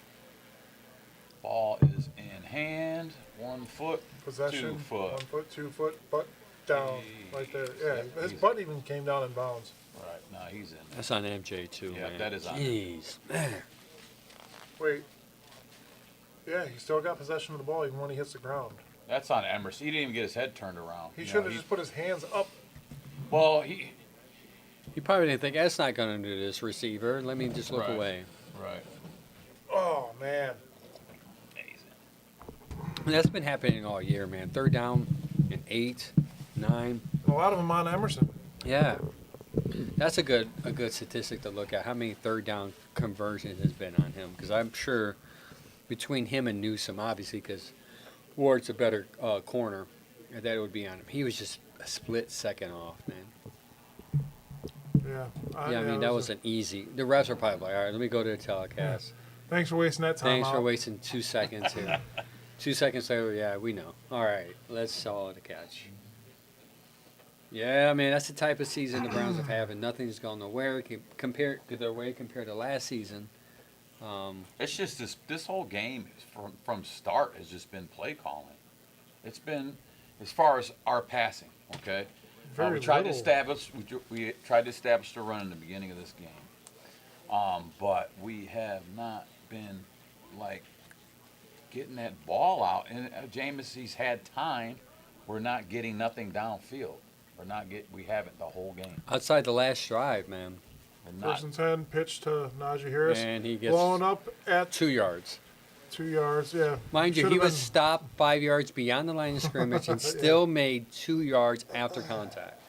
Ball is in hand. 1 foot.
Possession.
2 foot.
1 foot, 2 foot, butt down. Right there. Yeah,
Yep,
his
he's-
butt even came down in bounds.
Right. Nah, he's in.
That's on MJ, too,
Yeah,
man.
that is on.
Jeez, man.
Wait. Yeah, he still got possession of the ball even when he hits the ground.
That's on Emerson. He didn't even get his head turned around.
He
You
should
know,
have just put his hands up.
Well, he.
He probably didn't think, that's not going to do this, receiver. Let me just look
Right.
away.
Right.
Oh, man.
And that's been happening all year, man. 3rd down and 8, 9.
A lot of them on Emerson.
Yeah. That's a good statistic to look at. How many 3rd down conversions has been on him? Because I'm sure between him and Newsom, obviously, because Ward's a better corner, that it would be on him. He was just a split second off, man.
Yeah.
Yeah, I mean, that was an easy. The refs are probably like, all right, let me go to the telecast.
Thanks for wasting that time
Thanks for
out.
wasting 2 seconds here. 2 seconds later, yeah, we know. All right, let's call it a catch. Yeah, man, that's the type of season the Browns have had, and nothing's gone nowhere compared to their way compared to last season.
It's just this whole game is from start has just been play calling. It's been as far as our passing. Okay,
Very
we tried to
little.
establish we tried to establish the run in the beginning of this game, but we have not been like getting that ball out. And Jameis, he's had time. We're not getting nothing downfield. We haven't the whole game.
Outside the last drive, man,
We're not.
First and 10, pitch to Najee Harris.
and he gets
Blowing up at
2 yards.
2 yards, yeah.
Mind you,
Should've
he was
been-
stopped 5 yards beyond the line of scrimmage and
Yeah.
still made 2 yards after contact.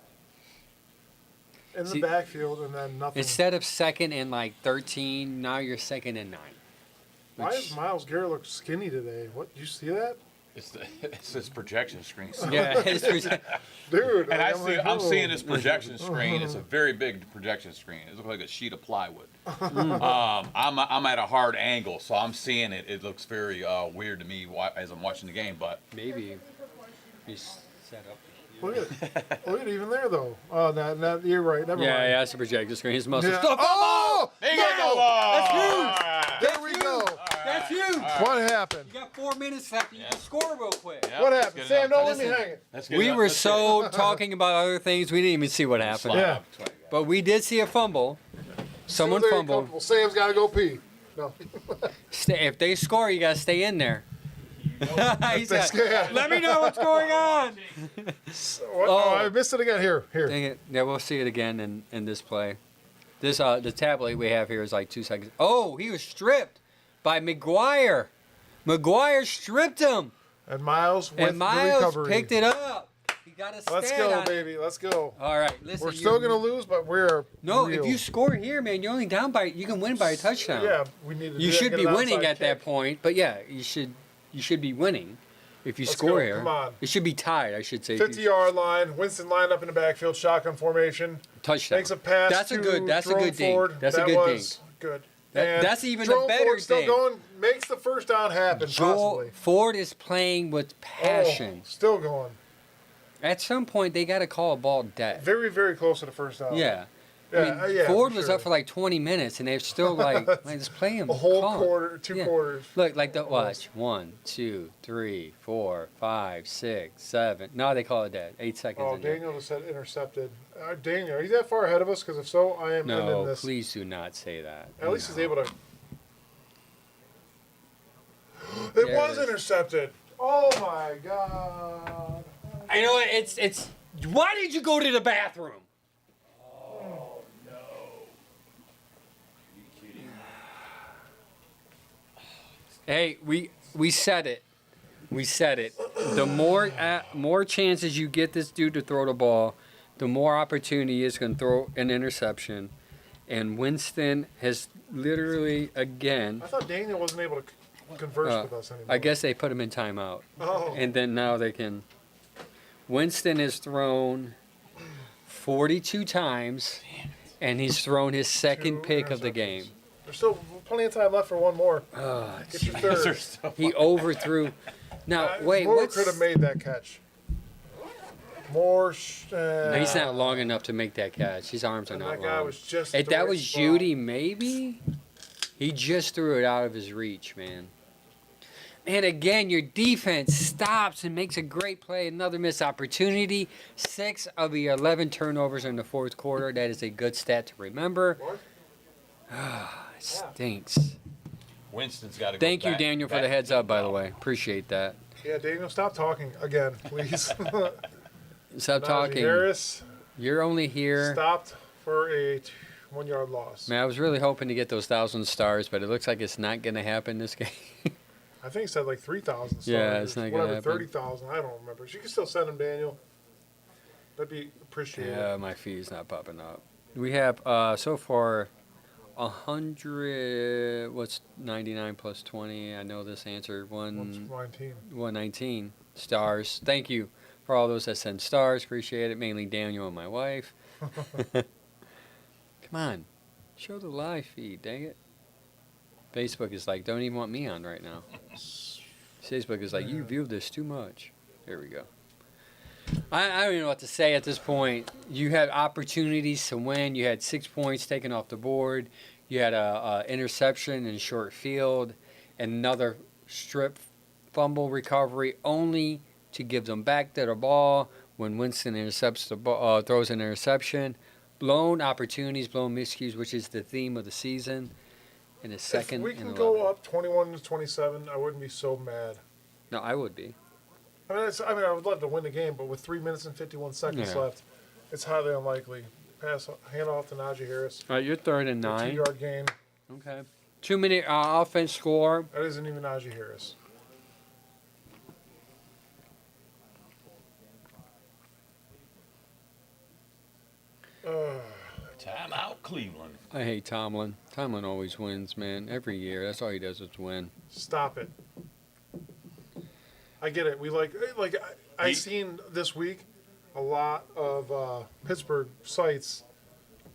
in the
See-
backfield and then nothing.
Instead of second and like 13, now you're second and 9.
Why
Which-
does Miles Garrett look skinny today? What, did you see that?
It's this projection screen.
Yeah, it's
Dude.
And
I'm like,
I'm
oh.
seeing this projection screen. It's a very big projection screen. It looks like a sheet of plywood. I'm at a hard angle, so I'm seeing it. It looks very weird to me as I'm watching the game. But
maybe he's set up.
Look at it, even there though. Oh, no, you're right. Never
Yeah,
mind.
yeah, it's a projector screen. His muscles.
Yeah.
Stop!
Oh,
there you
no!
go.
There we go.
That's huge.
What happened?
You got 4 minutes left. You can score real quick.
What happened? Sam, don't let me
Listen.
hang it.
We were so talking about other things, we didn't even see what happened.
Yeah.
But we did see a fumble. Someone
Still very
fumbled.
comfortable. Sam's got to go pee. No.
If they score, you got to stay in there. He's got,
Yeah.
let me know what's going on.
What?
Oh.
Oh, I missed it again. Here.
Dang it. Yeah, we'll see it again in this play. This the tablet we have here is like 2 seconds. Oh, he was stripped by McGuire. McGuire stripped him.
And Miles with
And
the
Miles
recovery.
picked it up. He got a
Let's
stand
go,
on it.
baby. Let's go.
All right, listen.
We're still
you-
gonna lose, but we're
No,
real.
if you score here, man, you're only down by. You can win by a touchdown.
Yeah, we need to.
You
do that,
should
get
be
an
winning
outside
at that
kick.
point. But yeah, you should be winning if you
Let's
score
go.
here.
Come on.
It should be tied, I should say. If you-
50-yard line. Winston lined up in the backfield, shotgun formation.
touchdown.
Makes a pass.
That's a
to
good. That's a
Jerome
good ding.
Ford.
That's
that
a good
was
ding.
good.
That-
And
that's even a
Jerome
better
Ford still
ding.
going. Makes the first down happen.
Joel
Possibly.
Ford is playing with passion.
Oh, still going.
At some point, they got to call a ball dead.
Very, very close to the first down.
Yeah.
Yeah,
I mean,
yeah,
Ford
for
was
sure.
up for like 20 minutes, and they're still like, just play him.
A whole
calm.
quarter, two
Yeah.
quarters.
Look, like the watch. 1, 2, 3, 4, 5, 6, 7. No, they call it dead. 8 seconds.
Oh,
in there.
Daniel just said intercepted. Daniel, are you that far ahead of us? Because if so, I am ending
No,
this.
please do not say that.
At least
No.
he's able to. It
There it
was
is.
intercepted. Oh my god.
I know it's. Why did you go to the bathroom? Hey, we said it. We said it. The more chances you get this dude to throw the ball, the more opportunity he is going to throw an interception. And Winston has literally again.
I thought Daniel wasn't able to converse with us anymore.
I guess they put him in timeout,
Oh.
and then now they can. Winston has thrown 42 times, and he's thrown his second
Two
pick of the
interceptions.
game.
There's still plenty of time left for one more.
Oh,
Get your
There's
third.
he overthrew. Now wait,
Moore
what's?
could have made that catch. More.
No, he's not long enough to make that catch. His arms are
And
not
that guy
long.
was just.
If
the
that
right
was
spot.
Judy, maybe he just threw it out of his reach, man. And again, your defense stops and makes a great play. Another missed opportunity. 6 of the 11 turnovers in the fourth quarter. That is a good stat to remember.
What?
It stinks.
Winston's got to go
Thank you,
back-
Daniel, for
back
the heads
to
up, by the
ball.
way. Appreciate that.
Yeah, Daniel, stop talking again, please.
Stop
Najee
talking.
Harris
You're only here.
stopped for a 1 yard loss.
Man, I was really hoping to get those 1,000 stars, but it looks like it's not going to happen this game.
I think he said like 3,000 stars.
Yeah, it's not gonna
whatever,
happen.
30,000. I don't remember. You can still send them, Daniel. That'd be appreciated.
Yeah, my fee's not popping up. We have so far 100. What's 99 plus 20? I know this answer.
119.
119 stars. Thank you for all those that send stars. Appreciate it. Mainly Daniel and my wife. Come on, show the live feed. Dang it. Facebook is like, don't even want me on right now. Facebook is like, you viewed this too much. There we go. I don't even know what to say at this point. You had opportunities to win. You had 6 points taken off the board. You had a interception in short field, another strip fumble recovery, only to give them back to the ball when Winston intercepts the ball, throws an interception. Blown opportunities, blown miscues, which is the theme of the season. In a second,
If we
and
can
11.
go up 21-27, I wouldn't be so mad.
No, I would be.
I mean, I would love to win the game, but with 3 minutes and 51 seconds
Yeah.
left, it's highly unlikely. Hand off to Najee Harris.
All right, you're third and
A
9.
2-yard gain.
Okay. 2-minute offense score.
That isn't even Najee Harris.
Timeout, Cleveland.
I hate Tomlin. Tomlin always wins, man. Every year. That's all he does is win.
Stop it. I get it. We I seen this week a lot of Pittsburgh sites,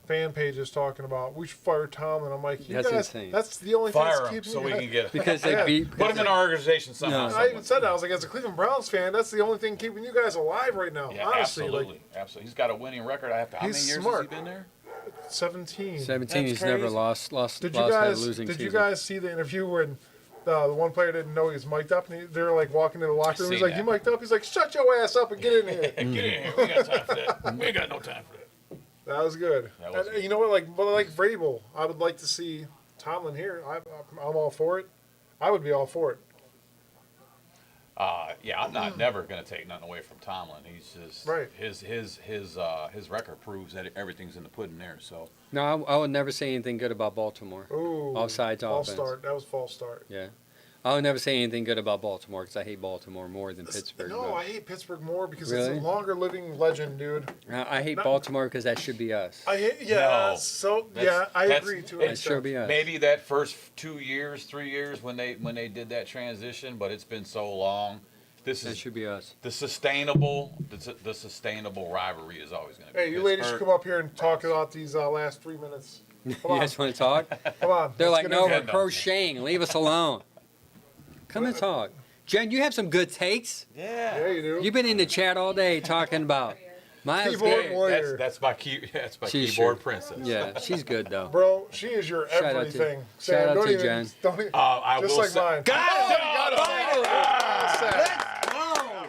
fan pages talking about we should fire Tomlin. I'm like, you
That's
guys,
insane.
that's the only thing
Fire
that's
him
keeping
so
you
we
guys-
can get
Because they
Yeah.
beat.
put him in our organization somehow.
No.
I even said that. I was like, as a Cleveland Browns fan, that's the only thing keeping you guys alive right now.
Yeah,
honestly,
absolutely, absolutely. He's got a winning record. How
He's
many years
smart.
has he been there?
like 17.
17,
That's
he's never
crazy.
lost
Did
had
you
a
guys?
losing
Did
season.
you guys see the interview when the one player didn't know he was mic'd up, and they're like walking in the locker room? He's
seen
like, "You
that.
mic'd up?" He's like, "Shut your ass up and get in here."
Get in here. We ain't got time for that. We ain't got no time for that.
That was good.
That was
And
good.
you know what? Like Vrabel, I would like to see Tomlin here. I'm all for it. I would be all for it.
Yeah, I'm not never gonna take nothing away from Tomlin. He's just
Right.
His record proves that everything's in the pudding there. So
No, I would never say anything good about Baltimore.
Ooh,
Offsides
false
offense.
start. That was false start.
Yeah. I would never say anything good about Baltimore because I hate Baltimore more than Pittsburgh.
No,
but
I hate Pittsburgh more because
Really?
it's a longer living legend, dude.
I hate
No.
Baltimore because that should be us.
I hate.
No.
So
That's-
I
that's-
agree to
That
it.
should be us.
maybe that first 2 years, 3 years when they did that transition, but it's been so long. This
That
is
should be us.
the sustainable rivalry is always going to be.
Hey, you ladies should
Pittsburgh.
come up here and talk about these last 3 minutes.
You
Come on,
guys want to talk?
come on.
They're
let's
like,
get
no,
into
we're
it.
Yeah, no.
crocheting. Leave us alone. Come and talk. Jen, you have some good takes.
Yeah, you do.
You've been in the chat all day talking about Miles
Keyboard
Garrett.
warrior.
That's my
She's
keyboard
sure.
princess.
Yeah, she's good though.
Bro, she is your
Shout out to-
everything.
shout
Sam,
out
don't
to
even,
Jen.
Don't even,
I
just
will
like
say-
mine.
Got it!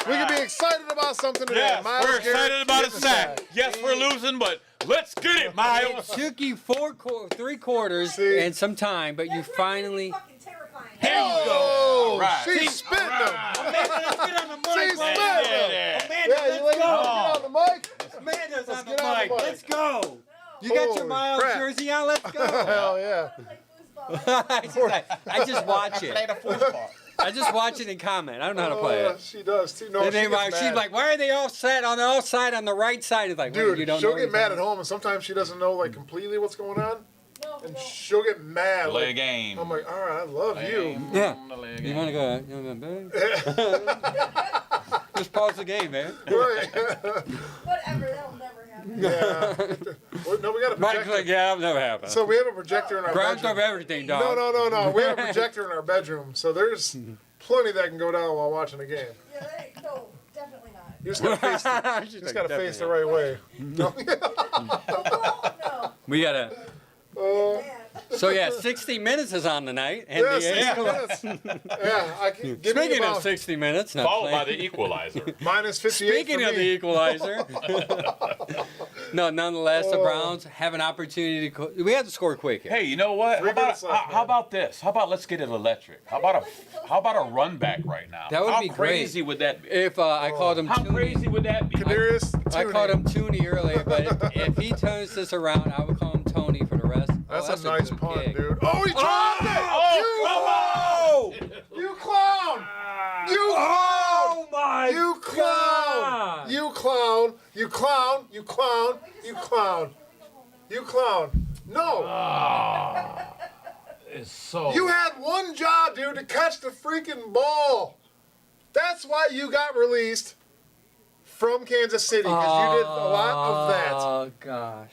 We can be excited about something today.
Yes,
Miles
we're
Garrett
excited about a
getting
sack. Yes, we're losing, but let's get it, Miles.
Took you 3 quarters
See?
and some time, but you finally.
Fucking terrifying.
Here you go.
Oh,
All right.
she's spitting them.
Let's get on the mic.
She's
right
spitting
now.
them.
Amanda,
Yeah, you
let's
ladies
go.
want to get on the mic?
Amanda's on the
get on the
mic.
mic.
Let's go. You got your
Holy
Miles
crap.
jersey on? Let's go.
Hell yeah.
I just watch it. I just watch it and comment. I don't know how to play it.
She does too. No,
And
she
then
gets
she's
mad.
like, "Why are they all set on the offside on the right side?" It's like, "Wait,
Dude,
you don't
she'll
know
get mad at
anything?"
home, and sometimes she doesn't know like completely what's going on,
No,
and
no.
she'll get mad.
Play a
Like,
game.
I'm like, all right, I love you.
Yeah.
Play a
You
game.
want to go? You wanna go bed? Just pause the game, man.
Right.
Whatever, that'll never happen.
Yeah. Well, no, we got a
Mike's
projector.
like, "Yeah, that'll never happen."
So we have a projector in our
Grounds
bedroom.
of everything,
No,
dog.
no. We have a projector in our bedroom, so there's plenty that can go down while watching a game.
Yeah, that ain't, no, definitely not.
You just gotta face the,
She's
just
like,
gotta face the
"Definitely
right way. No.
Oh, no.
We gotta.
Uh,
Man.
So yeah, 60 minutes is on tonight. And
yeah,
the
60 minutes. Yeah, I can give me
Speaking
about
of 60 minutes, not
Followed by
playing.
the equalizer.
minus 58
Speaking
for
of
me.
the equalizer, no, nonetheless, the
Oh.
Browns have an opportunity to. We have to score quick here.
Hey, you know what?
Three minutes left,
How
man.
about this? How about let's get it electric? How about a run back right now?
That would
How
be great.
crazy would that be?
If I called him
How
Tooney,
crazy would that be?
Kadarius
I
Toney.
called him Tooney earlier, but if he turns this around, I would call him Tony for the rest.
That's,
Oh,
a nice
good
punt,
gig.
dude. Oh, he dropped it!
Oh,
You clown! You clown!
my
You clown! You clown! You clown! You clown! You clown! You clown! No!
It's so.
You had one job, dude, to catch the freaking ball. That's why you got released from Kansas City, because you did a lot of that.
Oh gosh.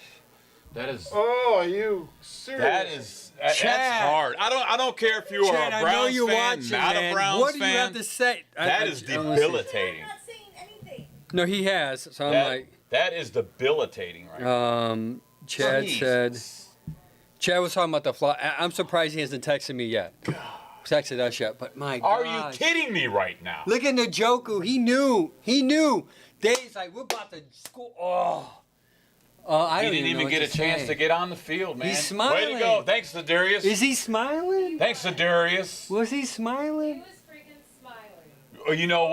That is.
Oh, are you serious?
That's
Chad.
hard. I don't care if you are
Chad,
a
I
Browns
know you
fan,
watching,
not
man.
a Browns
What do
fan.
you have to say?
That is
I wanna see.
debilitating.
I'm not saying anything.
No, he has. So I'm
That, that is debilitating right now.
Chad said.
Jesus.
Chad was talking about the fly. I'm surprised he hasn't texted me yet. Texted us yet, but my
Are
gosh.
you kidding me right now?
Look at Njoku. He knew. Dave's like, we're about to score. I
He
don't
didn't
even
even
know
get a
what to
chance
say.
to get on the field, man.
He's
Way
smiling.
to go. Thanks to Darius.
Is he smiling?
Thanks to Darius.
Was he
He
smiling?
was freaking smiling.
Oh, you know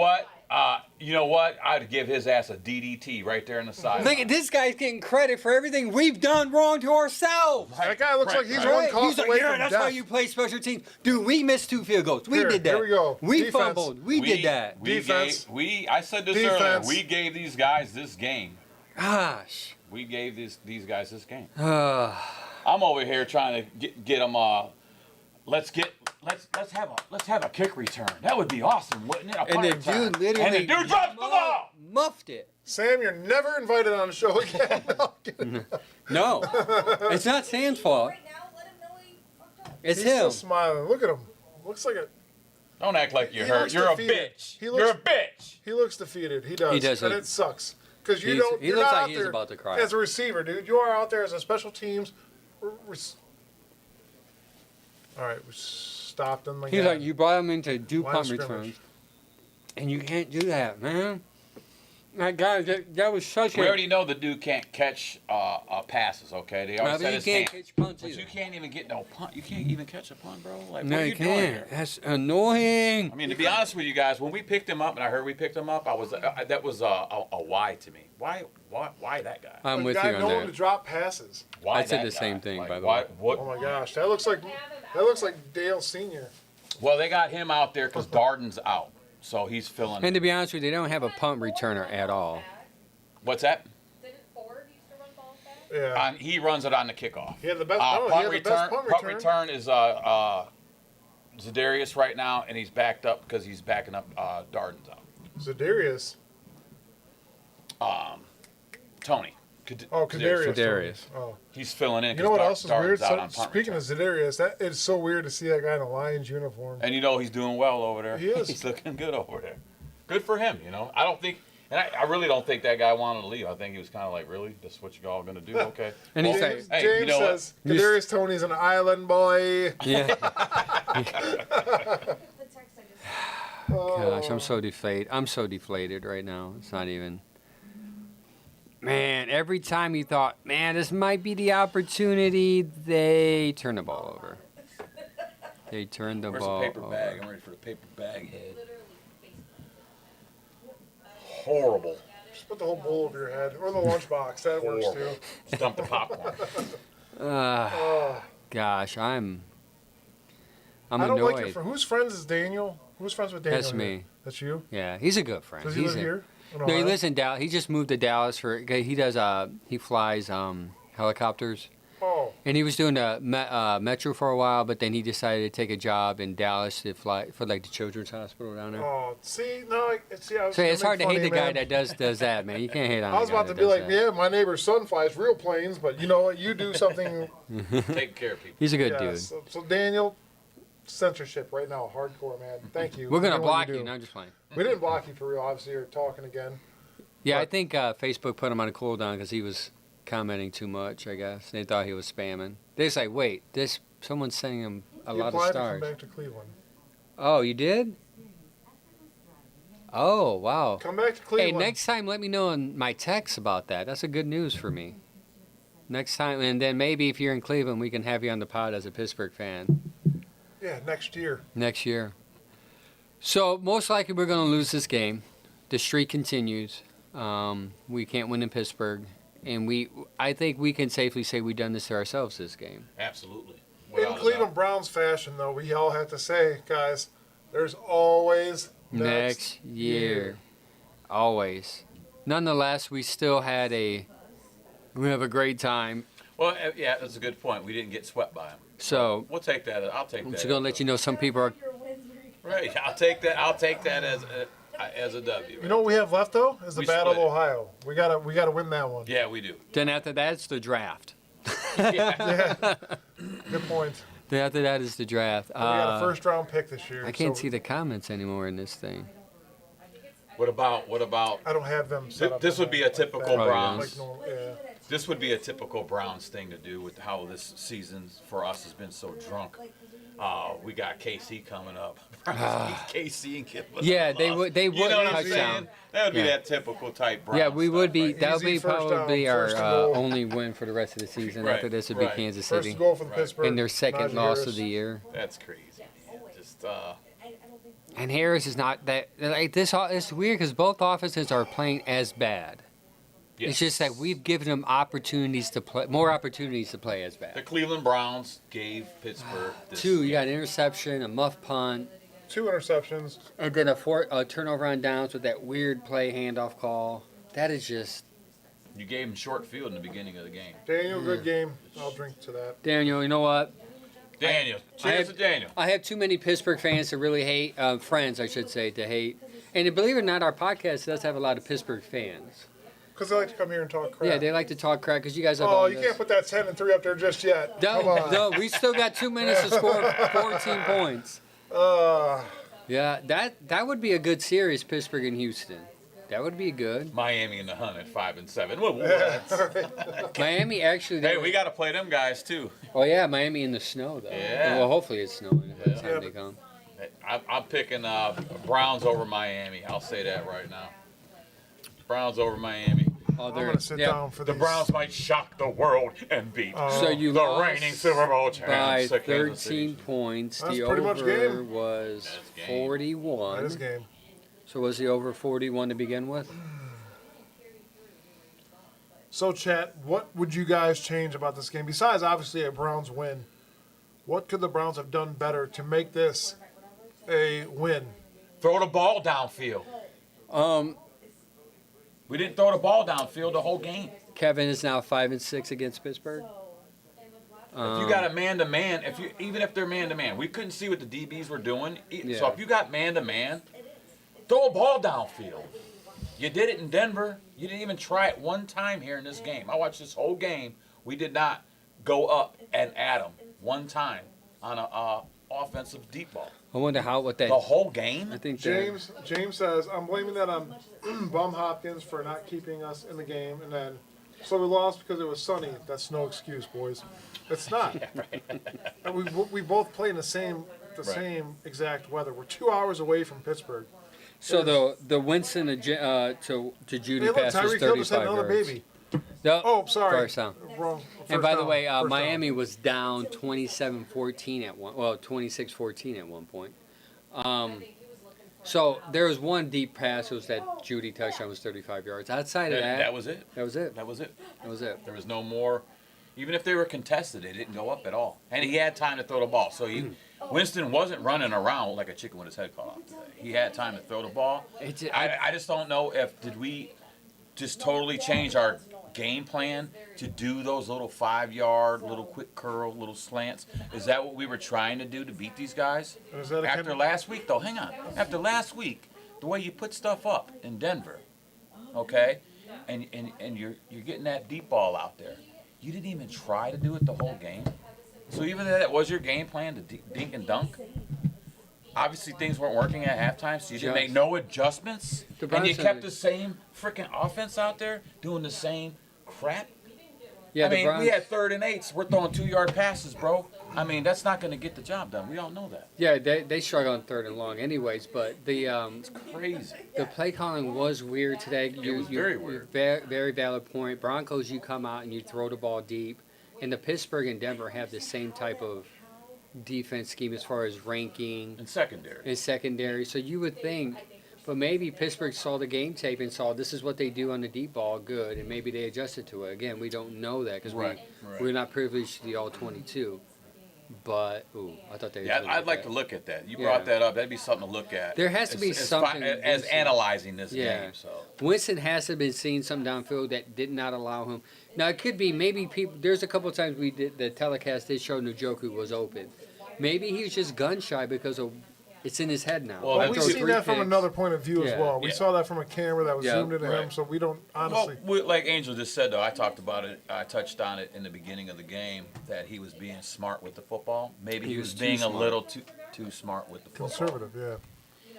what? I'd give his ass a DDT right there in the side.
Look at this guy's getting credit for everything we've done wrong to ourselves.
That guy looks like he's
right.
one
Right?
call
He's like,
away
yeah,
from
that's
death.
why you play special teams. Dude, we missed 2 field goals. We
Here,
did that.
here we go.
We
Defense.
fumbled. We did that.
Defense.
I said this earlier.
Defense.
We gave these guys this game.
Gosh.
We gave these guys this game.
Uh,
I'm over here trying to get them. Let's have a kick return. That would be awesome, wouldn't it? A
and
punt
the
return.
dude literally
And the dude drops the ball.
muffed it.
Sam, you're never invited on the show again. No, I'm kidding.
No. It's not Sam's fault.
Right now, let him know he fucked up.
It's
He's
him.
still smiling. Look at him. Looks like
Don't act like you're
He
hurt.
looks
You're
defeated.
a bitch.
He
You're
looks-
a bitch.
he looks defeated. He does.
He does
and
look-
it sucks because you
He's-
don't.
he
You're
looks
not
like
out
he's
there
about to cry.
as a receiver, dude. You are out there as a special teams. All right, we stopped him again.
He's like, you brought him in to do
Line
punt
of scrimmage.
returns. And you can't do that, man. My God, that was such
We
a...
already know the dude can't catch passes. Okay, they
Well,
always
but
said
you
his
can't
hand.
catch punts
But
either.
you can't even get no punt. You can't even catch a punt, bro. Like,
No,
what are
you
you doing
can't.
here?
That's annoying.
I mean, to be honest with you guys, when we picked him up, and I heard we picked him up, I was that was a why to me. Why that guy?
I'm
A
with
guy
you on
known to
that.
drop passes.
Why
I said
that
the same
guy?
thing,
Like,
by the
why,
way.
What?
Oh my gosh, that looks like Dale Senior.
Well, they got him out there because Darden's out, so he's filling.
And to be honest with you, they don't have a punt returner at all.
What's that?
Didn't Ford used to run balls back?
Yeah,
He runs it on the kickoff.
he had the best.
Punt
he had the
return.
best punt
Punt
return.
return is Zadarius right now, and he's backed up because he's backing up Darden's out.
Zadarius.
Tony.
Oh, Kadarius.
Kadarius.
Oh,
He's filling in.
you know what else is weird?
Darden's out on
So,
punt
speaking
return.
of Zadarius, that it's so weird to see that guy in a Lions uniform.
And you know he's doing well over there.
He is.
He's looking good over there. Good for him, you know. I don't think, and I really don't think that guy wanted to leave. I think he was kind of like, really? This is what you all going to do? Okay.
And he's
James,
like,
Hey, you
James
know what?
says Kadarius Tony's an island boy.
yeah.
The text I just
Gosh, I'm so deflated. I'm so deflated right now. It's not even. Man, every time you thought, man, this might be the opportunity, they turn the ball over. They turn the
Where's
ball
the paper bag?
over.
I'm ready for the paper bag head.
Literally face
Horrible.
Just put the whole bowl over your head or the lunchbox. That works too.
Horrible. Stump the popcorn.
Oh,
Gosh, I'm
I don't
annoyed.
like your. Whose friends is Daniel? Who's friends with Daniel?
That's
here?
me.
That's you.
Yeah, he's a good friend.
Does he
He's
live
a-
here? In
No, he
Ohio?
lives in Dallas. He just moved to Dallas for. He does. He flies helicopters,
Oh,
and he was doing the Metro for a while, but then he decided to take a job in Dallas to fly for like the Children's Hospital down there.
oh. See, no, see, I was.
So
gonna
it's
make
hard to
fun
hate
of
the
you,
guy
man.
that does that, man. You can't hate on.
I was
the guy
about to
that
be
does
like,
that.
yeah, my neighbor's son flies real planes, but you know what? You do something.
Take care of people.
He's a good
Yeah,
dude.
so Daniel, censorship right now, hardcore, man. Thank you.
We're
for
gonna
doing what
block
do.
you. No, I'm just playing.
We didn't block you for real. Obviously, you're talking again.
Yeah, I
But-
think Facebook put him on a cooldown because he was commenting too much. I guess they thought he was spamming. They just like, wait, someone's sending him a
You
lot of
applied to come
stars.
back to Cleveland.
Oh, you did? Oh, wow.
Come back to
Hey,
Cleveland.
next time let me know in my text about that. That's a good news for me. Next time, and then maybe if you're in Cleveland, we can have you on the pod as a Pittsburgh fan
Yeah, next year.
next year. So most likely we're going to lose this game. The streak continues. We can't win in Pittsburgh, and I think we can safely say we've done this to ourselves this game.
Absolutely.
In
Without a
Cleveland
doubt.
Browns fashion, though, we all have to say, guys, there's always
Next year. Always. Nonetheless, we still had we have a great time.
Well, yeah, that's a good point. We didn't get swept by him.
So
We'll take that. I'll take
I'm
that.
just going to let you know some people are.
your wins were
Right. I'll take that. I'll take that as a W.
You know what we have left though is the
We
Battle of
split it.
Ohio. We gotta win that one.
Yeah, we do.
Then after that, it's the draft.
Good point.
Then after that is the draft.
We got a first round pick this year.
I can't
so
see the comments anymore in this thing.
What about
I don't have them set up.
This would be a typical
Oh,
Browns.
Yeah.
This would be a typical Browns thing to do with how this season for us has been so drunk. We got KC coming up. KC and Kip.
Yeah, they would. They would
You know what I'm
touchdown.
saying? That would be
Yeah.
that typical type Browns
Yeah, we would
stuff
be.
right
That would
Easy
be
first
probably
down,
our
first and goal.
only win for the rest of the season.
Right,
After this would be
right.
Kansas
First
City,
goal for
Right.
Pittsburgh.
and their second
Najee
loss
Harris.
of the year.
That's crazy. Man. Just
And Harris is not that. Like this, it's weird because both offenses are playing as bad. It's just that we've given them opportunities to play, more opportunities to play as
the
bad.
Cleveland Browns gave Pittsburgh this
Two, you got an interception, a muff punt,
2 interceptions.
and then a turnover on downs with that weird play handoff call. That is just
You gave him short field in the beginning of the game.
Daniel, good game. I'll drink to that.
Daniel. You know what?
Daniel, cheers to Daniel.
I have too many Pittsburgh fans to really hate, friends, I should say, to hate. And believe it or not, our podcast does have a lot of Pittsburgh fans.
Because they like to come here and talk crap.
Yeah, they like to talk crap because you guys have
Oh,
all
you
this.
can't put that 10 and 3 up there just yet. Come
No,
on.
no, we still got 2 minutes to score 14 points. Yeah, that would be a good series, Pittsburgh and Houston. That would be good.
Miami in the hunt at 5-7. What?
Miami actually.
Hey, we got to play them guys too.
Oh yeah, Miami in the snow though.
Yeah.
Well, hopefully it's snowing by the time
Yeah.
they come.
I'm picking Browns over Miami. I'll say that right now. Browns over Miami.
Oh,
I'm
they're
going to sit down for
The
these.
Browns might shock the world and beat
So you
the
lost
reigning Super Bowl
by
champs. the Kansas City
13 points.
That's
the
pretty much
over
game.
was
That's game.
41.
That is game.
So was the over 41 to begin with?
So, chat, what would you guys change about this game? Besides, obviously, a Browns win, what could the Browns have done better to make this a win?
Throw the ball downfield. We didn't throw the ball downfield the whole game.
Kevin is now 5-6 against Pittsburgh.
If you got a man-to-man, even if they're man-to-man, we couldn't see what the DBs were doing. So
Yeah.
if you got man-to-man, throw a ball downfield. You did it in Denver. You didn't even try it one time here in this game. I watched this whole game. We did not go up and at them one time on a offensive deep ball.
I wonder what that.
The whole game?
I think that-
James says, I'm blaming that on Bum Hopkins for not keeping us in the game. And then, so we lost because it was sunny. That's no excuse, boys. It's not. And we both play in the same exact weather. We're 2 hours away from Pittsburgh.
So the Winston to Judy
Hey, look,
pass was
Tyreek Hill just had
35
another
yards.
baby.
No,
Oh, sorry.
First down.
Wrong.
And
First
by the
down.
way,
First down.
Miami was down 27-14 at one. Well, 26-14 at one point. So there was one deep pass. It was that Judy touchdown was 35 yards. Outside of that,
That was it.
that was it.
That was it.
That was it.
There was no more. Even if they were contested, they didn't go up at all. And he had time to throw the ball. So Winston wasn't running around like a chicken with his head cut off today. He had time to throw the ball. I just don't know did we just totally change our game plan to do those little 5-yard, little quick curl, little slants? Is that what we were trying to do to beat these guys?
Is that a
After last week, though, hang on. After last week, the way you put stuff up in Denver, okay, and you're getting that deep ball out there. You didn't even try to do it the whole game. So even though that was your game plan to dink and dunk, obviously things weren't working at halftime, so you didn't make no adjustments,
The
and you
Browns
kept
are-
the same freaking offense out there doing the same crap.
Yeah,
I
the
mean,
Browns.
we had 3rd and 8s. We're throwing 2-yard passes, bro. I mean, that's not going to get the job done. We all know that.
Yeah, they struggle on 3rd and long, anyways. But the
Crazy.
the play calling was weird today.
was very weird.
Very valid point. Broncos, you come out and you throw the ball deep, and the Pittsburgh and Denver have the same type of defense scheme as far as ranking
And secondary.
and secondary. So you would think, but maybe Pittsburgh saw the game tape and saw this is what they do on the deep ball, good, and maybe they adjusted to it. Again, we don't know that because
Right.
we're not privileged to the all 22. But I thought they.
Yeah,
were
I'd like to look at that. You brought that up. That'd be something to look at.
There has to be something
as
decent.
analyzing this
Yeah.
game. So
Winston has to have been seeing something downfield that did not allow him. Now it could be maybe people. There's a couple of times the telecast did show Njoku was open. Maybe he was just gun shy because of It's in his head now.
Well,
Well,
that's
we've
throw
seen that from
3
another
picks.
point of view as
Yeah.
well. We
Yeah.
saw that from a camera that was
Yeah,
zoomed into him,
right.
so we don't
Well,
honestly.
like Angel just said, though, I talked about it. I touched on it in the beginning of the game that he was being smart with the football. Maybe
He
he
was
was
too
being
smart.
a little too smart with the football.
Conservative, yeah.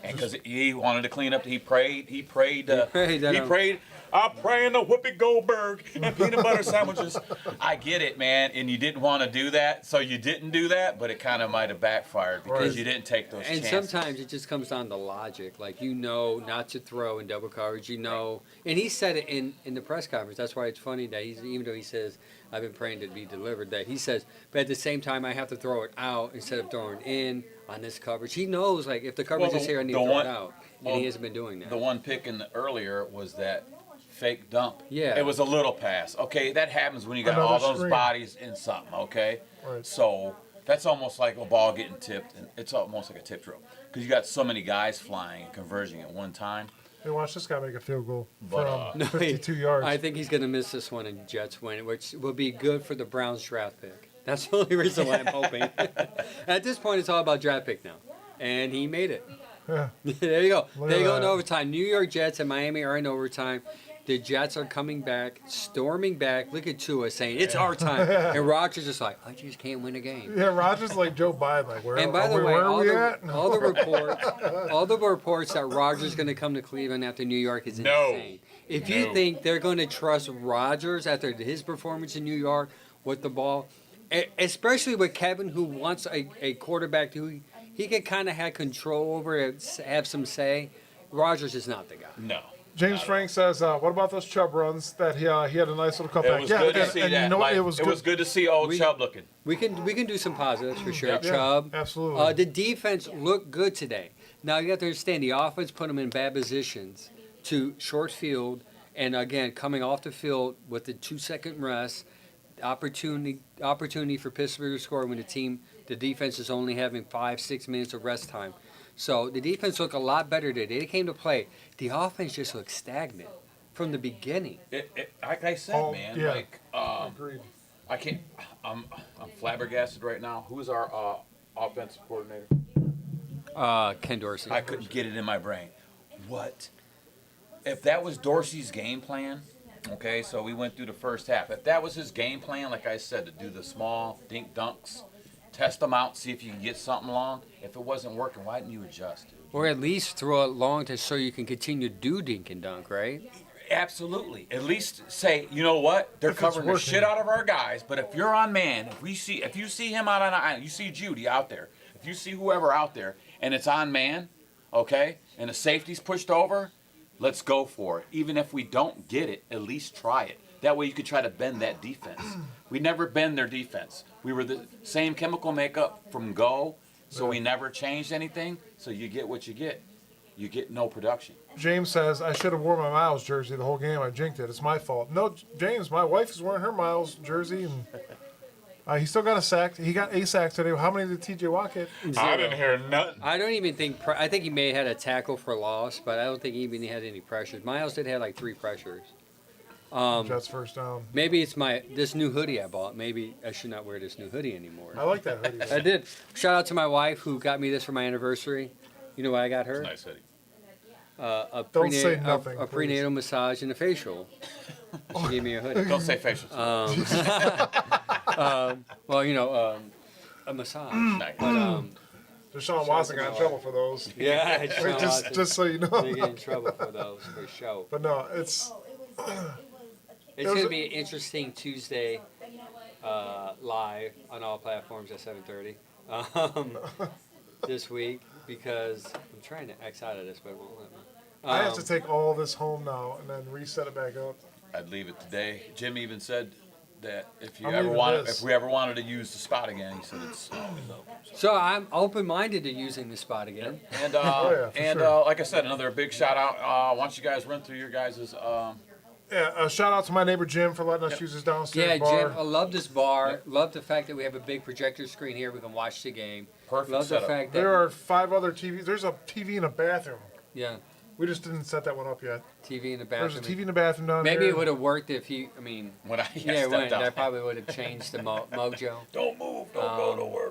And because he wanted to clean up, he prayed. He prayed.
prayed, I know.
I'm praying to Whoopi Goldberg and peanut butter sandwiches. I get it, man, and you didn't want to do that, so you didn't do that. But it kind of might have backfired because
Right.
you didn't take those
And
chances.
sometimes it just comes down to logic. Like, not to throw in double coverage, And he said it in the press conference. That's why it's funny that even though he says, I've been praying to be delivered, that he says, but at the same time, I have to throw it out instead of throwing in on this coverage. He knows, like, if the coverage
Well,
is here, I need
the
to throw
one-
it out.
well,
And he hasn't been doing that.
The one pick in the earlier was that fake dump.
Yeah.
It was a little pass. Okay, that happens when you got
Another
all those
screen.
bodies in something, okay?
Right.
So that's almost like a ball getting tipped, and it's almost like a tip drill. Because you got so many guys flying and converging at one time.
Hey, watch this guy make a field goal
But,
from
No,
52 yards.
I think he's going to miss this one and Jets win, which will be good for the Browns draft pick. That's the only reason why I'm hoping. At this point, it's all about draft pick now. And he made it.
Yeah.
There you go.
Look
There
at
you go in
that.
overtime. New York Jets and Miami are in overtime. The Jets are coming back, storming back. Look at Tua saying, it's our time. And Rodgers is like, I just can't win a game.
Yeah, Rogers like Joe Biden. Like, where,
And by the way,
where are we at?
all the reports that Rodgers is going to come to Cleveland after New York is
No.
insane. If you think they're going to trust Rodgers after his performance in New York with the ball, especially with Kevin, who wants a quarterback who he can kind of have control over, have some say, Rodgers is not the guy.
No.
James Frank says, what about those Chubb runs that he had a nice little cutback?
It was good to
and,
see
and
that.
You know what?
Like,
It was good.
to see old
We-
Chubb looking.
We can do some positives for sure.
Yeah.
Chubb,
absolutely.
the defense looked good today. Now you have to understand the offense put them in bad positions to short field, and again coming off the field with the 2-second rest, opportunity for Pittsburgh to score when the defense is only having 5-6 minutes of rest time. So the defense looked a lot better today. They came to play. The offense just looked stagnant from the beginning.
Like I said,
Oh,
man,
yeah.
like
Agreed.
I can't. I'm flabbergasted right now. Who's our offensive coordinator?
Ken Dorsey.
I couldn't get it in my brain. What? If that was Dorsey's game plan, okay, so we went through the first half. If that was his game plan, like I said, to do the small dink dunks, test them out, see if you can get something long. If it wasn't working, why didn't you adjust, dude?
Or at least throw it long so you can continue to do dink and dunk, right?
Absolutely. At least say, you know what? They're
If it's
covering the
working.
shit out of our guys. But if you're on man, if you see him out on an island, you see Judy out there, if you see whoever out there, and it's on man, okay, and the safety's pushed over, let's go for it. Even if we don't get it, at least try it. That way you could try to bend that defense. We never bend their defense. We were the same chemical makeup from go, so we never changed anything. So you get what you get. You get no production.
James says, I should have worn my Miles jersey the whole game. I jinked it. It's my fault. No, James, my wife is wearing her Miles jersey, and he still got a sack. He got a sack today. How many did TJ Watt get?
I didn't hear nothing.
I don't even think. I think he may have had a tackle for loss, but I don't think he even had any pressures. Miles did have like 3 pressures.
Jets first down.
Maybe it's this new hoodie I bought. Maybe I should not wear this new hoodie anymore.
I like that hoodie.
I did. Shout out to my wife who got me this for my anniversary. You know what I got her?
Nice hoodie.
A
Don't say nothing,
a
please.
prenatal massage and a facial. She gave me a hoodie.
Don't say facial.
Well, a massage.
Nice.
But
Deshaun Watson got in trouble for those.
yeah, it's
Wait, just so you
they
know.
get in trouble for those for sure.
But no, it's
It's
was
going to
a-
be an interesting Tuesday live on all platforms at 7:30 this week because I'm trying to X out of this, but it won't let me.
I have to take all this home now and then reset it back up.
I'd leave it today. Jim even said that if
I'm leaving this.
if we ever wanted to use the spot again, he said it's
So I'm open-minded to using the spot again.
and
yeah, for sure.
like I said, another big shout out. Why don't you guys run through your guys'
Yeah, shout out to my neighbor Jim for letting us use his downstairs
Yeah,
bar.
Jim, I love this bar. Love the fact that we have a big projector screen here. We can watch the game.
perfect
Love the
setup.
fact that
There are 5 other TVs. There's a TV in a bathroom.
yeah,
We just didn't set that one up yet.
TV in the
There's
bathroom.
a TV in the bathroom down
Maybe
there.
it would have worked if he. I mean,
When I
yeah, it
stepped
wouldn't.
out.
That probably would have changed the mojo.
Don't move. Don't go nowhere.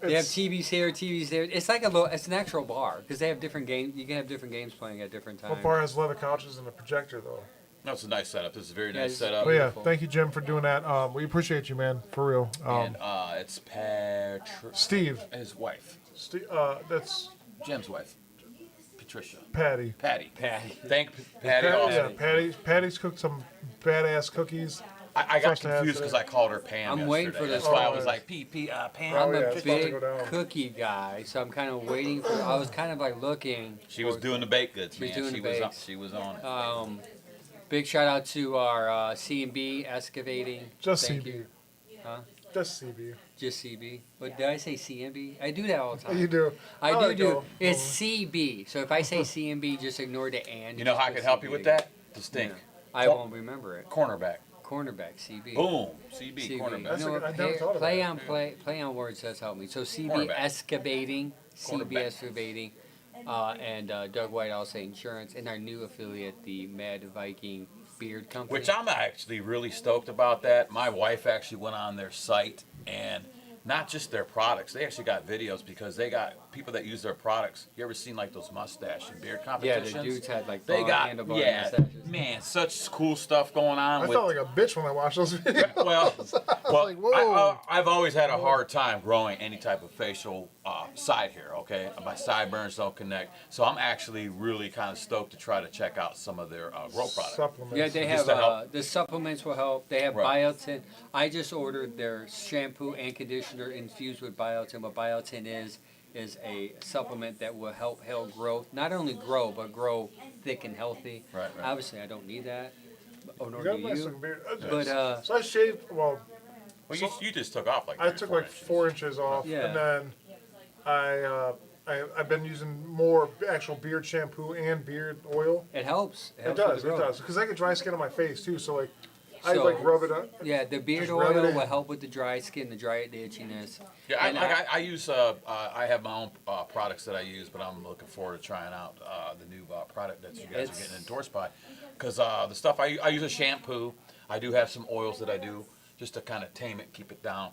They have
It's-
TVs here, TVs there. It's like a little. It's an actual bar because they have different games. You can have different games playing at different times.
What bar has leather couches and a projector though?
That's a nice setup. This is a very
Yeah,
nice
it's-
setup.
Oh yeah,
Beautiful.
thank you, Jim, for doing that. We appreciate you, man, for real.
And it's
Steve,
his wife,
that's
Jim's wife, Patricia,
Patty.
Patty.
Patty.
Thank Patty.
Yeah,
Also.
Patty's cooked some badass cookies.
I got
Fresh to have
confused because
today.
I called her Pam.
I'm waiting
yesterday.
for
That's
this
why I
call.
was like Pam.
I'm
Oh, yeah,
a
it's about to
big
go down.
cookie guy, so I'm kind of waiting for. I was kind of like looking.
She was doing the baked goods,
She was
man.
doing
She
the
was
bakes.
she was on it.
Big shout out to our C&B excavating.
Just
Thank
CB.
you. Huh?
Just CB.
Just CB. What did I say? CMB? I do that all the time.
You do.
I
let it
do.
go.
It's CB. So if I say CMB, just ignore the and.
You know how I
just
can
put
help you
CB.
with that? Distinct.
I won't remember it.
Cornerback.
Cornerback, CB.
Boom. CB.
CB.
Cornerback.
That's
You know
a-
what?
I never thought of that.
Play on words does help me. So CB
Cornerback.
excavating, CB
Cornerback.
excavating, and Doug White, I'll say insurance, and our new affiliate, the Mad Viking Beard Company.
Which I'm actually really stoked about that. My wife actually went on their site and not just their products. They actually got videos because they got people that use their products. You ever seen like those mustache and beard
yeah,
competitions?
the dudes had like
They
long
got
handlebar mustaches.
man, such cool stuff going on.
I
with,
felt like a bitch when I watched those videos.
well,
like, whoa.
I've always had a hard time growing any type of facial side hair. Okay, my sideburns don't connect, so I'm actually really kind of stoked to try to check out some of their growth products.
Supplements.
Yeah, they
Just
have
to help.
the supplements will help. They have
Right.
biotin. I just ordered their shampoo and conditioner infused with biotin. What biotin is a supplement that will help hair growth. Not only grow, but grow thick and healthy.
Right, right.
Obviously, I don't need that, or
You
nor
got
do
a nice
you.
looking beard.
But,
so I shaved. Well,
Well, you just took off like
I
3 or
took
4
like
inches.
4 inches off,
Yeah.
and then I've been using more actual beard shampoo and beard oil.
It helps.
It
helps with
does,
the
it
growth.
does, because I get dry skin on my face too. So like, I
So-
like rub it up.
Yeah, the beard
Just rub it
oil
in.
will help with the dry skin, the itchiness.
Yeah,
And
I use. I have my own products that I use, but I'm looking forward to trying out the new product that you guys are
It's-
getting endorsed by. Because the stuff I use a shampoo. I do have some oils that I do just to kind of tame it, keep it down.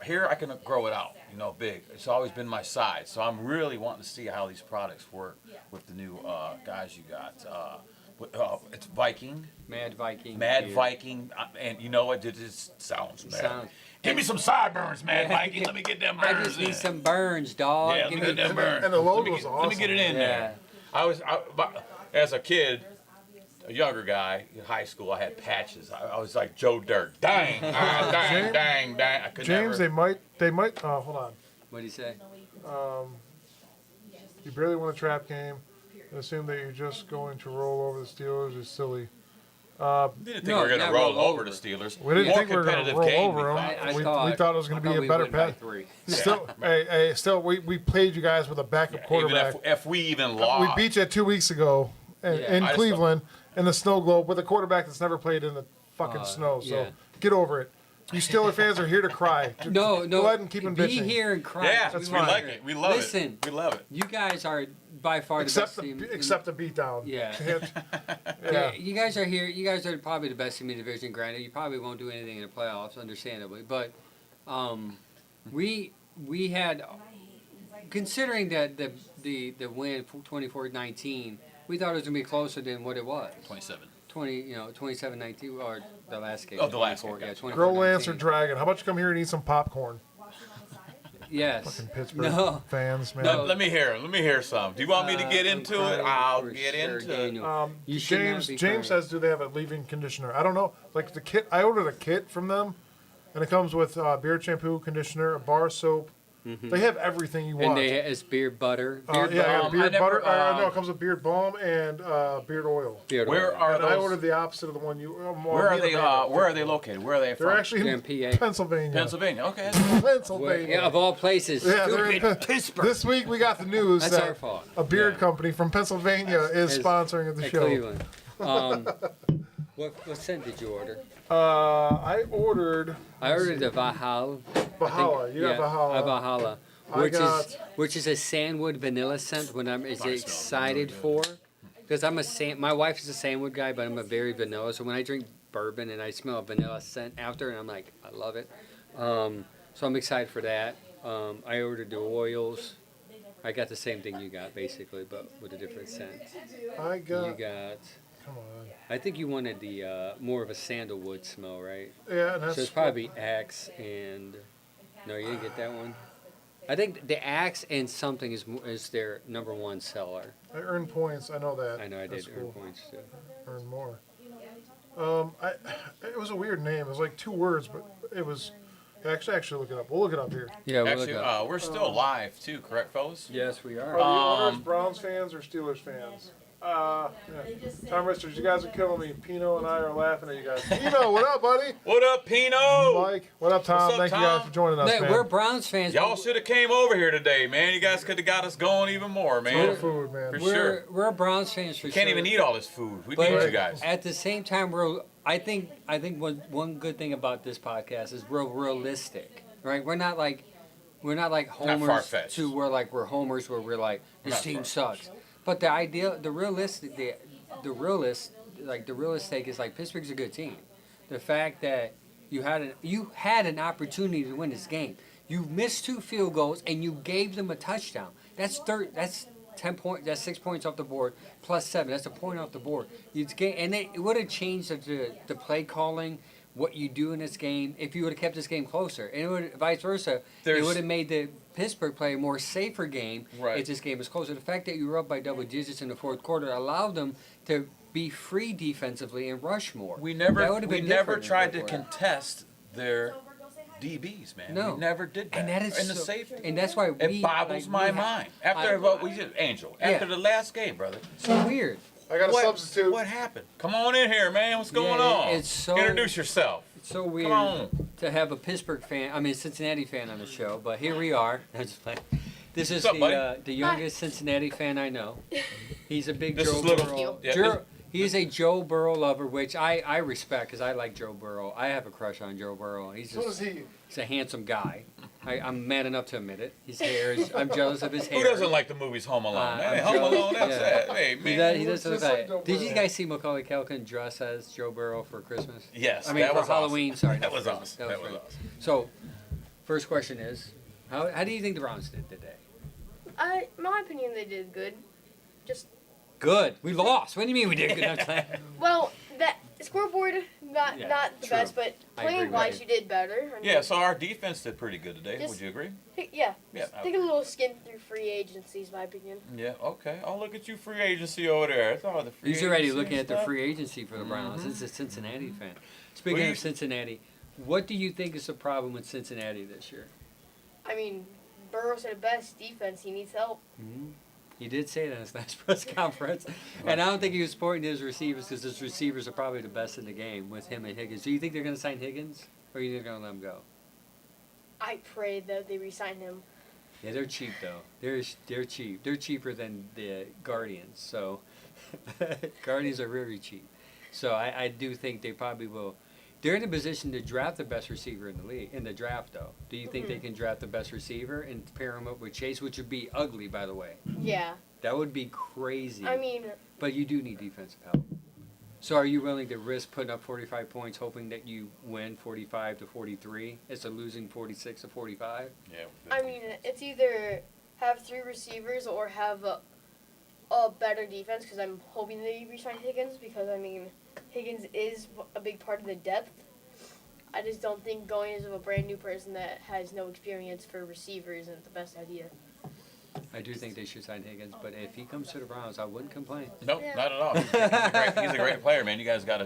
Here I can grow it out, big. It's always been my size, so I'm really wanting to see how these products work with the new guys you got. It's Viking.
Mad Viking.
Mad
beard.
Viking, and you know what? It just sounds bad.
Sounds-
Give me some sideburns, Mad Viking. Let me get them
I
burns.
just need
in.
some burns, dog.
Yeah, let
Give
me get them burns.
and the
Let me
logo's
get- Let me get it in
Yeah.
there. As a kid, a younger guy in high school, I had patches. I was like Joe Dirt. Dang, dang, dang, dang. I could
James,
never.
they might. Hold on.
What'd he say?
You barely won a trap game. And assume that you're just going to roll over the Steelers is silly.
Didn't think
No,
we were going
not
to roll
roll
over
over.
the Steelers.
We didn't
More
think we were going to
competitive
roll
game,
over
we
them.
thought.
We thought it was going to be a
we
better
win by
pass.
3.
Still, we played you guys with a backup
Even
quarterback.
if we even
We
lost.
beat you 2 weeks ago in,
Yeah.
in
I just
Cleveland in the snow globe with a quarterback that's never played in the fucking snow. So
yeah.
get over it. You Steeler fans are here to cry.
No,
Go ahead and keep on
be
bitching.
here and cry.
Yeah,
That's
we
fine.
like it. We love
Listen,
it. We love it.
you guys are by far
Except
the best team.
except the beatdown.
Yeah.
yeah.
Yeah, you guys are here. You guys are probably the best team in the division. Granted, you probably won't do anything in the playoffs, understandably. But we had, considering that the win 24-19, we thought it was gonna be closer than what it was.
27.
27-19 or the last game.
Oh, the last
24,
game,
yeah,
gotcha.
24-19.
Grow Lance or Dragon. How about you come here and eat some popcorn?
Yes.
Fucking Pittsburgh
No.
fans, man.
No.
Let me hear some. Do you want me to get
I'm
into it?
crying
I'll
for
get
sure,
into it.
Daniel. You should not be
James
crying.
says, do they have a leave-in conditioner? I don't know. Like the kit, I ordered a kit from them, and it comes with beard shampoo, conditioner, a bar soap. They have everything you want.
And it's beard butter.
yeah,
Beard
I got
balm.
beard
I never,
butter. No, it comes with beard balm and beard oil.
Beard
Where
oil.
are
And I
those?
ordered the opposite of the one you.
Where are they? Where are they located? Where are they
They're
from?
actually
They're
in
in PA.
Pennsylvania.
Pennsylvania. Okay.
Pennsylvania.
Yeah, of all places.
Yeah, they're in
stupid Pittsburgh.
This week we got the news
That's our
that
fault.
a beard
Yeah.
company from Pennsylvania is
Is
sponsoring the
At
show.
Cleveland. What scent did you order?
I ordered
I ordered the Valhalla.
Valhalla. You got Valhalla.
A Valhalla,
I got-
which is a sandwood vanilla scent. When I'm
Nice
excited for, because my wife is a sandwood guy, but I'm a very vanilla. So when I drink bourbon and I smell a vanilla scent after, and I'm like, I love it. So I'm excited for that. I ordered the oils. I got the same thing you got, basically, but with a different scent.
I
You
got.
got.
Come on.
I think you wanted the more of a sandalwood smell, right?
Yeah, and that's.
So it's probably Axe and. No, you didn't get that one. I think the Axe and something is their number one seller.
I earned points. I know that.
I know I
That's
did earn
cool.
points too.
Earn more. It was a weird name. It was like 2 words, but it was. Actually, look it up. We'll look it up here.
Yeah, we'll
Actually,
look up.
we're still live too, correct, fellas?
Yes, we
Are
are.
the owners Browns fans or Steelers fans? Yeah. Tom Richards, you guys are killing me. Pino and I are laughing at you guys. Pino, what up, buddy?
What up, Pino?
Mike, what up, Tom?
What's up,
Thank you guys
Tom?
for joining us,
Hey,
man.
we're Browns fans.
Y'all should have came over here today, man. You guys could have got us going even more,
Good
man.
food, man.
For
We're
sure.
we're Browns fans for
You
sure.
can't even eat all this food. We
But
need you guys.
at the same time, I think one good thing about this podcast is we're realistic, right? We're not like homers
far-fetched.
to where like we're homers where we're like this
Not
team
far-fetched.
sucks. But the idea, the realist take is like Pittsburgh's a good team. The fact that you had an opportunity to win this game. You missed 2 field goals and you gave them a touchdown. That's 10 points. That's 6 points off the board plus 7. That's a point off the board. And it would have changed the play calling, what you do in this game if you would have kept this game closer, and it would vice versa. It would have made the Pittsburgh play a more safer game
Right.
if this game was closer. The fact that you were up by double digits in the fourth quarter allowed them to be free defensively and rush more.
We
That
never
would have
we
been
never
different in
tried
the
to
fourth quarter.
contest their DBs, man.
No.
We never did that.
And that is
in the
so,
safety.
and that's why
It boggles my mind. After what we did, Angel. After the last game, brother.
So weird.
I got a substitute.
What happened? Come on in here, man. What's going
Yeah,
on?
it's so-
Introduce yourself.
It's so weird
on.
to have a Pittsburgh fan, Cincinnati fan on the show, but here we are. I'm just playing. This is
What's up, buddy?
the youngest Cincinnati fan I know. He's a big
This
Joe
is little-
Burrow.
Yeah,
Joe, he is a Joe Burrow lover, which I respect because I like Joe Burrow. I have a crush on Joe Burrow. He's
So does
just
he.
he's a handsome guy. I'm man enough to admit it. His hair is. I'm jealous of his hair.
Who doesn't like the movies Home Alone?
I'm
Hey, Home
jealous.
Alone, that's
Yeah.
that. Hey,
He
man.
does, he
looks
does look
just like
like.
Joe
Did you
Burrow.
guys see Macaulay Culkin dress as Joe Burrow for Christmas?
Yes,
I mean
that
for
was
Halloween.
awesome.
Sorry,
That
not
was
for Christmas.
awesome. That was
funny.
awesome.
So, first question is, how do you think the Browns did today?
In my opinion, they did good.
Good. We lost. What do you mean we did good? I'm playing.
Well, that scoreboard not
Yeah,
not the
true.
best, but
I agree
playing
with
wise,
you.
you did better. I mean,
Yeah, so our defense did pretty good today.
Just-
Would you agree?
yeah.
Yeah.
Just take a little skim through free agencies, my opinion.
Yeah, okay. Oh, look at you, free agency over there. It's all the free
He's already
agency
looking
and
at the
stuff.
free agency for the Browns. He's a Cincinnati fan.
What
Speaking
do you-
of Cincinnati, what do you think is the problem with Cincinnati this year?
I mean, Burrow said it best. Defense, he needs help.
He did say that in his last press conference, and I don't think he was supporting his receivers because his receivers are probably the best in the game with him and Higgins. Do you think they're going to sign Higgins, or are you going to let him go?
I pray that they re-sign him.
Yeah, they're cheap though. They're cheap. They're cheaper than the Guardians. So Guardians are very cheap. So I do think they probably will. They're in a position to draft the best receiver in the league in the draft though. Do you think they can draft the best receiver and pair him up with Chase, which would be ugly by the way?
Yeah.
That would be crazy.
I mean,
But you do need defensive help. So are you willing to risk putting up 45 points, hoping that you win 45-43? It's a losing 46-45.
Yeah.
I mean, it's either have 3 receivers or have a better defense. Because I'm hoping they re-sign Higgins. Because I mean, Higgins is a big part of the depth. I just don't think going as a brand new person that has no experience for receivers isn't the best idea.
I do think they should sign Higgins, but if he comes to the Browns, I wouldn't complain.
Nope,
Yeah.
not at all. He's a great player, man. You guys got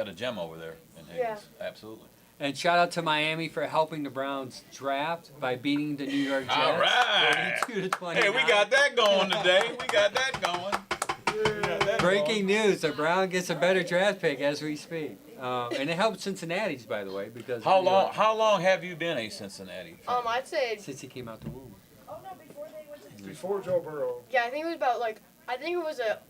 a gem over there in Higgins. Absolutely.
And shout out to Miami for helping the Browns draft by beating the New York Jets.
All right.
42-29.
Hey, we got that going today. We got that going.
Breaking news: the Brown gets a better draft pick as we speak, and it helped Cincinnati's, by the way, because
How long have you been a Cincinnati fan?
I'd say,
since he came out the womb.
Oh no, before they went to
Before Joe Burrow.
yeah, I think it was about I think it was a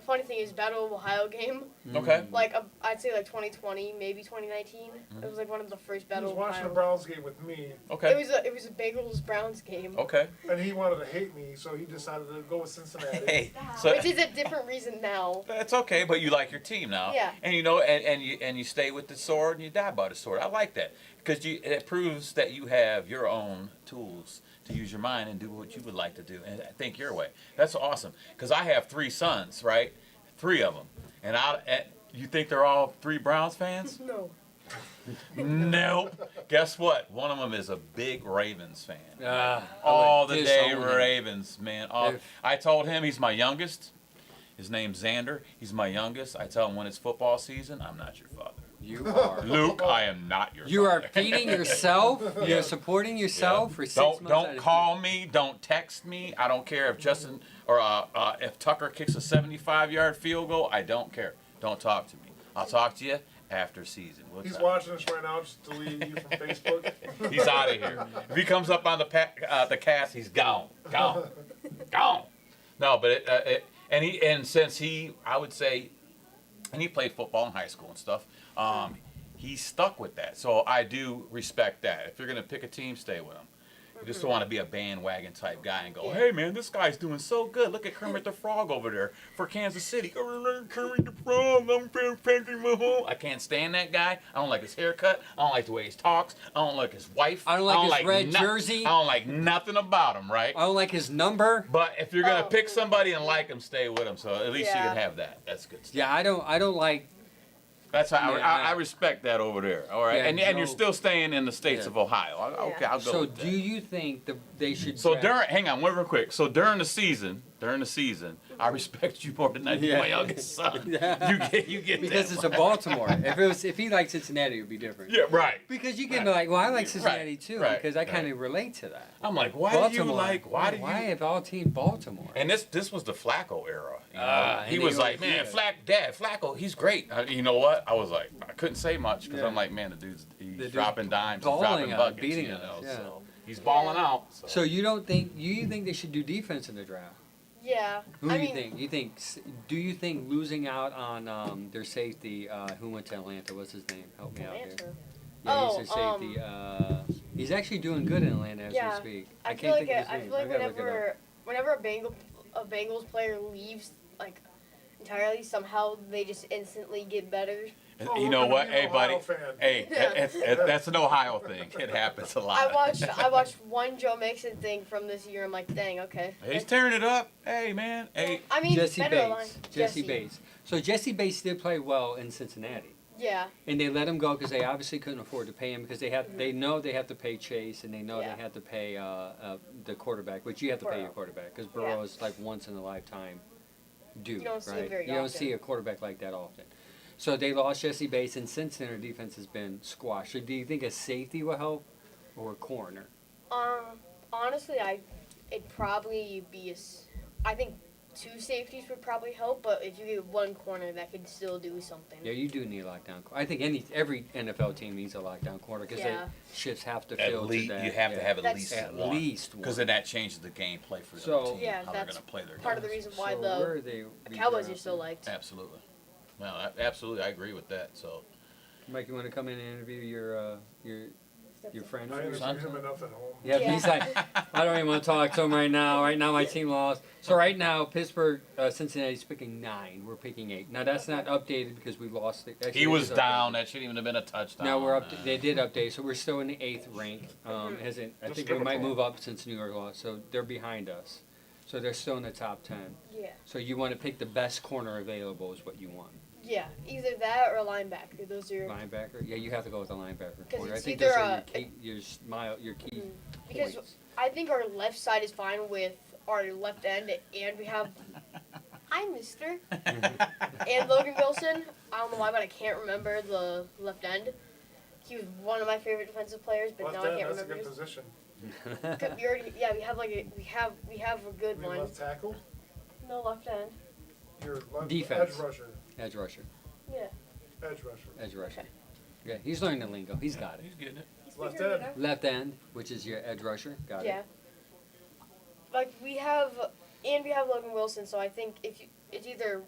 funny thing is Battle of Ohio game.
Okay.
Like I'd say like 2020, maybe 2019. It was like one of the first
He
Battle
was
of
watching the
Ohio.
Browns game with me,
Okay.
It was a Bengals Browns game,
Okay.
and he wanted to hate me, so he decided to go with Cincinnati.
Hey, so
which is a different reason now.
that's okay, but you like your team now.
Yeah.
And you know, and you stay with the sword and you die by the sword. I like that because it proves that you have your own tools to use your mind and do what you would like to do and think your way. That's awesome. Because I have 3 sons, right? 3 of them, and you think they're all 3 Browns fans?
No.
Nope. Guess what? One of them is a big Ravens fan.
I
All
would
the day
disown him.
Ravens, man. All,
If-
I told him he's my youngest. His name's Xander. He's my youngest. I tell him when it's football season, I'm not your father.
You are.
Luke, I am not your
You are
father.
feeding yourself. You're supporting yourself for 6 months. out
Don't
of
call me. Don't text me. I don't care if Justin or if Tucker kicks a 75-yard field goal. I don't care. Don't talk to me. I'll talk to you after season. What's
He's
up?
watching us right now, just deleting you from Facebook.
He's out of here. If he comes up on the cast, he's gone. Gone. No, but I would say, and he played football in high school and stuff. He's stuck with that, so I do respect that. If you're gonna pick a team, stay with him. You just don't want to be a bandwagon type guy and go, hey man, this guy's doing so good. Look at Kermit the Frog over there for Kansas City. Kermit the Frog, I'm Patrick Mahomes. I can't stand that guy. I don't like his haircut. I don't like the way he talks. I don't like his wife.
I don't like his red jersey.
I don't like nothing about him, right?
I don't like his number.
But if you're gonna
Oh.
pick somebody and like him, stay with him. So at least you
Yeah.
can have that. That's good stuff.
Yeah, I don't like.
That's how
Yeah.
I respect that over there. All right,
Yeah,
and you're
Joe-
still staying in the states
Yeah.
of Ohio. Okay, I'll go
So
with that.
do you think they should?
So
draft-
hang on, real quick. So during the season, I respect you more than I do
Yeah.
my youngest son.
Yeah.
You get
Because
that
it's a
one.
Baltimore. If he liked Cincinnati, it would be different.
Yeah, right.
Because you can be like, well, I like Cincinnati too,
right,
because I
right.
kind of relate to that.
I'm like, why
Baltimore.
why
have all team Baltimore?
And this was the Flacco era. You know?
And
He
they
was
go-
like, man,
yeah.
Flacco, he's great. You know what? I was like, I couldn't say much because
Yeah.
I'm like, man, he's
dude's
dropping dimes, he's
balling
dropping
out,
buckets,
beating
you
us,
know.
yeah.
So he's balling out.
So you think they should do defense in the draft?
Yeah.
Who
I
do you
mean,
think? Do you think losing out on their safety, who went to Atlanta? What's his name? Help me out here.
Atlanta.
Yeah, he's their safety. He's actually doing good in Atlanta as
Yeah,
we speak.
I feel
can't
like
think of his
I
name.
feel like
I gotta look it up.
whenever a Bengals player leaves like entirely, somehow they just instantly get better.
And
Oh,
you know
look at
what?
me,
Hey,
an
buddy.
Ohio fan.
Hey,
Yeah.
that's an Ohio thing. It happens a lot.
I watched one Joe Mixon thing from this year. I'm like, dang, okay.
He's tearing it up. Hey, man. Hey.
I mean,
Jesse
better line.
Bates. Jesse Bates. So Jesse Bates did play well in Cincinnati.
Yeah.
And they let him go because they obviously couldn't afford to pay him because they know they have to pay Chase and they know
Yeah.
they have to pay the quarterback, which you have to pay your
Burrow.
quarterback because
Yeah.
Burrow is like once in a lifetime dude,
You don't see it
right?
very
You don't
often.
see a quarterback like that often. So they lost Jesse Bates and since then their defense has been squashed. So do you think a safety will help or a corner?
Honestly, it'd probably be I think 2 safeties would probably help, but if you get 1 corner, that could still do something.
Yeah, you do need a lockdown. I think every NFL team needs a lockdown corner because
Yeah.
shifts have to
At
fill
least
to that.
you have to
yeah.
have at
That's-
least
At
one.
least one.
Because then that changes the gameplay for the
So-
team.
Yeah,
how they're
that's
going to play their
part of the
games.
reason why
So where
the
are they
Cowboys are
redrafted?
so liked.
Absolutely. No, absolutely, I agree with that. So
Mike, you want to come in and interview your friend?
I
your
interviewed
son?
him enough at home.
Yeah,
Yeah.
he's like, I don't even want to talk to him right now. Right now, my team lost. So right now, Pittsburgh, Cincinnati's picking 9. We're picking 8. Now that's not updated because we lost. Actually,
he
it
was
is updated.
down. That shouldn't even have been a touchdown.
Now we're up. They did update, so we're still in the 8th rank. Hasn't I
Just
think
give
we
it
might
to 'em.
move up since New York lost. So they're behind us. So they're still in the top 10.
Yeah.
So you want to pick the best corner available is what you want.
Yeah, either that or a linebacker. Those are
Linebacker? Yeah, you have to go with the linebacker.
'Cause
Corner. I
it's
think
either
those are
a-
your key
because
points.
I think our left side is fine with our left end, and we have. Hi, Mister. And Logan Wilson. I don't know why, but I can't remember the left end. He was one of my favorite defensive players, but
Left
now I
end,
can't
that's a
remember
good
his.
position.
We already, yeah, we have a good
You mean
one.
left tackle?
No left end.
Your left
Defense.
edge rusher.
Edge rusher.
Yeah.
Edge rusher.
Edge rusher.
Okay.
Yeah, he's learning the lingo. He's got it.
He's getting it.
He's
Left
figuring it
end.
out.
Left end, which is your edge rusher. Got
Yeah.
it.
Like we have Logan Wilson, so I think it's either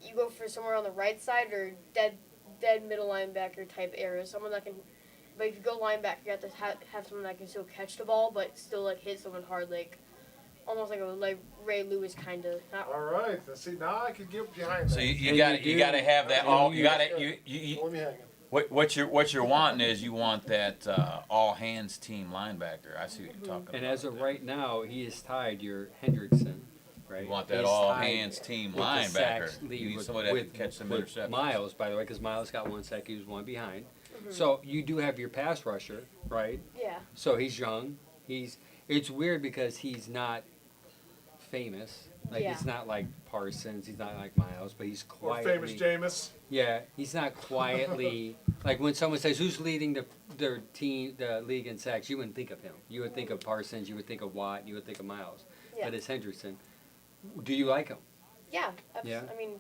you go for somewhere on the right side or dead middle linebacker type area. Someone that can. But if you go linebacker, you have to have someone that can still catch the ball, but still like hit someone hard, like almost like Ray Lewis kind of.
All right. Let's see. Now I can get behind that.
So you
And
got
you
you got to
do-
have that all. You got to
Let me hang it.
what you're wanting is you want that all hands team linebacker. I see what you're talking about.
And as of right now, he is tied. Your Hendrickson, right?
You want
He
that
is
all
tied
hands team
with the
linebacker.
sacks
You
lead
need
with-
somebody that
with-
can catch some
with
interceptions.
Miles, by the way, because Miles got 1 sack. He was 1 behind. So you do have your pass rusher, right?
Yeah.
So he's young. It's weird because he's not famous. Like
Yeah.
it's not like Parsons. He's not like Miles, but he's
Or
quietly.
famous Jameis.
Yeah, he's not quietly like when someone says who's leading their team, the league in sacks. You wouldn't think of him. You would think of Parsons. You would think of Watt. You would think of Miles.
Yeah.
But it's Hendrickson. Do you like him?
Yeah.
Yeah.
I mean,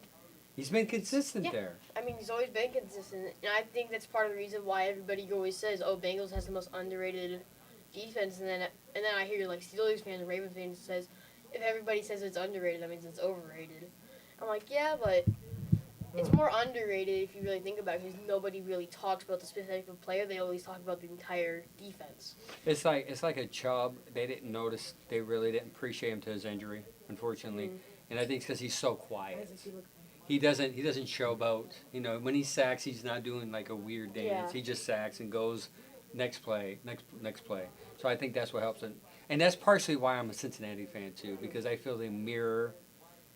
He's been consistent
Yeah.
there.
he's always been consistent, and I think that's part of the reason why everybody always says, "Oh, Bengals has the most underrated defense," and then I hear like Steelers fans and Ravens fans says, "If everybody says it's underrated, that means it's overrated." I'm like, yeah, but it's more underrated if you really think about it, because nobody really talks about the specific player. They always talk about the entire defense.
It's like a Chubb. They didn't notice. They really didn't appreciate him to his injury, unfortunately. And I think it's because he's so quiet. He doesn't showboat. You know, when he sacks, he's not doing like a weird dance.
Yeah.
He just sacks and goes next play, next play. So I think that's what helps him. And that's partially why I'm a Cincinnati fan too, because I feel they mirror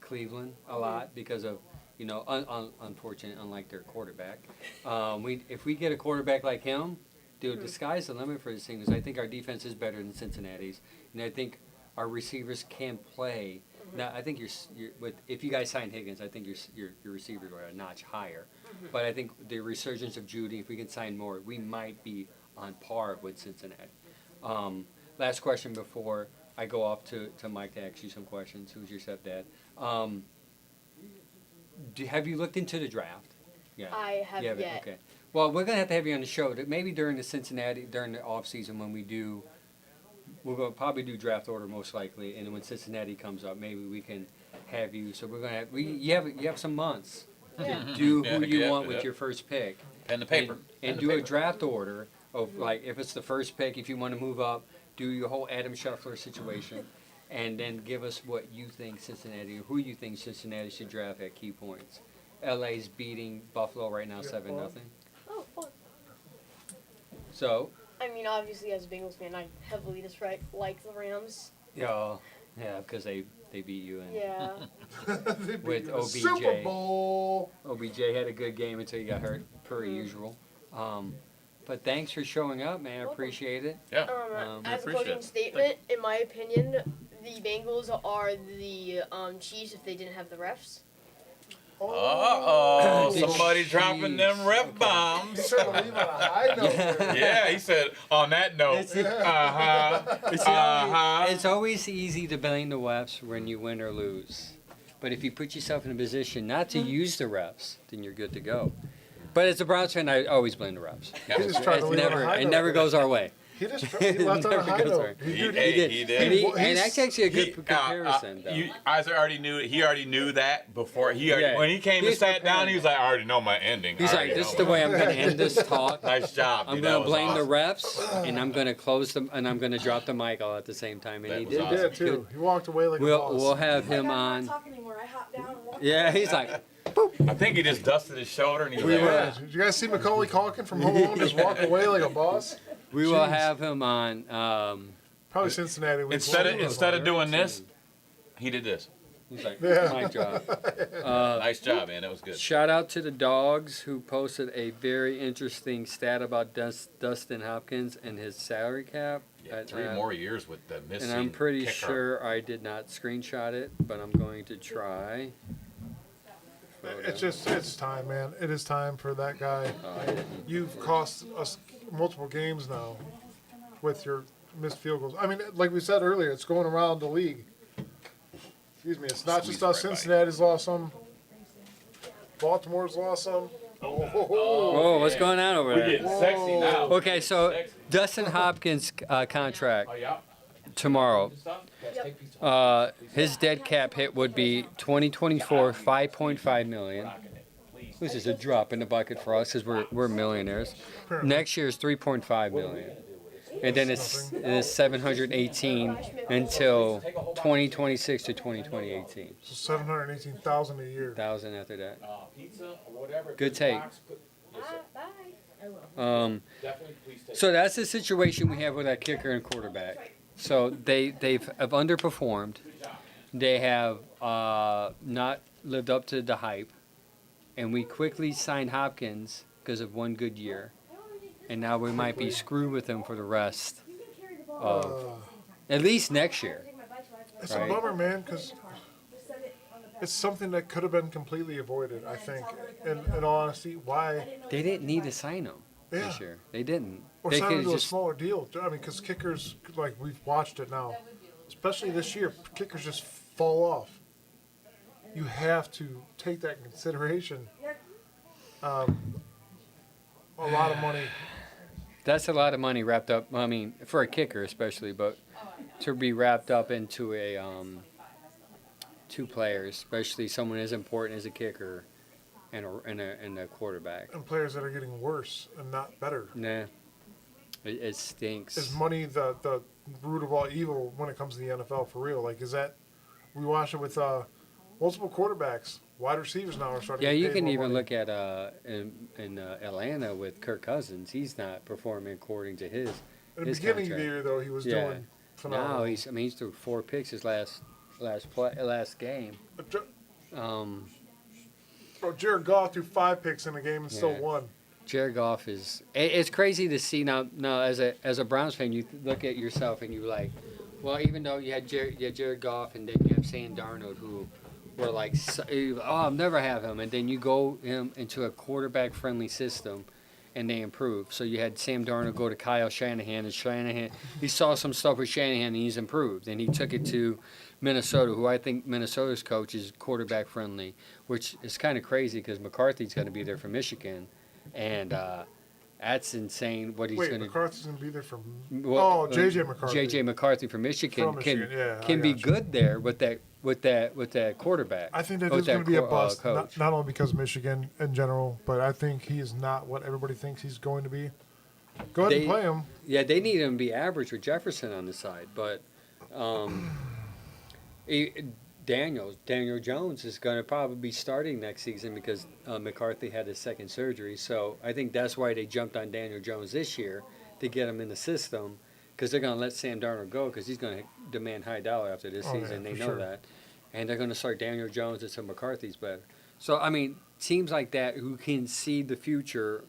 Cleveland a lot because of, you know, unfortunate, unlike their quarterback. If we get a quarterback like him, dude, the sky's the limit for this team. Because I think our defense is better than Cincinnati's, and I think our receivers can play. Now, I think if you guys sign Higgins, I think your receivers are a notch higher. But I think the resurgence of Judy, if we can sign more, we might be on par with Cincinnati. Last question before I go off to Mike to ask you some questions. Who's your stepdad? Have you looked into the draft? Yeah.
I have
You haven't?
yet.
Okay. Well, we're gonna have to have you on the show. Maybe during the off season when we do. We're going to probably do draft order most likely, and then when Cincinnati comes up, maybe we can have you. So we're going to have you have some months
Yeah.
to do who you
Yeah,
want
yeah.
with your first pick,
Pen the paper.
and do a draft order of like if it's the first pick, if you want to move up, do your whole Adam Scheffler situation, and then give us what you think Cincinnati or who you think Cincinnati should draft at key points. LA's beating Buffalo right now 7-0.
Oh, fun.
So
I mean, obviously, as a Bengals fan, I heavily like the Rams.
yeah, because they beat you and.
Yeah.
They beat
With
you in the
OBJ.
Super Bowl.
OBJ had a good game until he got hurt, per usual. But thanks for showing up, man. I
Welcome.
appreciate it.
Yeah.
As a
appreciate
closing
it.
statement, in my opinion, the Bengals are the Chiefs if they didn't have the refs.
Uh-oh,
The
somebody dropping them
Chiefs.
ref
Okay.
bombs.
He's trying to leave on a high note there.
Yeah, he said, on that note,
It's-
uh-huh.
It's always easy to blame the refs when you win or lose. But if you put yourself in a position not to use the refs, then you're good to go. But as a Browns fan, I always blame the refs.
He just tried to leave on a high
It
note
never
there.
goes our way.
He left on a
Never
high
goes
note.
right.
He
He
did-
did.
He
He
did.
did.
And that's actually a good
He-
comparison, though.
You guys already knew that before.
Yeah.
When he came and
He's
sat down,
prepared.
he was like, I already know my ending.
He's
I
like,
already
this is
know
the way
it."
I'm going to end this talk.
Nice job.
I'm
dude.
going
That
to
was
blame
awesome.
the refs, and I'm going to close them, and I'm going to drop the mic all at the same time. And
That
he
was
did.
He
awesome.
did too. He walked away like a boss.
We'll have
Like,
him
I'm
on.
not talking anymore. I hopped down and walked.
Yeah, he's like,
I think he just dusted his shoulder and he was
We
like,
were. Did you guys see Macaulay Culkin from Home Alone just walk away like a boss?
we will
Jeez.
have him on.
Probably Cincinnati. We
Instead of-
won.
instead of doing this, he did this.
He's like,
Yeah.
my job.
Nice job, man. That was good.
Shout out to the dogs who posted a very interesting stat about Dustin Hopkins and his salary cap.
Yeah, 3 more years with the missing
And I'm pretty
kicker.
sure I did not screenshot it, but I'm going to try.
It's time, man. It is time for that guy.
Oh, I didn't.
You've cost us multiple games now with your missed field goals. I mean, like we said earlier, it's going around the league. Excuse me. It's not just
Squeezed
us.
right by you.
Cincinnati's lost some. Baltimore's lost some.
Whoa, what's going on over
We're
there?
getting sexy now.
Okay, so
Sexy.
Dustin Hopkins' contract
Oh, yeah.
tomorrow. His dead cap hit would be 2024 5.5 million. This is a drop in the bucket for us because we're millionaires. Next year is 3.5 million, and then it's 718 until 2026 to 2018.
So 718,000 a year.
1,000 after that.
Pizza or whatever.
Good take.
Bye.
So that's the situation we have with our kicker and quarterback. So they've have underperformed. They have not lived up to the hype, and we quickly signed Hopkins because of one good year, and now we might be screwed with him for the rest of at least next year.
It's
Right.
a bummer, man, because it's something that could have been completely avoided, I think. In all honesty, why?
They didn't need to sign him
Yeah.
this year. They didn't.
Or
They
sign him
could
to a
just
smaller deal. I mean, because kickers, like we've watched it now, especially this year, kickers just fall off. You have to take that in consideration. A lot of money.
That's a lot of money wrapped up. I mean, for a kicker especially, but to be wrapped up into a two players, especially someone as important as a kicker and a quarterback.
And players that are getting worse and not better.
Nah, it stinks.
Is money the root of all evil when it comes to the NFL for real? Like, is that we watch it with multiple quarterbacks, wide receivers now are starting.
Yeah,
to
you
pay
can
more
even
money.
look at in Atlanta with Kirk Cousins. He's not performing according to his.
In the
his
beginning of
contract.
the year, though, he was
Yeah.
doing phenomenal.
Now he's threw 4 picks his last game.
Bro, Jared Goff threw 5 picks in a game and still
Yeah.
won.
Jared Goff is. It's crazy to see now. Now, as a Browns fan, you look at yourself and you like, well, even though you had Jared Goff and then you have Sam Darnold, who were like, oh, I'll never have him, and then you go him into a quarterback-friendly system, and they improve. So you had Sam Darnold go to Kyle Shanahan, and Shanahan, he saw some stuff with Shanahan, and he's improved, and he took it to Minnesota, who I think Minnesota's coach is quarterback-friendly, which is kind of crazy because McCarthy's going to be there for Michigan. And that's insane what he's
Wait,
going to.
McCarthy's going to be there for.
Well,
J.J. McCarthy.
J.J. McCarthy from Michigan,
From Michigan, yeah, I
can be
got you.
good there with that quarterback.
I think that
with
is going to be a bust,
coach.
not only because of Michigan in general, but I think he is not what everybody thinks he's going to be. Go ahead and play him.
Yeah, they need him to be average with Jefferson on the side, but Daniel Jones is going to probably be starting next season because McCarthy had his second surgery. So I think that's why they jumped on Daniel Jones this year to get him in the system because they're going to let Sam Darnold go because he's going to demand high dollar after this season.
Yeah,
They
for
know
sure.
that. And they're going to start Daniel Jones until McCarthy's better. So, I mean, teams like that who can see the future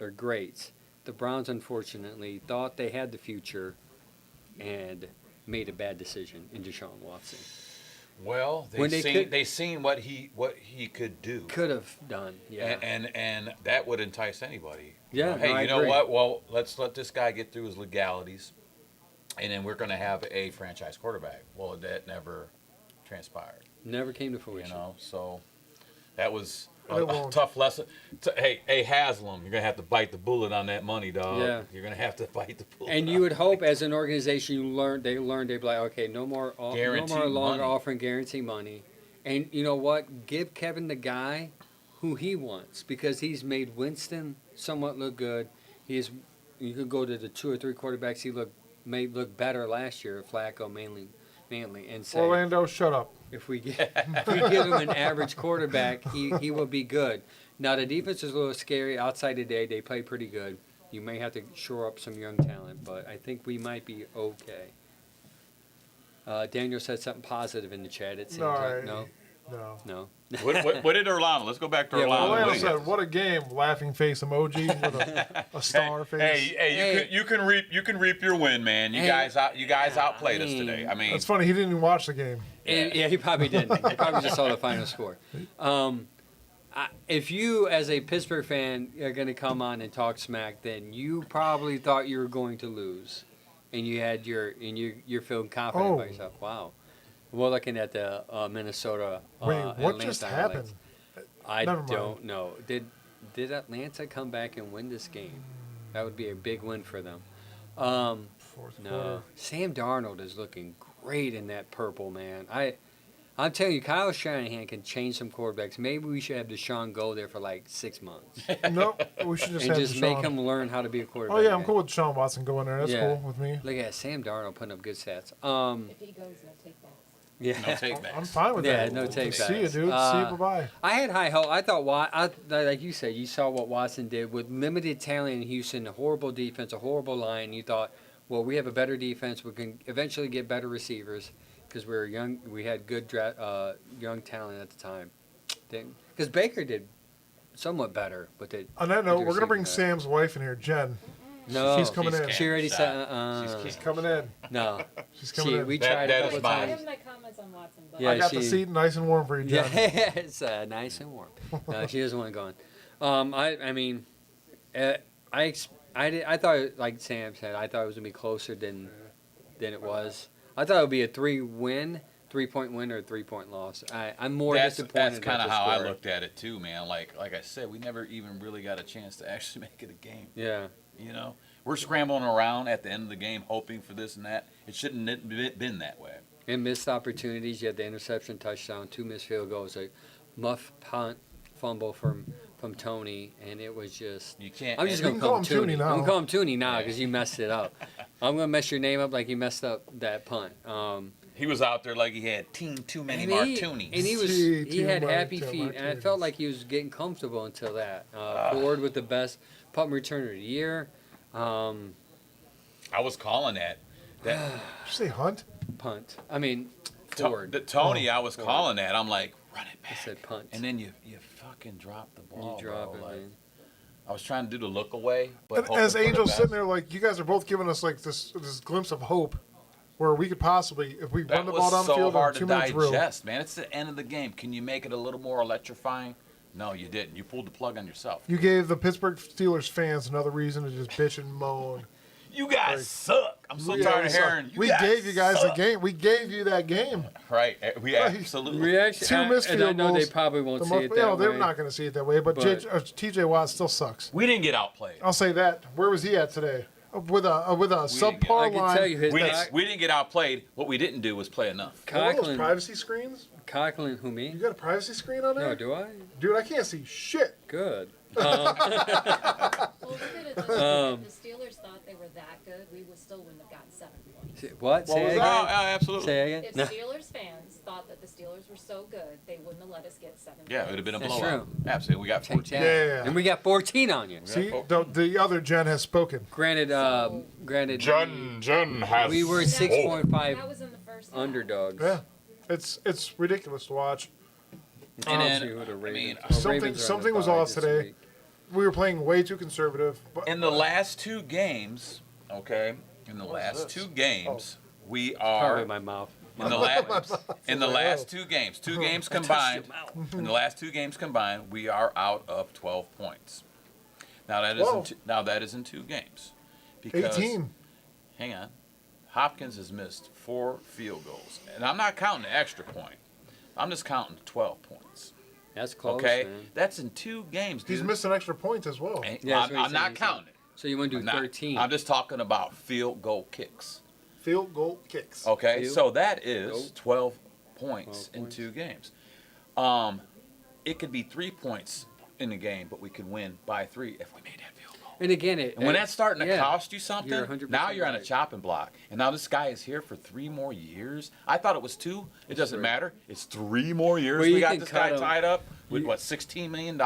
are great. The Browns, unfortunately, thought they had the future and made a bad decision in Deshaun Watson.
Well,
When they
they seen what he could do.
Could have done, yeah.
And that would entice anybody.
Yeah,
Hey,
no, I
you know
agree.
what? Well, let's let this guy get through his legalities, and then we're going to have a franchise quarterback. Well, that never transpired.
Never came to
You
fruition.
know, so that was
It
a
won't.
tough lesson. Hey, Haslam, you're gonna have to bite the bullet on that money, dog.
Yeah.
You're gonna have to bite the bullet.
And you would hope, as an organization, they'd be like, okay, no more
Guaranteed
longer
money.
offering guarantee money, and you know what? Give Kevin the guy who he wants because he's made Winston somewhat look good. You could go to the 2 or 3 quarterbacks he made look better last year, Flacco mainly, and say
Orlando, shut up.
if we give him an average quarterback, he will be good. Now the defense is a little scary. Outside today, they play pretty good. You may have to shore up some young talent, but I think we might be okay. Daniel said something positive in the chat. It seems like
No.
what did Orlando? Let's go back to
Yeah,
Orlando.
Orlando
What do you
said, "What a game!" Laughing face emoji with a star face.
Hey, you can reap your win, man. You
Hey.
guys outplayed us today. I mean,
That's funny. He didn't even watch the game.
Yeah, he probably didn't. He probably just saw the final score. If you, as a Pittsburgh fan, are going to come on and talk smack, then you probably thought you were going to lose, and you're feeling confident about
Oh.
yourself. Wow. We're looking at the Minnesota.
Wait, what
Atlanta
just
highlights.
happened?
I
Never mind.
don't know. Did Atlanta come back and win this game? That would be a big win for them.
Fourth
No,
quarter.
Sam Darnold is looking great in that purple, man. I'm telling you, Kyle Shanahan can change some quarterbacks. Maybe we should have Deshaun go there for like 6 months
No, we should just
and
have
just make
Deshaun.
him learn how to be a quarterback.
Oh yeah, I'm
man.
cool with Deshaun Watson going there. That's
Yeah.
cool with me.
Look at Sam Darnold putting up good stats.
If he goes, no take backs.
Yeah.
No take backs.
I'm fine with
Yeah,
that.
no take
See you,
backs.
dude. See you. Bye bye.
I had high hope. I thought, like you said, you saw what Watson did with limited talent in Houston, a horrible defense, a horrible line. You thought, well, we have a better defense. We can eventually get better receivers because we were young. We had good young talent at the time. Because Baker did somewhat better, but they.
On that note,
with
we're gonna bring
receiving
Sam's wife in here, Jen.
No,
She's coming in.
She already said,
She's coming in.
no.
She's coming in.
We
That-
tried
that
a
is
couple
mine.
I
times.
have my comments on Watson, but
Yeah,
I got the
she-
seat nice and warm for you, Jen.
Yeah, it's nice and warm. No, she doesn't want it gone. I mean, I thought, like Sam said, I thought it was gonna be closer than it was. I thought it would be a 3-point win or a 3-point loss. I'm more disappointed.
That's
with
kind of
the
how I
score.
looked at it too, man. Like I said, we never even really got a chance to actually make it a game.
Yeah,
You know, we're scrambling around at the end of the game, hoping for this and that. It shouldn't have been that way.
and missed opportunities. You had the interception, touchdown, 2 missed field goals, a muff punt, fumble from Tony, and it was just.
You can't.
I'm just
You
gonna
can
call him Tooney.
now.
I'm gonna call him Tooney now because you messed it up. I'm gonna mess your name up like you messed up that punt.
He was out there like he had too many
And
Martoonies.
he
Too
had
much
happy feet, and I felt
Martoonies.
like he was getting comfortable until that. Ford with the best punt returner of the year.
I was calling that.
Did you say Hunt?
Punt. I mean,
To-
Ford.
the Tony, I was
Ford.
calling that. I'm like, run it
I
back.
said punt.
And then you fucking drop the ball.
you drop
bro.
it,
Like,
man.
I was trying to do the look away, but
And
hoping
as
for the
Angel's
best.
sitting there, like you guys are both giving us like this glimpse of hope, where we could possibly, if we
That
run the
was
ball down the
so
field in
hard
a
to
2-minute drill.
digest, man. It's the end of the game. Can you make it a little more electrifying? No, you didn't. You pulled the plug on yourself.
You gave the Pittsburgh Steelers fans another reason to just bitch and moan.
You guys
Right.
suck. I'm so
Yeah,
tired
we
of
suck.
hearing.
We gave you guys the game. We gave you that game.
Right. We
Right.
absolutely.
We actually,
Two missed
and I
field
know they
goals.
probably won't see it that
No, they're
way.
not going to see it that way. But,
But-
T.J. Watt still sucks.
We didn't get outplayed.
I'll say that. Where was he at today? With a
didn't get-
subpar
I can
line.
tell you his
We didn't get outplayed. What we didn't do was play enough.
One of those
Conklin,
privacy screens?
who me?
You got a privacy screen on there?
No, do I?
Dude, I can't see shit.
Good.
well, look at it.
Um,
If the Steelers thought they were that good, we would still wouldn't have gotten 7 points.
What?
What
Say
was
it
that?
again.
Absolutely.
Say it
If
again. No.
Steelers fans thought that the Steelers were so good, they wouldn't have let us get 7
Yeah, it
points.
would have been a
That's
blowout.
true.
Absolutely. We got
Take
14.
that.
Yeah.
And we got 14 on you.
See, the other Jen has spoken.
Granted,
Jen has.
we were
And that-
6.5
That was in the first half.
underdogs.
Yeah, it's ridiculous to watch.
And then,
See who the
I
Ravens-
mean,
well,
something-
Ravens are on
something
the
was
bye
off
this
today.
week.
We were playing way too conservative. But
in the last 2 games, okay, in the
What is
last
this?
2 games, we
Probably
are
my mouth.
in the last 2 games, 2 games combined. In the last 2 games combined, we are out of 12 points. Now that is
Whoa.
in 2 games. Because
18.
hang on, Hopkins has missed 4 field goals, and I'm not counting the extra point. I'm just counting 12 points.
That's close,
Okay,
man.
that's in 2 games.
He's
dude.
missing extra points as well.
Ain't-
Yeah, that's what
I'm
he's
not
saying.
counting it.
So you want to do
I'm not-
13.
I'm just talking about field goal kicks.
Field goal kicks.
Okay,
Field
so that is
goal.
12 points
12
in
points.
2 games. It could be 3 points in the game, but we could win by 3 if we made that field goal.
And again,
And when that's starting to
yeah,
cost you something,
you're 100%
now you're on a
right.
chopping block. And now this guy is here for 3 more years. I thought it was 2. It doesn't
Three.
matter. It's 3 more years.
Well,
we
you
got
can
this
cut
guy
him.
tied up with
You-
what, $16 million?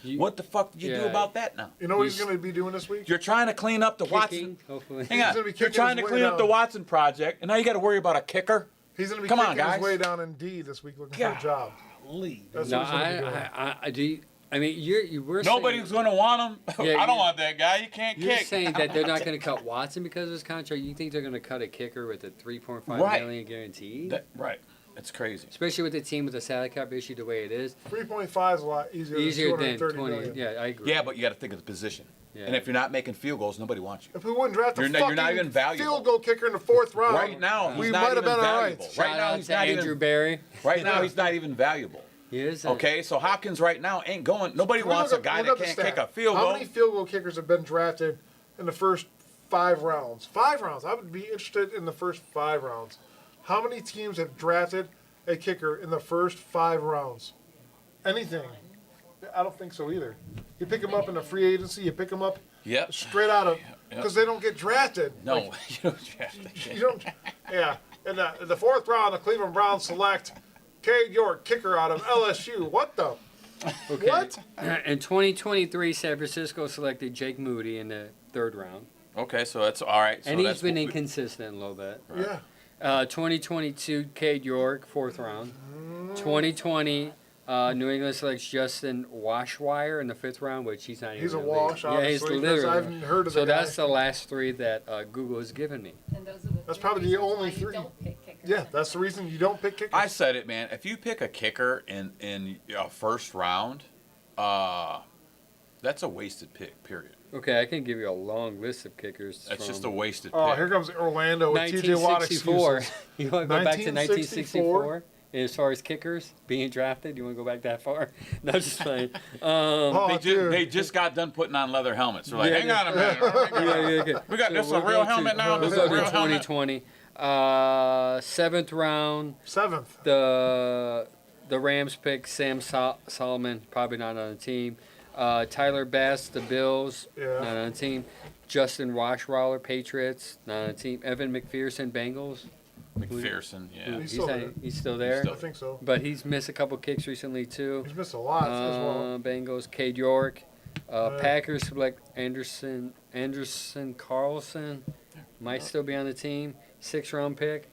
You-
What the fuck did you do
Yeah.
about that now?
You know what he's
He's-
going to be doing this week?
You're trying to clean up the Watson.
kicking, hopefully.
Hang
He's
on.
gonna be
You're
kicking
trying
his
to
way
clean up the
down.
Watson project, and now you got to worry about a kicker.
He's going to be
Come on,
kicking his
guys.
way down Indeed this week looking for
God.
a job.
Golly.
That's
No,
what he's going to be doing.
I do. I mean, we're
Nobody's
saying,
going to want him.
Yeah,
I don't
you-
want that guy. He can't
You're
kick.
saying that they're not going to cut Watson because of his contract. You think they're going to cut a kicker with a $3.5
Right.
million guarantee?
Right. It's crazy.
Especially with the team with the salary cap issue the way it is.
3.5 is a lot easier,
Easier
than
than
230
20.
million.
Yeah, I agree.
Yeah, but you got to think of the position.
Yeah.
And if you're not making field goals, nobody wants you.
If we wouldn't draft a
You're
fucking
not even valuable.
field goal kicker in the 4th round,
Right now, he's
we
not
might
even
have been all right.
valuable.
Shout
Right now,
out
he's
to
not
Andrew
even.
Barry.
Right now, he's not even valuable.
He is.
Okay, so Hopkins right now ain't going. Nobody
Can we
wants
look
a
up-
guy
look
that
up the
can't
stat?
kick a field
How
goal.
many field goal kickers have been drafted in the first 5 rounds? 5 rounds. I would be interested in the first 5 rounds. How many teams have drafted a kicker in the first 5 rounds? Anything? I don't think so either. You pick them up in the free agency. You pick them up
Yep.
straight out of because they don't get drafted.
No,
Like,
you don't draft that
you
kid.
don't. Yeah. In the 4th round, the Cleveland Browns select Cade York, kicker out of LSU. What the?
Okay.
What?
In 2023, San Francisco selected Jake Moody in the 3rd round.
Okay, so that's all right. So
And he's
that's
been
what we-
inconsistent a little bit.
Yeah.
2022, Cade York, 4th round. 2020, New England selects Justin Washwire in the 5th round, which he's not even
He's a
in the league.
wash,
Yeah, he's
obviously, 'cause I
literally.
haven't heard of
So
the guy.
that's the last 3 that Google has given me.
And those are the
That's
three
probably the
reasons
only
why you
3.
don't pick kickers.
Yeah, that's the reason you don't pick kickers.
I said it, man. If you pick a kicker in a first round, that's a wasted pick. Period.
Okay, I can give you a long list of kickers.
That's
from
just a wasted
Oh,
pick.
here comes Orlando with TJ Watt
1964.
excuses.
You want to go back to
1964?
1964? As far as kickers being drafted, you want to go back that far? No, just playing.
Oh, dude.
They just got done putting on leather helmets. They're like,
Yeah,
hang
yeah.
on a minute. We got this a
we'll
real
go
helmet now.
We'll
This
go
is a
to
real helmet.
2020. 7th round,
7th.
the Rams pick Sam Solomon, probably not on the team. Tyler Bass, the Bills,
Yeah.
not on the team. Justin Washwaller, Patriots, not on the team. Evan McPherson, Bengals.
McPherson, yeah.
He's still there.
He's still there.
I think so.
But he's missed a couple kicks recently too.
He's missed a lot as well.
Bengals, Cade York.
Right.
Packers select Anderson Carlson. Might still be on the team. 6th round pick.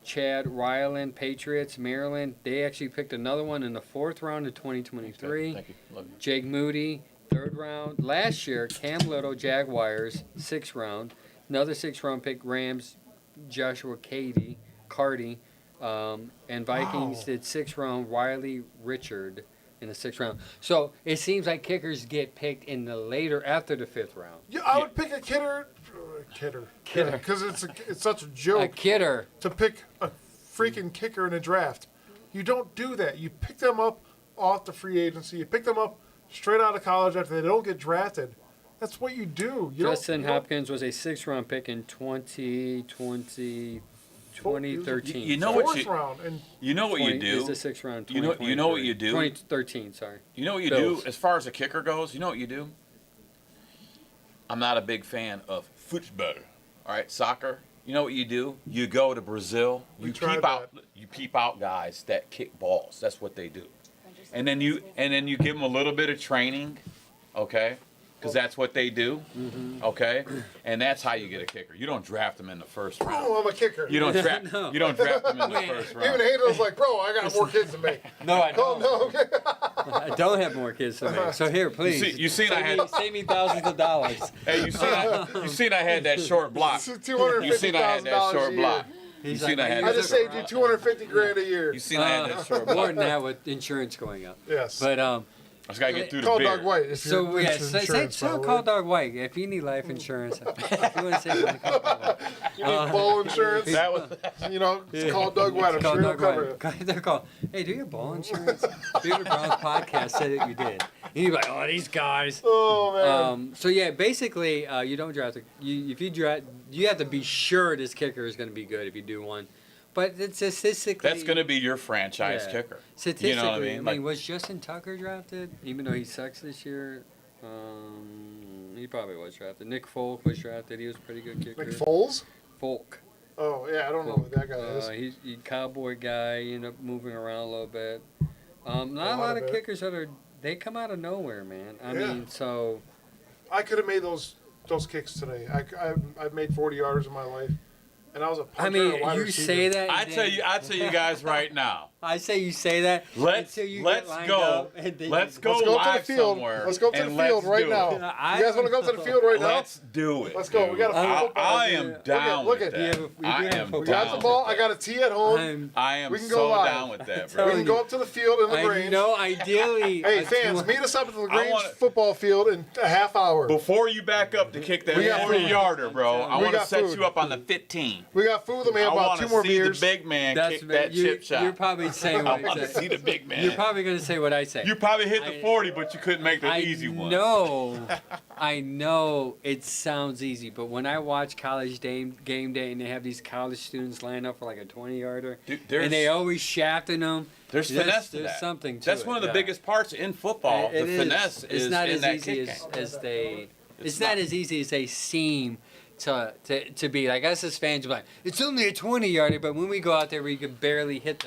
Chad Ryland, Patriots, Maryland. They actually picked another one in the 4th round of 2023.
Thank you. Love you.
Jake Moody, 3rd round. Last year, Cam Little, Jaguars, 6th round. Another 6th round pick, Rams, Joshua Carty. And Vikings
Wow.
did 6th round, Wiley Richard in the 6th round. So it seems like kickers get picked in the later, after the 5th round.
Yeah, I would pick a kidder. Because it's such a
A
joke
kidder.
to pick a freaking kicker in a draft. You don't do that. You pick them up off the free agency. You pick them up straight out of college after they don't get drafted. That's what you do. You
Justin
don't, you don't-
Hopkins was a 6th round pick in 2013.
You know what
Fourth
you
round, and
you know what you
Is the
do.
6th round.
You know what you do?
2013, sorry.
You know what you
Bills.
do as far as a kicker goes. You know what you do. I'm not a big fan of football. All right, soccer. You know what you do? You go to Brazil.
We
You
tried
peep out guys that kick balls. That's what they do. And then you give them a little bit of training, okay? Because that's what they do, okay? And that's how you get a kicker. You don't draft them in the first round.
oh, I'm a kicker.
You don't draft.
No.
You don't draft them in the first
Even
round.
Hayden's like, bro, I got more kids than me.
No, I
Oh, no, okay.
I don't have more kids to make. So here, please.
You seen I had.
Save me thousands of dollars.
Hey, you seen I had that short block.
It's
You seen I had that
$250,000
short
a
block.
year.
You
He's
seen I
like,
had
I
that
just
short
saved you
block.
$250,000 a year.
You seen I had that short
more
block.
than that with insurance going up.
Yes.
But
I just gotta get through the
Call
beer.
Doug White. If
so
you're
yeah,
interested in insurance, by the way.
call Doug White if you need life insurance. If you want to say something, call Doug White.
You need ball insurance.
That was.
You know, just call Doug White. I'm
Call
sure he'll
Doug
cover
White.
it.
They're called. Hey, do you have ball insurance? Beaver Browns podcast said that you did. And you're like, oh, these guys.
Oh man.
So yeah, basically, you don't draft. If you draft, you have to be sure this kicker is going to be good if you do one. But it's statistically.
That's gonna be your franchise
Yeah.
kicker.
Statistically,
You know what I mean? Like-
was Justin Tucker drafted? Even though he sucks this year, he probably was drafted. Nick Folk was drafted. He was a pretty good kicker.
Nick Foles?
Folk.
Oh yeah, I don't know who that guy is.
He's a cowboy guy. He ended up moving around a little bit. Not a lot of
bit.
kickers they come out of nowhere, man. I
Yeah.
mean, so
I could have made those kicks today. I've made 40 yards in my life, and I was a punter.
I mean,
and a wide
you
receiver.
say that.
I
and
tell
then-
you guys right now.
I say you say that.
Let's
until you
let's
get lined
go.
up, and then
Let's
you-
go
Let's go to the
live
field.
somewhere.
Let's go to the
and
field
let's
right
do
now.
it.
You guys want to go to the field right now?
Let's do it.
Let's go. We got a
dude.
football.
I am down
Look
with
at-
we
that.
have a- we do
I
have
am
football.
We got
down
the ball.
with
I got a tee at home.
I'm,
I am
We can go
so
live.
down with that,
We
bro.
can go up to the field in the
I
Grange.
know, ideally.
Hey
a
fans,
two-
meet us up at the Grange
wanna-
football field in a half hour.
Before you back up to kick that
We got
40-yarder, bro, I
We
want to
got
set
food.
you up on the 15.
We got food. Let me have
I
about
want
2
to
more
see
beers.
the big man
That's
kick that
you,
chip shot.
You're probably saying
I
what
want
I
to
say.
see the big man.
You're probably going to say what I say.
You probably hit the
I-
40, but you couldn't make the easy one.
I know it sounds easy, but when I watch college game day and they have these college students line up for like a 20-yarder,
Dude,
and they always shafting them,
there's finesse to
there's
that.
something to
That's
it,
one of the
yeah.
biggest parts in football.
It
The
is.
finesse
It's
is
not
in
as
that
easy
kick game.
as they. It's
not.
not as easy as they seem to be. Like us as fans, we're like it's only a 20-yarder, but when we go out there, we can barely hit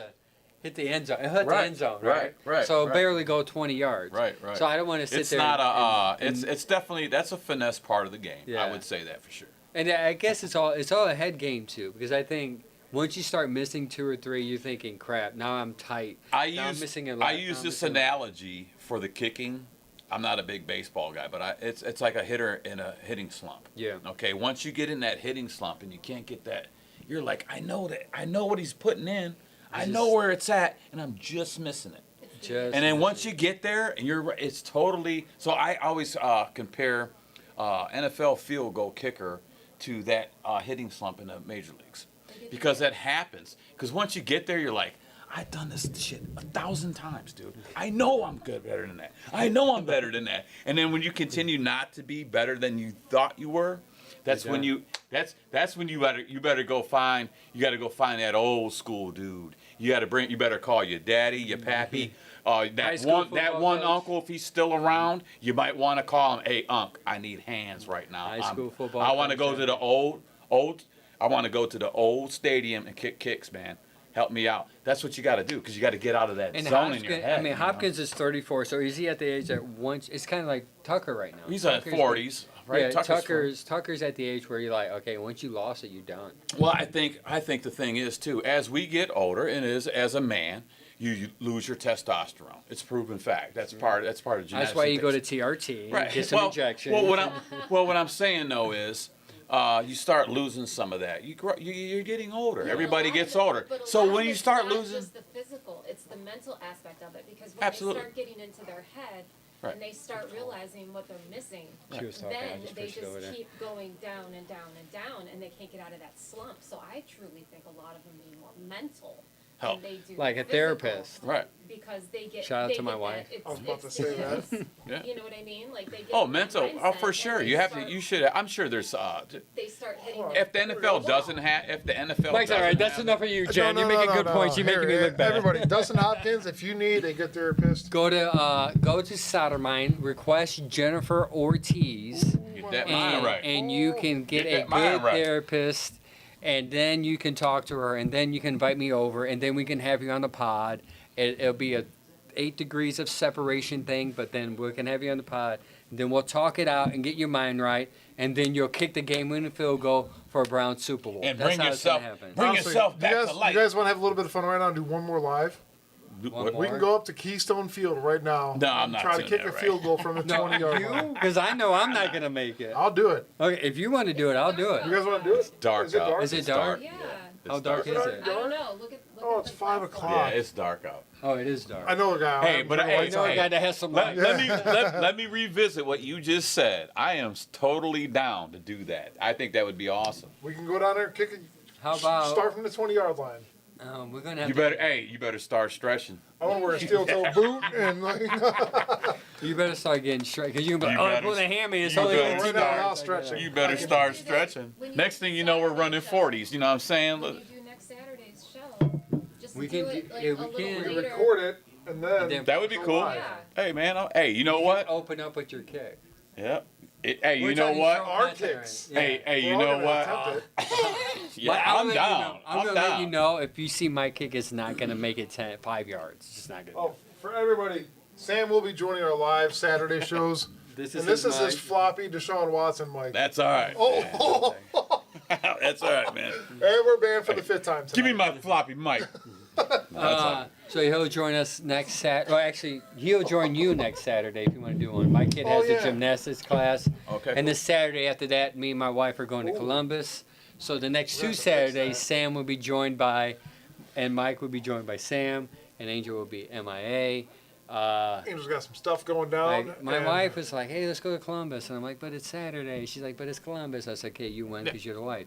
the end zone. Hit the
Right,
end zone,
right, right,
So
right.
barely go 20 yards.
Right, right.
So I don't want to sit
It's
there.
not
and-
it's definitely that's a finesse part of the game.
Yeah.
I would say that for sure.
And I guess it's all a head game too, because I think once you start missing 2 or 3, you're thinking, crap. Now I'm tight.
I
Now I'm
use
missing a lot.
I
Now
use
I'm
this
missing a lot.
analogy for the kicking. I'm not a big baseball guy, but it's like a hitter in a hitting slump.
Yeah.
Okay, once you get in that hitting slump and you can't get that, you're like, I know what he's putting in. I know where it's at, and I'm just missing it.
Just
And then once you get there, and it's totally. So I always compare NFL field goal kicker to that hitting slump in the major leagues, because that happens. Because once you get there, you're like, I've done this shit 1,000 times, dude. I know I'm better than that. I know I'm better than that. And then when you continue not to be better than you thought you were, that's when you better go find that old school dude. You better call your daddy, your pappy,
High
that
school
one
coach.
uncle if he's still around. You might want to call him, hey Unc, I need hands right now.
High school football
I want to
coach,
go to
yeah.
the old. I want to go to the old stadium and kick kicks, man. Help me out. That's what you got to do, because you got to get out of that
And
zone in your head.
I mean,
you know?
Hopkins is 34, so is he at the age that once? It's kind of like Tucker right now.
He's at
Tucker's
40s, right?
Yeah,
Tucker's
Tucker's at the age where you're like, okay, once you lost it, you're done.
Well, I think the thing is too, as we get older, and as a man, you lose your testosterone. It's a proven fact. That's part of genetics.
That's why you go to TRT,
right.
get some injections.
Well, what I'm saying though is, you start losing some of that. You're getting older. Everybody gets older.
But a
So
lot
when
of
you
it's
start
not
losing,
just the physical, it's the mental aspect of it. Because when
Absolutely.
they start getting into their head
Right.
and they start realizing what they're missing,
She was talking, I
then
just
they
pushed it
just
over there.
keep going down and down and down, and they can't get out of that slump. So I truly think a lot of them need more mental
Help.
than they do
Like a
physical,
therapist.
right?
because they get.
Shout out
they
to my
get
wife.
That, it's,
I was about to
it's,
say that.
it's-
Yeah.
You know what I mean? Like they get.
Oh,
in that
mental. Oh,
mindset
for
and
sure.
they
You have to.
start-
You should. I'm sure there's.
They start hitting.
If the NFL doesn't have. If the NFL.
Mike's all right.
doesn't
That's
have-
enough of you, Jen. You're making good points. You're making me
Here,
look bad.
Everybody, Dustin Hopkins, if you need a good therapist,
Go to Sodermine, request Jennifer Ortiz,
Get that mind
and,
right.
and you can get
Get
a
that mind
good
right.
therapist, and then you can talk to her, and then you can invite me over, and then we can have you on the pod. It'll be a 8 degrees of separation thing, but then we can have you on the pod. And then we'll talk it out and get your mind right, and then you'll kick the game-winning field goal for a Brown Super Bowl.
And
That's
bring
how it's gonna
yourself.
happen.
Bring
honestly,
yourself back
you guys,
to life.
You guys want to have a little bit of fun right now and do one more live?
One
What-
more.
We can go up to Keystone Field right now.
No, I'm
and
not
try to
doing
kick
that
a
right.
field goal from the 20-yard line.
Because I know I'm not gonna make it.
I'll do it.
Okay, if you want to do it, I'll do it.
You guys want to do it?
dark
Is it
out.
dark?
Is it
It's
dark?
Yeah.
How dark is
dark.
it?
I don't know. Look at.
Oh,
at
it's
the
5
glass
o'clock.
Yeah, it's dark out.
Oh, it is dark.
I know a guy.
Hey,
I'm
but
turning
hey,
lights
I know
on.
a guy that has some
Let,
light.
let me revisit what you just said. I am totally down to do that. I think that would be awesome.
We can go down there and kick it.
How about
Start from the 20-yard line.
we're gonna have
You better start stretching.
I want to wear a steel-toe boot and like.
you better start getting straight because you can be
You
like, oh, I
better-
pulled a hammy. It's
you
only
better
18
Right now,
hours.
I'll stretch it.
You better start stretching. Next thing you know, we're running 40s. You know what I'm saying?
When
Look,
you do next Saturday's show, just
We
do
can
it
do-
like
yeah,
a
we
little
can.
We
later.
record it and then.
And then-
that would be cool.
live.
Yeah.
Hey man, hey, you know what?
Open up with your kick.
Yep. Hey,
We're
you know
talking
what?
show
Our
content,
kicks.
right?
Hey,
Yeah.
hey, you
We're all
know
gonna
what?
attempt it.
Yeah,
I'll
I'm
let you
down.
know. I'm
I'm
gonna let you
down.
know if you see my kick, it's not gonna make it 5 yards. It's just not gonna.
Oh, for everybody, Sam will be joining our live Saturday shows.
This
And this is his
mic.
floppy Deshaun Watson mic.
That's all right.
Oh,
That's all right, man.
and we're banned for the 5th time tonight.
Give me my floppy mic.
So he'll join us next Sat. Well, actually, he'll join you next Saturday if you want to do one. My kid has
Oh, yeah.
a gymnastics class,
Okay.
and the Saturday after that, me and my wife are going to Columbus. So the next
We're
2
gonna fix
Saturdays,
that.
Sam will be joined by, and Mike will be joined by Sam, and Angel will be MIA.
Angel's got some stuff going down.
Like, my
and
wife was like, "Hey, let's go to Columbus," and I'm like, "But it's Saturday." She's like, "But it's Columbus." I said, "Okay, you win because you're the white."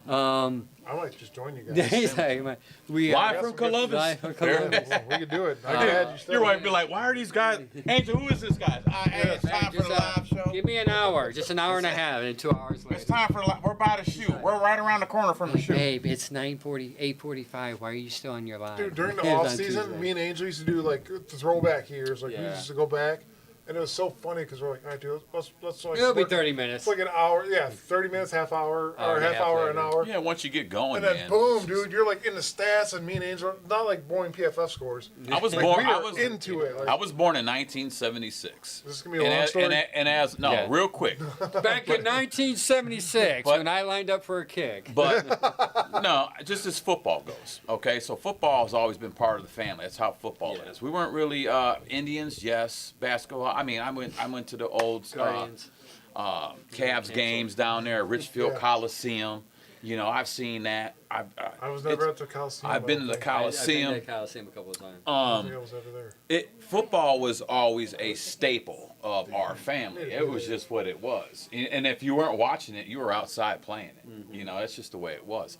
I might just join you guys.
He's like, we
Live
got
from
some good-
Columbus.
live from Columbus.
We could do it. I'm glad you still.
Your wife be like, why are these guys? Angel, who is this guy? Hey, it's time for
Just,
the live show.
Give me an hour, just an hour and a half, and 2 hours later.
It's time for we're about to shoot. We're right around the corner from the shoot.
Babe, it's 8:45. Why are you still on your live?
Dude, during the
It was
off
on
season,
Tuesday.
me and Angel used to do like the throwback years. Like we
Yeah.
used to go back, and it was so funny because we're like, all right, dude, let's like
It'll be
work-
30 minutes.
It's like an hour, yeah, 30 minutes, half hour,
Hour
or
and a
half
half
hour,
later.
an hour.
Yeah, once you get going,
And then
man.
boom, dude, you're like in the stats, and me and Angel, not like boring PFF scores.
I was
Like,
born.
we
I
are
was
into it. Like,
I was born in 1976.
Is this gonna be a
and
long
as,
story?
And as no,
Yeah.
real quick.
Back in 1976,
But-
when I lined up for a kick.
But no, just as football goes, okay? So football has always been part of the family. That's how football
Yeah.
is. We weren't really Indians, yes. Basketball. I mean, I went to the old
Guardians.
Cavs
Canceled.
games down there at Richfield
Yeah.
Coliseum. You know, I've seen that.
I was never at the Coliseum.
I've been to the
I've been
Coliseum.
to Coliseum a couple of times.
I don't think I was ever there.
Football was always a staple of our family. It was just what it was. And if you weren't watching it, you were outside playing it. You know, that's just the way it was.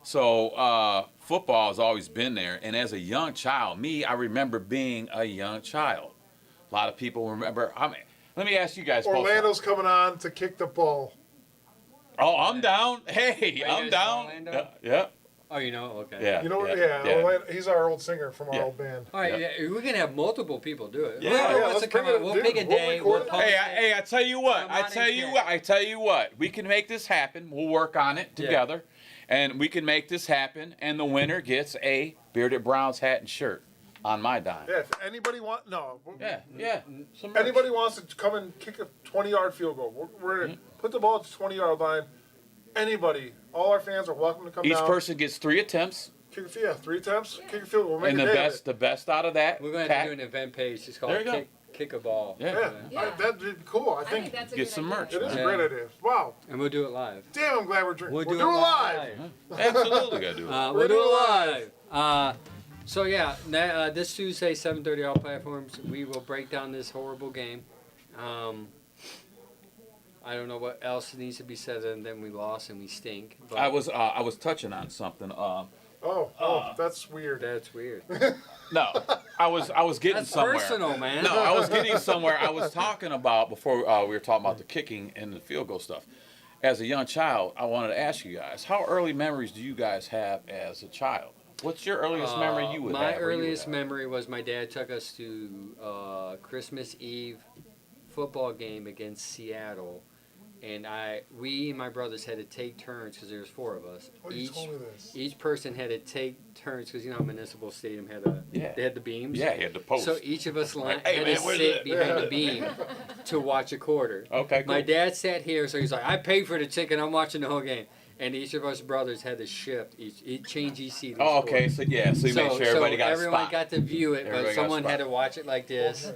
So football has always been there. And as a young child, I remember being a young child. A lot of people remember. I mean, let me ask you guys. both.
Orlando's coming on to kick the ball.
Oh, I'm down. Hey,
Are you
I'm
guys
down.
from Orlando?
Yeah.
Oh, you know? Okay.
Yeah.
You know what? Yeah, Orlando, he's our old singer from our
Yeah.
old band.
All right,
Yeah.
yeah, we can have multiple people do it.
Yeah.
Whoever
Yeah,
wants
let's
to come
bring it-
on, we'll
dude,
pick a
we'll
day.
record
We'll
it.
post
Hey,
it.
I tell you what.
Come
I
on
tell
and
you
kick.
what. I tell you what. We can make this happen. We'll work on it
Yeah.
together, and we can make this happen. And the winner gets a Bearded Browns hat and shirt on my dime.
Yeah, if anybody
Yeah. Some merch.
anybody wants to come and kick a 20-yard field goal, we're gonna put the ball at the 20-yard line. Anybody, all our fans are welcome to come
Each
down.
person gets 3 attempts,
Kick a field, 3 attempts, kick a field goal. We'll make
and
a
the
day of
best, the best out of that.
We're going to have to do an event page. It's called
There you go.
kick a Ball.
Yeah.
Yeah,
Yeah.
that'd be cool. I
I
think
think that's a
Get
good
some
idea.
merch.
it is
Yeah.
a great idea. Wow.
And we'll do it live.
Damn, I'm glad we're drinking.
We'll
We'll
do
do
it
it live.
Absolutely gotta do it.
We'll
We're
do it
doing
live. So yeah, this Tuesday, 7:30, all platforms. We will break down this horrible game. I don't know what else needs to be said, and then we lost and we stink. But
I was touching on something.
That's weird.
That's weird.
No, I was getting
That's
somewhere.
personal, man.
No, I was getting somewhere. I was talking about before we were talking about the kicking and the field goal stuff. As a young child, I wanted to ask you guys, how early memories do you guys have as a child? What's your earliest memory you would
My
have? or you would
earliest
have?
memory was my dad took us to Christmas Eve football game against Seattle, and we and my brothers had to take turns because there was 4 of us.
Oh, you told me this.
Each person had to take turns because Municipal Stadium had
Yeah.
they had the beams.
Yeah, he had the post.
So each of us
Like, hey,
had
man,
to
where's
sit
it?
behind the beam to watch a quarter.
Okay, cool.
My dad sat here, so he's like, "I paid for the ticket. I'm watching the whole game." And each of us brothers had to shift, change each seat.
Oh, okay. So you made sure everybody got a
everyone
spot.
got to view it,
Everybody
but
got a
someone had
spot.
to watch it like this,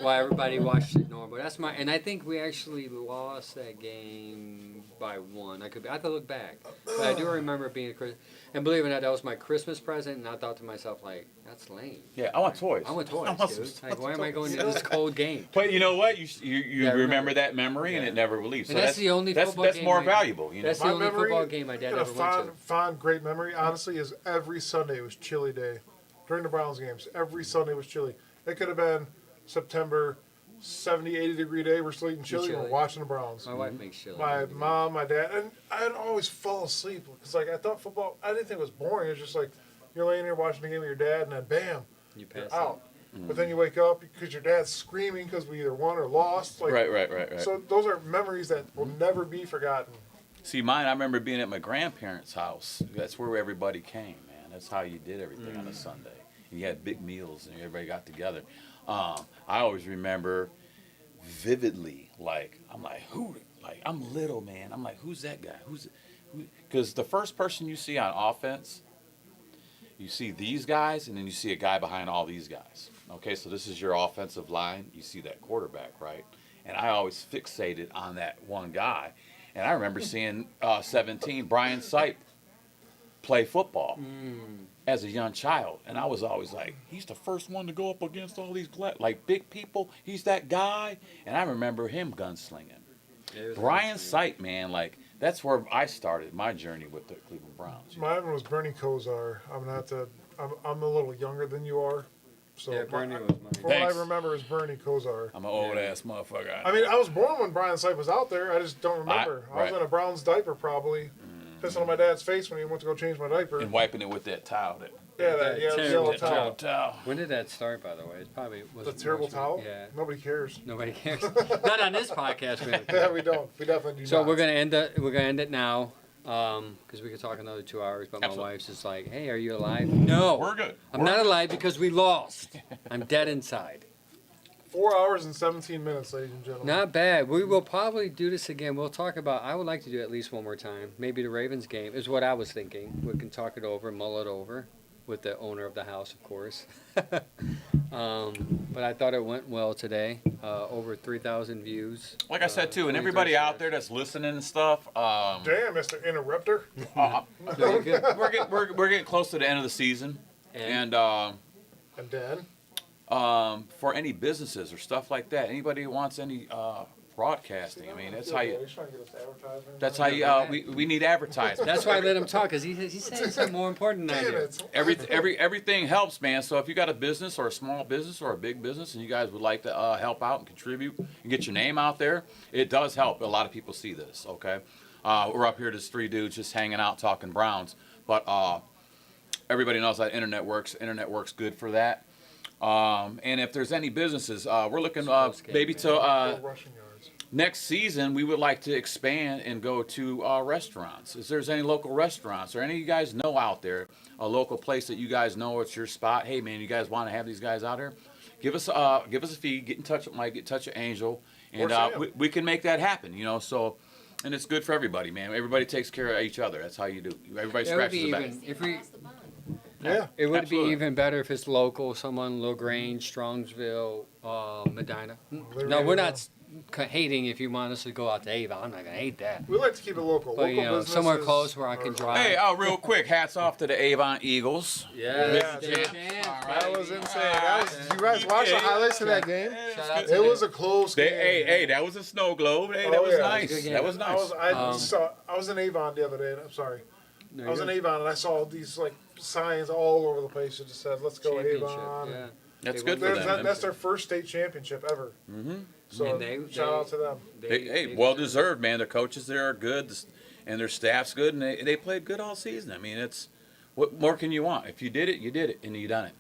while everybody watched it normal. And I think we actually lost that game by 1. I have to look back, but I do remember being a Christmas. And believe it or not, that was my Christmas present, and I thought to myself, like, that's lame.
Yeah, I want toys.
I want toys,
I want
dude.
some-
Like, why am I going to this cold game?
But you know what? You
Yeah, I
remember
remember.
that memory, and
Yeah.
it never will leave. So
And that's the only football
that's
game
more
I-
valuable. You know.
That's the
My
only
memory,
football game my dad
and a
ever went to.
fond, great memory, honestly, is every Sunday was chilly day. During the Browns games, every Sunday was chilly. It could have been September, 70, 80-degree day. We're still eating chili.
chili.
We're watching the Browns.
My wife makes chili.
My mom, my dad, and I'd always fall asleep because I thought football. I didn't think it was boring. It's just like you're laying here watching the game with your dad, and then bam,
You
you're
pass
out. But then you wake up because your dad's screaming because we either won or lost. Like,
Right.
So those are memories that will never be forgotten.
See, mine, I remember being at my grandparents' house. That's where everybody came, man. That's how you did everything on a Sunday. And you had big meals and everybody got together. I always remember vividly, I'm little, man. I'm like, who's that guy? Because the first person you see on offense, you see these guys, and then you see a guy behind all these guys. Okay, so this is your offensive line. You see that quarterback, right? And I always fixated on that one guy. And I remember seeing 17, Brian Sipe, play football as a young child. And I was always like, he's the first one to go up against all these big people. He's that guy. And I remember him gunslinging. Brian Sipe, man, That's where I started my journey with the Cleveland Browns.
Mine was Bernie Kosar. I'm a little younger than you are, so
Yeah, Bernie was mine.
from what I
Thanks.
remember is Bernie Kosar.
I'm an old ass motherfucker.
I mean, I was born when Brian Sipe was out there. I just don't remember. I was
right.
in a Browns diaper probably, pissing on my dad's face when he went to go change my diaper.
And wiping it with that towel.
Yeah,
terrible
yellow towel.
Towel.
When did that start, by the way? It probably was
The terrible towel?
Yeah.
Nobody cares.
Nobody cares. Not on this podcast, man.
Yeah, we don't. We definitely do
So
not.
we're gonna end it now, because we could talk another 2 hours. But
Absolutely.
my wife's just like, "Hey, are you alive?" No,
We're good.
I'm not alive because we lost. I'm dead inside.
4 hours and 17 minutes, ladies and gentlemen.
Not bad. We will probably do this again. We'll talk about. I would like to do it at least one more time. Maybe the Ravens game is what I was thinking. We can talk it over, mull it over, with the owner of the house, of course. But I thought it went well today. Over 3,000 views.
Like I said too, and
23
everybody out
shares.
there that's listening and stuff,
Damn, Mr. Interrupter.
Very good.
we're getting close to the end of the season, and
And Dan.
for any businesses or stuff like that, anybody who wants any broadcasting, I mean, that's how you.
He's trying to get us advertising.
That's how you. We need advertising.
That's why I let him talk, because he's saying something more important than I
Damn
do.
it.
Everything helps, man. So if you got a business or a small business or a big business, and you guys would like to help out and contribute and get your name out there, it does help. A lot of people see this. Okay, we're up here, just 3 dudes just hanging out talking Browns, but everybody knows how internet works. Internet works good for that. And if there's any businesses, we're looking maybe to
Rushing yards.
next season, we would like to expand and go to restaurants. If there's any local restaurants or any of you guys know out there, a local place that you guys know it's your spot, hey man, you guys want to have these guys out here? Give us a fee, get in touch with Mike, get in touch with Angel, and
Sam.
we can make that happen, you know, so, and it's good for everybody, man. Everybody takes care of each other. That's how you do. Everybody
It would
scratches
be
the back.
even if we.
Yeah.
It would
Absolutely.
be even better if it's local, someone LaGrange, Strongsville, Medina. No, we're not hating if you want us to go out to Avon. I'm not gonna hate that.
We like to keep it local.
But
Local
you know,
businesses
somewhere close where I
are-
can drive.
Hey, real quick, hats off to the Avon Eagles.
Yeah,
dude. That was insane. You guys
Yeah.
watched the highlights of that game?
Shout out
It
to
was a close game.
Hey, that was a snow globe. Hey,
Oh,
that was
yeah.
nice.
Good game.
That was nice.
I was in Avon the other day. I'm sorry.
No,
I was in
you're-
Avon and I saw these like signs all over the place that just said, "Let's go
championship,
Avon."
yeah.
That's
They
good
won
for
the
them.
That's their first state championship ever.
Mm-hmm.
So
And they-
shout out to them.
Hey, well deserved, man. The coaches there are good, and their staff's good, and they played good all season. I mean, it's what more can you want? If you did it, and you done it.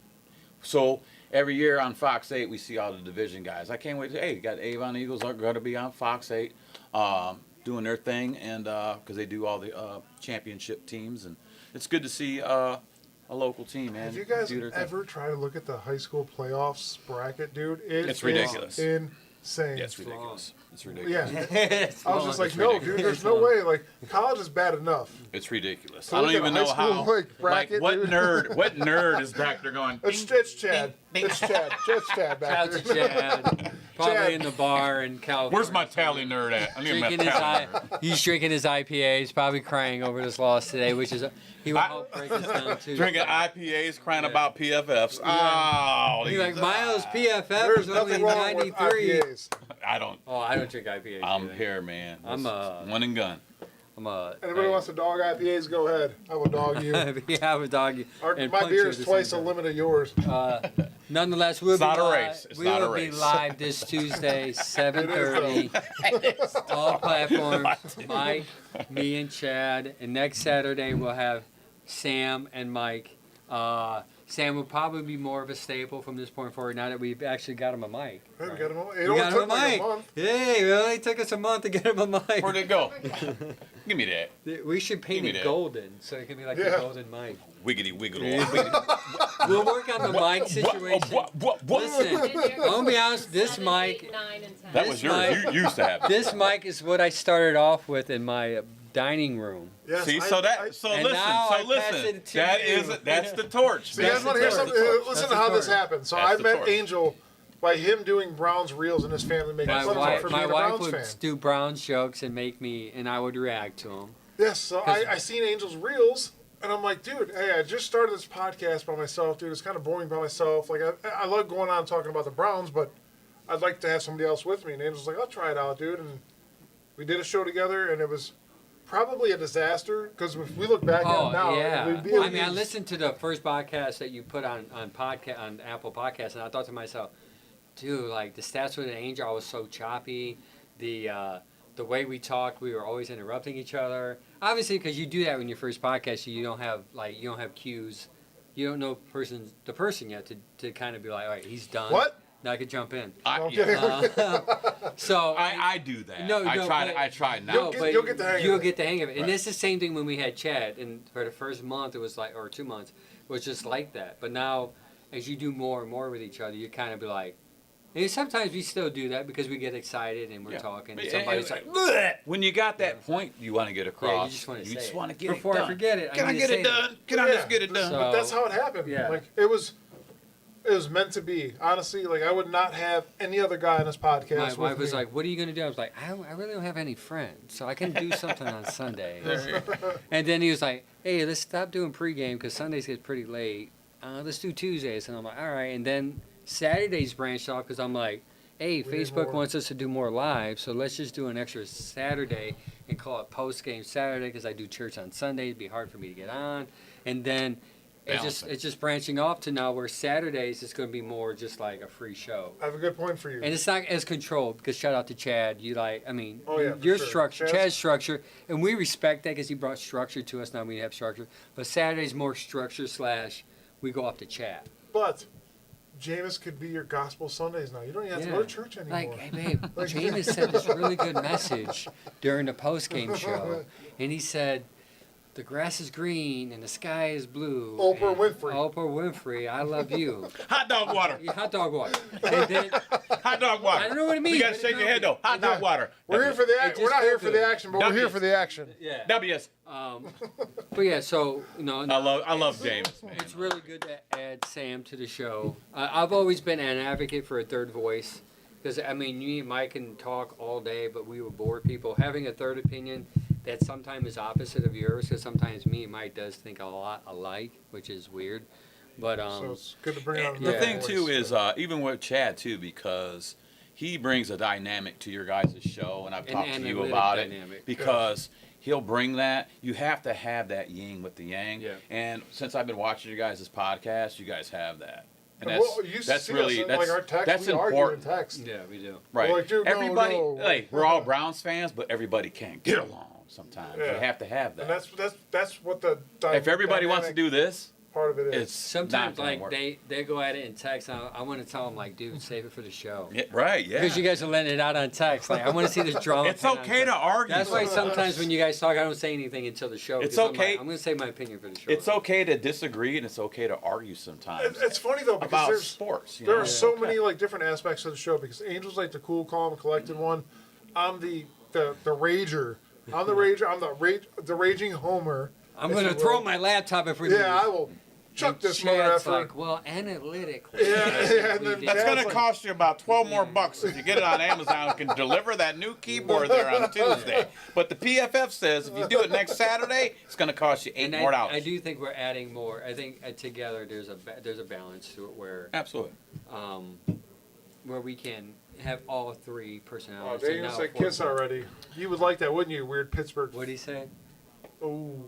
So every year on Fox 8, we see all the division guys. I can't wait to. Hey, you got Avon Eagles are going to be on Fox 8, doing their thing, and because they do all the championship teams, and it's good to see a local team, man.
Have you guys
do their thing.
ever tried to look at the high school playoffs bracket, dude?
It's ridiculous.
Insane.
Yeah, it's ridiculous. It's ridiculous.
Yeah. I was just like,
It's
no,
ridiculous.
dude, there's no way. Like, college is bad enough.
It's ridiculous.
So
I don't
look at
even
a
know
high school,
how.
like, bracket,
what
dude.
nerd is back there going?
It's Chad. It's Chad. It's Chad back
Shout out to
there.
Chad. Probably
Chad.
in the bar in California.
Where's my tally nerd at? I need my
Drinking his
tally nerd.
he's drinking his IPA. He's probably crying over this loss today, which is he will help break us down too.
Drinking IPAs, crying about PFFs. Oh,
He's like Miles PFF
There's
was only
nothing wrong with
93.
IPAs.
I don't.
Oh, I don't drink IPAs.
I'm
either.
here, man.
I'm
one and gun.
I'm a.
Anybody wants to dog IPAs, go ahead. I will dog you.
yeah, I would dog you. and
My
punch
beer
you
is
at the
twice
same
the
time.
limit of yours.
Nonetheless, we'll
It's
be
not a
live.
race. It's
we
not a
will be
race.
live this Tuesday, 7:30. All platforms. Mike, me, and Chad. And next Saturday we'll have Sam and Mike. Sam will probably be more of a staple from this point forward. Now that we've actually got him a mic.
Hey, we got him on. It
We
only
got him a
took like
mic.
a month.
Hey, it only took us a month to get him a mic.
Where'd it go? Give me that.
We should paint
Give me
it
that.
golden so it can be like
Yeah.
a golden mic.
Wiggity wiggle.
We'll work on the mic situation.
What?
Listen,
And they're
I'm gonna be honest, this
7,
mic-
8, 9, and 10.
That
This
was yours.
mic-
You used to have it.
this mic is what I started off with in my dining room.
Yes,
See,
I-
so
I-
listen,
And now I pass
listen.
it to
That
you.
is that's the torch.
So you guys
That's
want to hear
the
something?
torch.
Listen
That's
to how
the
this
torch.
happened. So
That's
I
the
met
torch.
Angel by him doing Browns reels and his family making
My
fun of him
wife,
for
my
being a
wife
Browns
would
fan.
do Browns jokes and make me, and I would react to them.
Yes, so I seen Angel's reels, and I'm like, dude, hey, I just started this podcast by myself, dude. It's kind of boring by myself. Like, I love going on talking about the Browns, but I'd like to have somebody else with me. And Angel's like, I'll try it out, dude. And we did a show together, and it was probably a disaster because if we look back at
Oh
it now,
yeah.
it would be.
I mean, I listened to the first podcast that you put on Apple Podcasts, and I thought to myself, dude, like the stats with an angel was so choppy. The way we talked, we were always interrupting each other. Obviously, because you do that when you first podcast, you don't have cues. You don't know the person yet to kind of be like, all right, he's done.
What?
Now I could jump in.
Okay.
So
I do that.
No,
I
no,
try.
but-
I try not.
No,
to.
but
you'll get the hang of
you'll
it.
get the hang of it. And
Right.
it's the same thing when we had Chad, and for the first month it was like, or 2 months, it was just like that. But now, as you do more and more with each other, you kind of be like, and sometimes we still do that because we get excited and we're
Yeah.
talking, and
And-
somebody's
and-
like, "Bleh!"
When you got that point you want to get across,
Yeah, you just want to say it.
want to get
Before
it
I
done.
forget it,
Can I
need
get
to
it
say
done? Can I just get it done?
So-
But that's how it happened.
Yeah.
Like it was meant to be. Honestly, like I would not have any other guy on this podcast.
My
with
wife was
me.
like, "What are you gonna do?" I was like, "I really don't have any friends, so I can do something on Sundays." And then he was like, "Hey, let's stop doing pregame because Sundays get pretty late. Let's do Tuesdays." And I'm like, "All right." And then Saturdays branched off because I'm like, "Hey,
We need
Facebook
more.
wants us to do more live, so let's just do an extra Saturday and call it post game Saturday because I do church on Sunday. It'd be hard for me to get on." And then
Balancing.
it's just branching off to now where Saturdays is going to be more just like a free show.
I have a good point for you.
And it's not as controlled because shout out to Chad. You like, I mean,
Oh, yeah, for
your
sure.
structure,
Chad's-
Chad's structure, and we respect that because he brought structure to us. Now we have structure, but Saturday's more structure / we go off to Chad.
But Jameis could be your gospel Sundays now. You don't even have to go to church anymore.
Like, hey babe, Jameis said this really good message during the post game show, and he said, "The grass is green and the sky is blue."
Oprah
and
Winfrey.
Oprah Winfrey, I love you.
Hot dog water.
Yeah, hot dog water. And then,
Hot dog water.
I don't know what it means.
You gotta
but
shake your head though. Hot dog water.
We're here for the
It
action.
just
We're not here
felt
for the
good.
action, but we're here for the action.
Yeah.
W's.
But yeah, so
I love James, man.
it's really good to add Sam to the show. I've always been an advocate for a third voice because I mean, you and Mike can talk all day, but we would bore people. Having a third opinion that sometimes is opposite of yours, because sometimes me and Mike does think a lot alike, which is weird. But
So it's good to bring on
The
Yeah.
thing too is even with Chad too, because he brings a dynamic to your guys' show, and I've
An
talked to you
analytic
about it
dynamic.
because he'll bring that. You have to have that yin with the yang.
Yeah.
And since I've been watching you guys' podcast, you guys have that, and
And
that's
well, you
that's
see
really
us in,
that's
like our text,
that's
we argue in
important.
text.
yeah, we do.
Right.
We're like, dude, no,
everybody,
no.
hey, we're all Browns fans, but everybody can't get along sometimes.
Yeah.
You have to have
And
that.
that's what the
If everybody wants to
dynamic
do this,
part of it is.
it's
Sometimes
not gonna
like
work.
they go at it in text. I want to tell them like, dude, save it for the show.
Yeah, right, yeah.
Because you guys are letting it out on text. Like I want to see this drama.
It's
pan on
okay to
text.
argue.
That's why sometimes when you guys talk, I don't say anything until the show.
It's
'cause I'm
okay.
like, I'm going to say my opinion for the show.
It's okay to disagree, and it's okay to argue sometimes
It's funny though because
about
there's
sports. You
there
know?
are so many like different aspects of the show because Angel's like the cool, calm, collected one. I'm the rager. I'm the rager. I'm the raging Homer.
I'm
if
going to
you
throw
will.
my laptop if we
Yeah, I
lose.
will chuck
And
this mother
Chad's
effer.
like, well, analytically.
Yeah,
I think
and
we
then
did.
That's
Chad's
going to
like-
cost you about 12 more bucks if you get it on Amazon. You can deliver that new keyboard there on Tuesday. But the PFF says if you do it next Saturday, it's going to cost you
And
$8 more.
I do think we're adding more. I think together there's a balance to it
Absolutely.
where we can have all three
Oh,
personalities.
Daniel
and now
said
four
kiss
people.
already. You would like that, wouldn't you? Weird Pittsburgh.
What'd he say?
Oh.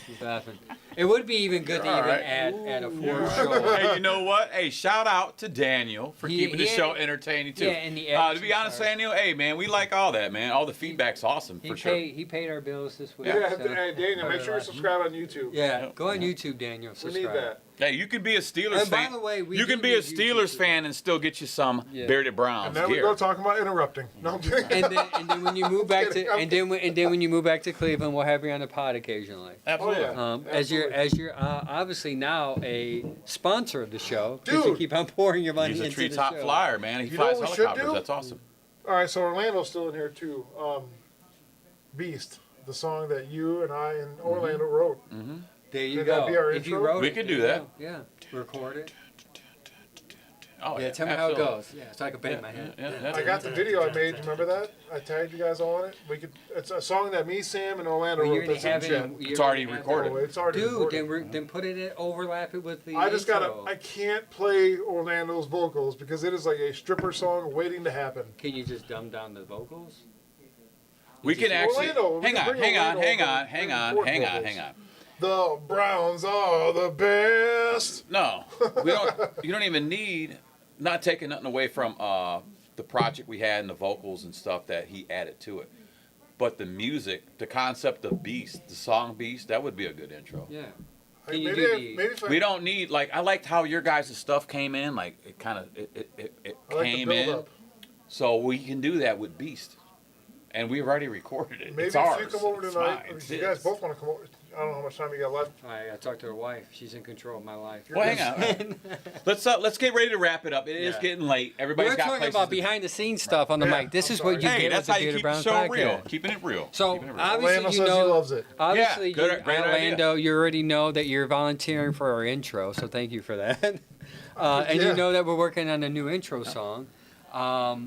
He's laughing. It would be even good to
You're
even
all right.
add a
Ooh,
fourth
yeah.
show.
Hey, you know what? Hey, shout out to Daniel for
He-
keeping the
he-
show entertaining too.
Yeah, and the
To be honest,
sorry.
Daniel, hey man, we like all that, man. All the feedback's awesome
He
for sure.
paid our bills this week.
Yeah,
so-
hey, Daniel, make sure you subscribe on YouTube.
Yeah, go on YouTube, Daniel.
We need
Subscribe.
that.
Hey, you can be a Steelers
And by
fan.
the way, we
you
do
can be a
need YouTube
Steelers
too.
fan and still get you some
Yeah.
Bearded Browns
And there we
gear.
go talking about interrupting. No, I'm kidding.
And then when you move back to
kidding, I'm
and then when you move back to Cleveland, we'll have you on the pod occasionally.
Absolutely.
Oh, yeah.
As you're
Absolutely.
obviously now a sponsor of the show, 'cause you
Dude.
keep on pouring your money
He's a
into
treetop
the show.
flyer, man. He
You know
flies
what we should
helicopters.
do?
That's awesome.
All right, so Orlando's still in here too. Beast, the song that you and I and Orlando wrote.
There you
Could
go.
that be our
If you
intro?
wrote
We
it,
could
there
do
you
that.
go. Yeah, record it.
Oh,
Yeah, tell me how it
absolutely.
goes. Yeah, so I can bang my head.
Yeah,
I got the video I made. Remember that? I tagged you guys all on it. It's a song that me, Sam, and Orlando
Well, you
wrote.
already
That's in
have it.
chat.
You
It's already
have it.
recorded.
Oh, it's already
Dude,
recorded.
then put it in, overlap it with the
I just
intro.
I can't play Orlando's vocals because it is like a stripper song waiting to happen.
Can you just dumb down the vocals?
We can actually
Orlando, we
hang
can
on,
bring
hang on,
Orlando
hang
over
on,
and
hang
bring
on,
Ford
hang on,
vocals.
hang on.
The Browns are the best.
No, we don't. You don't even need. Not taking nothing away from the project we had and the vocals and stuff that he added to it, but the music, the concept of Beast, the song Beast, that would be a good intro.
Yeah.
Like,
Can you
maybe,
do
I-
the-
maybe if I,
We don't need like I liked how your guys' stuff came in, like it kind of it
I like the
came
build
in,
up.
so we can do that with Beast, and we've already recorded it.
Maybe
it's
if
ours.
you come over
It's
tonight,
mine. It's
you guys
his.
both want to come over. I don't know how much time you got left.
I talked to her wife. She's in control of my life.
Well, hang on. Let's get ready to wrap it up. It is
Yeah.
getting late. Everybody's
We're
got
talking
places
about
to be.
behind the scenes stuff on the
Yeah,
mic. This
I'm
is what
sorry.
you
Hey,
get
that's
with
how
the
you
Bearded
keep the
Browns
show
podcast.
real. Keeping it real.
So
Keeping it real.
obviously
Orlando
you
says he
know,
loves it.
obviously
Yeah, good-
you,
great idea.
Orlando, you already know that you're volunteering for our intro, so thank you for that. And
Yeah.
you know that we're working on a new intro song,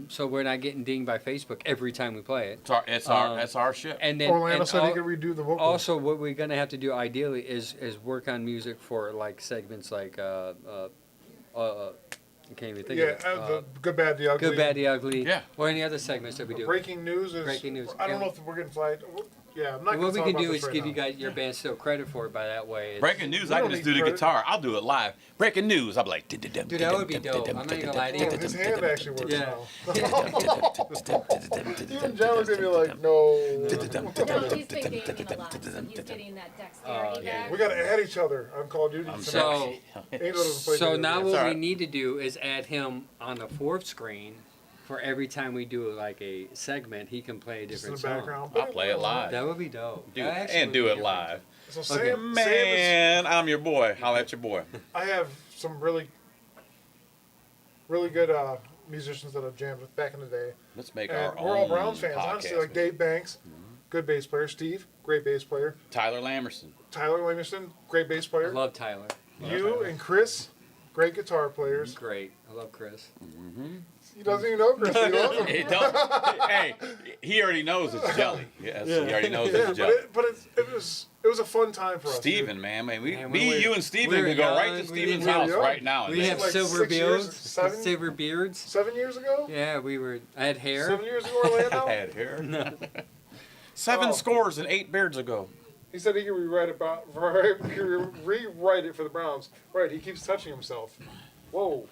so we're not getting dinged by Facebook every time we play it.
It's our ship.
And then
Orlando
and
said he
al-
could redo the vocals.
also what we're gonna have to do ideally is work on music for like segments like I can't even think
yeah,
of it.
the good, bad, the ugly.
Good, bad, the ugly.
Yeah.
Or any other segments that we do.
Breaking news is.
Breaking news.
I don't
And-
know if we're getting flagged. Yeah, I'm not.
What
gonna
we
talk
can
about
do
this
is
right
give
now.
you guys your band still credit for it by that way.
Breaking news,
We
I
don't
can just
need
do the
credit.
guitar. I'll do it live. Breaking news, I'll be like. Dude,
Dude, that would be dope. I'm not gonna lie to
Oh,
you.
his hand actually works
Yeah.
now. Even John was gonna be like, no.
No, he's been gaming a lot, so he's getting that dexterity
yeah.
back.
We gotta add each other on Call of Duty.
I'm
So,
Angel doesn't play
so
video
now
games.
what we
alright.
need to do is add him on the fourth screen for every time we do like a segment. He can play a
Just in
different
the
song.
background.
I'll play it live.
That would be dope.
Do
That
it,
actually
and
would
do
be
it
different.
live.
So
Okay.
Sam,
Man, I'm your boy. Holla at your boy.
I have some really good musicians that I've jammed with back in the day.
Let's make
And
our
we're all
own
Browns fans, honestly. Like
podcast.
Dave Banks, good bass player. Steve, great bass player.
Tyler Lamerson.
Tyler Lamerson, great bass
I
player.
love Tyler.
You and Chris, great guitar players.
Great. I love Chris.
He doesn't even know Chris. He loves him.
It don't, hey, he already knows it's jelly. Yes, he already knows
Yeah,
it's jelly.
but it was a fun time for us. dude.
Steven, man,
Man,
me,
when we-
you, and Steven
we were
could go right
young,
to
we
Steven's
didn't-
house
we were
right now. and
We
just-
have
like
silver
6 years,
beards.
7?
Silver beards.
7 years ago?
Yeah, I had hair.
7 years ago, Orlando?
had hair. 7
Oh.
scores and 8 beards ago.
He said he could rewrite it for the Browns. Right, he keeps touching himself. Whoa.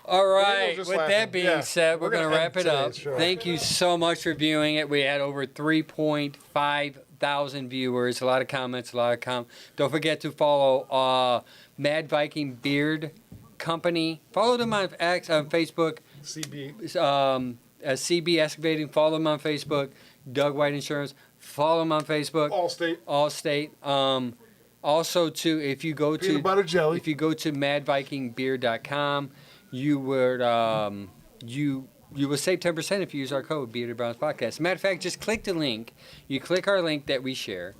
All right.
just
With
laughing.
that being
Yeah,
said, we're
we're
going to
gonna
wrap
end
it up.
today's show.
Thank you so much for viewing it. We had over 3.5 thousand viewers. A lot of comments. Don't forget to follow Mad Viking Beard Company. Follow them on Facebook.
CB.
CB Excavating. Follow them on Facebook. Doug White Insurance. Follow them on Facebook.
Allstate.
Allstate. Also, too, if you go
Peanut
to
butter jelly.
if you go to madvikingbeer.com, you would you will save 10% if you use our code Bearded Browns Podcast. Matter of fact, just click the link. You click our link that we share.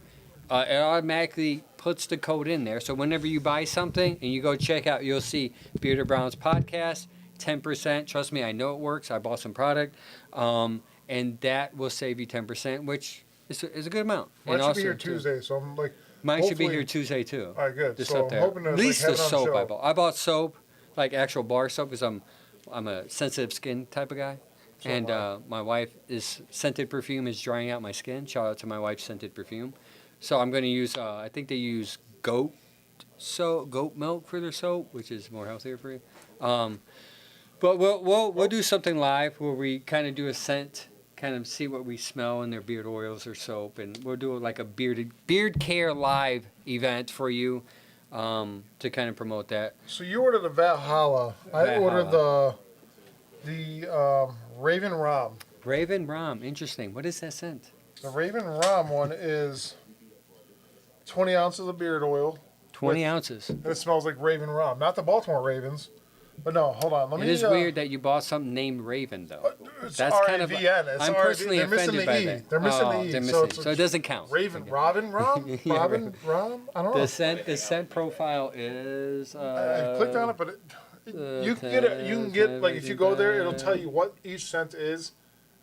It automatically puts the code in there. So whenever you buy something and you go check out, you'll see Bearded Browns Podcast, 10%. Trust me, I know it works. I bought some product, and that will save you 10%, which is a good amount.
Mine
And
should
also,
be here
too,
Tuesday, so I'm like,
Mine should be
hopefully-
here Tuesday too.
all right, good.
Just
So
up
I'm
there.
hoping to
At
like,
least
have
the
it on
soap
show.
I bought. I bought soap, like actual bar soap, because I'm a sensitive skin type of guy,
So
and
am
my wife is scented perfume is drying out my skin. Shout out to my wife's scented perfume. So I'm going to use. I think they use goat milk for their soap, which is more healthier for you. But we'll do something live where we kind of do a scent. Kind of see what we smell in their beard oils or soap, and we'll do like a beard care live event for you to kind of promote that.
So you ordered the Valhalla. I
Valhalla.
ordered the Raven Rom.
Raven Rom, interesting. What is that scent?
The Raven Rom one is 20 ounces of beard oil,
20
With-
ounces.
and it smells like Raven Rom. Not the Baltimore Ravens, but no, hold on. Let
It
me.
is weird that you bought something named Raven, though.
It's
That's kind of.
R-A-V-N. It's
I'm
R-A-V.
personally
They're missing
offended
the
by
E.
that.
They're missing
Oh,
the E.
they're
So
missing.
it's
So it doesn't count.
Raven,
Okay.
Robin, Rom,
Yeah,
Robin, Rom. I don't know.
The scent profile is.
I clicked on it, but you can get it. You can get like if you go there, it'll tell you what each scent is,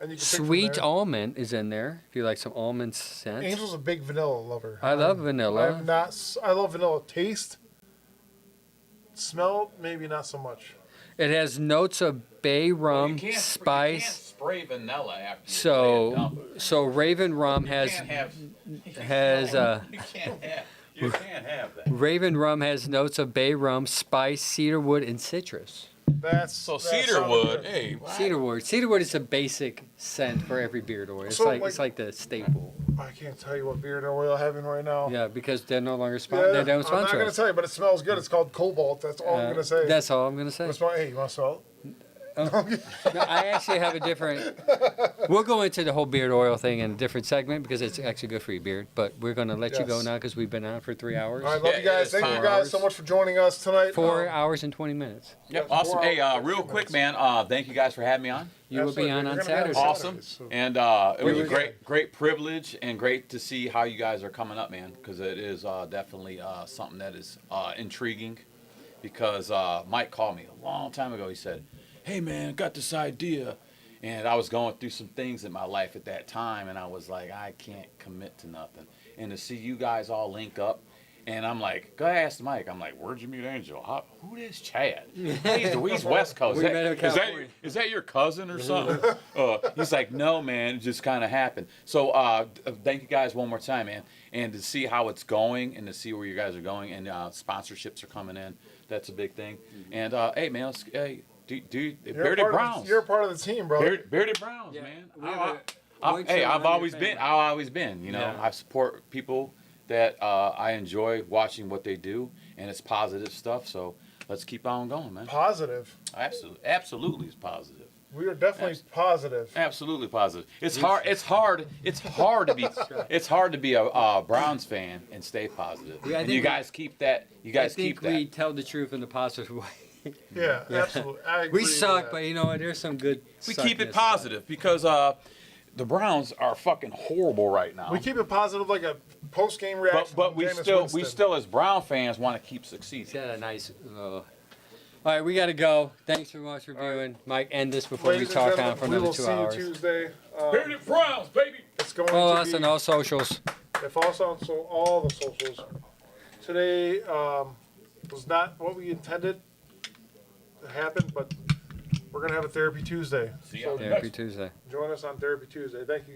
and you can pick from
Sweet
there.
almond is in there. If you like some almond scent.
Angel's a big vanilla lover.
I love
I'm
vanilla.
not. I love vanilla taste. Smell, maybe not so much.
It has notes of bay rum,
You can't
spice.
spray vanilla after you lay it down.
So Raven Rum
You
has
can't have.
has
You can't have that.
Raven Rum has notes of bay rum, spice, cedarwood, and citrus.
That's
So
that sounded
cedarwood,
good.
hey, what?
Cedarwood is a basic scent for every beard oil. It's
So,
like
like-
it's like the staple.
I can't tell you what beard oil I'm having right now.
Yeah, because they're no longer
Yeah,
they don't
I'm not
sponsor
gonna
us.
tell you, but it smells good. It's called Cobalt. That's all I'm gonna say.
That's all I'm gonna say.
Hey, you want to smell it?
No, I actually have a different. We'll go into the whole beard oil thing in a different segment because it's actually good for your beard. But we're gonna let you go
Yes.
now because we've been on for 3 hours.
All right, love
Yeah,
you guys.
it's
Thank you
fine.
guys so much for joining us tonight.
4 hours and 20 minutes.
Yep,
Yeah,
awesome.
4
Hey,
hours,
real
30
quick,
minutes.
man. Thank you guys for having me on.
You will be
Absolutely.
on
We're gonna be
Saturday.
on
Awesome.
so-
And it was a
Really
great privilege and great to see how you guys are coming up, man, because it is definitely something that is intriguing. Because Mike called me a long time ago. He said, "Hey, man, I got this idea." And I was going through some things in my life at that time, and I was like, I can't commit to nothing. And to see you guys all link up, and I'm like, go ask Mike. I'm like, where'd you meet Angel? Who is Chad? He's West Coast.
We met him in California.
Is that your cousin or something? He's like, no, man, it just kind of happened. So thank you guys one more time, man. And to see how it's going and to see where you guys are going and sponsorships are coming in, that's a big thing. And, hey, man, let's, dude, Bearded Browns.
You're a part of the team, bro.
Bearded Browns,
Yeah,
man.
we have a
Hey,
show
I've
on
always
your
been.
family.
I've always been. You know,
Yeah.
I support people that I enjoy watching what they do, and it's positive stuff. So let's keep on going, man.
Positive.
Absolutely, it's positive.
We are definitely positive.
Absolutely positive. It's hard. It's hard to be. It's hard to be a Browns fan and stay positive.
Yeah, I
and
think
you
we-
guys keep that. You guys
I think
keep that.
we tell the truth in a positive way.
Yeah, absolutely. I agree
We
with
suck,
that.
but you know what? There's some good.
We keep
suckness
it
about
positive because the Browns are fucking horrible right now.
we keep it positive, like a post-game reaction.
but
from
we
Jameis
we
Winston.
still as Brown fans want to keep
He's
succeeding.
got a nice. All right, we got to go. Thanks so much for viewing. Mike, end this before
Ladies
we
and
talk
gentlemen,
on for
we
another
will
2
see
hours.
you Tuesday.
Bearded Browns, baby.
It's going
Follow
to
us
be.
on all socials.
Follow us on all the socials. Today was not what we intended to happen, but we're gonna have a Therapy Tuesday.
See
So
ya.
Therapy Tuesday.
join us on Therapy Tuesday. Thank you.